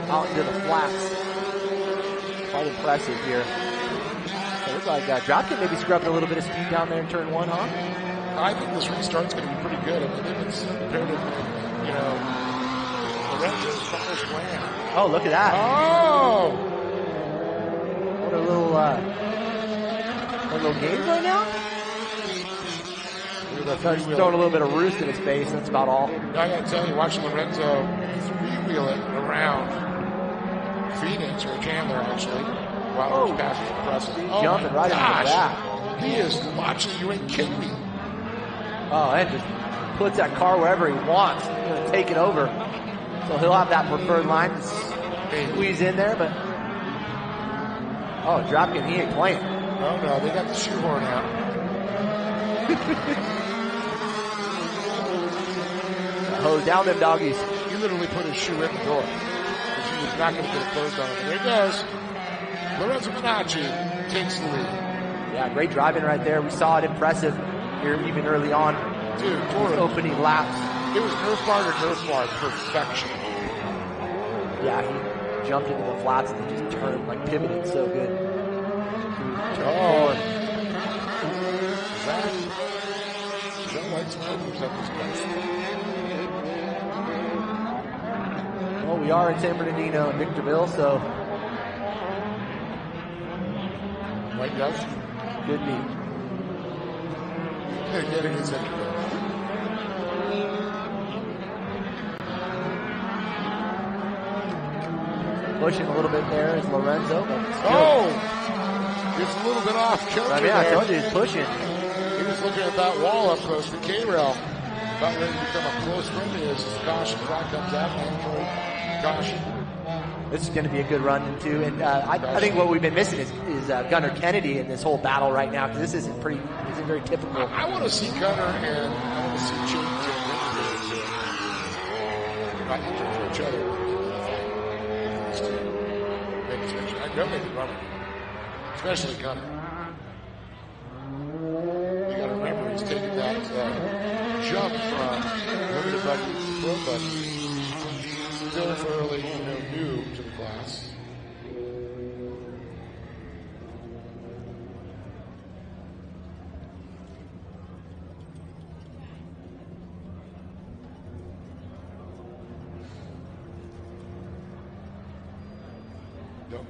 Out into the flats. Quite impressive here. So it looks like Dropkin maybe scrubbing a little bit of speed down there in turn 1, huh? I think this restart's going to be pretty good. I mean, it's compared to, Lorenzo's first land. Oh, look at that. Oh! What a little game right now? Starts throwing a little bit of roost in his face, that's about all. I got to tell you, watching Lorenzo three-wheel it around Phoenix, or Chandler actually, while he was passing impressive. He's jumping right into that. He is watching, you ain't kidding me. Oh, and just puts that car wherever he wants. He's going to take it over. So he'll have that preferred line to squeeze in there, but Dropkin, he ain't playing. Oh no, they got the shoehorn out. Hose down them doggies. He literally put his shoe in the door because he was not going to get it closed on him. There he goes. Lorenzo Minacci takes the lead. Yeah, great driving right there. We saw it impressive here even early on. Dude, opening laps. It was Nerf bar to Nerf bar perfection. Yeah, he jumped into the flats and just turned, pivoted so good. Oh. Is that light smoke or is that this place? Well, we are in San Bernardino and Victorville, so. White Dove? Could be. They're getting his head. Pushing a little bit there is Lorenzo. It's a little bit off kilter I told you he's pushing. He was looking at that wall up close to the K-rail. About ready to become a close friend of his. Caution, rock comes out. Caution. This is going to be a good run too, and I think what we've been missing is Gunnar Kennedy in this whole battle right now, because this isn't very typical. I want to see Gunnar and I want to see James not enter for each other. I know they can run it, especially Gunnar. You got to remember he's taking that jump from limited buggy to pro buggy. Still fairly new to the class. Nope.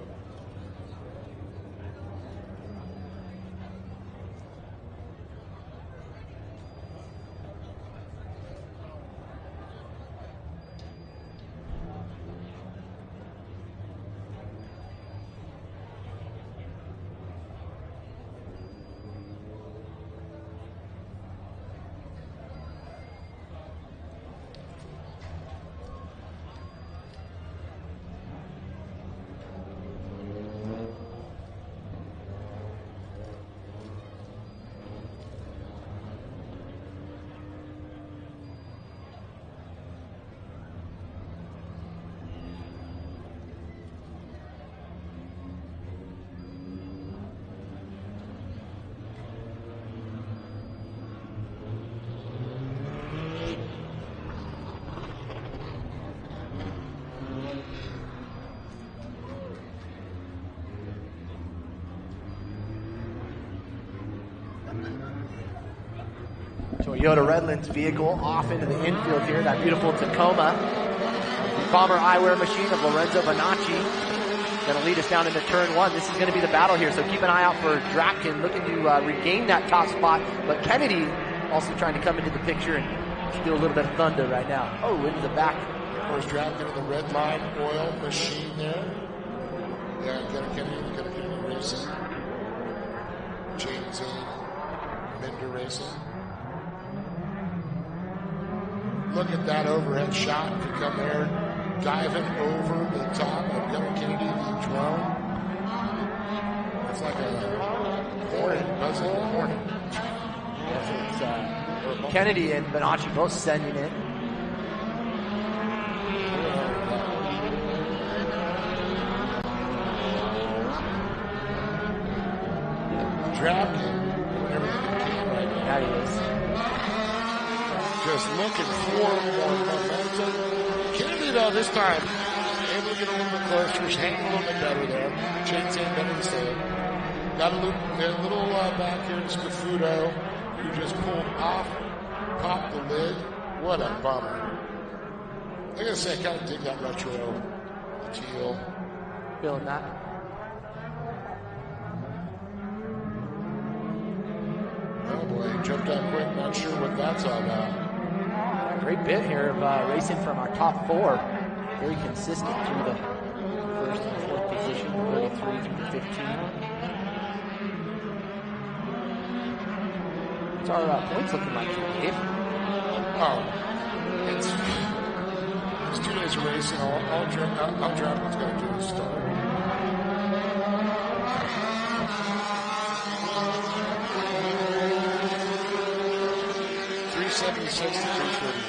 Toyota Redlands vehicle off into the infield here. That beautiful Tacoma. The Bomber eyewear machine of Lorenzo Bonacci. Going to lead us down into turn one. This is going to be the battle here, so keep an eye out for Drapkin looking to regain that top spot. But Kennedy also trying to come into the picture and steal a little bit of thunder right now. Oh, into the back. Of course, Drapkin in the red line oil machine there. Yeah, Kennedy Racing. James Minder Racing. Look at that overhead shot to come there, diving over the top of Gunnar Kennedy, the drone. It's like a hornet, buzzing a hornet. Yes, it's Kennedy and Bonacci both sending it. Drapkin doing everything he can right now. That he is. Just looking for more momentum. Kennedy, though, this time, able to get a little bit closer, hanging a little bit better there. Chain better to say. Got a little back here to Scafuto, who just popped the lid. What a bummer. I gotta say, I kind of dig that retro teal. Feeling that. Oh boy, he jumped out quick, not sure what that's all about. Great bit here of racing from our top four. Very consistent through the first and fourth position, 33 through the 15. What's our points looking like today, Dave? Oh, it's 2 days of racing. All Drapkin's going to do is start. .376 to 331.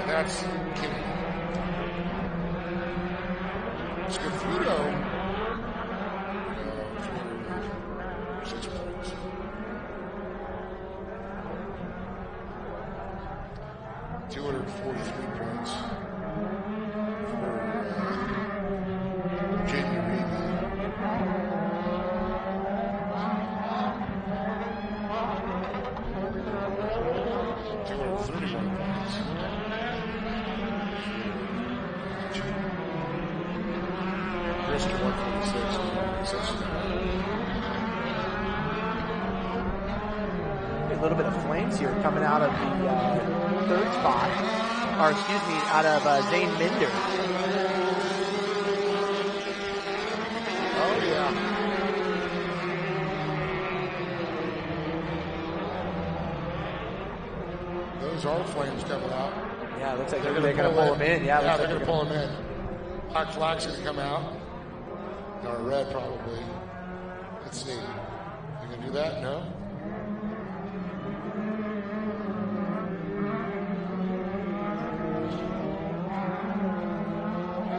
And that's King. Scafuto. 6 points. .243 points for Jamie Reedy. A little bit of flames here coming out of the third spot, or excuse me, out of Zane Minder. Oh yeah. Those are flames coming out. Yeah, it looks like they're going to pull them in. Yeah, they're going to pull them in. Black flag's going to come out. Or red, probably. Let's see. You going to do that? No?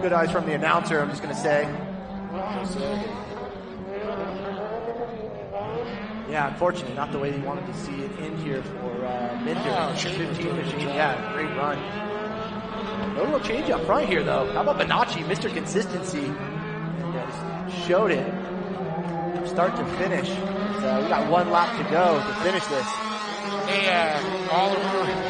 Good eyes from the announcer, I'm just going to say. Yeah, unfortunately, not the way he wanted to see it in here for Minder. 15 machine. Yeah, great run. No real change up front here, though. How about Bonacci, Mr. Consistency? And just showed it from start to finish. So we got 1 lap to go to finish this. Yeah, Oliver.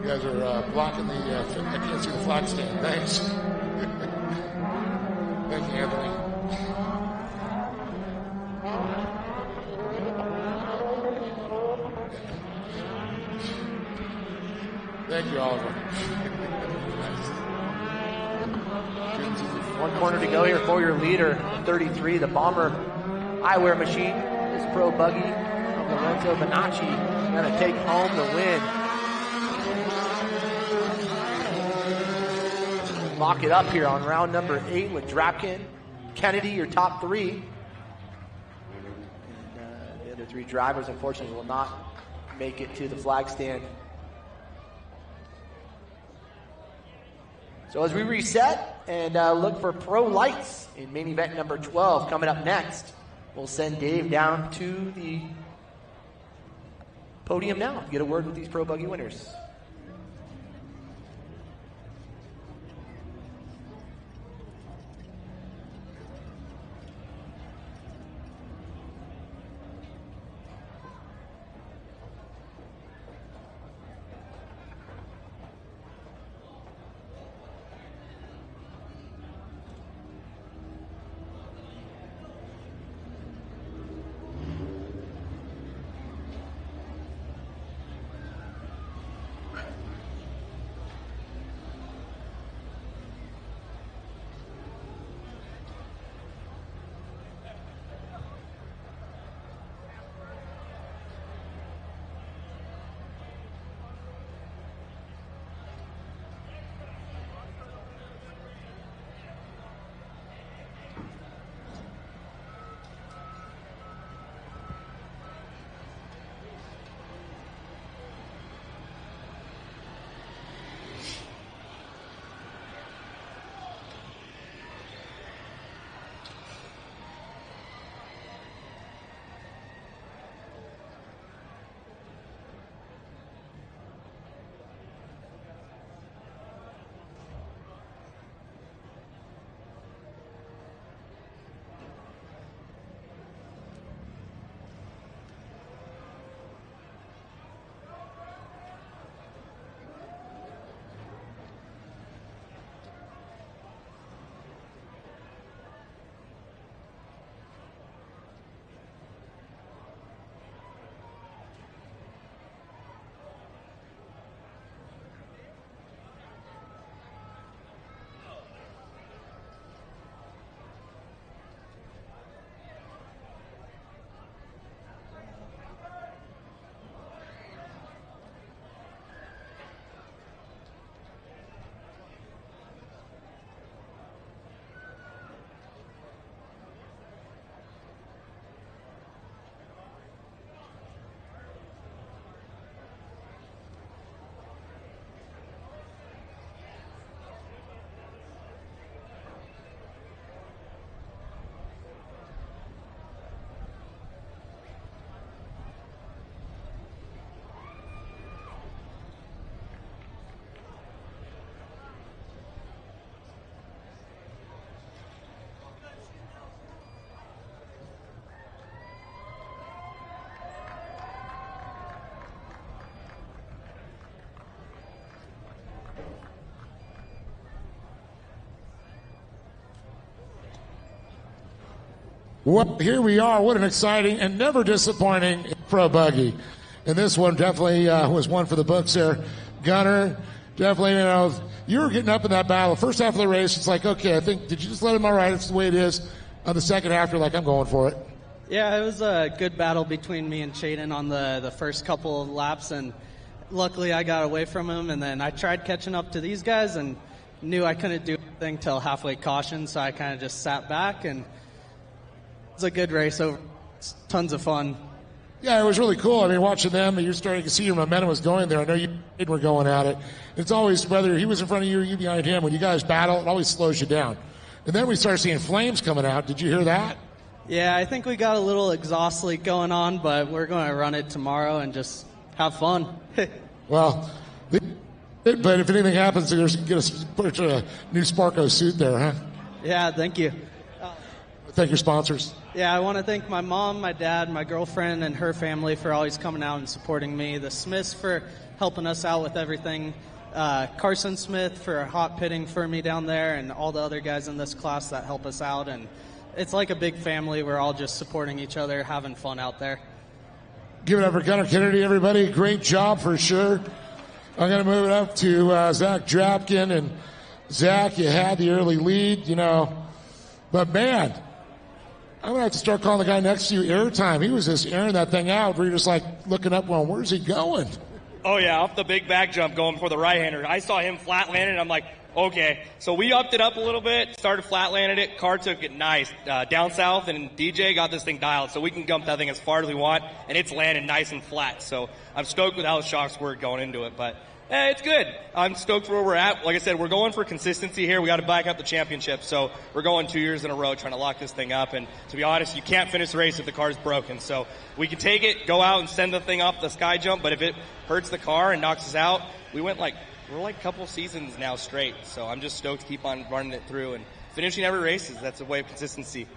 You guys are blocking the, I can't see the flag stand. Thanks. Thank you, Anthony. Thank you, Oliver. 1 corner to go here for your leader, 33, the Bomber eyewear machine. This pro buggy of Lorenzo Bonacci going to take home the win. Lock it up here on round number 8 with Drapkin, Kennedy, your top 3. And the other 3 drivers, unfortunately, will not make it to the flag stand. So as we reset and look for pro lights in main event number 12 coming up next, we'll send Dave down to the podium now to get a word with these pro buggy winners. Well, here we are. What an exciting and never disappointing pro buggy. And this one definitely was one for the books there. Gunner, definitely, you were getting up in that battle. First half of the race, it's like, okay, I think, did you just let him all right? It's the way it is. On the second half, you're like, I'm going for it. Yeah, it was a good battle between me and Chaden on the first couple of laps, and luckily I got away from him, and then I tried catching up to these guys and knew I couldn't do anything till halfway caution, so I kind of just sat back, and it was a good race. Tons of fun. Yeah, it was really cool. I mean, watching them, you're starting to see your momentum was going there. I know you were going at it. It's always, whether he was in front of you or you behind him, when you guys battle, it always slows you down. And then we started seeing flames coming out. Did you hear that? Yeah, I think we got a little exhaust leak going on, but we're going to run it tomorrow and just have fun. Well, but if anything happens, there's put a new Sparko suit there, huh? Yeah, thank you. Thank your sponsors. Yeah, I want to thank my mom, my dad, my girlfriend, and her family for always coming out and supporting me. The Smiths for helping us out with everything. Carson Smith for hot pitting for me down there, and all the other guys in this class that help us out. And it's like a big family. We're all just supporting each other, having fun out there. Give it up for Gunnar Kennedy, everybody. Great job for sure. I'm going to move it up to Zach Drapkin. And Zach, you had the early lead, But, man, I'm going to have to start calling the guy next to you airtime. He was just airing that thing out where you're just like looking up, well, where's he going? Oh, yeah, off the big back jump going for the right-hander. I saw him flat landing, and I'm like, okay. So we upped it up a little bit, started flat landing it. Car took it nice. Down south, and DJ got this thing dialed, so we can gump that thing as far as we want, and it's landing nice and flat. So I'm stoked with how the shocks were going into it. But It's good. I'm stoked for where we're at. Like I said, we're going for consistency here. We got to back up the championship. So we're going 2 years in a row trying to lock this thing up. And to be honest, you can't finish the race if the car's broken. So we can take it, go out and send the thing off the sky jump. But if it hurts the car and knocks us out, we're like a couple seasons now straight. So I'm just stoked to keep on running it through and finishing every race. That's a way of consistency.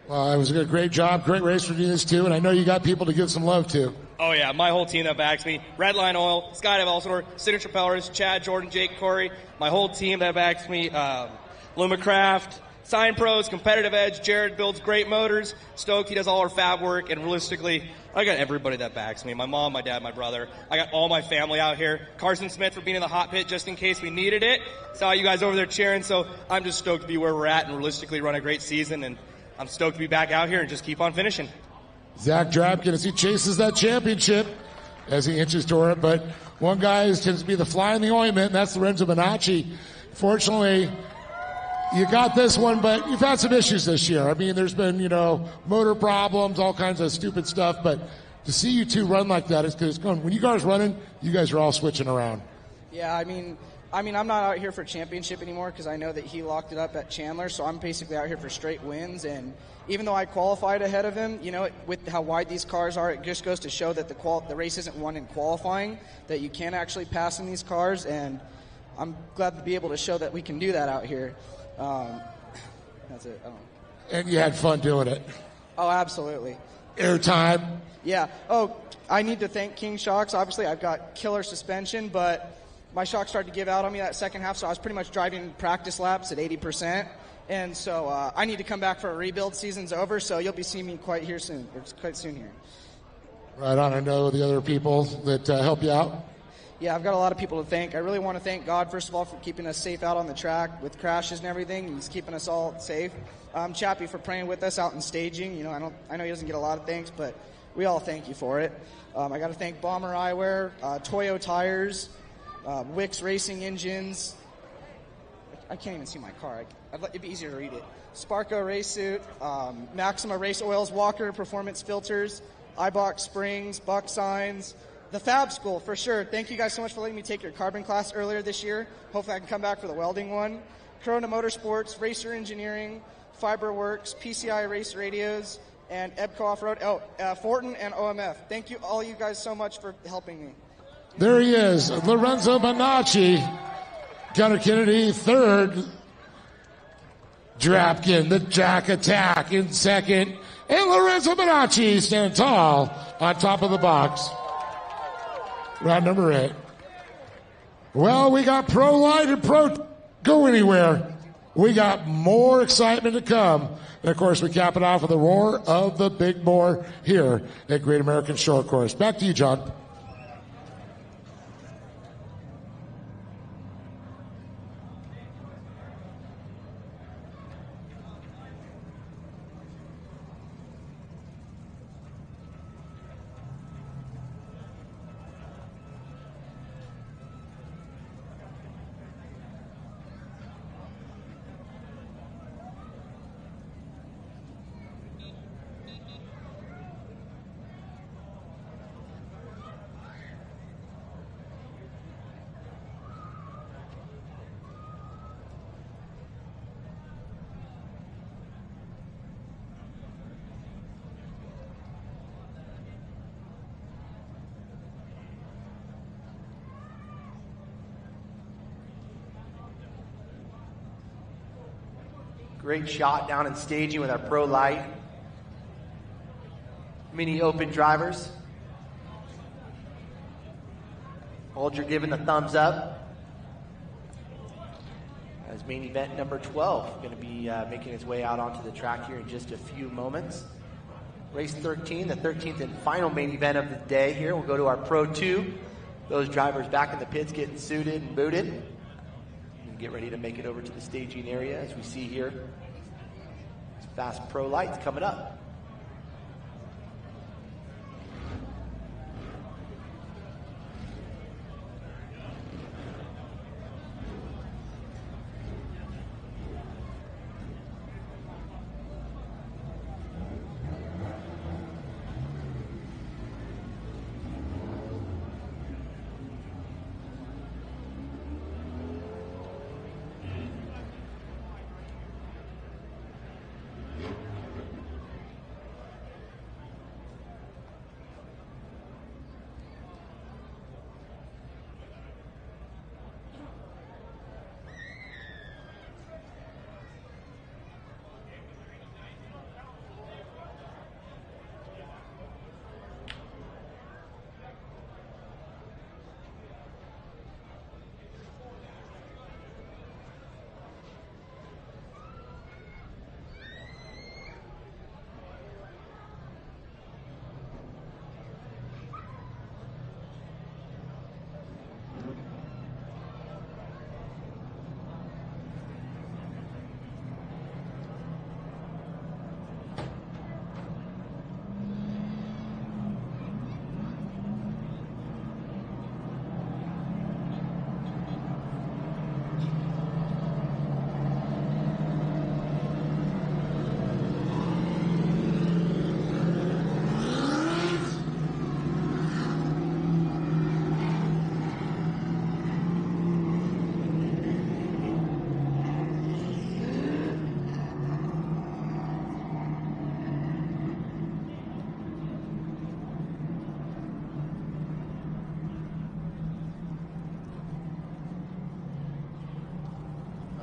Well, it was a great job. Great race for Venus, too. And I know you got people to give some love to. Oh, yeah. My whole team that backs me. Redline Oil, Skydive Elsinore, Signature Propellers, Chad, Jordan, Jake, Corey. My whole team that backs me. Lumacraft, Sign Pros, Competitive Edge. Jared builds great motors. Stoked, he does all our fab work. And realistically, I got everybody that backs me. My mom, my dad, my brother. I got all my family out here. Carson Smith for being in the hot pit just in case we needed it. Saw you guys over there cheering. So I'm just stoked to be where we're at and realistically run a great season. And I'm stoked to be back out here and just keep on finishing. Zach Drabkin, as he chases that championship, as he inches toward it. But one guy tends to be the fly in the ointment, and that's Lorenzo Bonacci. Fortunately, you got this one, but you've had some issues this year. I mean, there's been, motor problems, all kinds of stupid stuff. But to see you two run like that is because when you guys running, you guys are all switching around. Yeah, I mean, I'm not out here for championship anymore because I know that he locked it up at Chandler, so I'm basically out here for straight wins. And even though I qualified ahead of him, with how wide these cars are, it just goes to show that the race isn't won in qualifying, that you can actually pass in these cars, and I'm glad to be able to show that we can do that out here. That's it. And you had fun doing it. Oh, absolutely. Airtime. Yeah. Oh, I need to thank King Shocks. Obviously, I've got killer suspension, but my shock started to give out on me that second half, so I was pretty much driving practice laps at 80%. And so I need to come back for a rebuild. Season's over, so you'll be seeing me quite soon here. Right on. I know the other people that help you out. Yeah, I've got a lot of people to thank. I really want to thank God, first of all, for keeping us safe out on the track with crashes and everything. He's keeping us all safe. Chappie for praying with us out in staging. I know he doesn't get a lot of thanks, but we all thank you for it. I got to thank Bomber Eyewear, Toyo Tires, Wix Racing Engines. I can't even see my car. It'd be easier to read it. Sparco Race Suit, Maxima Race Oils, Walker Performance Filters, iBox Springs, Buck Signs, the Fab School for sure. Thank you guys so much for letting me take your carbon class earlier this year. Hopefully I can come back for the welding one. Corona Motorsports, Racer Engineering, Fiberworks, PCI Race Radios, and EBCO Off-Road. Fortin and OMF. Thank you all you guys so much for helping me. There he is, Lorenzo Bonacci. Gunnar Kennedy, third. Drapkin, the Jack Attack in second. And Lorenzo Bonacci standing tall on top of the box. Round number 8. Well, we got Pro Light and Pro Go Anywhere. We got more excitement to come. And, of course, we cap it off with the roar of the Big Bore here at Great American Shortcourse. Back to you, John. Great shot down in staging with our Pro Light. Mini open drivers. Alger giving the thumbs up. As main event number 12 going to be making its way out onto the track here in just a few moments. Race 13, the 13th and final main event of the day here. We'll go to our Pro 2. Those drivers back in the pits getting suited and booted. And get ready to make it over to the staging area as we see here. Fast Pro Lights coming up.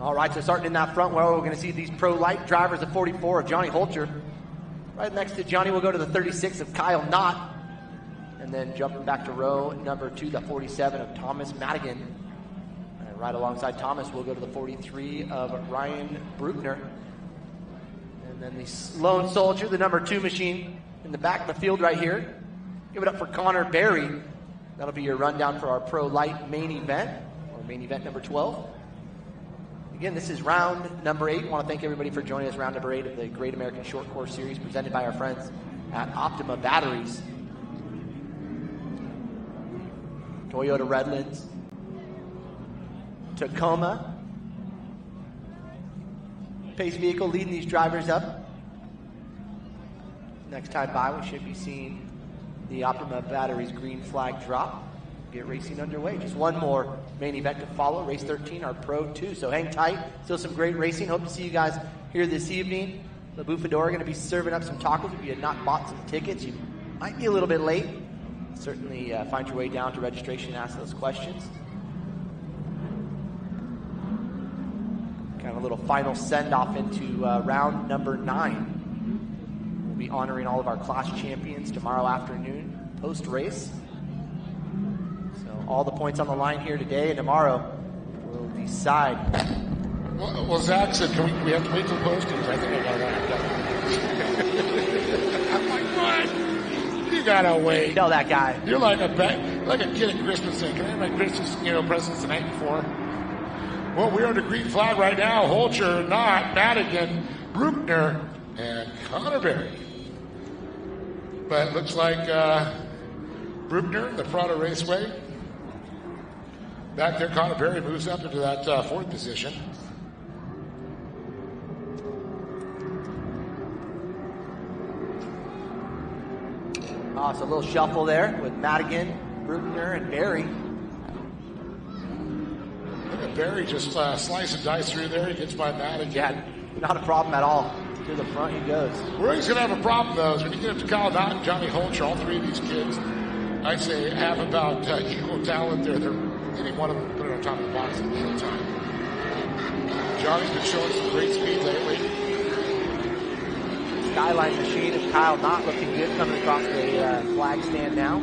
All right, so starting in that front row, we're going to see these Pro Light drivers, the 44 of Johnny Holcher. Right next to Johnny, we'll go to the 36 of Kyle Knott. And then jumping back to row number 2, the 47 of Thomas Madigan. And right alongside Thomas, we'll go to the 43 of Ryan Bruckner. And then the lone soldier, the number 2 machine in the back of the field right here. Give it up for Connor Berry. That'll be your rundown for our Pro Light main event, or main event number 12. Again, this is round number 8. I want to thank everybody for joining us round number 8 of the Great American Short Course Series presented by our friends at Optima Batteries. Toyota Redlands, Tacoma, pace vehicle leading these drivers up. Next time by, we should be seeing the Optima Batteries green flag drop. Get racing underway. Just one more main event to follow, race 13, our Pro 2. So hang tight. Still some great racing. Hope to see you guys here this evening. The Bufador are going to be serving up some tacos. If you had not bought some tickets, you might be a little bit late. Certainly find your way down to registration and ask those questions. Kind of a little final send-off into round number 9. We'll be honoring all of our class champions tomorrow afternoon, post-race. So all the points on the line here today and tomorrow will decide. Well, Zach said, we have to wait till postings. I think I got that. I'm like, what? You gotta wait. Tell that guy. You're like a kid at Christmas saying, can I have my Christmas presents the night before? Well, we're on the green flag right now. Holcher, Knott, Madigan, Bruckner, and Connor Berry. But it looks like Bruckner, the Prado Raceway. Back there, Connor Berry moves up into that 4th position. So a little shuffle there with Madigan, Bruckner, and Berry. Look at Berry just slice and dice through there. He gets by Madigan. Yeah, not a problem at all. To the front he goes. Where he's going to have a problem, though, is when you get up to Kyle Knott and Johnny Holcher, all 3 of these kids, I'd say have about equal talent there. Any one of them put it on top of the box at any time. Johnny's been showing some great speed lately. Skyline machine of Kyle Knott looking good coming across the flag stand now.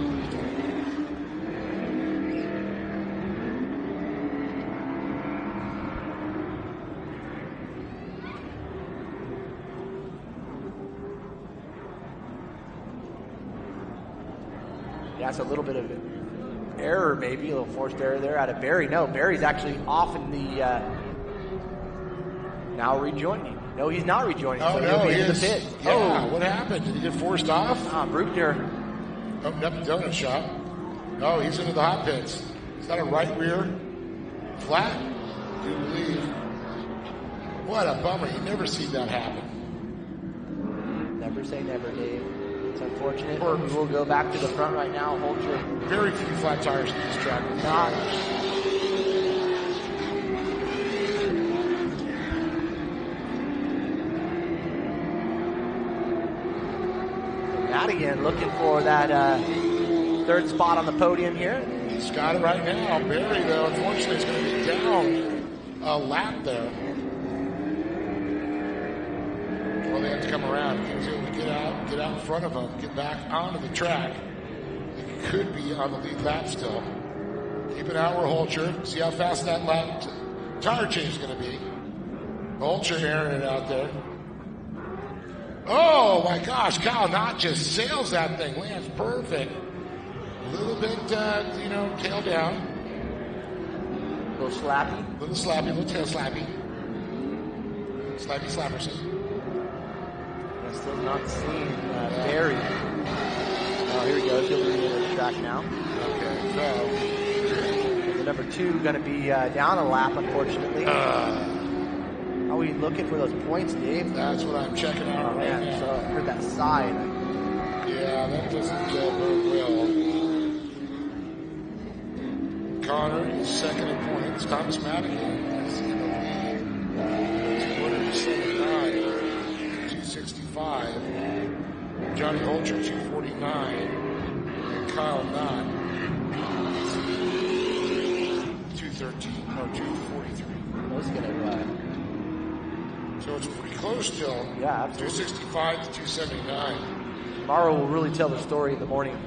Yeah, it's a little bit of error, maybe a little forced error there out of Berry. No, Berry's actually off in the now rejoining. No, he's not rejoining. Oh, so no, he'll be he in is. the pit. Yeah, what happened? Did he get forced off? Bruckner. Opened up the donut shop. No, he's into the hot pits. Is that a right rear? Flat? Do you believe? What a bummer. You never see that happen. Never say never, Dave. It's unfortunate. We'll go back to the front right now. Holcher. Very few flat tires in this track. Not. Madigan looking for that 3rd spot on the podium here. He's got it right now. Berry, though, unfortunately, is going to be down a lap there. Well, they have to come around. He was able to get out in front of him, get back onto the track. He could be on the lead lap still. Keep an eye on Holcher. See how fast that lap tire change is going to be. Holcher airing it out there. Oh my gosh, Kyle Knott just sails that thing. Lands perfect. A little bit, tail down. A little slappy. Little tail slappy. Slappy Slapperson. I'm still not seeing Berry. Oh, here we go. He'll be into the track now. Okay, so the number 2 going to be down a lap, unfortunately. Are we looking for those points, Dave? That's what I'm checking out right now. So I heard that side. Yeah, that doesn't bode well. Connor is second in points. Thomas Madigan is in the lead. He's 265. Johnny Holcher, 249. And Kyle Knott, 213 or 243. Those going to close still. Yeah, absolutely. 265 to 279. Tomorrow will really tell the story in the morning.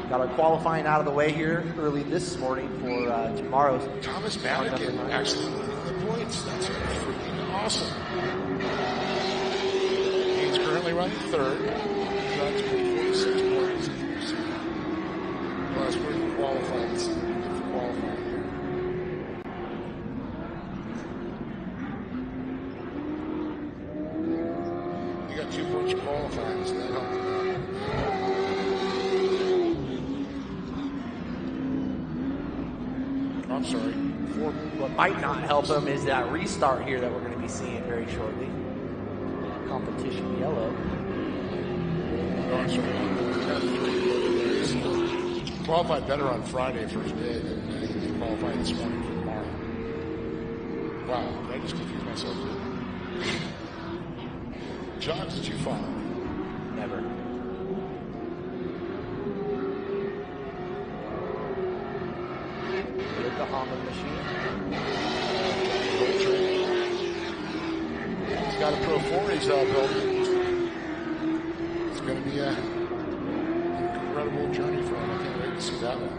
Got our qualifying out of the way here early this morning for tomorrow's. Thomas Madigan actually leading the points. That's freaking awesome. He's currently running third. He's on 46 points. Plus, we're qualified. Let's see what we get for qualifying here. You got 2 points qualifying, so that helped him out. I'm sorry. What might not help him is that restart here that we're going to be seeing very shortly. Competition yellow. Oh, I'm sorry. Qualified better on Friday, first day, than he qualified this morning for tomorrow. Wow, did I just confuse myself? Johns, did you follow? Never. With the Honda machine. He's got a Pro 4 he's building. It's going to be an incredible journey for him. I can't wait to see that one.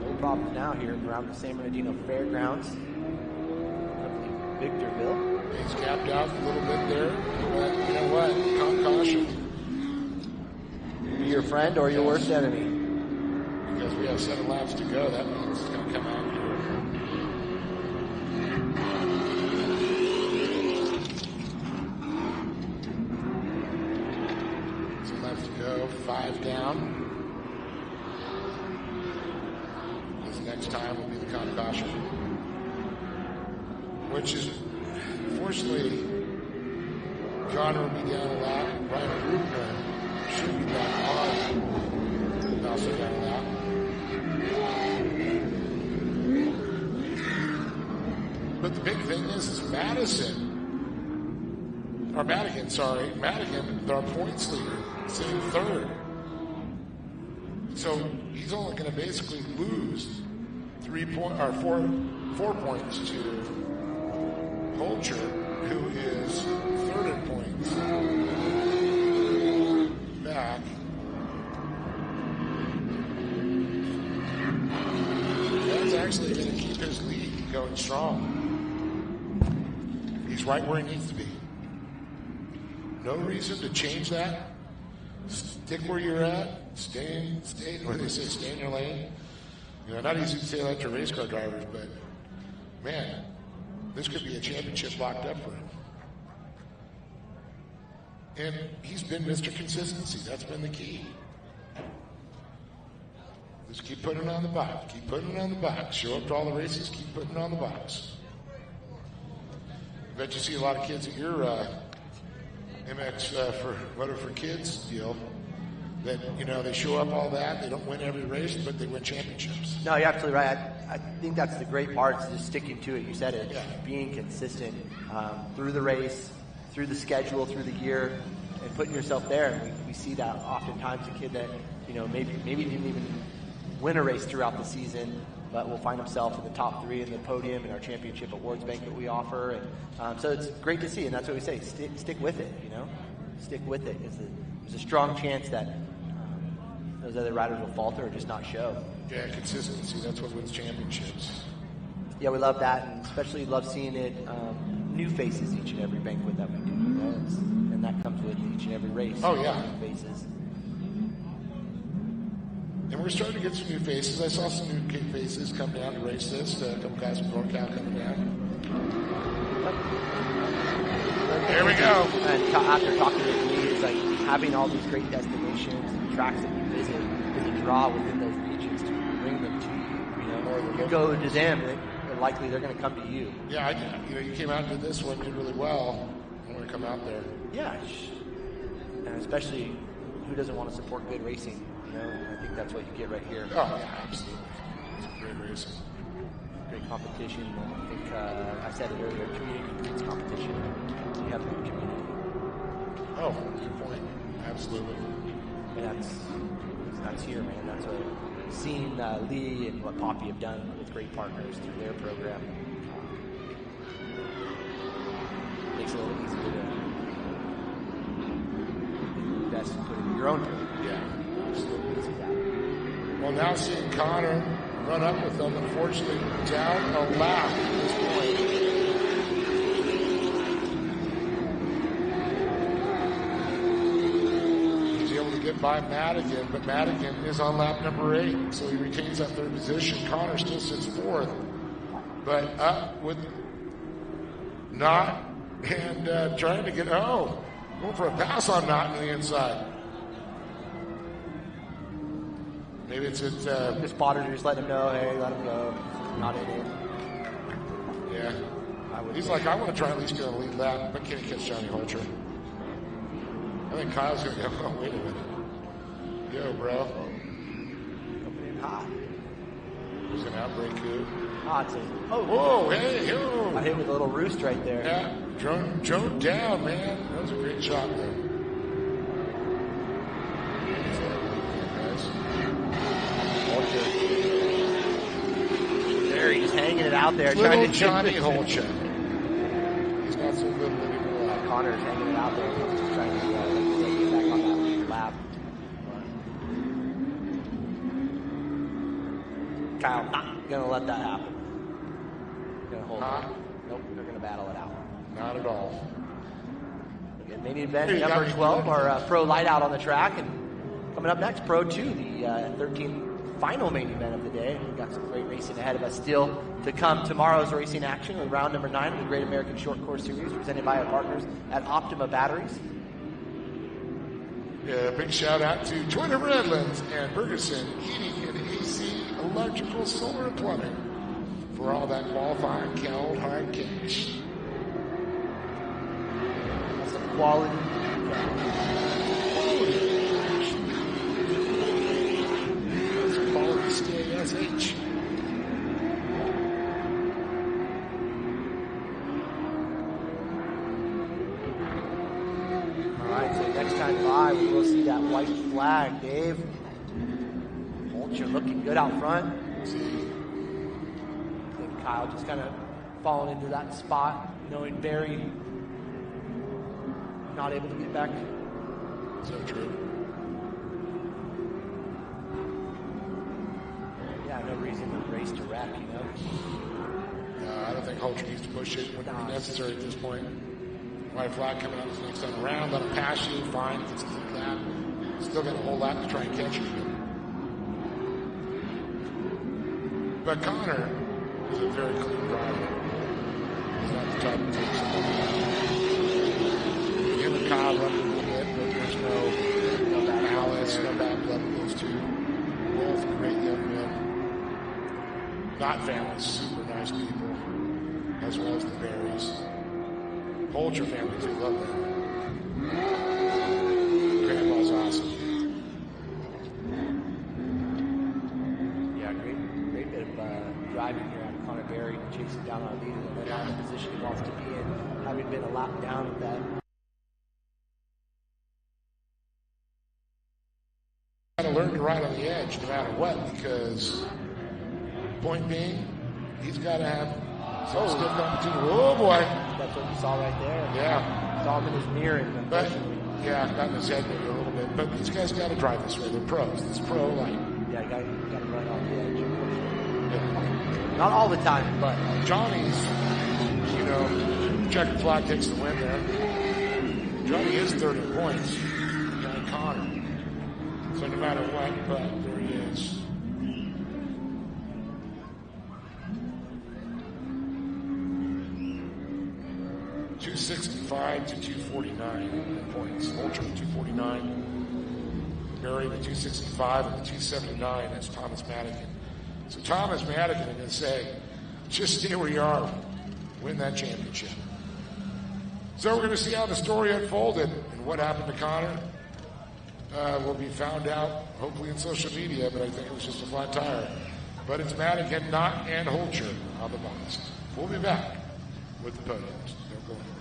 No problems now here around the San Bernardino Fairgrounds. Victorville. He's capped out a little bit there, but you know what? Caution. Be your friend or your worst enemy. Because we have 7 laps to go, that means it's going to come out here. 7 laps to go, 5 down. This next time will be the caution. Which is, fortunately, Connor will be down a lap. Ryan Rubner should be back on. Also down a lap. But the big thing is Madigan, our points leader, sitting third. So he's only going to basically lose 4 points to Holcher, who is third in points. Back. That's actually going to keep his lead going strong. He's right where he needs to be. No reason to change that. Stick where you're at. Stay where they say, stay in your lane. You know, not easy to say that to race car drivers, but man, this could be a championship locked up for him. And he's been Mr. Consistency. That's been the key. Just keep putting it on the box. Keep putting it on the box. Show up to all the races. Keep putting it on the box. I bet you see a lot of kids at your MX for Motor for Kids deal that, you know, they show up all that. They don't win every race, but they win championships. No, you're absolutely right. I think that's the great part, is just sticking to it. You said it, being consistent through the race, through the schedule, through the year, and putting yourself there. And we see that oftentimes, a kid that, you know, maybe didn't even win a race throughout the season, but will find himself in the top 3 in the podium in our championship awards banquet we offer. And so it's great to see, and that's what we say, stick with it, you know? Stick with it. There's a strong chance that those other riders will falter or just not show. Yeah, consistency, that's what wins championships. Yeah, we love that, and especially love seeing it, new faces each and every banquet that we do, you know? And that comes with each and every race. Oh, yeah. New faces. And we're starting to get some new faces. I saw some new faces come down to race this. A couple guys from NorCal coming down. There we go. And after talking to me, it's like having all these great destinations and tracks that you visit is a draw within those regions to bring them to you. You know, or you go to them, and likely they're going to come to you. Yeah, you came out and did this one, did really well. I want to come out there. Yeah, and especially who doesn't want to support good racing? You know, I think that's what you get right here. Oh, yeah, absolutely. It's great racing. Great competition. I think I said it earlier, community breeds competition. You have good community. Oh, good point. Absolutely. And that's here, man. That's what seeing Lee and what Poppy have done with great partners through their program. a little easier to invest and put in your own turn. Yeah. It's a little easy that. Well, now seeing Connor run up with them, unfortunately down a lap at this point. He's able to get by Madigan, but Madigan is on lap number 8, so he retains that third position. Connor still sits fourth, but up with Knott and trying to get, going for a pass on Knott on the inside. Maybe it's the spotter just letting him know, hey, let him go. Not in it. Yeah. He's like, I want to try at least get a lead lap, but can't catch Johnny Holcher. I think Kyle's going to go, oh, wait a minute. Yo, bro. Coming in hot. He's going to outbreak you. Hot. Oh, whoa, hey, yo. I hit with a little roost right there. Yeah. Drone down, man. That was a great shot there. There, he's hanging it out there. Little Trying to Johnny Holcher. He's not so little anymore. Connor's hanging it out there. He's just trying to get back on that lap. Kyle not going to let that happen. Going to hold it. Nope, they're going to battle it out. Not at all. Again, main event number 12, our Pro Light Out on the track. And coming up next, Pro 2, the 13th final main event of the day. We've got some great racing ahead of us still to come. Tomorrow's racing action with round number 9 of the Great American Short Course Series, presented by our partners at Optima Batteries. Yeah, big shout out to Twin Redlands and Ferguson Heating and AC, Electrical, Solar, and Plumbing for all that qualifying cold hard cash. That's some quality. Quality stay SH. All right, so next time by, we will see that white flag, Dave. Holcher looking good out front. I think Kyle just kind of falling into that spot, knowing Barry not able to get back. So true. Yeah, no reason to race to wreck, you know? I don't think Holcher needs to push it. Wouldn't be necessary at this point. White flag coming up this next time around. Let him pass you. Fine. If it's like that. Still got a whole lap to try and catch you. But Connor is a very clean driver. He's not the type to take somebody out. Him and Kyle running a little bit, but there's no malice, no bad blood with those two. Both great young men. Not families, super nice people, as well as the Berries. Holcher family too, love them. Grandpa's awesome. Yeah, great bit of driving here out of Connor Berry, chasing down our leader and then out in the position he wants to be in, having been a lap down with that. Got to learn to ride on the edge no matter what, because point being, he's got to have some stiff competition. Oh boy. That's what you saw right there. Yeah. Saw him in his mirror. But, yeah, got in his head maybe a little bit. But these guys got to drive this way. They're pros. It's pro like. Yeah, you got to run on the edge. Yeah. Not all the time, but. Johnny's, checkered flag takes the win there. Johnny is 30 points. Behind Connor. So no matter what, but there he is. $265 to $249 points. Ultra 249. Barry with 265 and the 279. That's Thomas Madigan. So Thomas Madigan is going to say, just stay where you are, win that championship. So we're going to see how the story unfolded and what happened to Connor. Will be found out hopefully in social media, but I think it was just a flat tire. But it's Madigan, Knott, and Holcher on the box. We'll be back with the podiums. Don't go anywhere.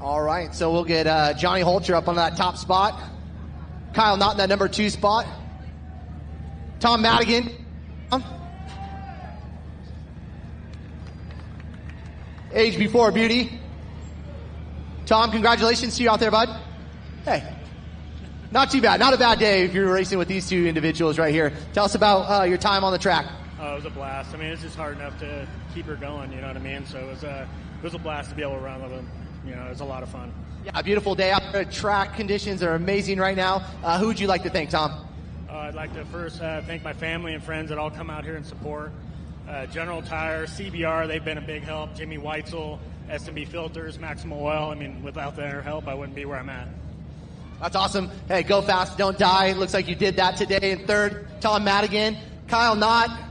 All right, so we'll get Johnny Holcher up on that top spot. Kyle Knott in that number 2 spot. Tom Madigan. Age before beauty. Tom, congratulations to you out there, bud. Hey, not too bad. Not a bad day if you're racing with these 2 individuals right here. Tell us about your time on the track. It was a blast. I mean, it's just hard enough to keep her going, you know what I mean? So it was a blast to be able to run with them. You know, it was a lot of fun. Yeah, a beautiful day out there. Track conditions are amazing right now. Who would you like to thank, Tom? I'd like to first thank my family and friends that all come out here and support. General Tire, CBR, they've been a big help. Jimmy Weitzel, S&B Filters, Maximum Oil. I mean, without their help, I wouldn't be where I'm at. That's awesome. Hey, go fast, don't die. Looks like you did that today. And third, Tom Madigan. Kyle Knott.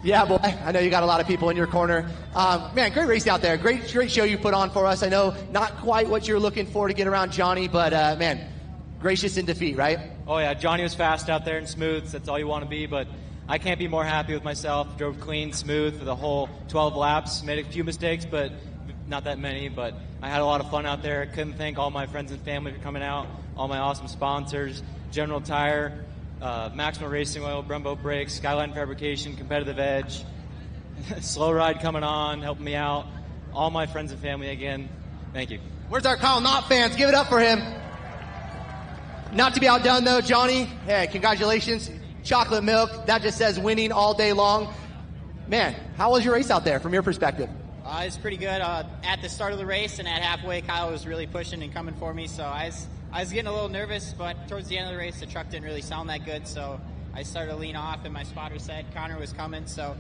Yeah, boy, I know you got a lot of people in your corner. Man, great race out there. Great show you put on for us. I know not quite what you're looking for to get around Johnny, but man, gracious in defeat, right? Oh, yeah, Johnny was fast out there and smooth. That's all you want to be, but I can't be more happy with myself. Drove clean, smooth for the whole 12 laps. Made a few mistakes, but not that many. But I had a lot of fun out there. Couldn't thank all my friends and family for coming out, all my awesome sponsors, General Tire, Maximum Racing Oil, Brumbo Brakes, Skyline Fabrication, Competitive Edge, Slow Ride coming on, helping me out. All my friends and family again, thank you. Where's our Kyle Knott fans? Give it up for him. Not to be outdone, though, Johnny. Hey, congratulations. Chocolate milk, that just says winning all day long. Man, how was your race out there from your perspective? It's pretty good. At the start of the race and at halfway, Kyle was really pushing and coming for me, so I was getting a little nervous, but towards the end of the race, the truck didn't really sound that good, so I started to lean off, and my spotter said Connor was coming, so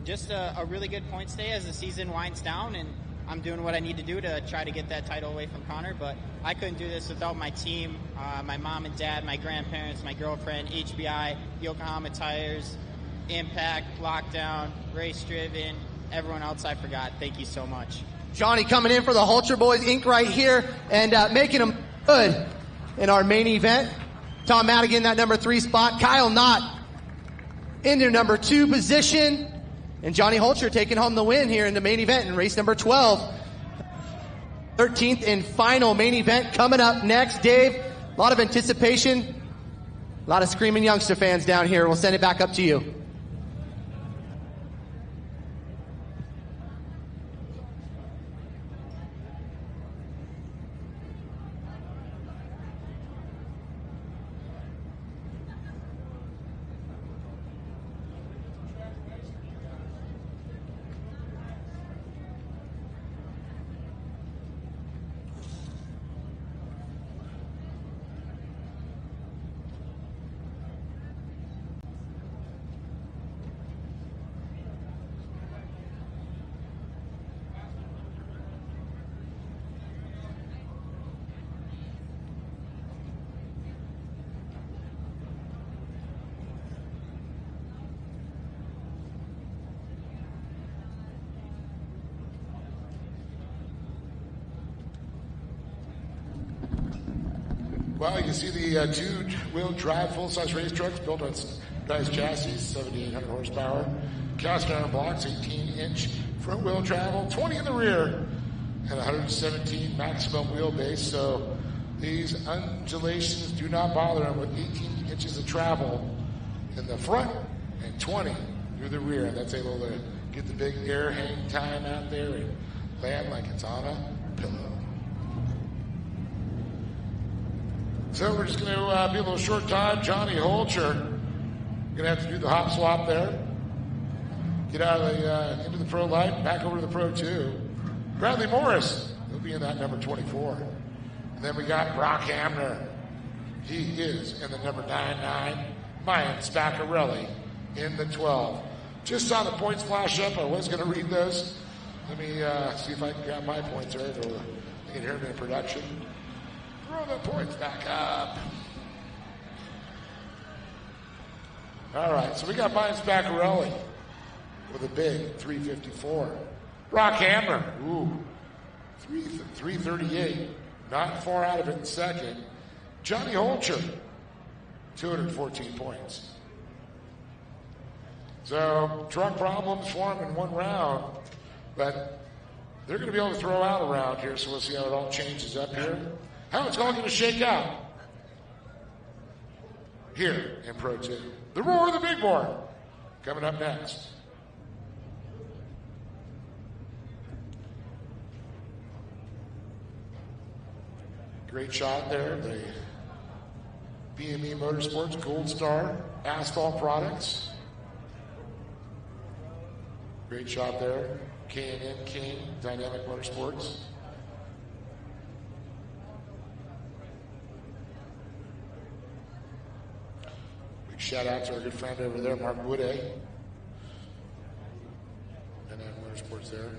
just a really good points day as the season winds down, and I'm doing what I need to do to try to get that title away from Connor, but I couldn't do this without my team, my mom and dad, my grandparents, my girlfriend, HBI, Yokohama Tires, Impact, Lockdown, Race Driven, everyone else I forgot. Thank you so much. Johnny coming in for the Holcher Boys Inc. right here and making them good in our main event. Tom Madigan, that number 3 spot. Kyle Knott in their number 2 position. And Johnny Holcher taking home the win here in the main event in race number 12. 13th and final main event coming up next. Dave, a lot of anticipation. A lot of screaming youngster fans down here. We'll send it back up to you. Well, you see the 2-wheel drive full-size race trucks built on nice chassis, 7,800 horsepower, cast iron blocks, 18-inch front-wheel travel, 20 in the rear, and 117 maximum wheelbase. So these undulations do not bother them with 18 inches of travel in the front and 20 through the rear. That's able to get the big air hang time out there and land like it's on a pillow. So we're just going to be a little short time. Johnny Holcher going to have to do the hop swap there. Get out of the into the pro light, back over to the pro 2. Bradley Morris, he'll be in that number 24. And then we got Brock Hamner. He is in the number 99. Mayan Spaccarelli in the 12. Just saw the points flash up. I was going to read those. Let me see if I can grab my points right, or you can hear me in production. Throw the points back up. All right, so we got Mayan Spaccarelli with a big 354. Brock Hamner, 338. Not far out of it in second. Johnny Holcher, 214 points. So truck problems for him in one round, but They're going to be able to throw out around here, so we'll see how it all changes up here. How it's all going to shake out here in Pro 2. The Roar of the Big Board coming up next. Great shot there. The BME Motorsports Gold Star Asphalt Products. Great shot there. K&N King Dynamic Motorsports. Big shout out to our good friend over there, Mark Woodey. And then Motorsports there.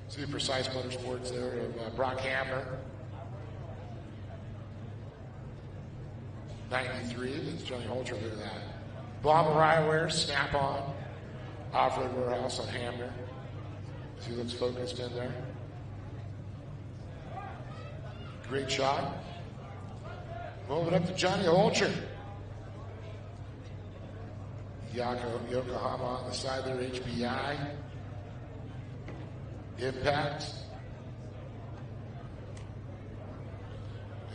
See the Precise Motorsports there of Brock Hamner. 93, that's Johnny Holter, look at that. Bob Ryware, Snap On, Off-Road Warehouse on Hamner. See, looks focused in there. Great shot. Moving up to Johnny Holter. Yokohama on the side there, HBI. Impact.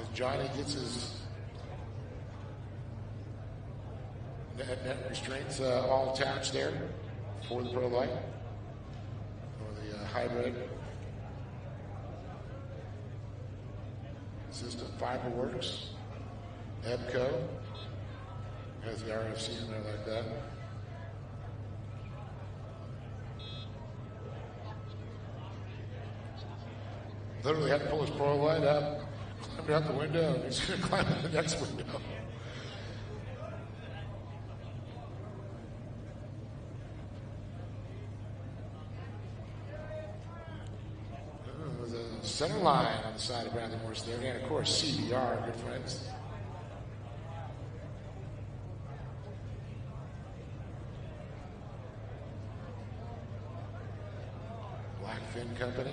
As Johnny gets his net restraints all attached there for the Pro Light, or the hybrid system. Fiberworks, EBCO, has the RFC in there like that. Literally had to pull his Pro Light up, climbed out the window, and he's going to climb out the next window. Center line on the side of Bradley Morris there, and of course CBR, good friends. Blackfin Company.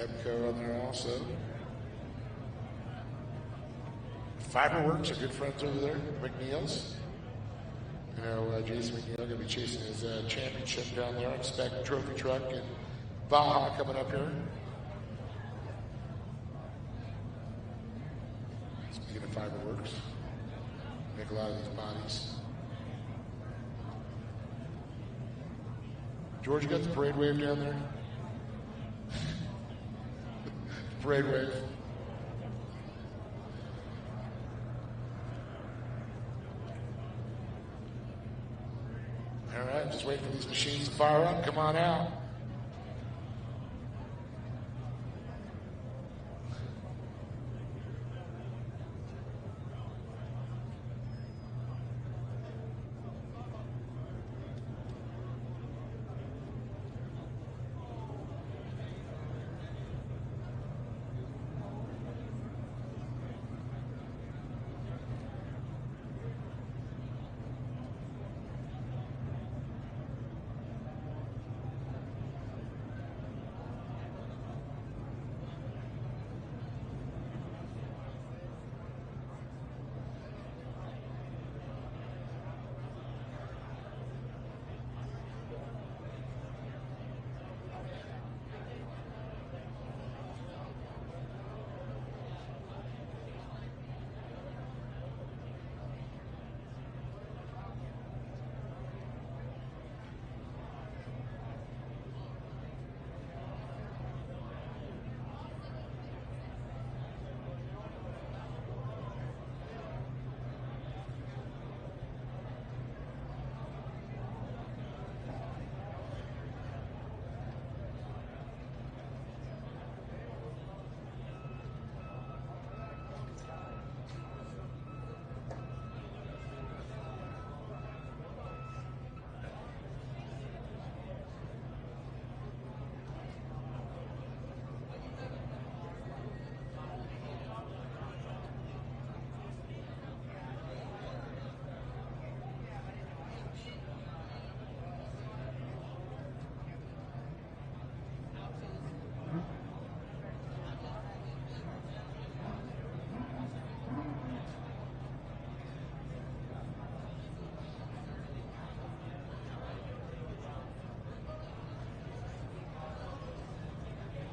EBCO on there also. Fiberworks are good friends over there. McNeil's. You know, Jason McNeil going to be chasing his championship down there. Expect trophy truck and Baja coming up here. Speaking of Fiberworks, make a lot of these bodies. George, you got the parade wave down there? Parade wave. All right, just wait for these machines to fire up. Come on out.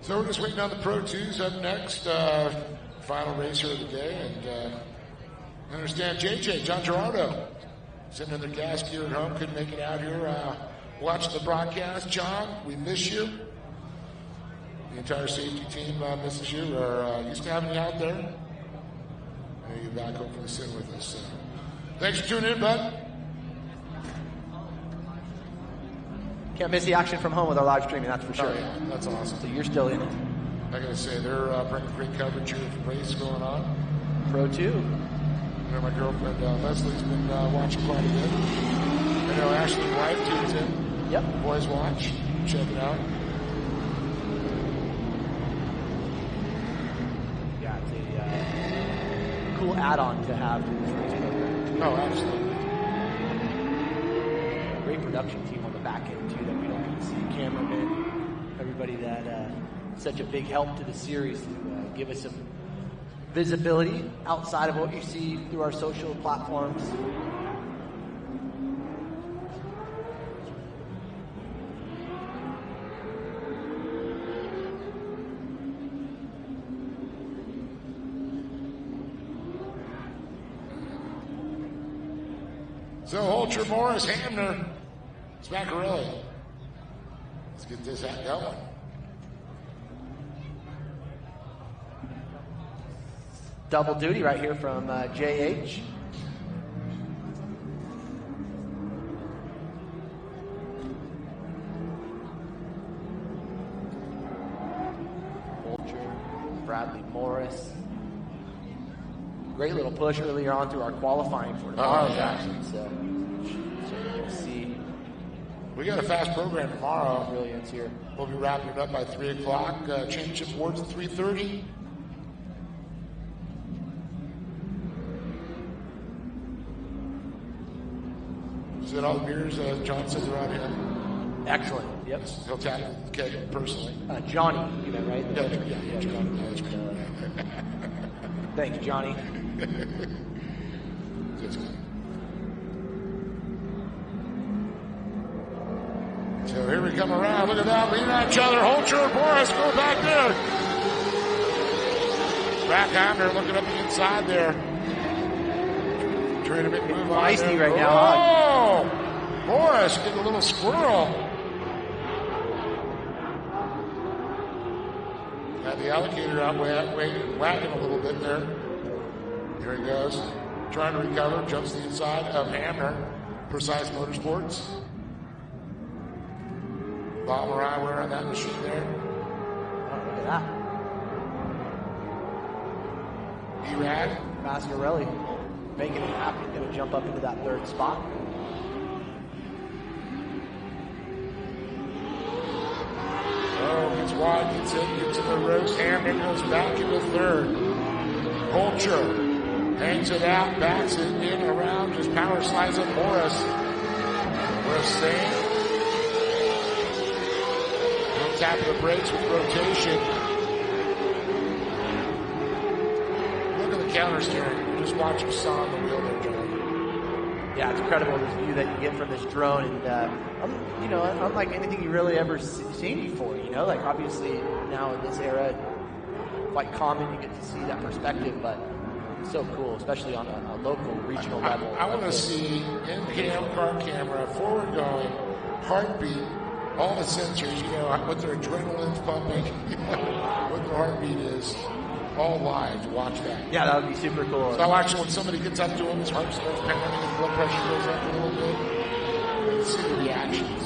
So we're just waiting on the Pro 2s up next. Final racer of the day. And I understand JJ, John Gerardo, sitting in their gas gear at home, couldn't make it out here. Watching the broadcast. John, we miss you. The entire safety team misses you. We're used to having you out there. And you're back hopefully soon with us. So. Thanks for tuning in, bud. Can't miss the action from home with our live streaming, that's for sure. Oh, yeah, that's awesome. So you're still in it. I gotta say, they're bringing great coverage here for race going on. Pro 2. I know my girlfriend Leslie's been watching quite a bit. I know Ashley's wife tunes in. Yep. Boys watch. Check it out. Yeah, it's a cool add-on to have to this race program. Oh, absolutely. Great production team on the back end, too, that we don't get to see. Cameramen, everybody that such a big help to the series to give us some visibility outside of what you see through our social platforms. So, Holcher, Morris, Hamner, Smackarelli. Let's get this hat going. Double duty right here from JH. Holcher, Bradley Morris. Great little push earlier on through our qualifying for tomorrow's action. So we'll see. We got a fast program tomorrow. Brilliance here. We'll be wrapping it up by 3 o'clock. Championship awards at 3:30. Is that all the beers John says around here? Excellent. Yep. He'll tap Keg personally. Johnny, you meant, right? Yeah, Johnny. That's great. Thanks, Johnny. So here we come around. Look at that. Leaning on each other. Holcher and Morris go back there. Rackhammer looking up the inside there. Trying to make a move on Feisty there. right now. Oh! Morris getting a little squirrel. Had the alligator out wagging a little bit there. Here he goes. Trying to recover. Jumps the inside of Hamner. Precise Motorsports. Bob Mariah wearing that machine there. Oh, look at that. E-Rad. Mascarelli making it happen. Going to jump up into that third spot. Oh, gets wide, gets in, gets in the ropes. Hamner goes back into third. Holcher hangs it out, backs it in and around, just power slides up Morris. Morris staying. Little tap of the brakes with rotation. Look at the counter steering. Just watch him saw on the wheel there, John. Yeah, it's incredible this view that you get from this drone, and unlike anything you really ever seen before. Like obviously now in this era, quite common you get to see that perspective, but it's so cool, especially on a local, regional level. I want to see in-cam car camera, forward going, heartbeat, all the sensors. What their adrenaline's pumping, what their heartbeat is. All live to watch that. Yeah, that would be super cool. So I watch when somebody gets up to him, his heart starts pounding, his blood pressure goes up a little bit. And see the reactions.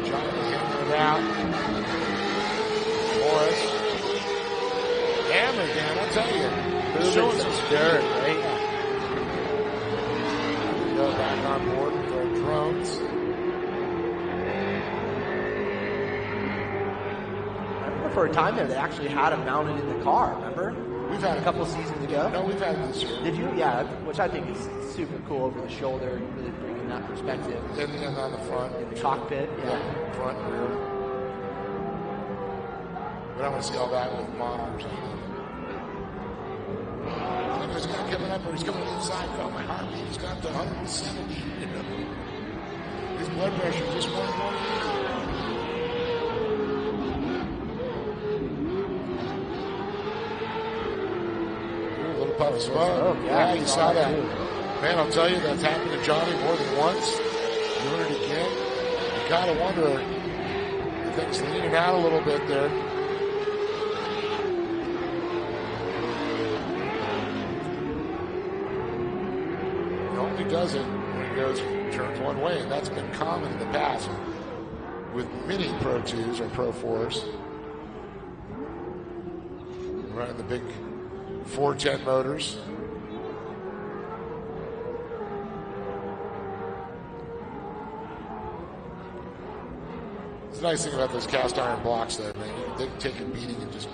Johnny hammering it out. Morris. Hammered, man, I'll tell you. Showing some spirit, right? We go back on board with our drones. For a time there, they actually had them mounted in the car, remember? We've had a couple seasons ago. No, we've had it this year. Did you? Yeah, which I think is super cool over the shoulder, really bringing that perspective. And on the front. In the cockpit, yeah. Front and rear. But I want to see all that with monitors on it. Look, there's a guy coming up, or he's coming inside. Oh, my heartbeat has got to 170. blood pressure just 120. A little puff of smoke. Yeah, you saw that. Man, I'll tell you, that's happened to Johnny more than once. Doing it again. You gotta wonder if things leaning out a little bit there. He only does it when he turns one way, and that's been common in the past with many Pro 2s or Pro 4s. Running the big 410 motors. The nice thing about those cast iron blocks, though, man, they can take a beating and just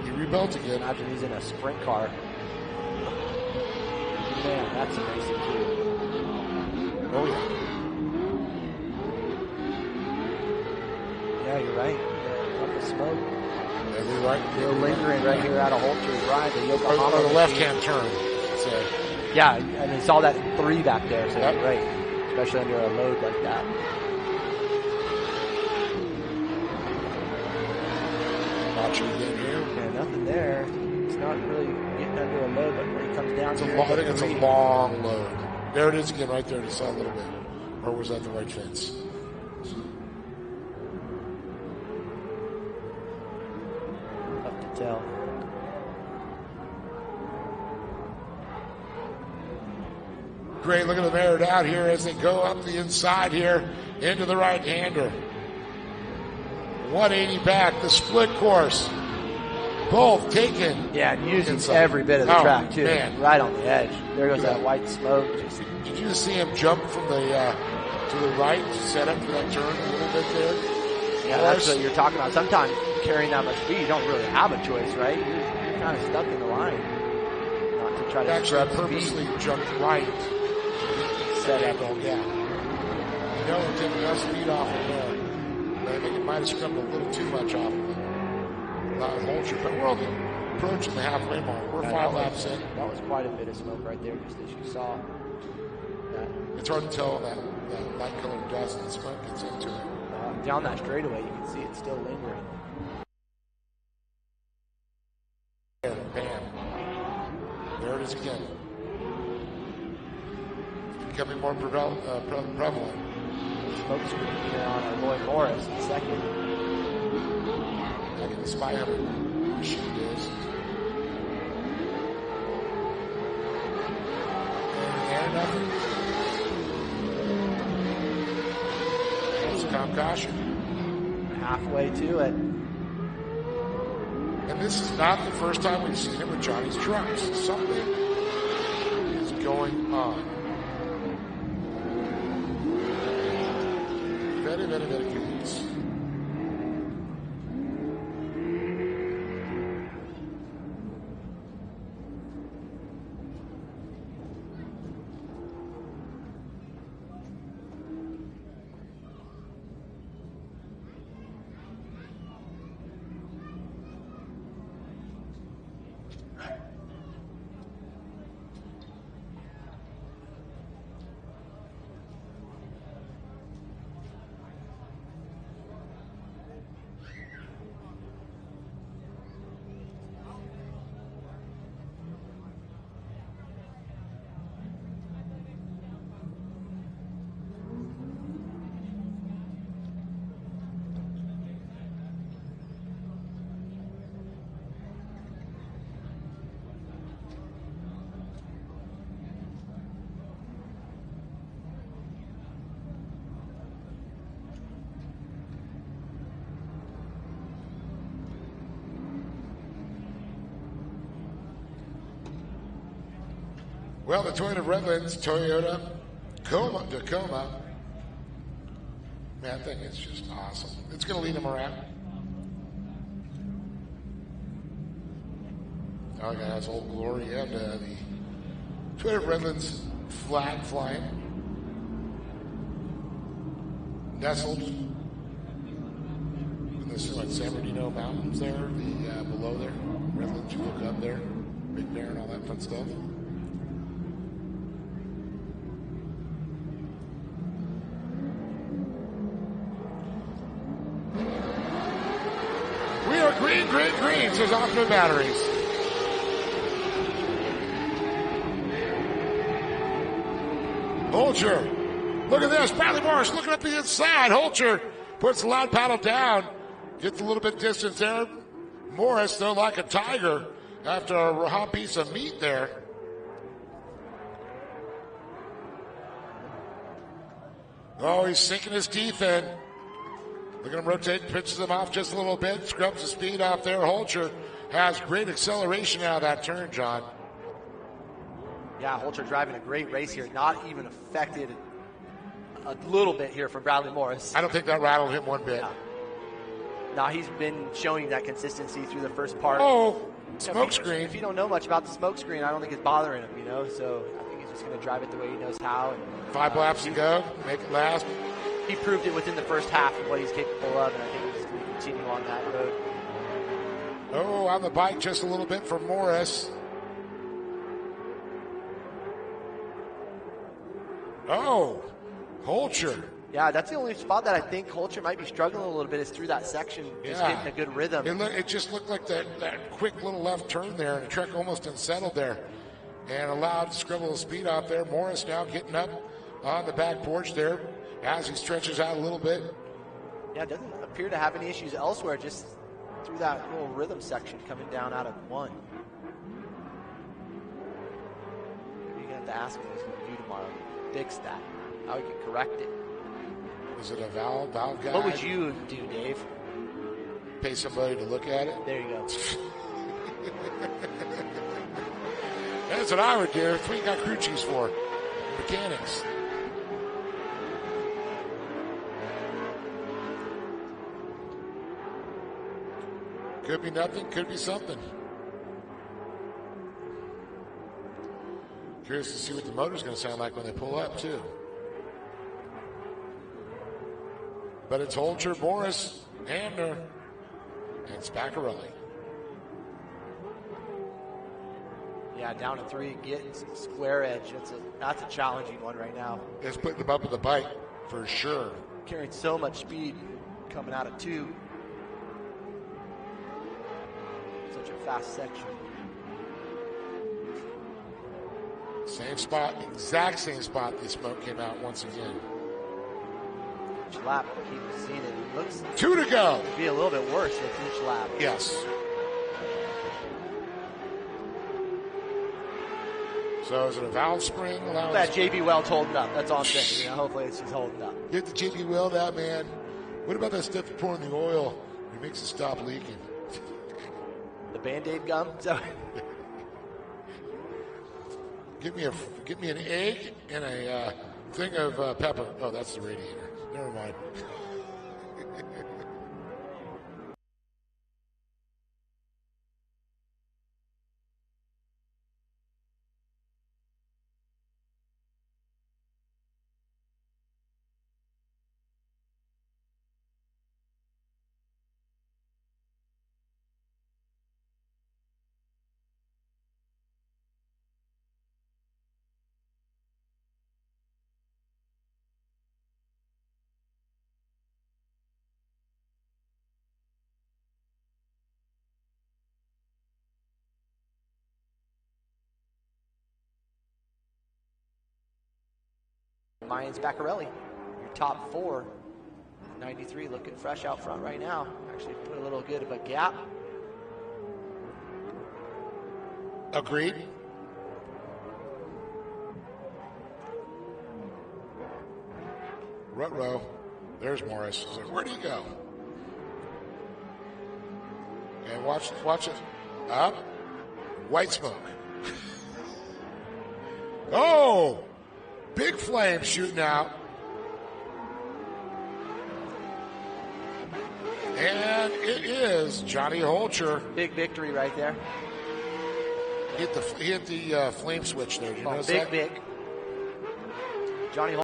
you rebuilt again. Imagine he's in a sprint car. Man, that's amazing too. Oh yeah. Yeah, you're right. Puff of smoke. Yeah, they're right. They're lingering right here out of Holter's ride. The Yokohama or the left-hand turn. So. Yeah, and I saw that 3 back there. So you're right, especially under a load like that. Watch it again here. Yeah, nothing there. It's not really getting under a load, but when it comes down to I think it's a long load. There it is again, right there. You saw a little bit. Or was that the right fence? Tough to tell. Great, look at them aired out here as they go up the inside here into the right-hander. 180 back, the split course. Both taken. Yeah, and using inside. Every bit of the track, too. Man. Right on the edge. There goes that white smoke. Did you see him jump from the to the right to set up for that turn a little bit there? Yeah, that's what you're talking about. Sometimes carrying that much speed, you don't really have a choice, right? You're kind of stuck in the line. Not to try to Actually, I scrub purposely speed. jumped right. Set that up. little gap. You know, it took enough speed off of there. I think it might have scrubbed a little too much off of it. Not Holter, but we're only approaching the halfway mark. We're 5 laps in. That was quite a bit of smoke right there, just as you saw. It's hard to tell that light colored dust and smoke gets into it. Down that straightaway, you can see it still lingering. Bam. There it is again. It's becoming more prevalent. Smoke screen here on our boy Morris in second. Back in the spy hunter machine days. And nothing. That's calm caution. Halfway to it. And this is not the first time we've seen him with Johnny's trucks. Something is going on. Very, very, very curious. Well, the Toyota Redlands, Toyota Tacoma. Man, that thing is just awesome. It's going to lead them around. Oh, yeah, that's Old Glory and the Toyota Redlands flag flying. Nestled in the San Bernardino Mountains there, the below there. Redlands, you look up there. Big Bear and all that fun stuff. And Great Greens is off the batteries. Holcher. Look at this. Bradley Morris looking up the inside. Holcher puts the loud paddle down. Gets a little bit distance there. Morris, though, like a tiger after a hot piece of meat there. Oh, he's sinking his teeth in. Look at him rotate, pitches him off just a little bit, scrubs the speed off there. Holcher has great acceleration out of that turn, John. Yeah, Holcher driving a great race here. Not even affected a little bit here from Bradley Morris. I don't think that rattled him one bit. No, he's been showing that consistency through the first part. Oh, smoke screen. If you don't know much about the smoke screen, I don't think it's bothering him, you know? So I think he's just going to drive it the way he knows how. And, 5 laps to go, make it last. He proved it within the first half of what he's capable of, and I think he's going to continue on that road. Oh, on the bike just a little bit for Morris. Oh, Holcher. Yeah, that's the only spot that I think Holcher might be struggling a little bit is through that section. Just getting a good rhythm. It just looked like that quick little left turn there, and the truck almost unsettled there and allowed scribble of speed out there. Morris now getting up on the back porch there as he stretches out a little bit. Yeah, doesn't appear to have any issues elsewhere, just through that little rhythm section coming down out of one. Maybe you're going to have to ask him what he's going to do tomorrow. Fix that. How he can correct it. Is it a valve guide? What would you do, Dave? Pay somebody to look at it? There you go. That's what I would do. That's what you got crew chiefs for. Mechanics. Could be nothing, could be something. Curious to see what the motor's going to sound like when they pull up, too. But it's Holcher, Morris, Hamner, and Spaccarelli. Yeah, down to 3, getting some square edge. That's a challenging one right now. It's putting them up with the bike, for sure. Carrying so much speed coming out of 2. Such a fast section. Same spot, exact same spot the smoke came out once again. Each lap, keep seeing it. It looks 2 to go. Be a little bit worse with each lap. Yes. So is it a valve spring? That JB Weld's holding up. That's all I'm saying. You know, hopefully it's just holding up. Get the JB Weld out, man. What about that stuff you pour in the oil? It makes it stop leaking. The Band-Aid gum? So Give me an egg and a thing of pepper. Oh, that's the radiator. Never mind. Mayans Baccarelli, your top 4. 93 looking fresh out front right now. Actually put a little good of a gap. Agreed. Ruh-roh. There's Morris. He's like, where'd he go? And watch it. Up. White smoke. Oh! Big flame shooting out. And it is Johnny Holcher. Big victory right there. He hit the flame switch there. Did you notice that? Big. Johnny Holcher.